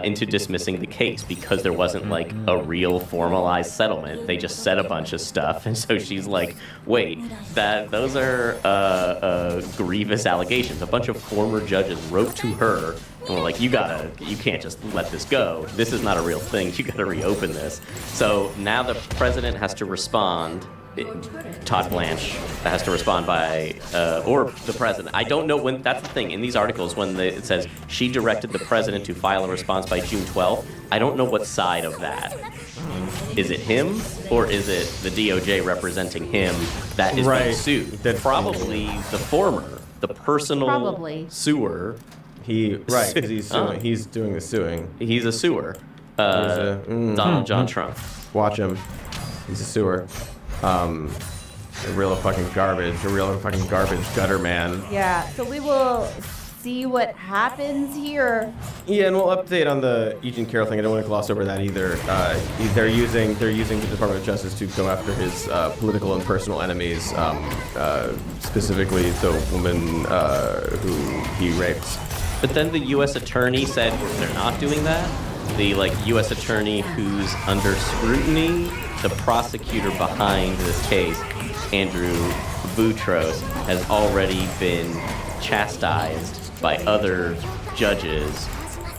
Speaker 16: into dismissing the case because there wasn't a real formalized settlement. They just said a bunch of stuff, and so she's like, wait, those are grievous allegations. A bunch of former judges wrote to her and were like, you can't just let this go. This is not a real thing. You gotta reopen this. So now the president has to respond. Todd Blanche has to respond by, or the president. I don't know when, that's the thing. In these articles, when it says she directed the president to file a response by June 12th, I don't know what side of that. Is it him, or is it the DOJ representing him that is being sued? Probably the former, the personal suer
Speaker 8: Because he's suing. He's doing the suing.
Speaker 16: He's a sewer. Donald John Trump.
Speaker 8: Watch him. He's a sewer. A real fucking garbage gutter man.
Speaker 10: Yeah, so we will see what happens here.
Speaker 8: Yeah, and we'll update on the Eugene Carroll thing. I don't want to gloss over that either. They're using the Department of Justice to go after his political and personal enemies, specifically the woman who he raped.
Speaker 16: But then the U.S. attorney said they're not doing that. The U.S. attorney who's under scrutiny, the prosecutor behind this case, Andrew Boutros, has already been chastised by other judges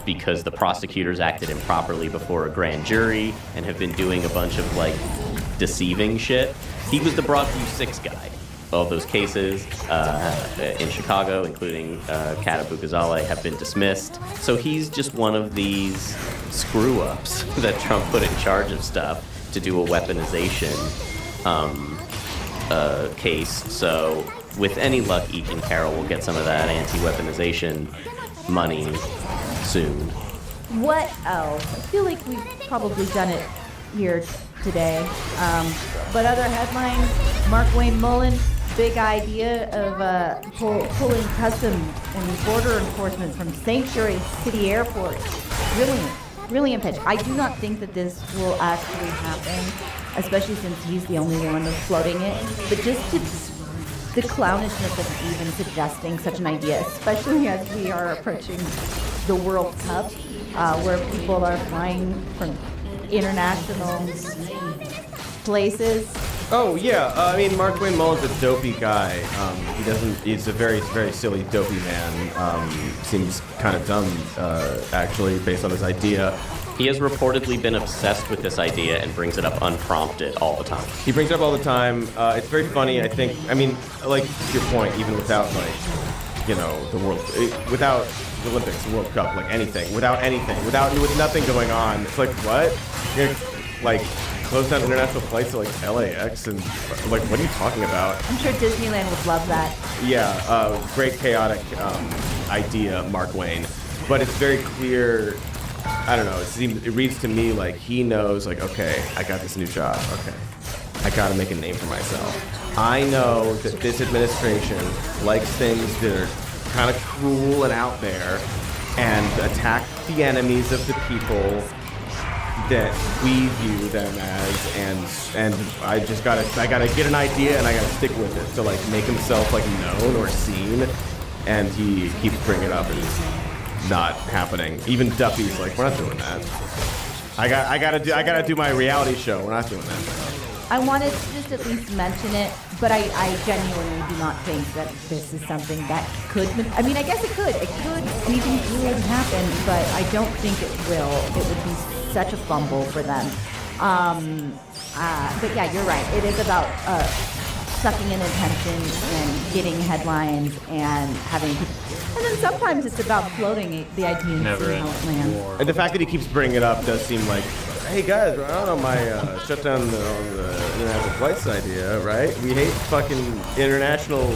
Speaker 16: because the prosecutors acted improperly before a grand jury and have been doing a bunch of deceiving shit. He was the Broadview 6 guy. All those cases in Chicago, including Kata Bukazale, have been dismissed. So he's just one of these screw-ups that Trump put in charge of stuff to do a weaponization case. So with any luck, Eugene Carroll will get some of that anti-weaponization money soon.
Speaker 10: What else? I feel like we've probably done it here today. But other headlines, Mark Wayne Mullen, big idea of pulling customs and border enforcement from Sanctuary City Airport. Brilliant pitch. I do not think that this will actually happen, especially since he's the only one that's floating it. But just the clownishness of even suggesting such an idea, especially as we are approaching the World Cup, where people are flying from international places.
Speaker 8: Oh yeah, I mean Mark Wayne Mullen's a dopey guy. He's a very, very silly, dopey man. Seems kind of dumb, actually, based on his idea.
Speaker 16: He has reportedly been obsessed with this idea and brings it up unprompted all the time.
Speaker 8: He brings it up all the time. It's very funny, I think. I mean, to your point, even without without the Olympics, the World Cup, anything, with nothing going on. It's what? You're gonna, close down international flights to LAX and what are you talking about?
Speaker 10: I'm sure Disneyland would love that.
Speaker 8: Yeah, great chaotic idea, Mark Wayne. But it's very clear. I don't know. It reads to me like he knows. Okay, I got this new job. Okay, I got to make a name for myself. I know that this administration likes things that are kind of cruel and out there, and attack the enemies of the people that we view them as, and I gotta get an idea and I gotta stick with it to make himself known or seen, and he keeps bringing it up and it's not happening. Even Duffy's we're not doing that. I gotta do my reality show. We're not doing that.
Speaker 10: I wanted to just at least mention it, but I genuinely do not think that this is something that could. I mean, I guess it could. It could. Anything could happen, but I don't think it will. It would be such a fumble for them. But yeah, you're right. It is about sucking in attention and getting headlines and having. And then sometimes it's about floating the idea and seeing how it lands.
Speaker 8: And the fact that he keeps bringing it up does seem like, hey guys, I don't know, my shut down the international flights idea, right? We hate fucking international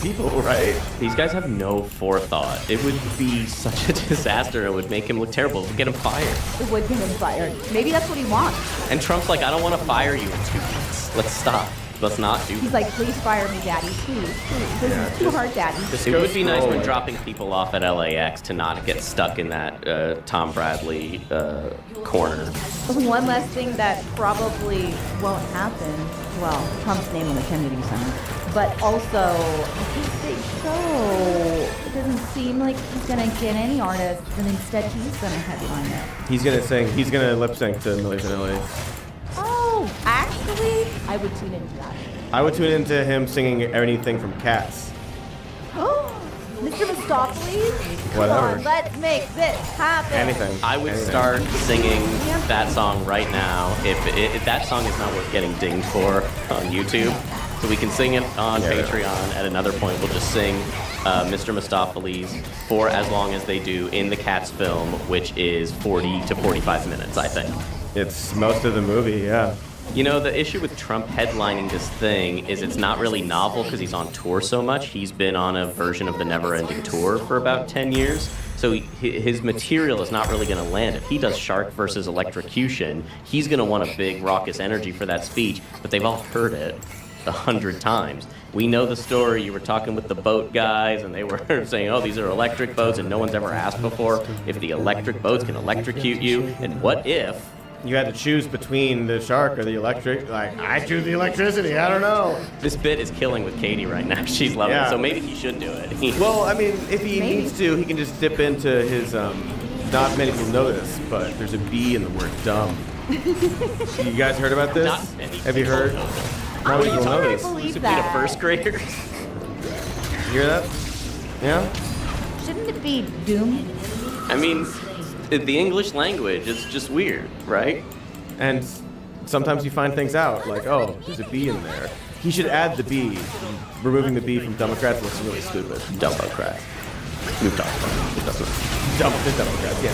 Speaker 8: people, right?
Speaker 16: These guys have no forethought. It would be such a disaster. It would make him look terrible. It would get him fired.
Speaker 10: It would get him fired. Maybe that's what he wants.
Speaker 16: And Trump's like, I don't want to fire you in 2 weeks. Let's stop. Let's not do
Speaker 10: He's like, please fire me, Daddy. Please. This is too hard, Daddy.
Speaker 16: It would be nice when dropping people off at LAX to not get stuck in that Tom Bradley corner.
Speaker 10: One last thing that probably won't happen, well, Trump's name on the Kennedy Center, but also, his big show, it doesn't seem like he's going to get any artists, and instead he's going to headline it.
Speaker 8: He's gonna lip sync to Milli Vanilli.
Speaker 10: Oh, actually, I would tune into that.
Speaker 8: I would tune into him singing anything from Cats.
Speaker 10: Oh, Mr. Mistopheles?
Speaker 8: Whatever.
Speaker 10: Come on, let's make this happen.
Speaker 8: Anything.
Speaker 16: I would start singing that song right now if that song is not worth getting dinged for on YouTube. So we can sing it on Patreon. At another point, we'll just sing Mr. Mistopheles for as long as they do in the Cats film, which is 40 to 45 minutes, I think.
Speaker 8: It's most of the movie, yeah.
Speaker 16: You know, the issue with Trump headlining this thing is it's not really novel because he's on tour so much. He's been on a version of the Never Ending Tour for about 10 years. So his material is not really going to land. If he does shark versus electrocution, he's going to want a big raucous energy for that speech, but they've all heard it 100 times. We know the story. You were talking with the boat guys, and they were saying, oh, these are electric boats, and no one's ever asked before if the electric boats can electrocute you, and what if
Speaker 8: you had to choose between the shark or the electric? Like, I choose the electricity, I don't know.
Speaker 16: This bit is killing with Katie right now. She's loving it, so maybe he should do it.
Speaker 8: Well, I mean, if he needs to, he can just dip into his, not many people know this, but there's a B in the word dumb. You guys heard about this?
Speaker 16: Not many.
Speaker 8: Have you heard? Not many people know this.
Speaker 16: This would be to first graders.
Speaker 8: You hear that? Yeah?
Speaker 10: Shouldn't it be doom?
Speaker 16: I mean, the English language is just weird, right?
Speaker 8: And sometimes you find things out, like, oh, there's a B in there. He should add the B. Removing the B from Democrats looks really stupid.
Speaker 16: Democrats. We've talked about it.
Speaker 8: Democrats, yeah.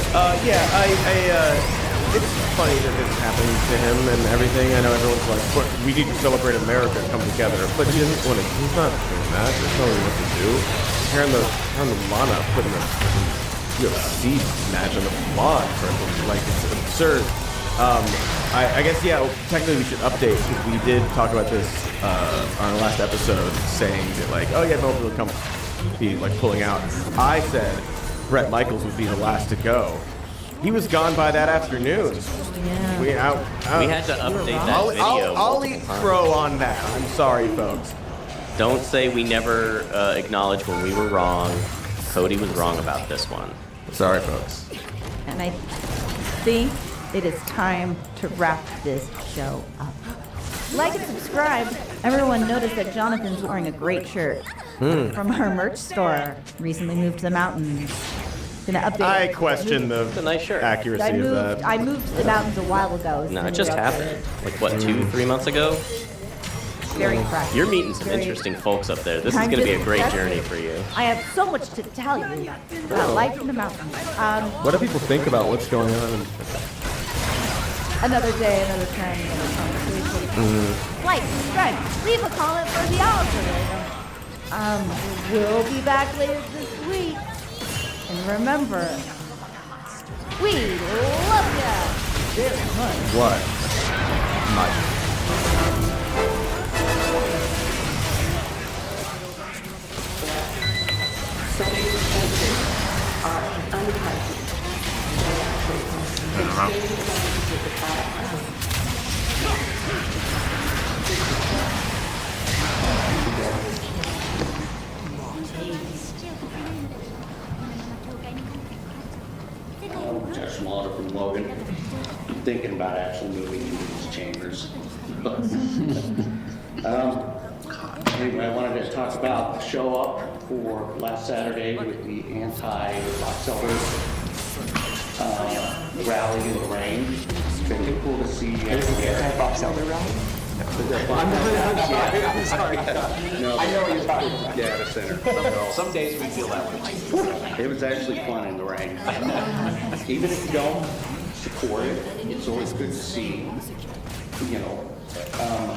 Speaker 8: It's funny that this happened to him and everything. I know everyone's like, we need to celebrate America and come together. But he doesn't want to, he's not doing that. There's no what to do. Here on the Lana, putting a UFC match on the lawn for him. Like, it's absurd. I guess, yeah, technically we should update, because we did talk about this on our last episode, saying that, like, oh yeah, no one will come be like pulling out. I said Bret Michaels would be the last to go. He was gone by that afternoon.
Speaker 10: Yeah.
Speaker 16: We had to update that video.
Speaker 8: I'll eat crow on that. I'm sorry, folks.
Speaker 16: Don't say we never acknowledged when we were wrong. Cody was wrong about this one.
Speaker 8: Sorry, folks.
Speaker 10: And I think it is time to wrap this show up. Like and subscribe. Everyone noticed that Jonathan's wearing a great shirt from our merch store. Recently moved to the mountains. Gonna update.
Speaker 8: I question the accuracy of that.
Speaker 10: I moved to the mountains a while ago.
Speaker 16: No, it just happened. Like, what, 2-3 months ago?
Speaker 10: Very fresh.
Speaker 16: You're meeting some interesting folks up there. This is going to be a great journey for you.
Speaker 10: I have so much to tell you about life in the mountains.
Speaker 8: What do people think about what's going on?
Speaker 10: Another day, another time, another conversation. Like, subscribe, leave a comment for the algorithm. We'll be back later this week. And remember, we love ya very much.
Speaker 8: What? Much.
Speaker 11: Josh Malta from Logan. I'm thinking about actually moving into these chambers. But anyway, I wanted to talk about the show up for last Saturday with the anti-box elders rally in the rain. It's been cool to see.
Speaker 2: It was the anti-box elder rally? I'm sorry.
Speaker 11: No,
Speaker 2: I know what you're talking about.
Speaker 11: Yeah, the center.
Speaker 2: Some days we feel that way.
Speaker 11: It was actually fun in the rain. Even if you don't support it, it's always good to see,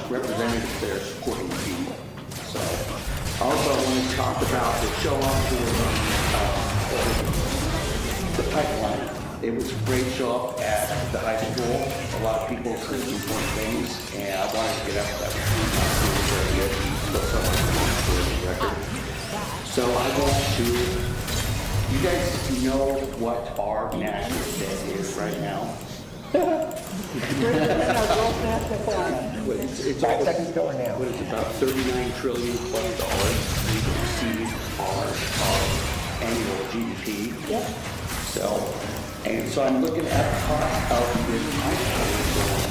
Speaker 11: representatives there supporting the people. So, also I want to talk about the show up for the pipeline. It was a great show up at the high school. A lot of people said some important things, and I wanted to get up to that. It was very good. Record. So I want to. You guys know what our national debt is right now? It's all
Speaker 2: seconds going now.
Speaker 11: What is it, about $39 trillion plus we exceed our annual GDP.
Speaker 2: Yep.
Speaker 11: So I'm looking at the cost of this pipeline.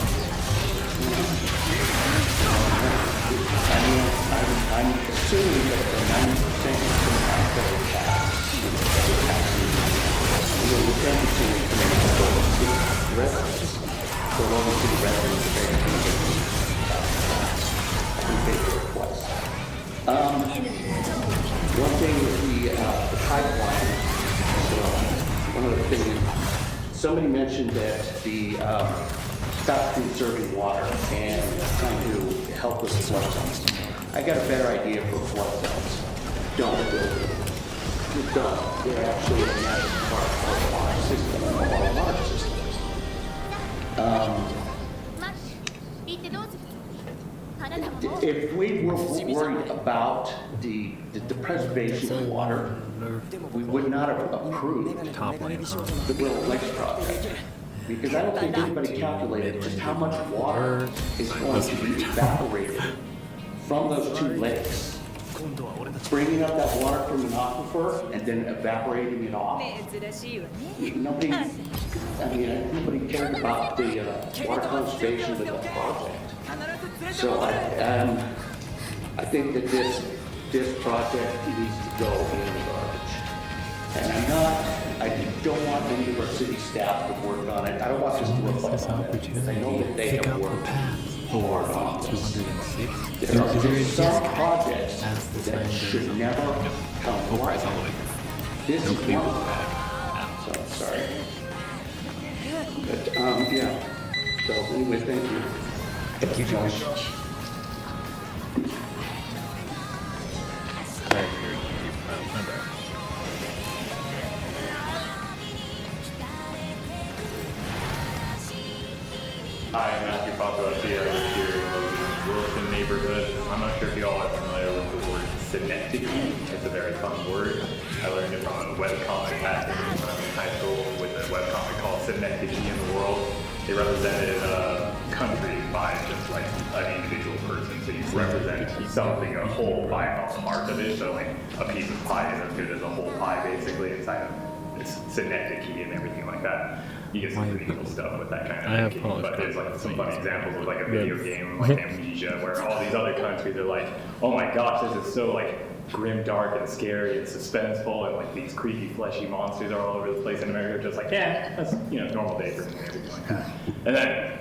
Speaker 11: I'm assuming that the 90% is going to have federal tax. The 10% is going to have residents. So long as the residents are very twice. One thing with the pipeline, one other thing, somebody mentioned that the stop conserving water and trying to help with flood zones. I got a better idea for flood zones. Don't build it. that don't. They're actually a natural part of our system, of our water system. If we were worried about the preservation of water, we would not have approved the Willow Lakes project. Because I don't think anybody calculated just how much water is going to be evaporated from those two lakes. Bringing up that water from an aquifer and then evaporating it off. Nobody cared about the water conservation of the project. So I think that this project needs to go in the garbage. And I don't want any of our city staff to work on it. I don't want this to reflect on it, because I know that they have worked hard on this. There are some projects that should never come to light. This is one of them. So, sorry. But, yeah. So, anyway, thank you.
Speaker 18: Thank you, Josh.
Speaker 3: Hi, Matthew Papo here in the Wilson neighborhood. I'm not sure if you all are familiar with the word synecdoche. It's a very fun word. I learned it from a webcomic back when I was in high school with a webcomic called Synecdoche in the World. They represented countries by just like an individual person. So you represent something, a whole by a part of it. So like a piece of pie is as good as a whole pie basically inside of it's synecdoche and everything like that. You get some pretty cool stuff with that kind of thinking, but there's like some funny examples of like a video game like Amnesia where all these other countries are like, oh my gosh, this is so like grim, dark, and scary and suspenseful, and like these creepy, fleshy monsters are all over the place. In America, just like, yeah, that's normal day for me and everything like that. And then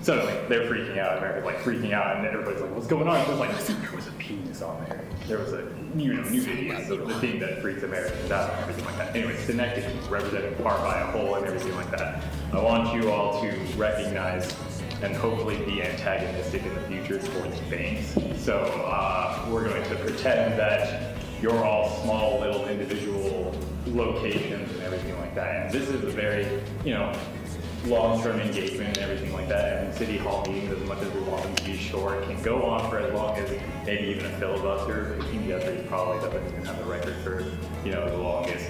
Speaker 3: suddenly they're freaking out. America's like freaking out, and everybody's like, what's going on? It's like, there was a penis on there. There was a nudity is the thing that freaks Americans out and everything like that. Anyway, synecdoche is represented part by a whole and everything like that. I want you all to recognize and hopefully be antagonistic in the future towards banks. So we're going to pretend that you're all small little individual locations and everything like that. And this is a very, long-term engagement and everything like that. And city hall meetings, as much as we want them to be short, can go on for as long as maybe even a filibuster. Team Jeffries probably doesn't even have the record for, the longest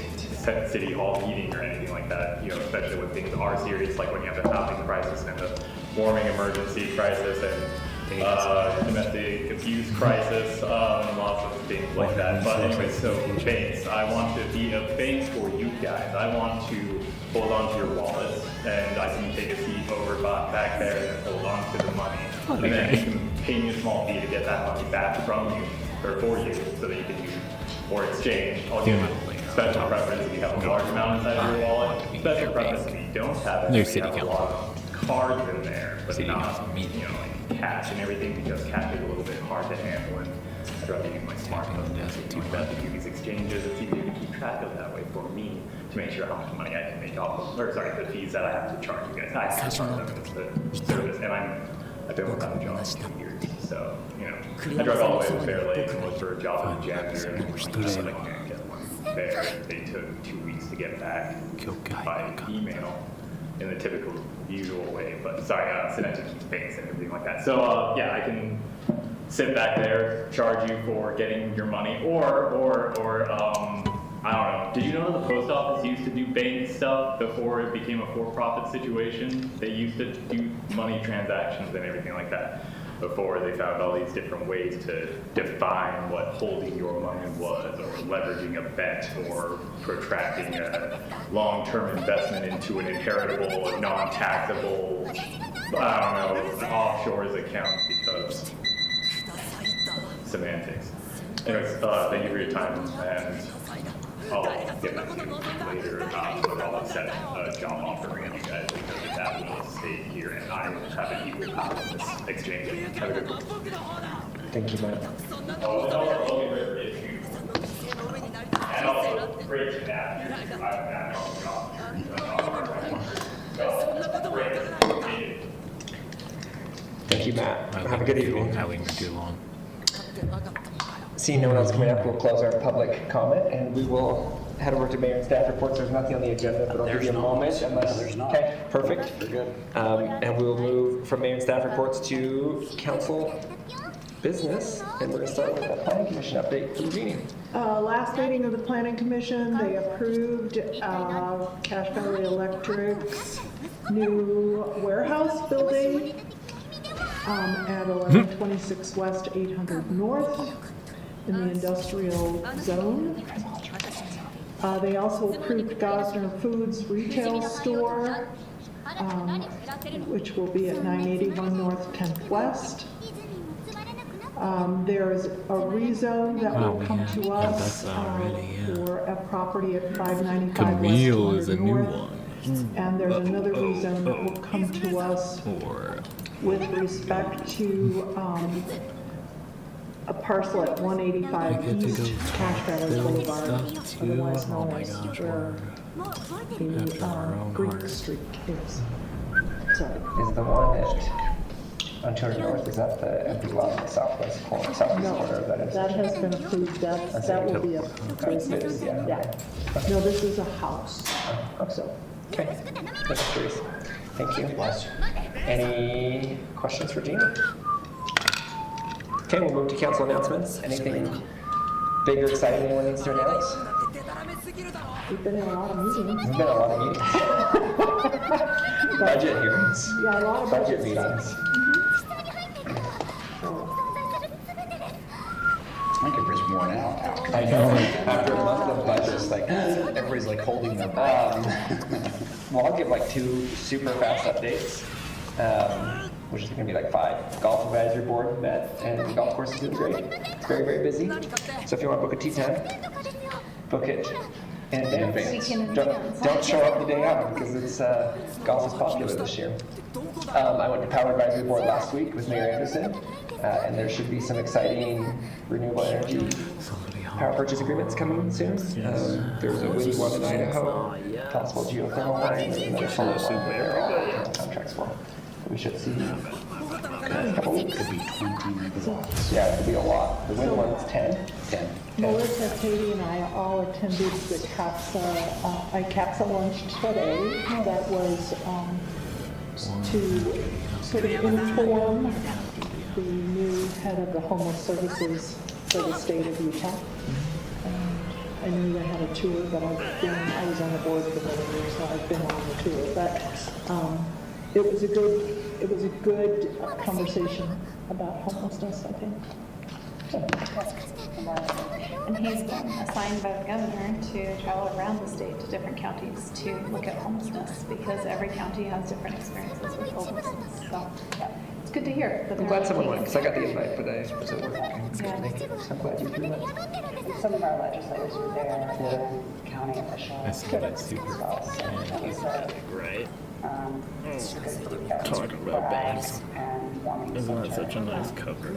Speaker 3: city hall meeting or anything like that, especially when things are serious, like when you have a housing crisis and a warming emergency crisis and domestic abuse crisis, and lots of things like that. But anyway, so banks, I want to be a bank for you guys. I want to hold on to your wallets, and I can take a seat over back there and hold on to the money. And then you can pay me a small fee to get that money back from you, or for you, so that you can use or exchange. I'll give you special preference if you have a large amount inside of your wallet. Special preference if you don't have it. If you have a lot of cards in there, but not, like cash and everything, because cash is a little bit hard to handle. And I'd rather use my smartphone to do these exchanges. It's easier to keep track of that way for me to make sure how much money I can make off of, the fees that I have to charge you guys. I have to charge them the service, and I've been without a job for 2 years, so I drove all the way to Fair Lake and looked for a job in January, and I can't get one there. They took 2 weeks to get back by email in the typical, usual way. But sorry, synecdoche banks and everything like that. So I can sit back there, charge you for getting your money, or I don't know. Did you know that the post office used to do bank stuff before it became a for-profit situation? They used to do money transactions and everything like that before they found all these different ways to define what holding your money was, or leveraging a bet, or protracting a long-term investment into an inheritable, non-taxable, offshores account, because semantics. Anyways, thank you for your time, and I'll get back to you later about what I'll accept a job offer from you guys, because that will stay here, and I have an equal power in this exchange. Have a good one.
Speaker 2: Thank you, man.
Speaker 3: I'll be great for issues. And also, great to have you. I've had no job. Great.
Speaker 2: Thank you, Matt. Have a good evening.
Speaker 3: I waited too long.
Speaker 14: Seeing no one else coming up, we'll close our public comment and we will head over to mayor and staff reports. There's nothing on the agenda, but I'll give you a moment unless.
Speaker 11: There's not.
Speaker 14: Okay, perfect.
Speaker 11: We're good.
Speaker 14: And we'll move from mayor and staff reports to council business, and we're going to start with a planning commission update from Jeannie.
Speaker 15: Last meeting of the planning commission, they approved Cache Valley Electric's new warehouse building at 1126 West, 800 North in the industrial zone. They also approved Gosner Foods retail store, which will be at 981 North 10th West. There's a rezone that will come to us for a property at 595
Speaker 3: Camille
Speaker 15: West
Speaker 3: is a
Speaker 15: 200
Speaker 3: new
Speaker 15: North.
Speaker 3: one.
Speaker 15: And there's another rezone that will come to us with respect to a parcel at 185 East Cache Valley Boulevard, otherwise known as where the Greek Street is. Sorry.
Speaker 14: Is the one at on 200 North, is that the empty lot in the southwest corner?
Speaker 15: That has been approved. That will be a business. Yeah. No, this is a house. So.
Speaker 14: Okay. Just curious. Thank you. Any questions for Gina? Okay, we'll move to council announcements. Anything big or exciting anyone needs to announce?
Speaker 15: We've been in a lot of meetings.
Speaker 14: We've been in a lot of meetings. Budget hearings.
Speaker 15: Yeah, a lot of
Speaker 14: budget meetings.
Speaker 11: I think everybody's worn out after.
Speaker 14: I know. After a month of budgets, like everybody's like holding their breath. Well, I'll give like 2 super fast updates, which is going to be like 5. Golf advisory board met, and the golf course is doing great. It's very, very busy. So if you want to book a tee time, book it in advance. Don't show up the day out because it's golf is popular this year. I went to Power Advisory Board last week with Mayor Anderson, and there should be some exciting renewable energy power purchase agreements coming soon. There's a wind one in Idaho, possible geothermal line, and another solar one that they're all contracts for. We should see in a couple weeks.
Speaker 11: Could be 20 megawatts.
Speaker 14: Yeah, it could be a lot. The wind one's 10.
Speaker 15: Melissa, Katie, and I all attended the CAPSA lunch today. That was to sort of inform the new head of the homeless services for the state of Utah. I knew they had a tour, but I was on the board for many years, so I've been on the tour. But it was a good conversation about homelessness, I think.
Speaker 20: And he's been assigned by the governor to travel around the state to different counties to look at homelessness because every county has different experiences with homelessness. So yeah, it's good to hear.
Speaker 14: I'm glad someone went because I got the invite, but I was at work. I'm glad you threw that.
Speaker 20: Some of our legislators were there, county officials.
Speaker 3: Right.
Speaker 20: Talking about banks.
Speaker 3: Isn't that such a nice cover?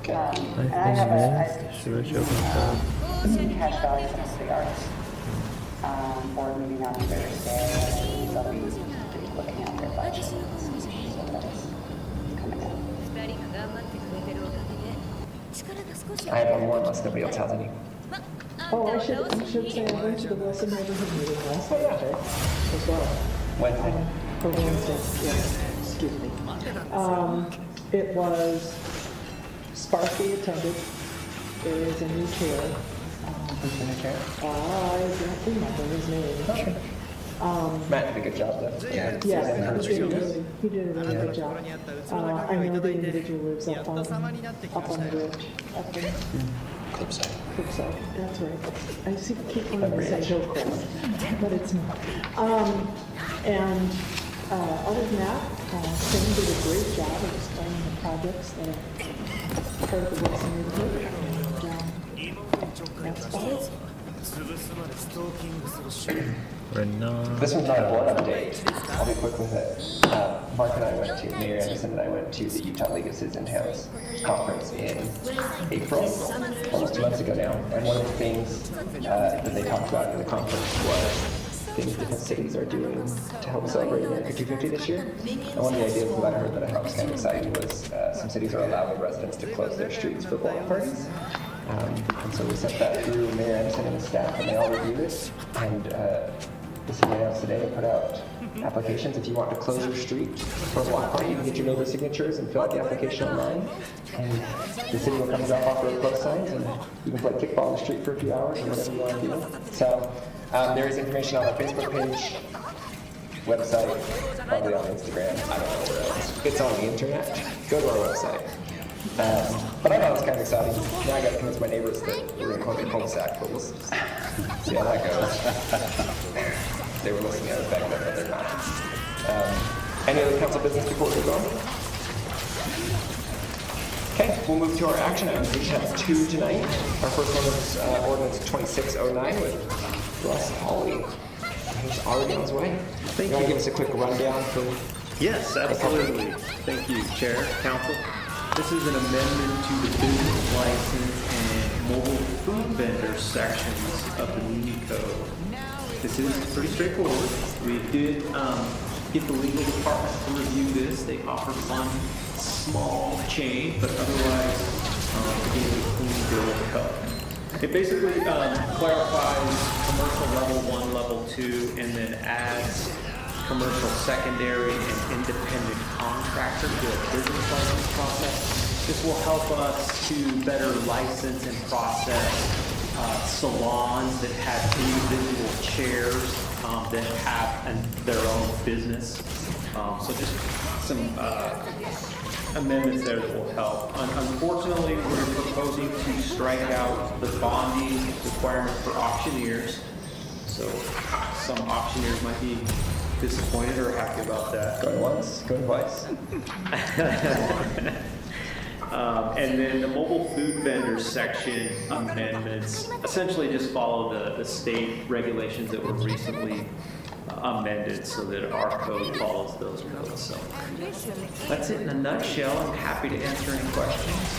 Speaker 20: And I have a
Speaker 3: Should I show them
Speaker 20: Cache Valley City Arts board meeting on Thursday. They'll be looking at their budget. So that is coming up.
Speaker 14: I have one more unless nobody else has any.
Speaker 15: Oh, I should say I went to the Wilson neighborhood meeting last Thursday as well.
Speaker 14: Wednesday.
Speaker 15: For Wednesday, yes, excuse me. It was sparsely attended. There is a new chair.
Speaker 14: Who's the new chair?
Speaker 15: I don't remember his name.
Speaker 14: Matt did a good job though.
Speaker 15: Yeah, he did a really good job. I know the individual lives up on the ridge, up in Cliffside, that's right. I keep wanting to say Hillcrest, but it's not. And other than that, Tim did a great job of explaining the projects that are part of the Wilson neighborhood. And that's about it.
Speaker 14: This one's not a board update. I'll be quick with it. Mark and I went to, Mayor Anderson and I went to the Utah League of Citizen Towns conference in April, almost 2 months ago now. And one of the things that they talked about in the conference was things different cities are doing to help celebrate America 250 this year. And one of the ideas that I heard that I thought was kind of exciting was some cities are allowing residents to close their streets for block parties. And so we sent that through Mayor Anderson and his staff, and they all reviewed it. And the city announced today to put out applications. If you want to close your street for a block party, you can get your neighbor's signatures and fill out the application online. And the city will come drop off road close signs, and you can play kickball in the street for a few hours or whatever you want to do. So there is information on our Facebook page, website, probably on Instagram. I don't know where else. It's on the internet. Go to our website. But I thought it was kind of exciting. Now I got to convince my neighbors that we're going to call it cul-de-sac, but we'll see how that goes. They were listening at us back then, but they're not. Any other council business before we go? Okay, we'll move to our action items. We have two tonight. Our first one is ordinance 2609 with Russ Hawley. He's already on his way.
Speaker 1: Thank
Speaker 14: you. Want to
Speaker 1: you.
Speaker 14: give us a quick rundown for?
Speaker 1: Yes, absolutely. Thank you, Chair, Council. This is an amendment to the business license and mobile food vendor sections of the Muni Code. This is pretty straightforward. We did get the legal department to review this. They offered one small change, but otherwise, again, a clean bill of code. It basically clarifies commercial level 1, level 2, and then adds commercial secondary and independent contractor to a business license process. This will help us to better license and process salons that have individual chairs that have their own business. So just some amendments there that will help. Unfortunately, we're proposing to strike out the bonding requirement for auctioneers. So some auctioneers might be disappointed or happy about that.
Speaker 14: Going once, going twice.
Speaker 1: And then the mobile food vendor section amendments essentially just follow the state regulations that were recently amended so that our code follows those codes. So that's it in a nutshell. I'm happy to answer any questions.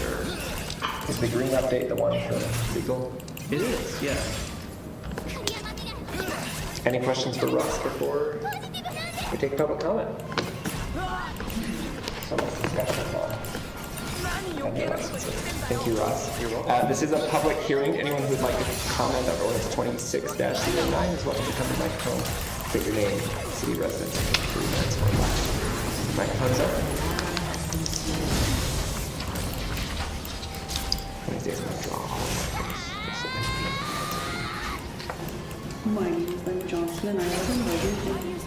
Speaker 14: Is the green update the one for legal?
Speaker 1: It is, yes.
Speaker 14: Any questions for Russ before we take public comment? So much discussion on Thank you, Ross. You're welcome. This is a public hearing. Anyone who would like to comment on ordinance 26-09 is welcome to come to the microphone. State your name, city residence, and 3 minutes or less. Microphone is open. Wednesday's going to draw all
Speaker 15: My name is Linda Johnson, and I live in Logan.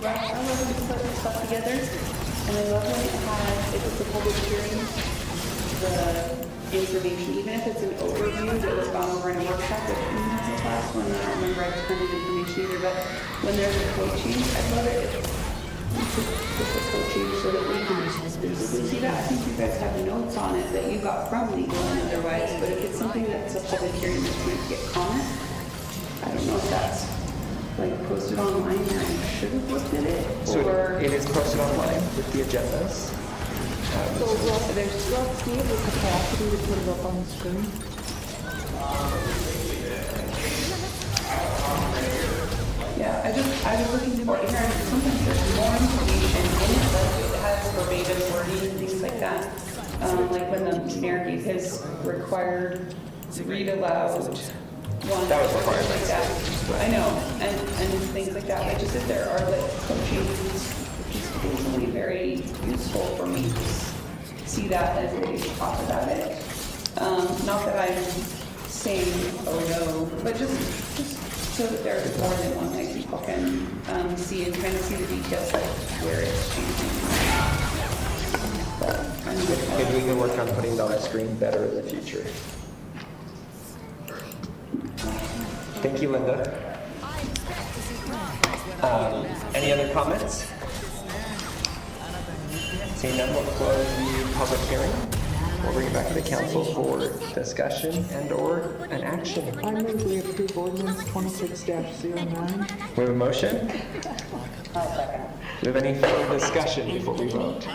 Speaker 15: I love when we put this stuff together, and I love when it has, if it's a public hearing, the information, even if it's an overview that was gone over in a workshop with the last one, I don't remember every kind of information either, but when there's a code change, I love it. It's a code change so that we can basically see that. I think you guys have notes on it that you got from legal and otherwise, but if it's something that's a public hearing that's going to get comment, I don't know if that's like posted online and I should have looked at it.
Speaker 14: So
Speaker 15: or
Speaker 14: it is posted online with the agendas.
Speaker 15: So there's still the capacity to put it up on the screen. Yeah, I was looking for it here, and sometimes there's more information in it, like it has verbatim wording and things like that. Like when the mayor gave his required read aloud one.
Speaker 14: That was required.
Speaker 15: Like that. I know, and things like that. I just said there are like coaching, which is occasionally very useful for me to see that as they talk about it. Not that I'm saying, oh no, but just so that there's more than one way people can see and kind of see the details like where it's changing.
Speaker 14: Maybe we can work on putting it on the screen better in the future. Thank you, Linda. Any other comments? Seeing none, we'll close the public hearing. We'll bring it back to the council for discussion and/or an action.
Speaker 15: I move we approve ordinance 26-09.
Speaker 14: We have a motion? Do we have any further discussion before we vote?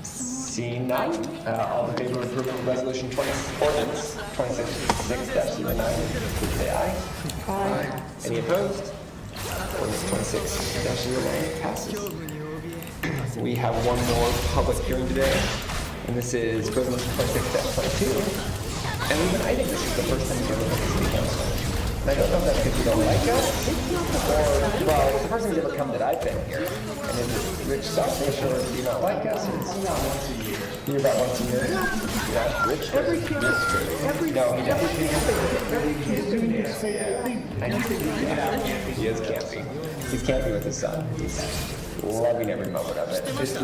Speaker 14: Seeing none, all in favor of approving resolution ordinance 26-09, please say aye.
Speaker 15: Aye.
Speaker 14: Any opposed? Ordinance 26-09 passes. We have one more public hearing today, and this is Resolution 26-22. And I think this is the first time we've ever come to City Council. And I don't know if that's because you don't like us, or, well, it's the first time you've ever come that I've been here. And is it Rich selfish, or do you not like us? It's about once a year. You're about once a year? Yeah, Rich every no, he doesn't. He is camping. He's camping with his son. He's loving every moment of it. Is it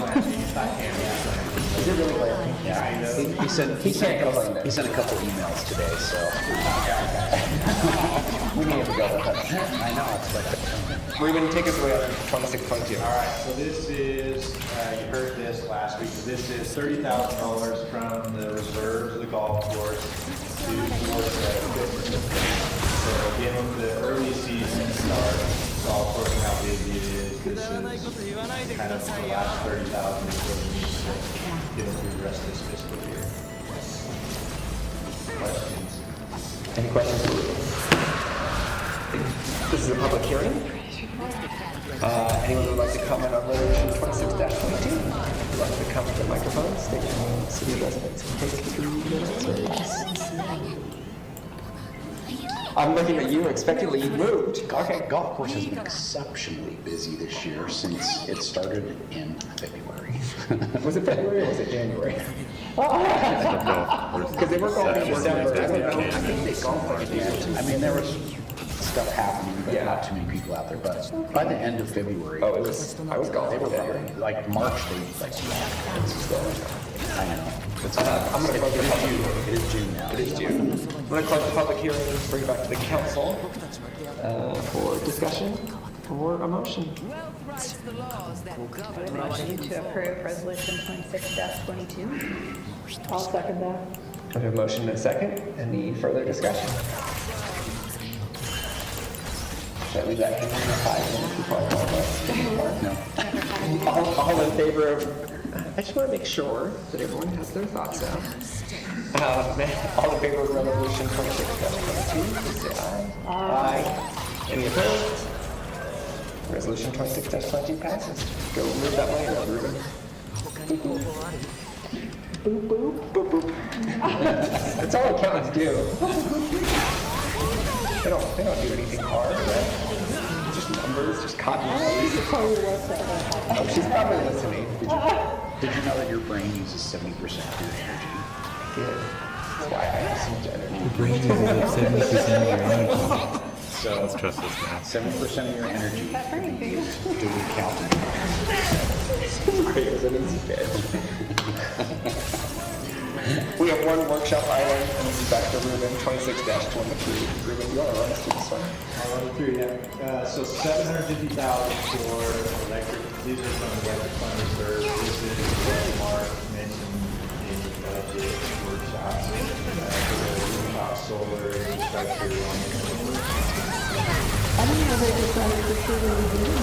Speaker 14: really glamping? Yeah, I know.
Speaker 12: He sent a couple emails today, so
Speaker 14: we need to go.
Speaker 12: I know. It's like
Speaker 14: Ruben, take us away on 26-22.
Speaker 13: All right, so this is, you heard this last week, this is $30,000 from the reserves of the golf course towards the equipment. So again, when the early season starts, golf course and how busy it is, this is kind of the last $30,000 that we need to get through the rest of this fiscal year. Questions?
Speaker 14: Any questions for Ruben? This is a public hearing. Anyone who would like to comment on Resolution 26-22? Would like to come to the microphone, state your name, city of residence, and take 3 minutes or less. I'm looking at you expectantly. You moved.
Speaker 12: Okay. Golf course has been exceptionally busy this year since it started in February.
Speaker 14: Was it February or was it January? Because they were golfing in December. I think they golfed like
Speaker 12: I mean, there was stuff happening, but not too many people out there. But by the end of February,
Speaker 14: I was golfing.
Speaker 12: They were like March. They like. I know.
Speaker 14: I'm going to close the public hearing.
Speaker 12: It is June now.
Speaker 14: It is June. I'm going to close the public hearing and bring it back to the council for discussion or a motion.
Speaker 20: I would motion to approve Resolution 26-22.
Speaker 15: I'll second that.
Speaker 14: I have a motion and a second. Any further discussion? Should I leave that hanging in 5 minutes before I call it? No. All in favor of... I just want to make sure that everyone has their thoughts out. All in favor of Resolution 26-22, please say aye. Aye. Any opposed? Resolution 26-22 passes. Go move that way, Ruben. Boop, boop. Boop, boop. That's all accountants do. They don't do anything hard, right? Just numbers, just copy. Oh, she's probably listening.
Speaker 12: Did you know that your brain uses 70% of your energy?
Speaker 14: Good. That's why I have so much energy.
Speaker 3: Your brain uses up 70% of your energy.
Speaker 12: So
Speaker 3: let's trust this now.
Speaker 12: 70% of your energy can be used to do accounting.
Speaker 14: Great, isn't it? We have one workshop item, and this is back to Ruben, 26-23. Ruben, you want to run us through this one?
Speaker 13: I'll run through, yeah. So $750,000 for electric, these are from the electric fund reserve. This is what Mark mentioned in the budget workshop. For the rooftop solar infrastructure on the
Speaker 15: I didn't know they decided to do what we did.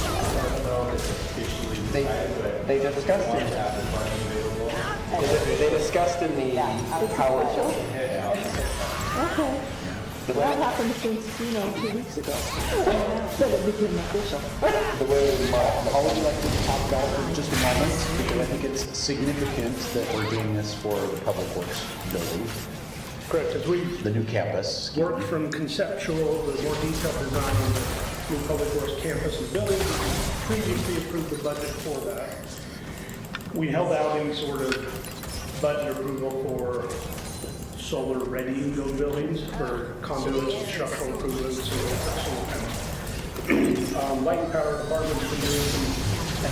Speaker 13: I don't know if it's officially decided, but
Speaker 14: they discussed it. They discussed in the power.
Speaker 15: Okay. That happened since, 2 weeks ago. So it became official.
Speaker 14: The way
Speaker 12: How would you like to talk about it for just a moment? Because I think it's significant that we're doing this for the Public Works building.
Speaker 19: Correct, as we
Speaker 12: the new campus
Speaker 19: worked from conceptual to more detailed design of the new Public Works campus and building, previously approved the budget for that. We held out any sort of budget approval for solar readying those buildings for conduits and structural improvements and that sort of thing. Light and Power Department's been doing some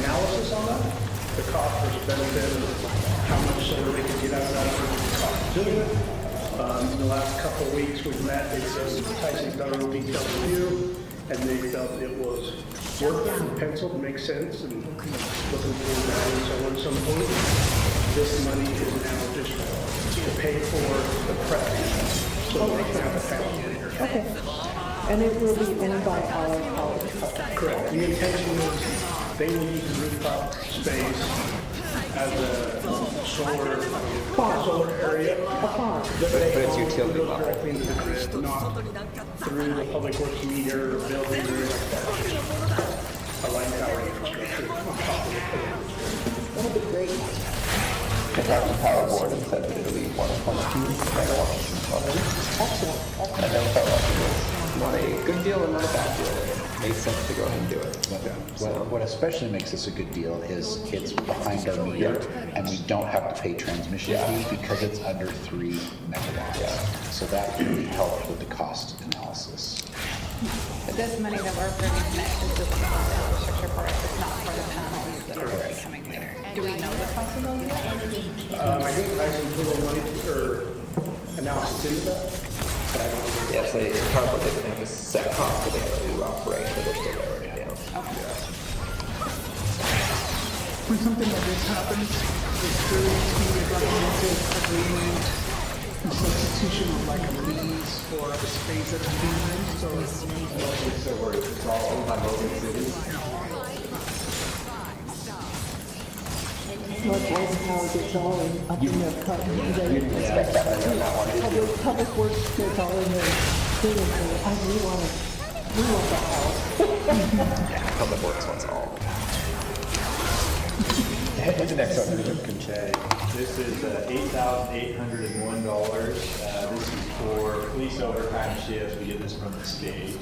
Speaker 19: analysis on that, the cost versus benefit of how much solar they can get out of that versus the cost of doing it. In the last couple of weeks we've met, Tyson's done a real detailed review, and they felt it was worth it and penciled, makes sense, and looking forward to adding solar at some point. This money is now just to pay for the prep, so they can have a panel later.
Speaker 15: Okay. And it will be owned by our college.
Speaker 19: Correct. The intention is they will use the rooftop space as a solar area.
Speaker 14: But it's utility
Speaker 19: Goes
Speaker 14: level.
Speaker 19: directly into the grid, not through the public works meter or building or like that. A line tower infrastructure on top of it.
Speaker 15: That'll be great.
Speaker 14: They talked to Power Board and said that it'll be 1.2 megawatts.
Speaker 15: Excellent.
Speaker 14: And they felt like it was not a good deal and not a bad deal. It made sense to go ahead and do it.
Speaker 12: What especially makes this a good deal is it's behind our meter, and we don't have to pay transmission fee because it's under 3 megawatts. So that really helped with the cost analysis.
Speaker 20: But this money that we're bringing next is just the infrastructure part, it's not for the panels that are coming later. Do we know the cost of those yet?
Speaker 19: I think I can put a little money or analysis into that. But I don't know.
Speaker 14: Yes, they probably didn't have a set cost, but they have to operate, but they're still there right now.
Speaker 15: When something like this happens, it's through a governmental agreement, a substitution of like a lease or a space that's being used, so
Speaker 13: It's all owned by local cities.
Speaker 15: like Eisenhower gets all up in their cut.
Speaker 14: You'd expect that on that one.
Speaker 15: Public works gets all in their thing and say, we want that house.
Speaker 14: Yeah, Public Works wants all.
Speaker 13: What's the next one? Okay, this is $8,801. This is for police overtime shifts. We get this from the state.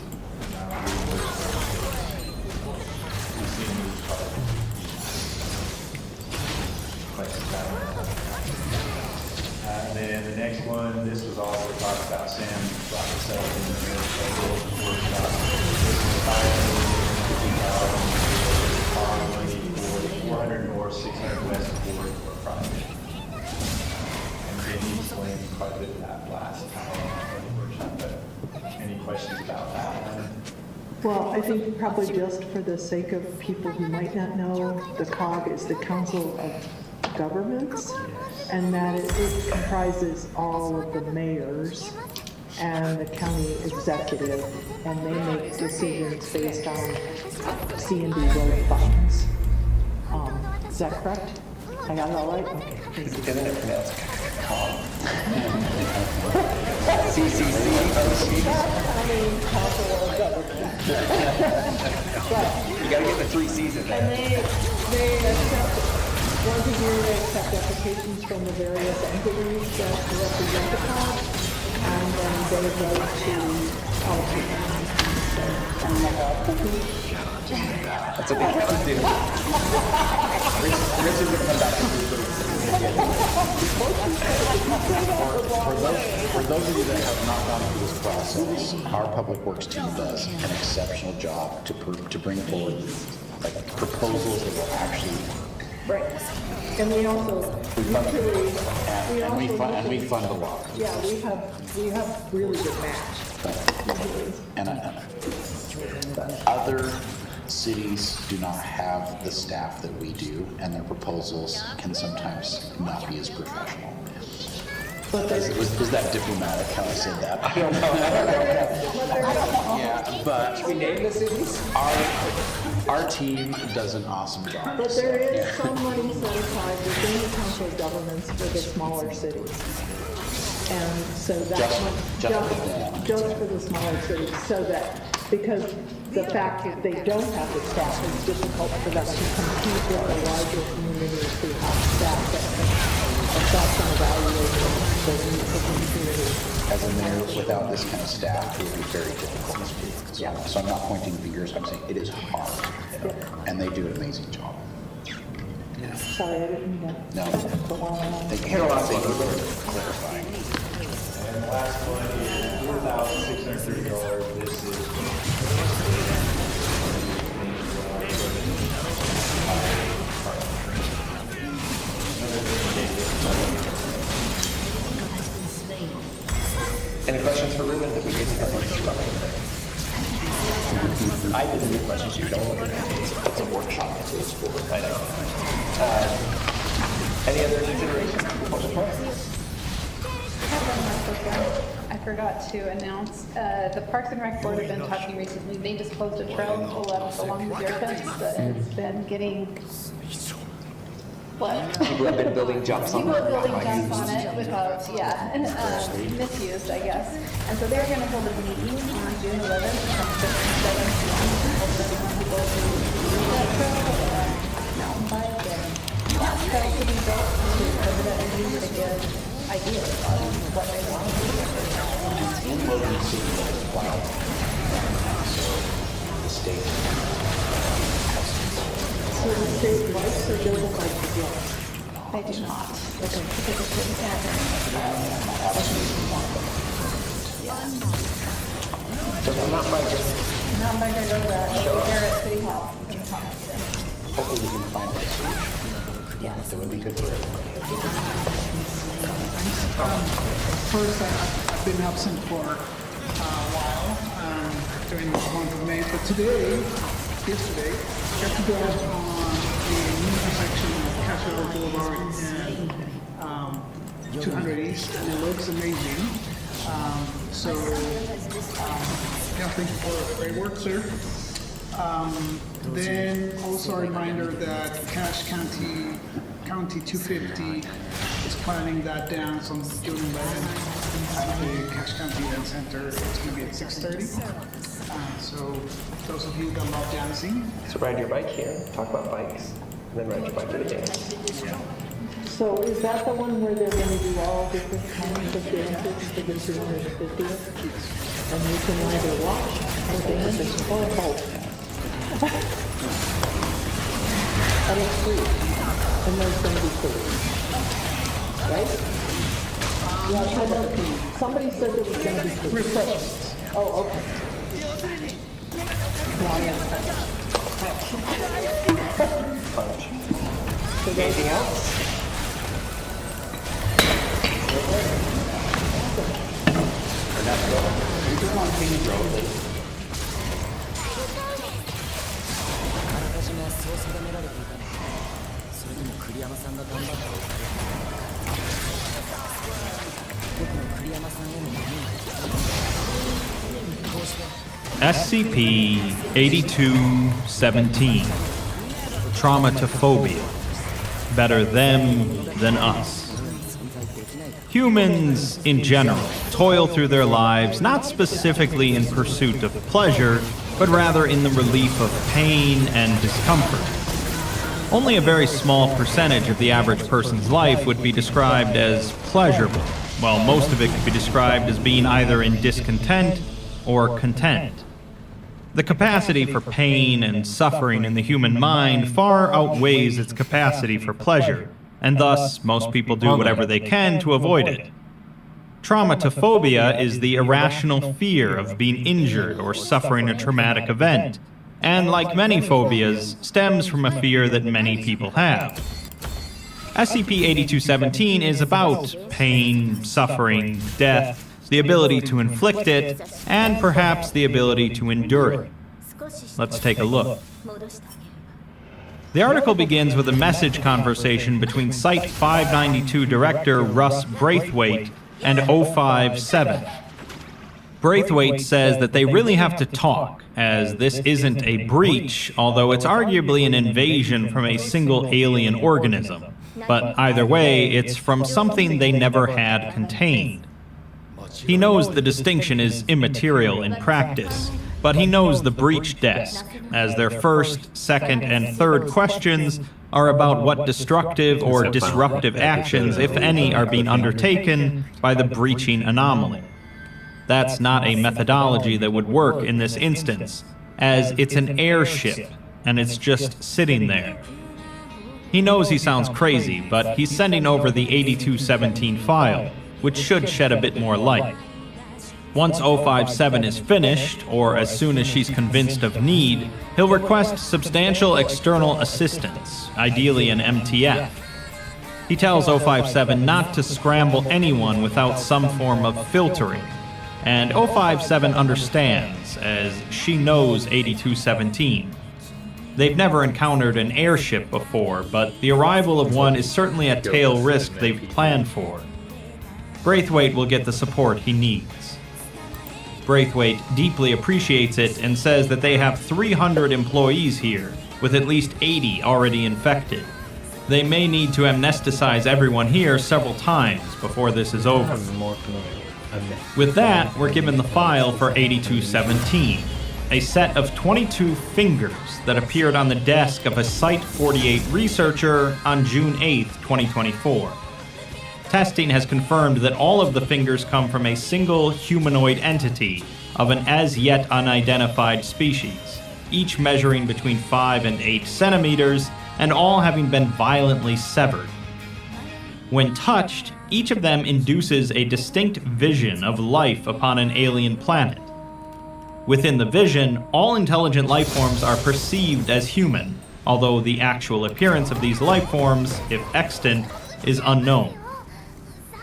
Speaker 13: We've seen these questions about that. And then the next one, this was also talked about. Sam brought this up in the workshop. This is $550,000 money for 400 North, 600 West corridor project. And Jamie explained quite a bit of that last time in the workshop. But any questions about that one?
Speaker 15: Well, I think probably just for the sake of people who might not know, the COG is the Council of Governments, and that it comprises all of the mayors and the county executive, and they make decisions based on C&D road funds. Is that correct? I got it all right? Okay.
Speaker 14: Isn't it pronounced COG? CCC? You gotta get the 3 C's in there.
Speaker 15: And they accept, once a year, they accept applications from the various entities that represent the COG, and then they vote to allocate.
Speaker 14: That's what they have to do. Rich is gonna come back and do
Speaker 12: For those of you that have not gone through this process, our public works team does an exceptional job to bring forward like proposals that will actually.
Speaker 15: Right. And we also, usually,
Speaker 12: and we fund a lot.
Speaker 15: yeah, we have really good match.
Speaker 12: And other cities do not have the staff that we do, and their proposals can sometimes not be as professional. Was that diplomatic how I said that? I don't know. Yeah, but
Speaker 14: Should we name the cities?
Speaker 12: our team does an awesome job.
Speaker 15: But there is some money set aside within the council of governments for the smaller cities. And so that just for the smaller cities, so that, because the fact that they don't have the staff, it's difficult for them to compete with the larger communities who have staff that can assess and evaluate the needs of the community.
Speaker 12: As a mayor, without this kind of staff, it would be very difficult. So I'm not pointing fingers, I'm saying it is hard, and they do an amazing job.
Speaker 15: Sorry, I didn't mean to.
Speaker 12: No.
Speaker 15: Thank
Speaker 12: you. Thank you for clarifying.
Speaker 13: And the last one is $4,630. This is
Speaker 14: Any questions for Ruben that we didn't have much about? I didn't get questions you don't want to answer. It's a workshop. It's for, I know. Any other considerations before the part?
Speaker 20: I forgot to announce, the Parks and Rec Board have been talking recently. They just closed a trail along the Deer Fence that has been getting What?
Speaker 14: People have been building jumps on
Speaker 20: People are building
Speaker 14: it.
Speaker 20: jumps on it without, yeah, and misused, I guess. And so they're going to hold a meeting on June 11th from 6 to 7 p.m. to help people to use that trail and mountain bike and trails to be built to evidently use to give ideas on what they want to do.
Speaker 12: In Logan City, there's wild. So the state has
Speaker 15: So the state likes or doesn't like the block?
Speaker 20: They do not.
Speaker 15: Okay.
Speaker 14: Does the mountain biker?
Speaker 20: Mountain biker does that. Over here at City Hall. in the comments, yeah.
Speaker 12: hopefully we can find that solution. Yeah, that would be good for everybody.
Speaker 4: First, I've been absent for a while during the month of May, but yesterday, got to go on the new intersection of Castro Boulevard and 200 East, and it looks amazing. Thank you for the great work, sir. Then also a reminder that Cache County 250 is planning that dance on June 11th at the Cache County Event Center. It's going to be at 6:30. So those of you that love dancing.
Speaker 14: So ride your bike here, talk about bikes, and then ride your bike to the dance.
Speaker 15: So is that the one where they're going to do all different kinds of dances for the 250th? And you can either watch or dance or vote. And it's free. And there's going to be food. Right? Yeah, somebody said there was going to be food. Refreshments. Oh, okay.
Speaker 14: Anything else?
Speaker 6: SCP-8217. Traumatophobia. Better them than us. Humans, in general, toil through their lives not specifically in pursuit of pleasure, but rather in the relief of pain and discomfort. Only a very small percentage of the average person's life would be described as pleasurable, while most of it could be described as being either in discontent or content. The capacity for pain and suffering in the human mind far outweighs its capacity for pleasure, and thus most people do whatever they can to avoid it. Traumatophobia is the irrational fear of being injured or suffering a traumatic event, and like many phobias, stems from a fear that many people have. SCP-8217 is about pain, suffering, death, the ability to inflict it, and perhaps the ability to endure it. Let's take a look. The article begins with a message conversation between Site 592 Director Russ Braithwaite and 057. Braithwaite says that they really have to talk, as this isn't a breach, although it's arguably an invasion from a single alien organism. But either way, it's from something they never had contained. He knows the distinction is immaterial in practice, but he knows the breach desk, as their first, second, and third questions are about what destructive or disruptive actions, if any, are being undertaken by the breaching anomaly. That's not a methodology that would work in this instance, as it's an airship, and it's just sitting there. He knows he sounds crazy, but he's sending over the 8217 file, which should shed a bit more light. Once 057 is finished, or as soon as she's convinced of need, he'll request substantial external assistance, ideally an MTF. He tells 057 not to scramble anyone without some form of filtering, and 057 understands, as she knows 8217. They've never encountered an airship before, but the arrival of one is certainly a tail risk they've planned for. Braithwaite will get the support he needs. Braithwaite deeply appreciates it and says that they have 300 employees here, with at least 80 already infected. They may need to amnesticize everyone here several times before this is over. With that, we're given the file for 8217, a set of 22 fingers that appeared on the desk of a Site-48 researcher on June 8, 2024. Testing has confirmed that all of the fingers come from a single humanoid entity of an as-yet unidentified species, each measuring between 5 and 8 centimeters, and all having been violently severed. When touched, each of them induces a distinct vision of life upon an alien planet. Within the vision, all intelligent life forms are perceived as human, although the actual appearance of these life forms, if extant, is unknown.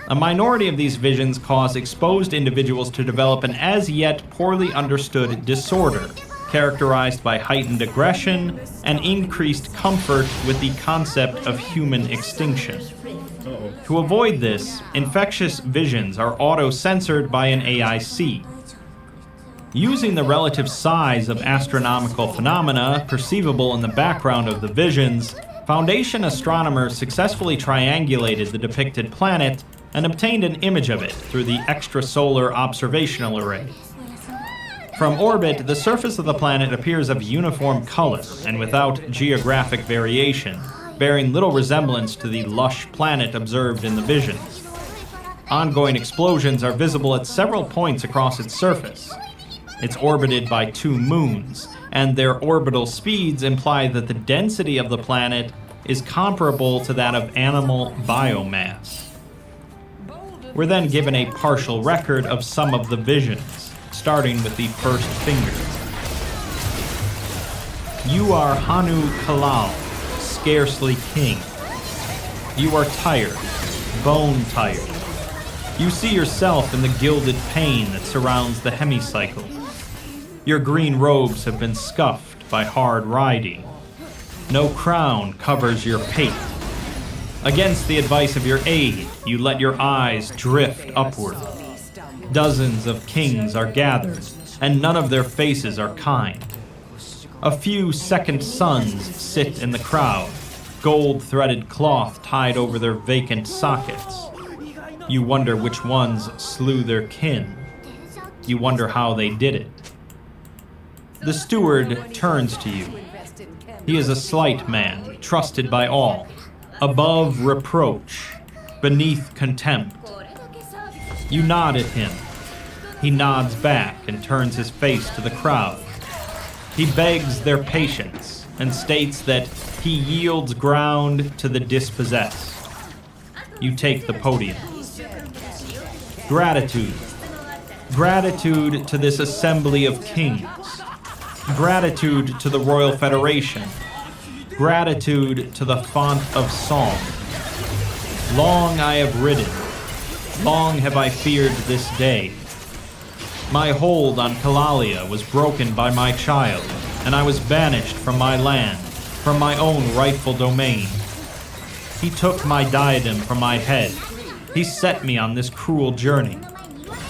Speaker 6: A minority of these visions cause exposed individuals to develop an as-yet poorly understood disorder, characterized by heightened aggression and increased comfort with the concept of human extinction. To avoid this, infectious visions are auto-censored by an AIC. Using the relative size of astronomical phenomena perceivable in the background of the visions, Foundation astronomers successfully triangulated the depicted planet and obtained an image of it through the extrasolar observational array. From orbit, the surface of the planet appears of uniform color and without geographic variation, bearing little resemblance to the lush planet observed in the visions. Ongoing explosions are visible at several points across its surface. It's orbited by 2 moons, and their orbital speeds imply that the density of the planet is comparable to that of animal biomass. We're then given a partial record of some of the visions, starting with the first finger. You are Hanu Kalal, scarcely king. You are tired, bone tired. You see yourself in the gilded pane that surrounds the hemicycle. Your green robes have been scuffed by hard riding. No crown covers your pate. Against the advice of your aide, you let your eyes drift upward. Dozens of kings are gathered, and none of their faces are kind. A few second sons sit in the crowd, gold-threaded cloth tied over their vacant sockets. You wonder which ones slew their kin. You wonder how they did it. The steward turns to you. He is a slight man, trusted by all, above reproach, beneath contempt. You nod at him. He nods back and turns his face to the crowd. He begs their patience and states that he yields ground to the dispossessed. You take the podium. Gratitude. Gratitude to this assembly of kings. Gratitude to the Royal Federation. Gratitude to the font of song. Long I have ridden. Long have I feared this day. My hold on Kalalia was broken by my child, and I was banished from my land, from my own rightful domain. He took my diadem from my head. He set me on this cruel journey.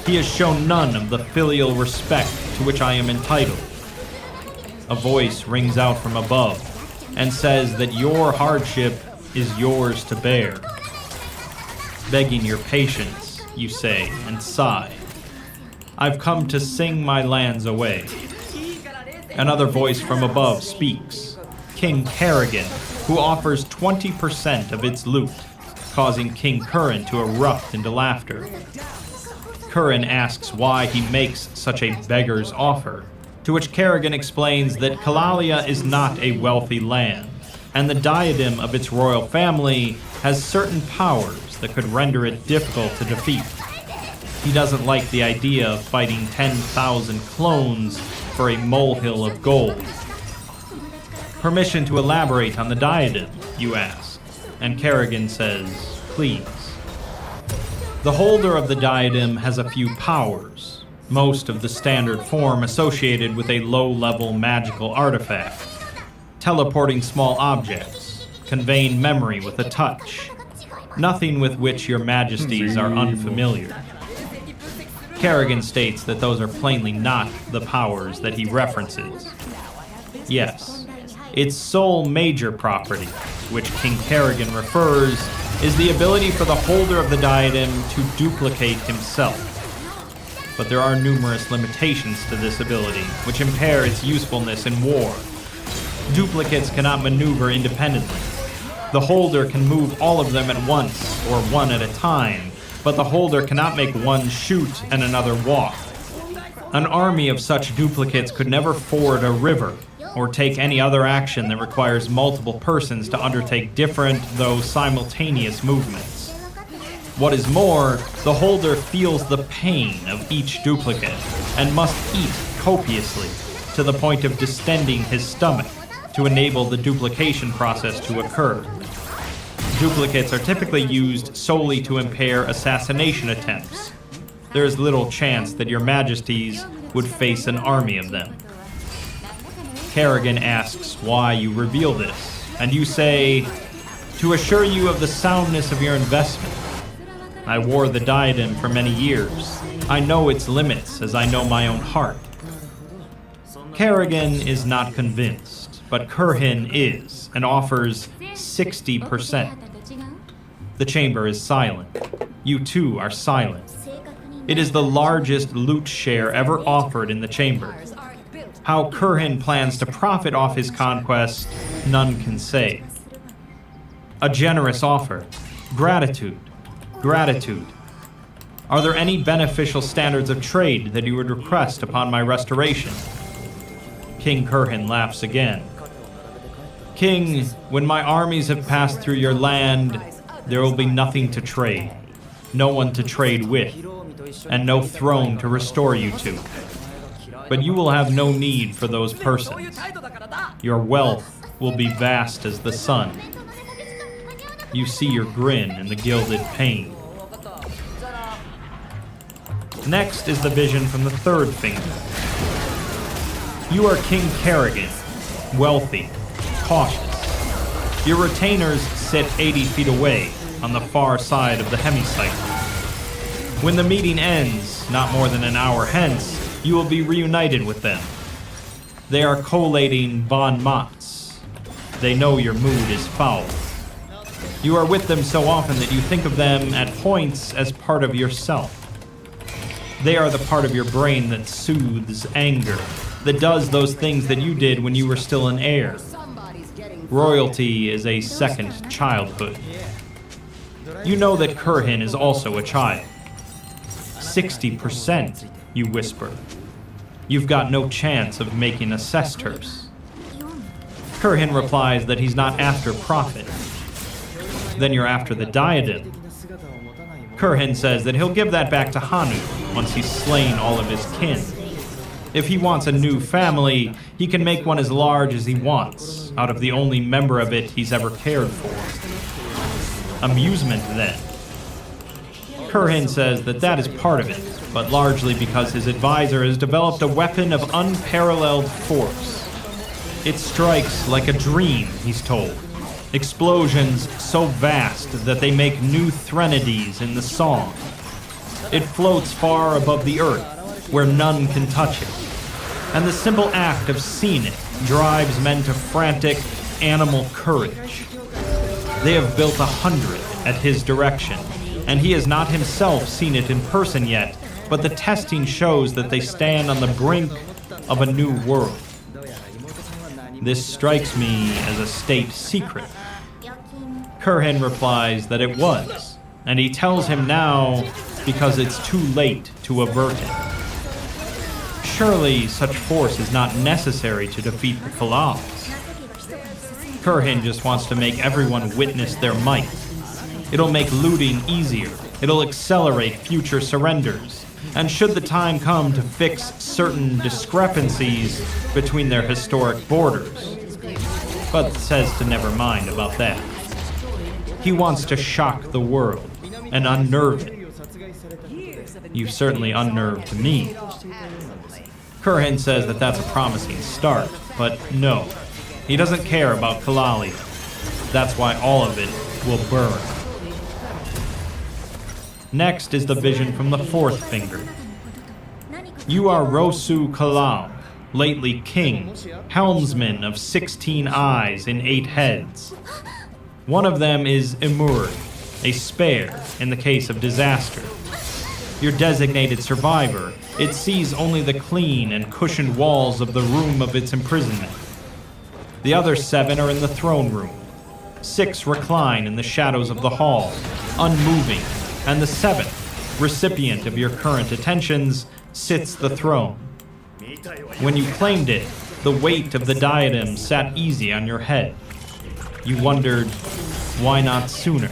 Speaker 6: He has shown none of the filial respect to which I am entitled. A voice rings out from above and says that your hardship is yours to bear. Begging your patience, you say, and sigh. I've come to sing my lands away. Another voice from above speaks. King Kerrigan, who offers 20% of its loot, causing King Curran to erupt into laughter. Curran asks why he makes such a beggar's offer, to which Kerrigan explains that Kalalia is not a wealthy land, and the diadem of its royal family has certain powers that could render it difficult to defeat. He doesn't like the idea of fighting 10,000 clones for a molehill of gold. Permission to elaborate on the diadem, you ask, and Kerrigan says, please. The holder of the diadem has a few powers, most of the standard form associated with a low-level magical artifact, teleporting small objects, conveying memory with a touch, nothing with which your majesties are unfamiliar. Kerrigan states that those are plainly not the powers that he references. Yes, Its sole major property, which King Kerrigan refers, is the ability for the holder of the diadem to duplicate himself. But there are numerous limitations to this ability, which impair its usefulness in war. Duplicates cannot maneuver independently. The holder can move all of them at once, or one at a time, but the holder cannot make one shoot and another walk. An army of such duplicates could never ford a river, or take any other action that requires multiple persons to undertake different, though simultaneous movements. What is more, the holder feels the pain of each duplicate, and must eat copiously, to the point of distending his stomach, to enable the duplication process to occur. Duplicates are typically used solely to impair assassination attempts. There is little chance that your majesties would face an army of them. Kerrigan asks why you reveal this, and you say, "To assure you of the soundness of your investment. I wore the diadem for many years. I know its limits as I know my own heart." Kerrigan is not convinced, but Kurhin is, and offers 60%. The chamber is silent. You too are silent. It is the largest loot share ever offered in the chamber. How Kurhin plans to profit off his conquest, none can say. A generous offer. Gratitude. Gratitude. Are there any beneficial standards of trade that you would request upon my restoration? King Kurhin laughs again. King, when my armies have passed through your land, there will be nothing to trade, no one to trade with, and no throne to restore you to. But you will have no need for those persons. Your wealth will be vast as the sun. You see your grin in the gilded pane. Next is the vision from the third finger. You are King Kerrigan, wealthy, cautious. Your retainers sit 80 feet away on the far side of the hemicycle. When the meeting ends, not more than an hour hence, you will be reunited with them. They are collating bon mots. They know your mood is foul. You are with them so often that you think of them at points as part of yourself. They are the part of your brain that soothes anger, that does those things that you did when you were still an heir. Royalty is a second childhood. You know that Kurhin is also a child. 60%, you whisper. You've got no chance of making a sesterce. Kurhin replies that he's not after profit. Then you're after the diadem. Kurhin says that he'll give that back to Hanu once he's slain all of his kin. If he wants a new family, he can make one as large as he wants, out of the only member of it he's ever cared for. Amusement, then. Kurhin says that that is part of it, but largely because his advisor has developed a weapon of unparalleled force. It strikes like a dream, he's told. Explosions so vast that they make new threnodies in the song. It floats far above the earth, where none can touch it. And the simple act of seeing it drives men to frantic, animal courage. They have built 100 at his direction, and he has not himself seen it in person yet, but the testing shows that they stand on the brink of a new world. This strikes me as a state secret. Kurhin replies that it was, and he tells him now because it's too late to avert it. Surely such force is not necessary to defeat the Kalals. Kurhin just wants to make everyone witness their might. It'll make looting easier. It'll accelerate future surrenders. And should the time come to fix certain discrepancies between their historic borders. But says to never mind about that. He wants to shock the world and unnerve it. You've certainly unnerved me. Kurhin says that that's a promising start, but no. He doesn't care about Kalalia. That's why all of it will burn. Next is the vision from the fourth finger. You are Rosu Kalal, lately king, helmsman of 16 eyes and 8 heads. One of them is immured, a spare in the case of disaster. Your designated survivor, it sees only the clean and cushioned walls of the room of its imprisonment. The other 7 are in the throne room. 6 recline in the shadows of the hall, unmoving, and the 7th, recipient of your current attentions, sits the throne. When you claimed it, the weight of the diadem sat easy on your head. You wondered, why not sooner?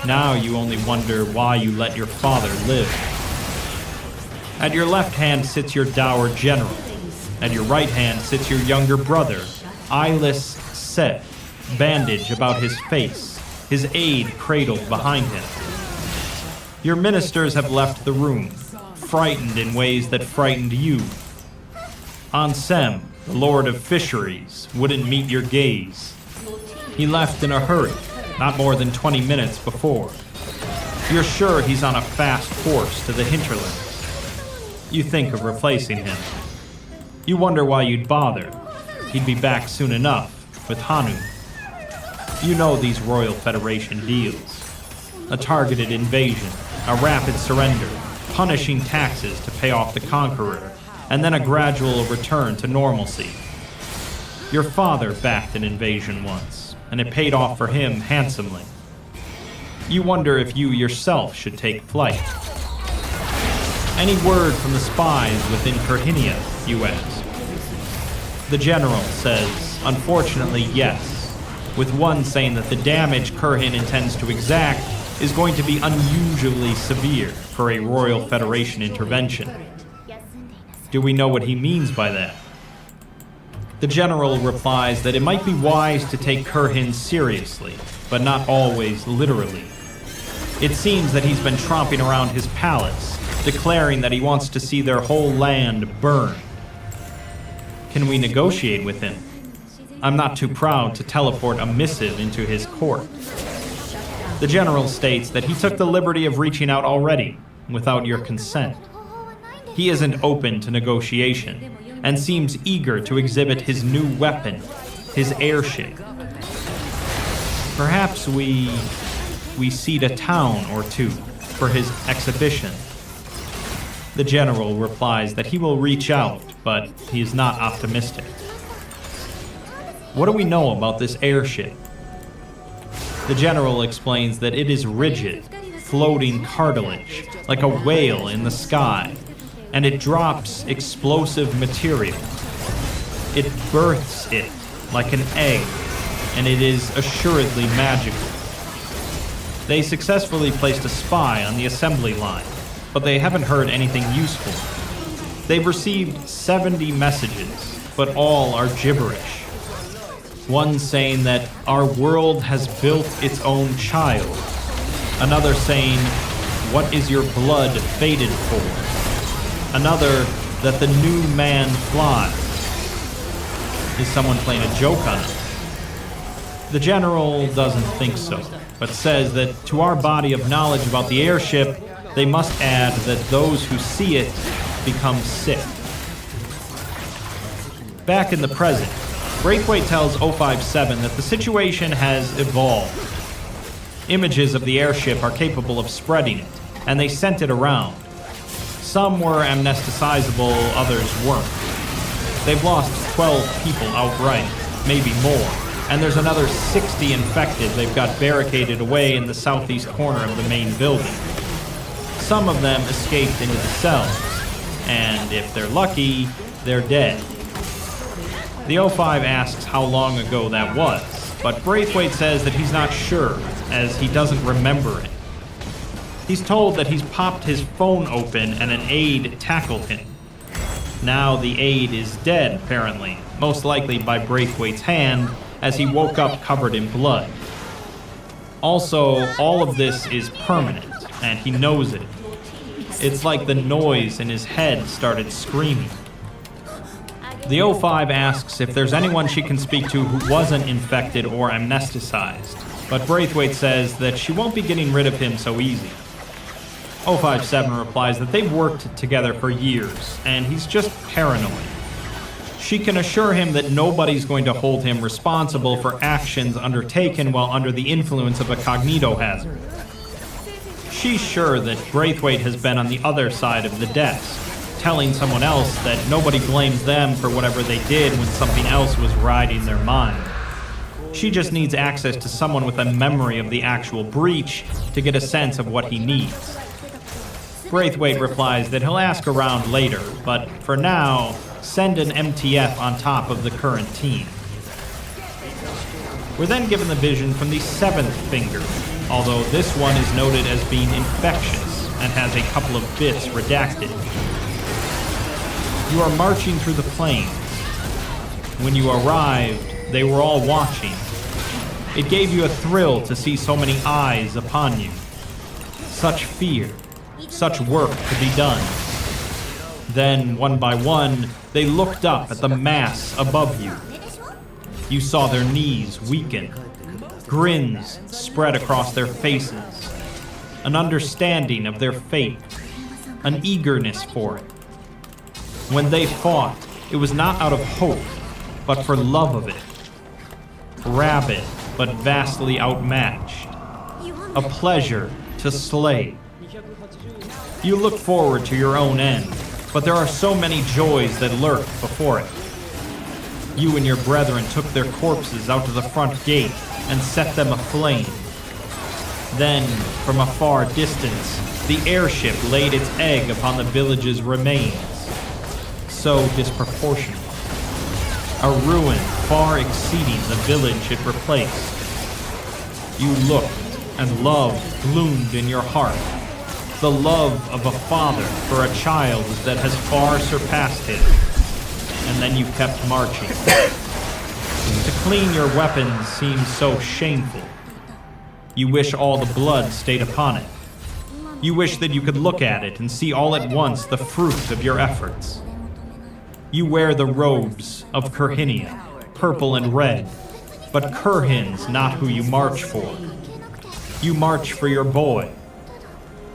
Speaker 6: Now you only wonder why you let your father live. At your left hand sits your dour general. At your right hand sits your younger brother, eyeless Seth, bandage about his face, his aide cradled behind him. Your ministers have left the room, frightened in ways that frightened you. Ansem, the Lord of Fisheries, wouldn't meet your gaze. He left in a hurry, not more than 20 minutes before. You're sure he's on a fast horse to the hinterlands. You think of replacing him. You wonder why you'd bother. He'd be back soon enough, with Hanu. You know these Royal Federation deals. A targeted invasion, a rapid surrender, punishing taxes to pay off the conqueror, and then a gradual return to normalcy. Your father backed an invasion once, and it paid off for him handsomely. You wonder if you yourself should take flight. Any word from the spies within Kerhinia, you ask? The general says, unfortunately, yes, with one saying that the damage Kurhin intends to exact is going to be unusually severe for a Royal Federation intervention. Do we know what he means by that? The general replies that it might be wise to take Kurhin seriously, but not always literally. It seems that he's been tromping around his palace, declaring that he wants to see their whole land burn. Can we negotiate with him? I'm not too proud to teleport a missive into his court. The general states that he took the liberty of reaching out already, without your consent. He isn't open to negotiation, and seems eager to exhibit his new weapon, his airship. Perhaps we seed a town or two for his exhibition. The general replies that he will reach out, but he is not optimistic. What do we know about this airship? The general explains that it is rigid, floating cartilage, like a whale in the sky, and it drops explosive material. It births it like an egg, and it is assuredly magical. They successfully placed a spy on the assembly line, but they haven't heard anything useful. They've received 70 messages, but all are gibberish. One saying that our world has built its own child. Another saying, what is your blood fated for? Another, that the new man flies. Is someone playing a joke on us? The general doesn't think so, but says that to our body of knowledge about the airship, they must add that those who see it become sick. Back in the present, Braithwaite tells 057 that the situation has evolved. Images of the airship are capable of spreading it, and they sent it around. Some were amnesticizable, others weren't. They've lost 12 people outright, maybe more, and there's another 60 infected they've got barricaded away in the southeast corner of the main building. Some of them escaped into the cells, and if they're lucky, they're dead. The 05 asks how long ago that was, but Braithwaite says that he's not sure, as he doesn't remember it. He's told that he's popped his phone open and an aide tackled him. Now the aide is dead, apparently, most likely by Braithwaite's hand, as he woke up covered in blood. Also, all of this is permanent, and he knows it. It's like the noise in his head started screaming. The 05 asks if there's anyone she can speak to who wasn't infected or amnesticized, but Braithwaite says that she won't be getting rid of him so easy. 057 replies that they've worked together for years, and he's just paranoid. She can assure him that nobody's going to hold him responsible for actions undertaken while under the influence of a cognito hazard. She's sure that Braithwaite has been on the other side of the desk, telling someone else that nobody blames them for whatever they did when something else was riding their mind. She just needs access to someone with a memory of the actual breach to get a sense of what he needs. Braithwaite replies that he'll ask around later, but for now, send an MTF on top of the current team. We're then given the vision from the seventh finger, although this one is noted as being infectious and has a couple of bits redacted. You are marching through the plains. When you arrived, they were all watching. It gave you a thrill to see so many eyes upon you. Such fear, such work to be done. Then, one by one, they looked up at the mass above you. You saw their knees weaken, grins spread across their faces, an understanding of their fate, an eagerness for it. When they fought, it was not out of hope, but for love of it. Rabid, but vastly outmatched. A pleasure to slay. You look forward to your own end, but there are so many joys that lurk before it. You and your brethren took their corpses out to the front gate and set them aflame. Then, from a far distance, the airship laid its egg upon the village's remains. So disproportionate. A ruin far exceeding the village it replaced. You looked, and love bloomed in your heart. The love of a father for a child that has far surpassed him. And then you kept marching. To clean your weapons seems so shameful. You wish all the blood stayed upon it. You wish that you could look at it and see all at once the fruit of your efforts. You wear the robes of Kurhinia, purple and red, but Kurhin's not who you march for. You march for your boy.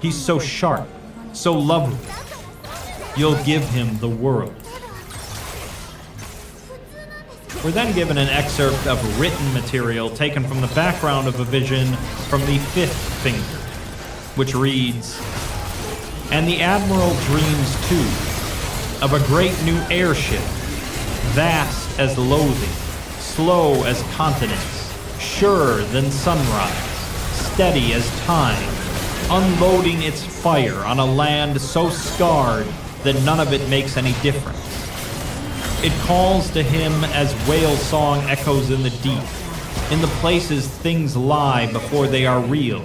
Speaker 6: He's so sharp, so lovely. You'll give him the world. We're then given an excerpt of written material taken from the background of a vision from the fifth finger, which reads, "And the Admiral dreams too, of a great new airship, vast as loathing, slow as continents, surer than sunrise, steady as time, unloading its fire on a land so scarred that none of it makes any difference. It calls to him as whale song echoes in the deep, in the places things lie before they are real.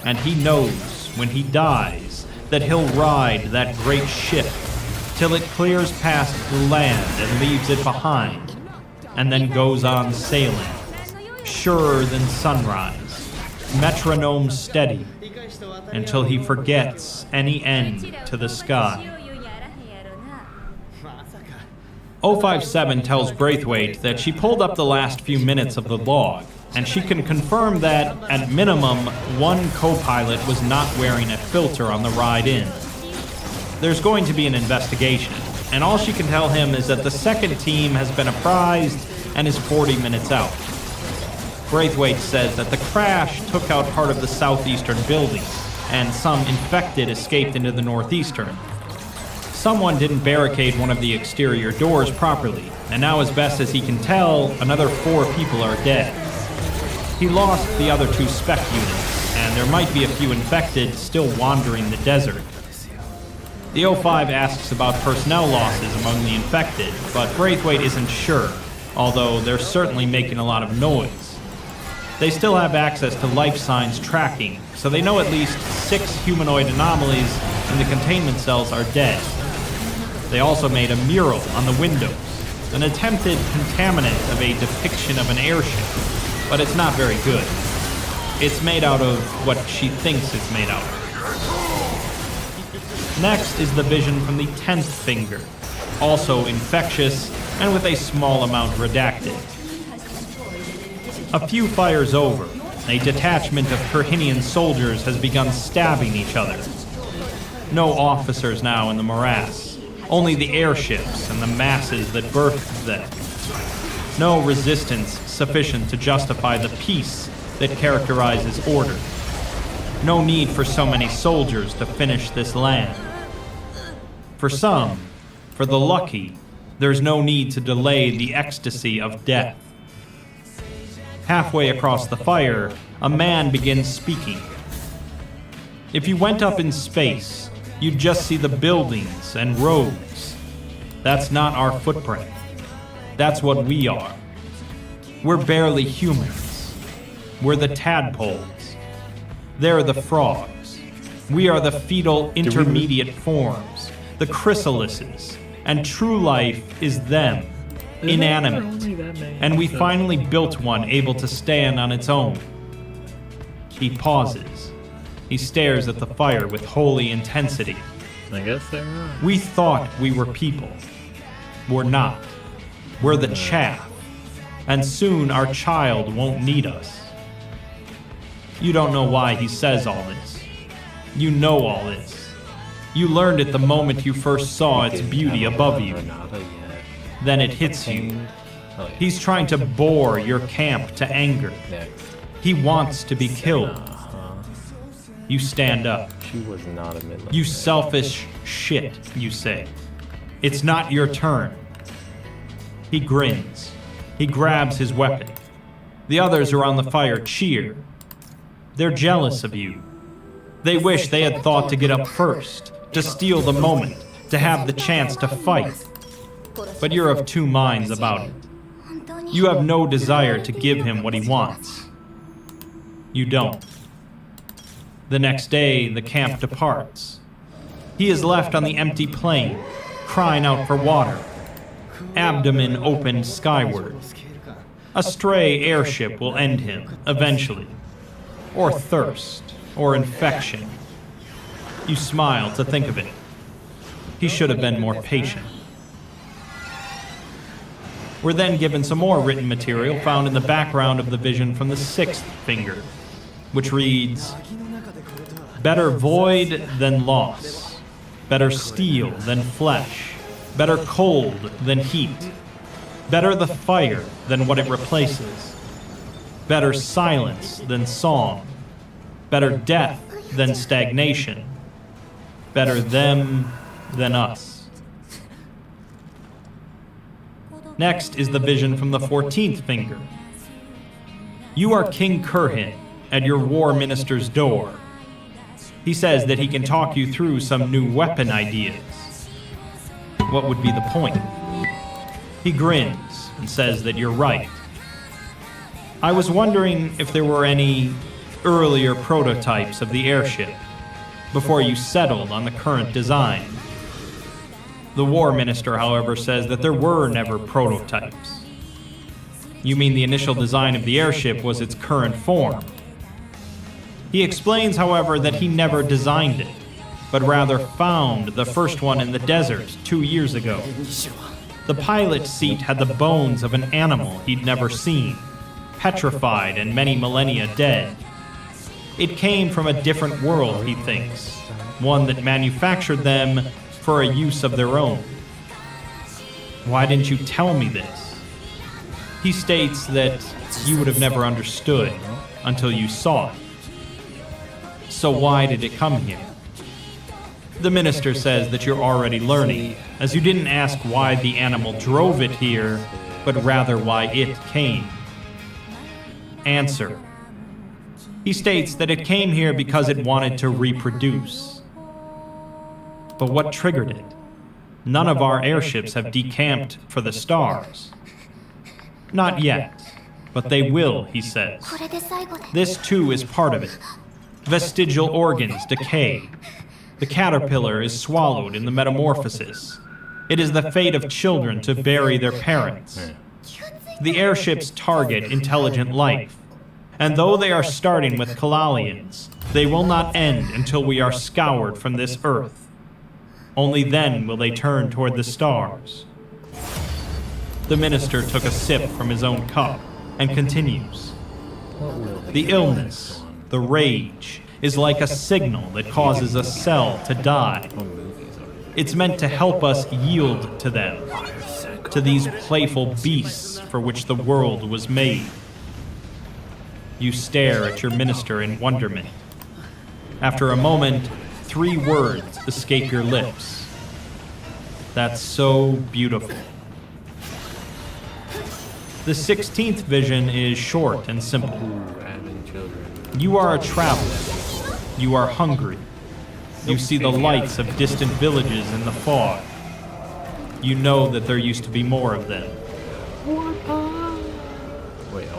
Speaker 6: And he knows, when he dies, that he'll ride that great ship till it clears past the land and leaves it behind, and then goes on sailing, surer than sunrise, metronome steady, until he forgets any end to the sky." 057 tells Braithwaite that she pulled up the last few minutes of the log, and she can confirm that, at minimum, one co-pilot was not wearing a filter on the ride in. There's going to be an investigation, and all she can tell him is that the second team has been apprised and is 40 minutes out. Braithwaite says that the crash took out part of the southeastern building, and some infected escaped into the northeastern. Someone didn't barricade one of the exterior doors properly, and now as best as he can tell, another 4 people are dead. He lost the other 2 spec units, and there might be a few infected still wandering the desert. The 05 asks about personnel losses among the infected, but Braithwaite isn't sure, although they're certainly making a lot of noise. They still have access to life signs tracking, so they know at least 6 humanoid anomalies in the containment cells are dead. They also made a mural on the windows, an attempted contaminant of a depiction of an airship, but it's not very good. It's made out of what she thinks it's made out of. Next is the vision from the 10th finger, also infectious and with a small amount redacted. A few fires over, a detachment of Kurhinian soldiers has begun stabbing each other. No officers now in the morass. only the airships and the masses that birthed them. No resistance sufficient to justify the peace that characterizes order. No need for so many soldiers to finish this land. For some, for the lucky, there's no need to delay the ecstasy of death. Halfway across the fire, a man begins speaking. If you went up in space, you'd just see the buildings and roads. That's not our footprint. That's what we are. We're barely humans. We're the tadpoles. They're the frogs. We are the fetal intermediate forms, the chrysalises, and true life is them, inanimate. And we finally built one able to stand on its own. He pauses. He stares at the fire with holy intensity.
Speaker 3: I guess they're right.
Speaker 6: We thought we were people. We're not. We're the chaff. And soon our child won't need us. You don't know why he says all this. You know all this. You learned it the moment you first saw its beauty above you. Then it hits you. He's trying to bore your camp to anger. He wants to be killed. You stand up.
Speaker 3: She was not a midlife.
Speaker 6: You selfish shit, you say. It's not your turn. He grins. He grabs his weapon. The others around the fire cheer. They're jealous of you. They wish they had thought to get up first, to steal the moment, to have the chance to fight. But you're of two minds about it. You have no desire to give him what he wants. You don't. The next day, the camp departs. He is left on the empty plain, crying out for water, abdomen opened skyward. A stray airship will end him, eventually. Or thirst, or infection. You smile to think of it. He should have been more patient. We're then given some more written material found in the background of the vision from the sixth finger, which reads, "Better void than loss, better steel than flesh, better cold than heat, better the fire than what it replaces, better silence than song, better death than stagnation, better them than us." Next is the vision from the 14th finger. You are King Kurhin at your war minister's door. He says that he can talk you through some new weapon ideas. What would be the point? He grins and says that you're right. I was wondering if there were any earlier prototypes of the airship before you settled on the current design. The war minister, however, says that there were never prototypes. You mean the initial design of the airship was its current form? He explains, however, that he never designed it, but rather found the first one in the desert 2 years ago. The pilot seat had the bones of an animal he'd never seen, petrified and many millennia dead. It came from a different world, he thinks, one that manufactured them for a use of their own. Why didn't you tell me this? He states that you would have never understood until you saw it. So why did it come here? The minister says that you're already learning, as you didn't ask why the animal drove it here, but rather why it came. Answer. He states that it came here because it wanted to reproduce. But what triggered it? None of our airships have decamped for the stars. Not yet, but they will, he says. This too is part of it. Vestigial organs decay. The caterpillar is swallowed in the metamorphosis. It is the fate of children to bury their parents. The airships target intelligent life, and though they are starting with Kalalians, they will not end until we are scoured from this earth. Only then will they turn toward the stars. The minister took a sip from his own cup and continues. The illness, the rage, is like a signal that causes a cell to die. It's meant to help us yield to them, to these playful beasts for which the world was made. You stare at your minister in wonderment. After a moment, 3 words escape your lips. That's so beautiful. The 16th vision is short and simple. You are a traveler. You are hungry. You see the lights of distant villages in the fog. You know that there used to be more of them.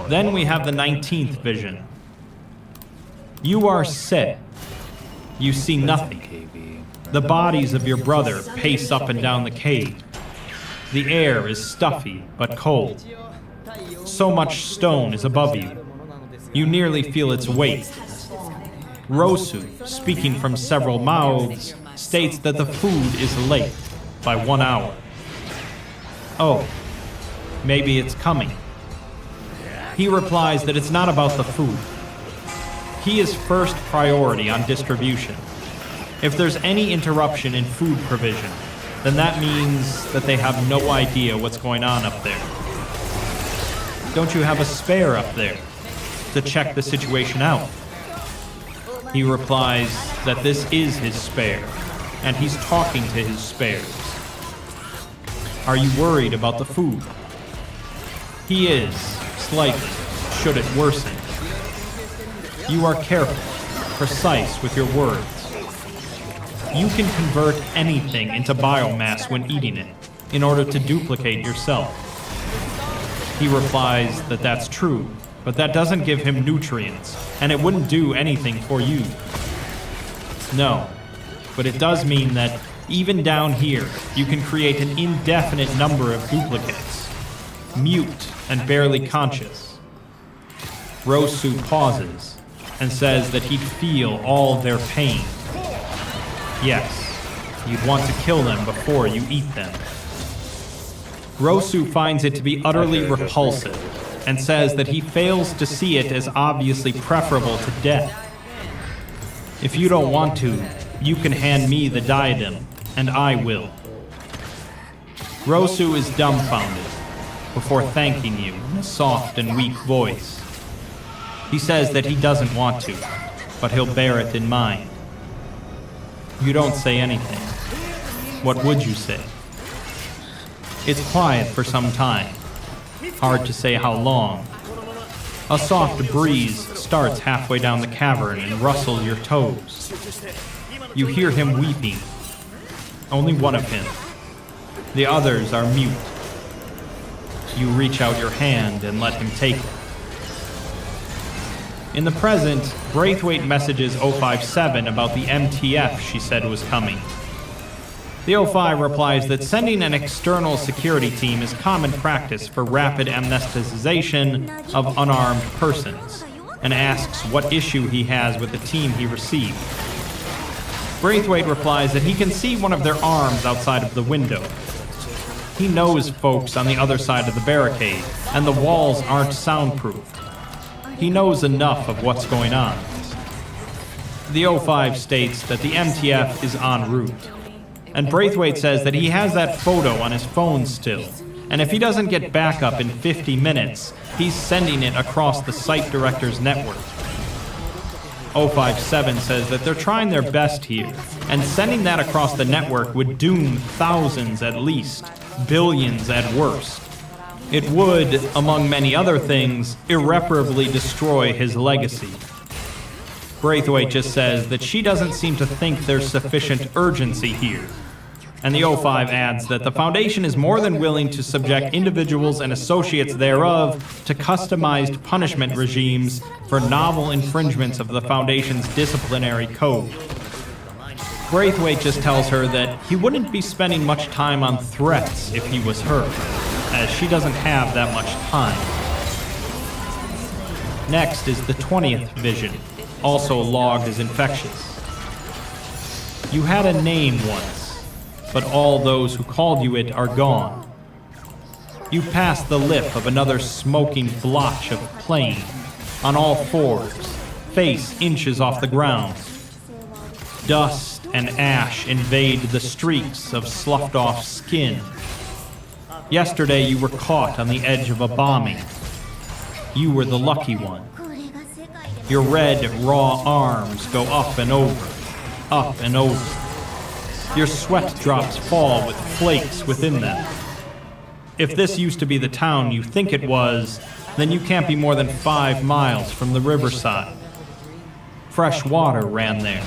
Speaker 6: Then we have the 19th vision. You are set. You see nothing. The bodies of your brother pace up and down the cave. The air is stuffy but cold. So much stone is above you. You nearly feel its weight. Rosu, speaking from several mouths, states that the food is late by 1 hour. Oh, maybe it's coming. He replies that it's not about the food. He is first priority on distribution. If there's any interruption in food provision, then that means that they have no idea what's going on up there. Don't you have a spare up there to check the situation out? He replies that this is his spare, and he's talking to his spares. Are you worried about the food? He is, slightly, should it worsen. You are careful, precise with your words. You can convert anything into biomass when eating it, in order to duplicate yourself. He replies that that's true, but that doesn't give him nutrients, and it wouldn't do anything for you. No, but it does mean that even down here, you can create an indefinite number of duplicates, mute and barely conscious. Rosu pauses and says that he'd feel all their pain. Yes, you'd want to kill them before you eat them. Rosu finds it to be utterly repulsive and says that he fails to see it as obviously preferable to death. If you don't want to, you can hand me the diadem, and I will. Rosu is dumbfounded before thanking you in a soft and weak voice. He says that he doesn't want to, but he'll bear it in mind. You don't say anything. What would you say? It's quiet for some time. Hard to say how long. A soft breeze starts halfway down the cavern and rustles your toes. You hear him weeping. Only one of him. The others are mute. You reach out your hand and let him take it. In the present, Braithwaite messages 057 about the MTF she said was coming. The 05 replies that sending an external security team is common practice for rapid amnesticization of unarmed persons, and asks what issue he has with the team he received. Braithwaite replies that he can see one of their arms outside of the window. He knows folks on the other side of the barricade, and the walls aren't soundproof. He knows enough of what's going on. The 05 states that the MTF is en route. And Braithwaite says that he has that photo on his phone still, and if he doesn't get backup in 50 minutes, he's sending it across the site director's network. 057 says that they're trying their best here, and sending that across the network would doom thousands at least, billions at worst. It would, among many other things, irreparably destroy his legacy. Braithwaite just says that she doesn't seem to think there's sufficient urgency here. And the 05 adds that the Foundation is more than willing to subject individuals and associates thereof to customized punishment regimes for novel infringements of the Foundation's disciplinary code. Braithwaite just tells her that he wouldn't be spending much time on threats if he was her, as she doesn't have that much time. Next is the 20th vision, also logged as infectious. You had a name once, but all those who called you it are gone. You pass the lip of another smoking blotch of plain, on all fours, face inches off the ground. Dust and ash invade the streaks of sloughed-off skin. Yesterday you were caught on the edge of a bombing. You were the lucky one. Your red, raw arms go up and over, up and over. Your sweat drops fall with flakes within them. If this used to be the town you think it was, then you can't be more than 5 miles from the riverside. Fresh water ran there.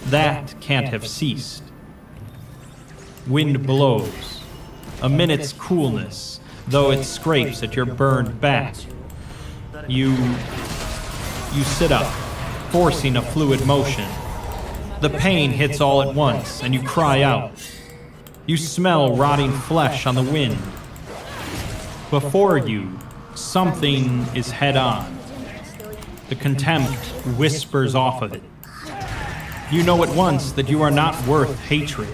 Speaker 6: That can't have ceased. Wind blows. A minute's coolness, though it scrapes at your burned back. You sit up, forcing a fluid motion. The pain hits all at once, and you cry out. You smell rotting flesh on the wind. Before you, something is head-on. The contempt whispers off of it. You know at once that you are not worth hatred.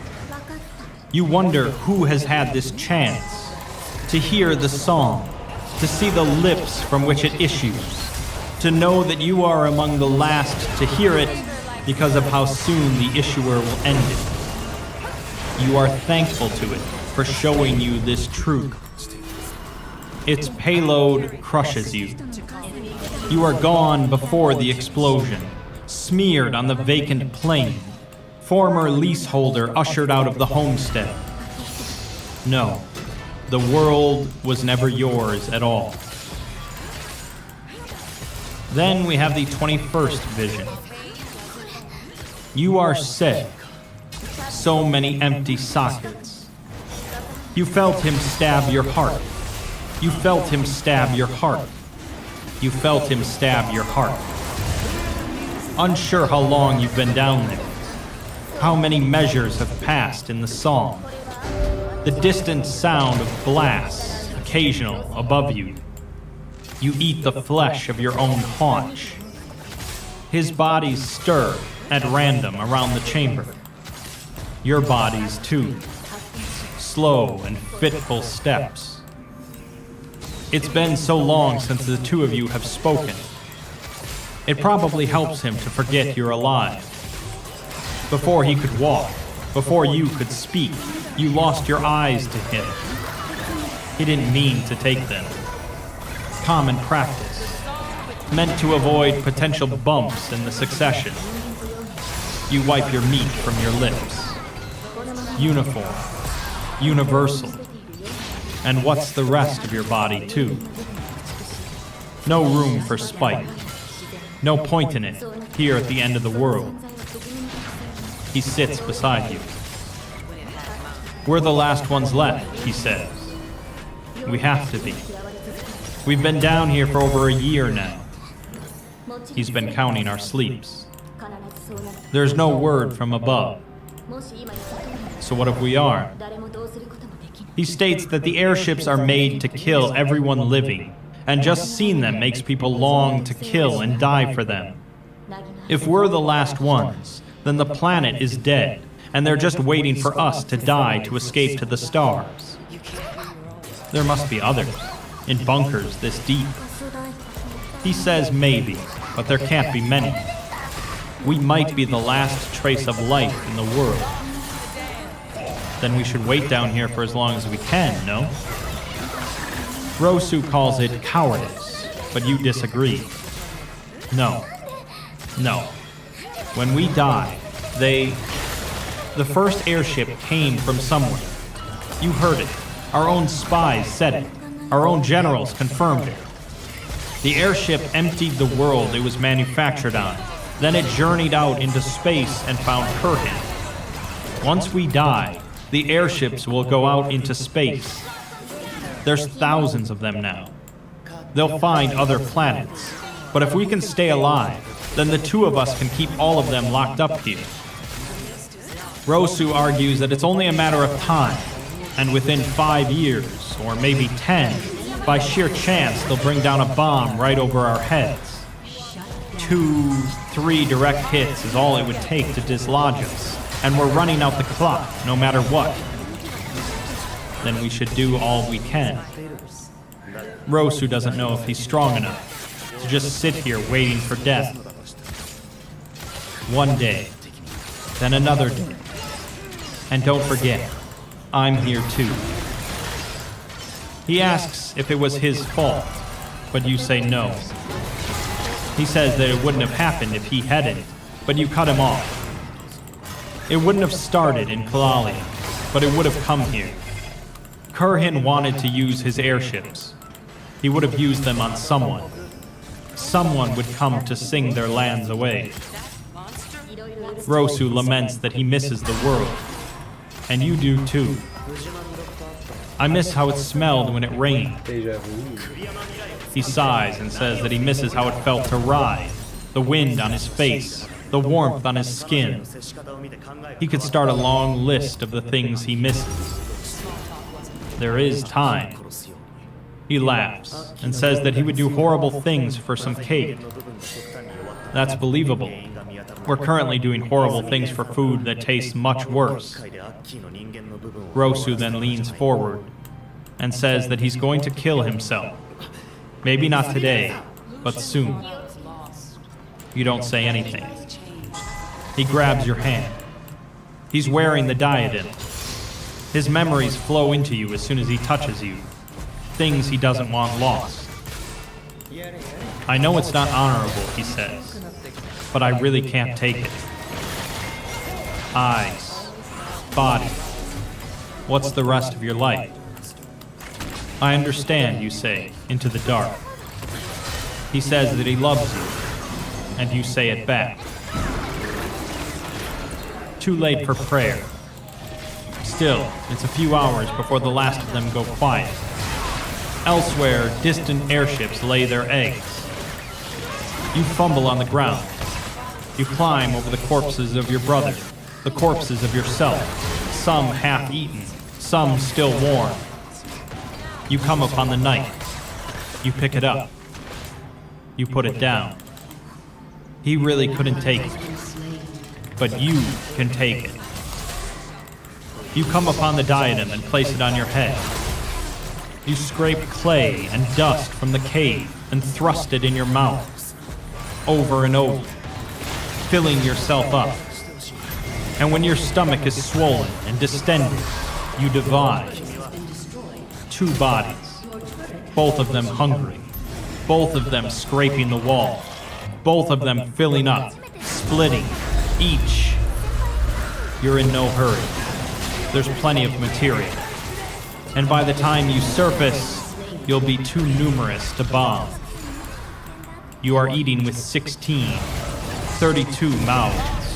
Speaker 6: You wonder who has had this chance to hear the song, to see the lips from which it issues, to know that you are among the last to hear it because of how soon the issuer will end it. You are thankful to it for showing you this truth. Its payload crushes you. You are gone before the explosion, smeared on the vacant plain, former leaseholder ushered out of the homestead. No, the world was never yours at all. Then we have the 21st vision. You are sick. So many empty sockets. You felt him stab your heart. You felt him stab your heart. You felt him stab your heart. Unsure how long you've been down there. How many measures have passed in the song. The distant sound of blasts, occasional, above you. You eat the flesh of your own haunch. His bodies stir at random around the chamber. Your bodies, too. Slow and fitful steps. It's been so long since the two of you have spoken. It probably helps him to forget you're alive. Before he could walk, before you could speak, you lost your eyes to him. He didn't mean to take them. Common practice, meant to avoid potential bumps in the succession. You wipe your meat from your lips. Uniform, universal. And what's the rest of your body, too? No room for spite. No point in it, here at the end of the world. He sits beside you. We're the last ones left, he says. We have to be. We've been down here for over a year now. He's been counting our sleeps. There's no word from above. So what if we are? He states that the airships are made to kill everyone living, and just seeing them makes people long to kill and die for them. If we're the last ones, then the planet is dead, and they're just waiting for us to die to escape to the stars. There must be others, in bunkers this deep. He says maybe, but there can't be many. We might be the last trace of life in the world. Then we should wait down here for as long as we can, no? Rosu calls it cowardice, but you disagree. No. No. When we die, the first airship came from somewhere. You heard it. Our own spies said it. Our own generals confirmed it. The airship emptied the world it was manufactured on. Then it journeyed out into space and found Kurhan. Once we die, the airships will go out into space. There's thousands of them now. They'll find other planets. But if we can stay alive, then the two of us can keep all of them locked up here. Rosu argues that it's only a matter of time, and within 5 years, or maybe 10, by sheer chance, they'll bring down a bomb right over our heads. 2, 3 direct hits is all it would take to dislodge us, and we're running out the clock, no matter what. Then we should do all we can. Rosu doesn't know if he's strong enough to just sit here waiting for death. One day, then another day. And don't forget, I'm here too. He asks if it was his fault, but you say no. He says that it wouldn't have happened if he hadn't, but you cut him off. It wouldn't have started in Kalalia, but it would have come here. Kurhin wanted to use his airships. He would have used them on someone. Someone would come to sing their lands away. Rosu laments that he misses the world. And you do too. I miss how it smelled when it rained. He sighs and says that he misses how it felt to ride, the wind on his face, the warmth on his skin. He could start a long list of the things he misses. There is time. He laughs and says that he would do horrible things for some cake. That's believable. We're currently doing horrible things for food that tastes much worse. Rosu then leans forward and says that he's going to kill himself. Maybe not today, but soon. You don't say anything. He grabs your hand. He's wearing the diadem. His memories flow into you as soon as he touches you. Things he doesn't want lost. I know it's not honorable, he says, but I really can't take it. Eyes, body. What's the rest of your life? I understand, you say, into the dark. He says that he loves you, and you say it back. Too late for prayer. Still, it's a few hours before the last of them go quiet. Elsewhere, distant airships lay their eggs. You fumble on the ground. You climb over the corpses of your brother, the corpses of yourself, some half-eaten, some still warm. You come upon the knife. You pick it up. You put it down. He really couldn't take it. But you can take it. You come upon the diadem and place it on your head. You scrape clay and dust from the cave and thrust it in your mouth, over and over, filling yourself up. And when your stomach is swollen and distended, you divide. Two bodies, both of them hungry, both of them scraping the wall, both of them filling up, splitting, each. You're in no hurry. There's plenty of material. And by the time you surface, you'll be too numerous to bomb. You are eating with 32 mouths.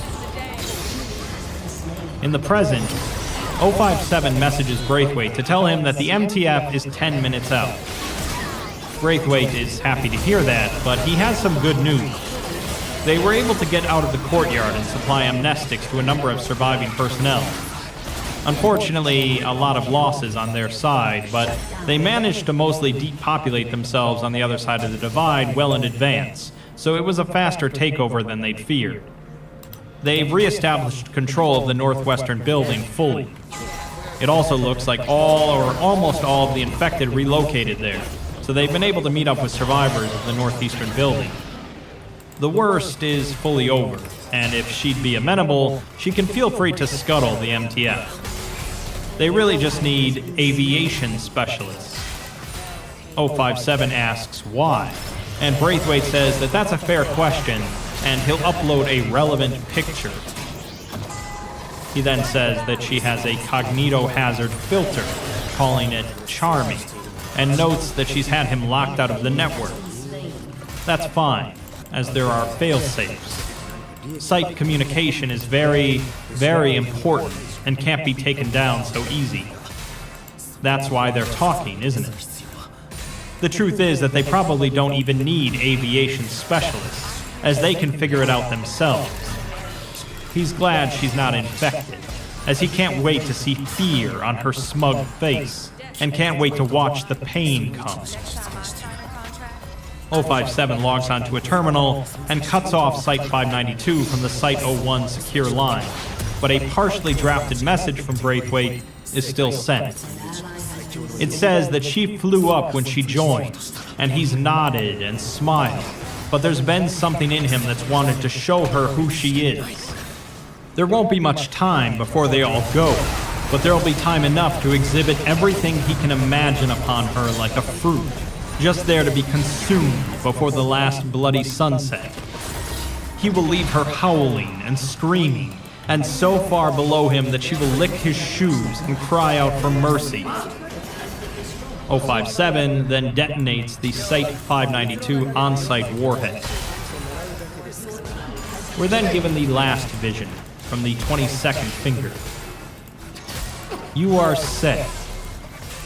Speaker 6: In the present, 057 messages Braithwaite to tell him that the MTF is 10 minutes out. Braithwaite is happy to hear that, but he has some good news. They were able to get out of the courtyard and supply amnestics to a number of surviving personnel. Unfortunately, a lot of losses on their side, but they managed to mostly depopulate themselves on the other side of the divide well in advance, so it was a faster takeover than they'd feared. They've re-established control of the northwestern building fully. It also looks like all or almost all of the infected relocated there, so they've been able to meet up with survivors of the northeastern building. The worst is fully over, and if she'd be amenable, she can feel free to scuttle the MTF. They really just need aviation specialists. 057 asks why, and Braithwaite says that that's a fair question, and he'll upload a relevant picture. He then says that she has a cognitohazard filter, calling it charming, and notes that she's had him locked out of the network. That's fine, as there are fail-safes. Site communication is very, very important and can't be taken down so easy. That's why they're talking, isn't it? The truth is that they probably don't even need aviation specialists, as they can figure it out themselves. He's glad she's not infected, as he can't wait to see fear on her smug face, and can't wait to watch the pain come. 057 logs onto a terminal and cuts off Site 592 from the Site 01 secure line, but a partially drafted message from Braithwaite is still sent. It says that she flew up when she joined, and he's nodded and smiled, but there's been something in him that's wanted to show her who she is. There won't be much time before they all go, but there'll be time enough to exhibit everything he can imagine upon her like a fruit, just there to be consumed before the last bloody sunset. He will leave her howling and screaming, and so far below him that she will lick his shoes and cry out for mercy. 057 then detonates the Site-592 on-site warhead. We're then given the last vision from the 22nd finger. You are Seh.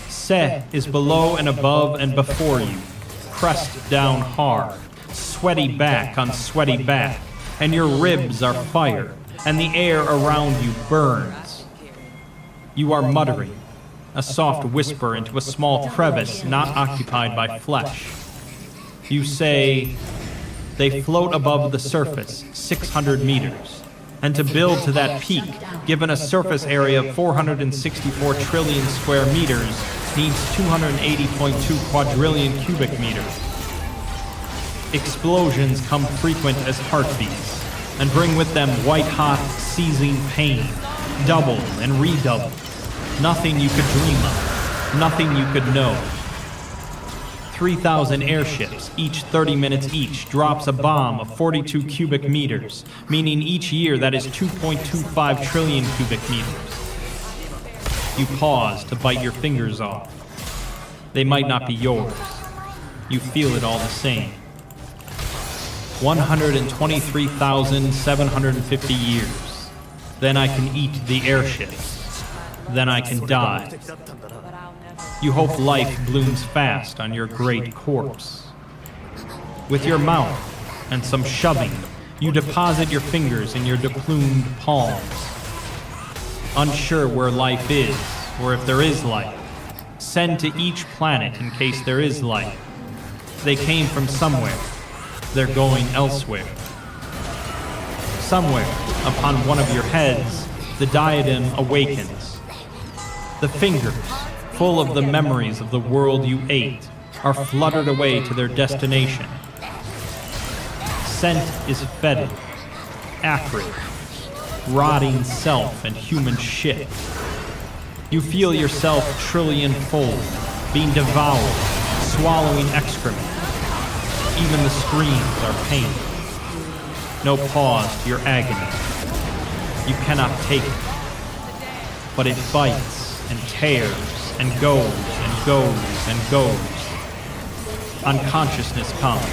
Speaker 6: Seh is below and above and before you, pressed down hard, sweaty back on sweaty back, and your ribs are fire, and the air around you burns. You are muttering, a soft whisper into a small crevice not occupied by flesh. You say, they float above the surface 600 meters, and to build to that peak, given a surface area of 464 trillion square meters, needs 280.2 quadrillion cubic meters. Explosions come frequent as heartbeats, and bring with them white-hot, seizing pain, double and redouble. Nothing you could dream of, nothing you could know. 3,000 airships, each 30 minutes each, drops a bomb of 42 cubic meters, meaning each year that is 2.25 trillion cubic meters. You pause to bite your fingers off. They might not be yours. You feel it all the same. 123,750 years. Then I can eat the airships. Then I can die. You hope life blooms fast on your great corpse. With your mouth and some shoving, you deposit your fingers in your deplumed palms. Unsure where life is, or if there is life, send to each planet in case there is life. They came from somewhere. They're going elsewhere. Somewhere, upon one of your heads, the diadem awakens. The fingers, full of the memories of the world you ate, are fluttered away to their destination. Scent is fetid, acrid, rotting self and human shit. You feel yourself trillion-fold, being devoured, swallowing excrement. Even the screams are pain. No pause to your agony. You cannot take it. But it bites and tears and goes and goes and goes. Unconsciousness comes,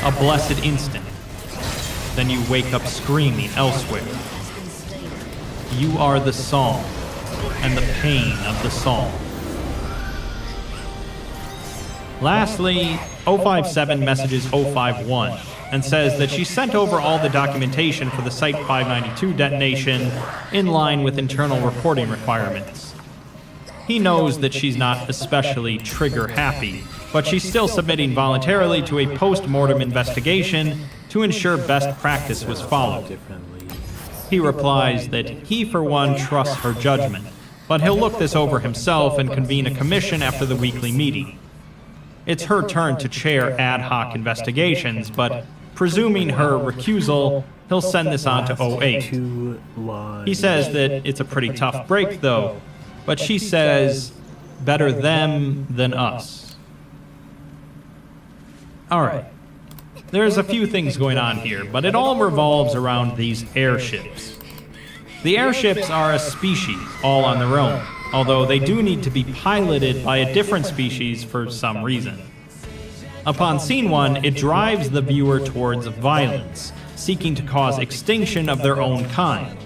Speaker 6: a blessed instant. Then you wake up screaming elsewhere. You are the song and the pain of the song. Lastly, 057 messages 051 and says that she sent over all the documentation for the Site-592 detonation in line with internal reporting requirements. He knows that she's not especially trigger-happy, but she's still submitting voluntarily to a post-mortem investigation to ensure best practice was followed. He replies that he, for one, trusts her judgment, but he'll look this over himself and convene a commission after the weekly meeting. It's her turn to chair ad hoc investigations, but presuming her recusal, he'll send this on to 08. He says that it's a pretty tough break, though, but she says, better them than us. Alright, there's a few things going on here, but it all revolves around these airships. The airships are a species all on their own, although they do need to be piloted by a different species for some reason. Upon seeing one, it drives the viewer towards violence, seeking to cause extinction of their own kind.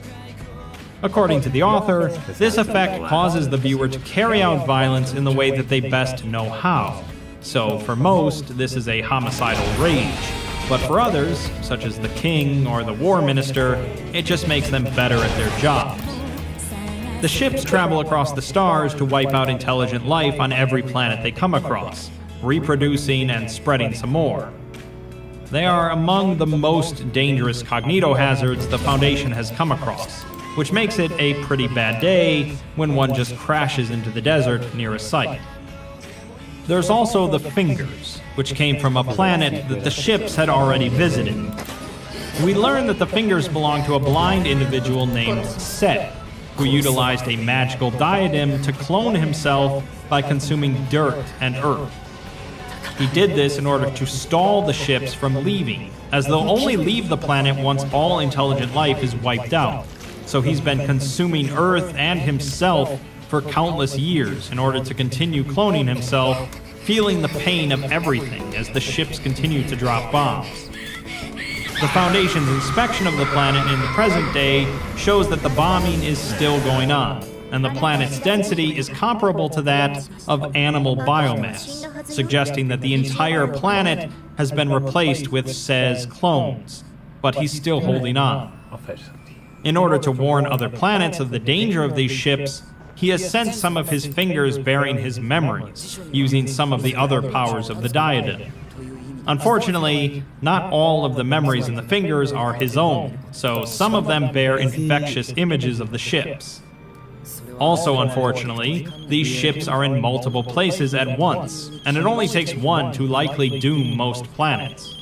Speaker 6: According to the author, this effect causes the viewer to carry out violence in the way that they best know how. So for most, this is a homicidal rage, but for others, such as the king or the war minister, it just makes them better at their jobs. The ships travel across the stars to wipe out intelligent life on every planet they come across, reproducing and spreading some more. They are among the most dangerous cognito hazards the Foundation has come across, which makes it a pretty bad day when one just crashes into the desert near a site. There's also the Fingers, which came from a planet that the ships had already visited. We learn that the fingers belong to a blind individual named Set, who utilized a magical diadem to clone himself by consuming dirt and earth. He did this in order to stall the ships from leaving, as they'll only leave the planet once all intelligent life is wiped out. So he's been consuming Earth and himself for countless years in order to continue cloning himself, feeling the pain of everything as the ships continue to drop bombs. The Foundation's inspection of the planet in the present day shows that the bombing is still going on, and the planet's density is comparable to that of animal biomass, suggesting that the entire planet has been replaced with Sei's clones, but he's still holding on. In order to warn other planets of the danger of these ships, he has sent some of his fingers bearing his memories, using some of the other powers of the diadem. Unfortunately, not all of the memories in the fingers are his own, so some of them bear infectious images of the ships. Also, unfortunately, these ships are in multiple places at once, and it only takes one to likely doom most planets.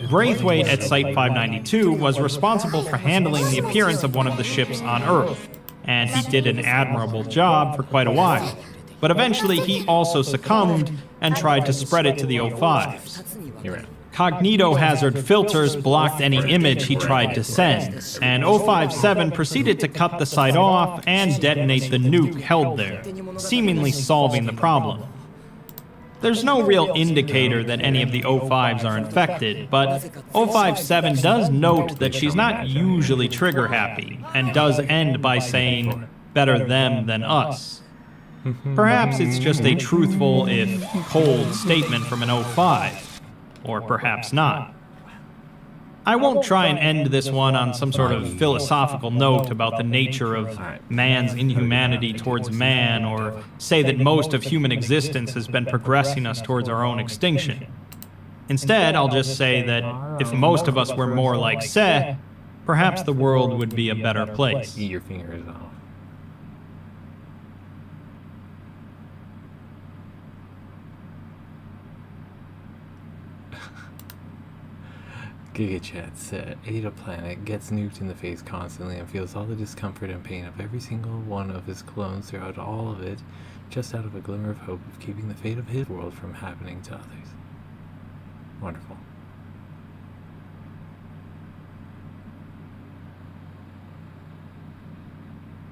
Speaker 6: Braithwaite at Site 592 was responsible for handling the appearance of one of the ships on Earth, and he did an admirable job for quite a while. But eventually he also succumbed and tried to spread it to the O5s. Cognito-hazard filters blocked any image he tried to send, and 057 proceeded to cut the site off and detonate the nuke held there, seemingly solving the problem. There's no real indicator that any of the O5s are infected, but 057 does note that she's not usually trigger-happy, and does end by saying, "better them than us." Perhaps it's just a truthful, if cold, statement from an 05, or perhaps not. I won't try and end this one on some sort of philosophical note about the nature of man's inhumanity towards man, or say that most of human existence has been progressing us towards our own extinction. Instead, I'll just say that if most of us were more like Se, perhaps the world would be a better place.
Speaker 3: Eat your fingers off. GigaChat said, Ada Planet gets nuked in the face constantly and feels all the discomfort and pain of every single one of his clones throughout all of it, just out of a glimmer of hope of keeping the fate of his world from happening to others. Wonderful.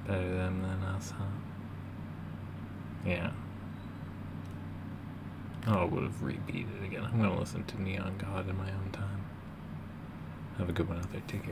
Speaker 3: Better them than us, huh? Yeah. Oh, I would have repeated it again. I'm gonna listen to Neon God in my own time. Have a good one out there. Take care.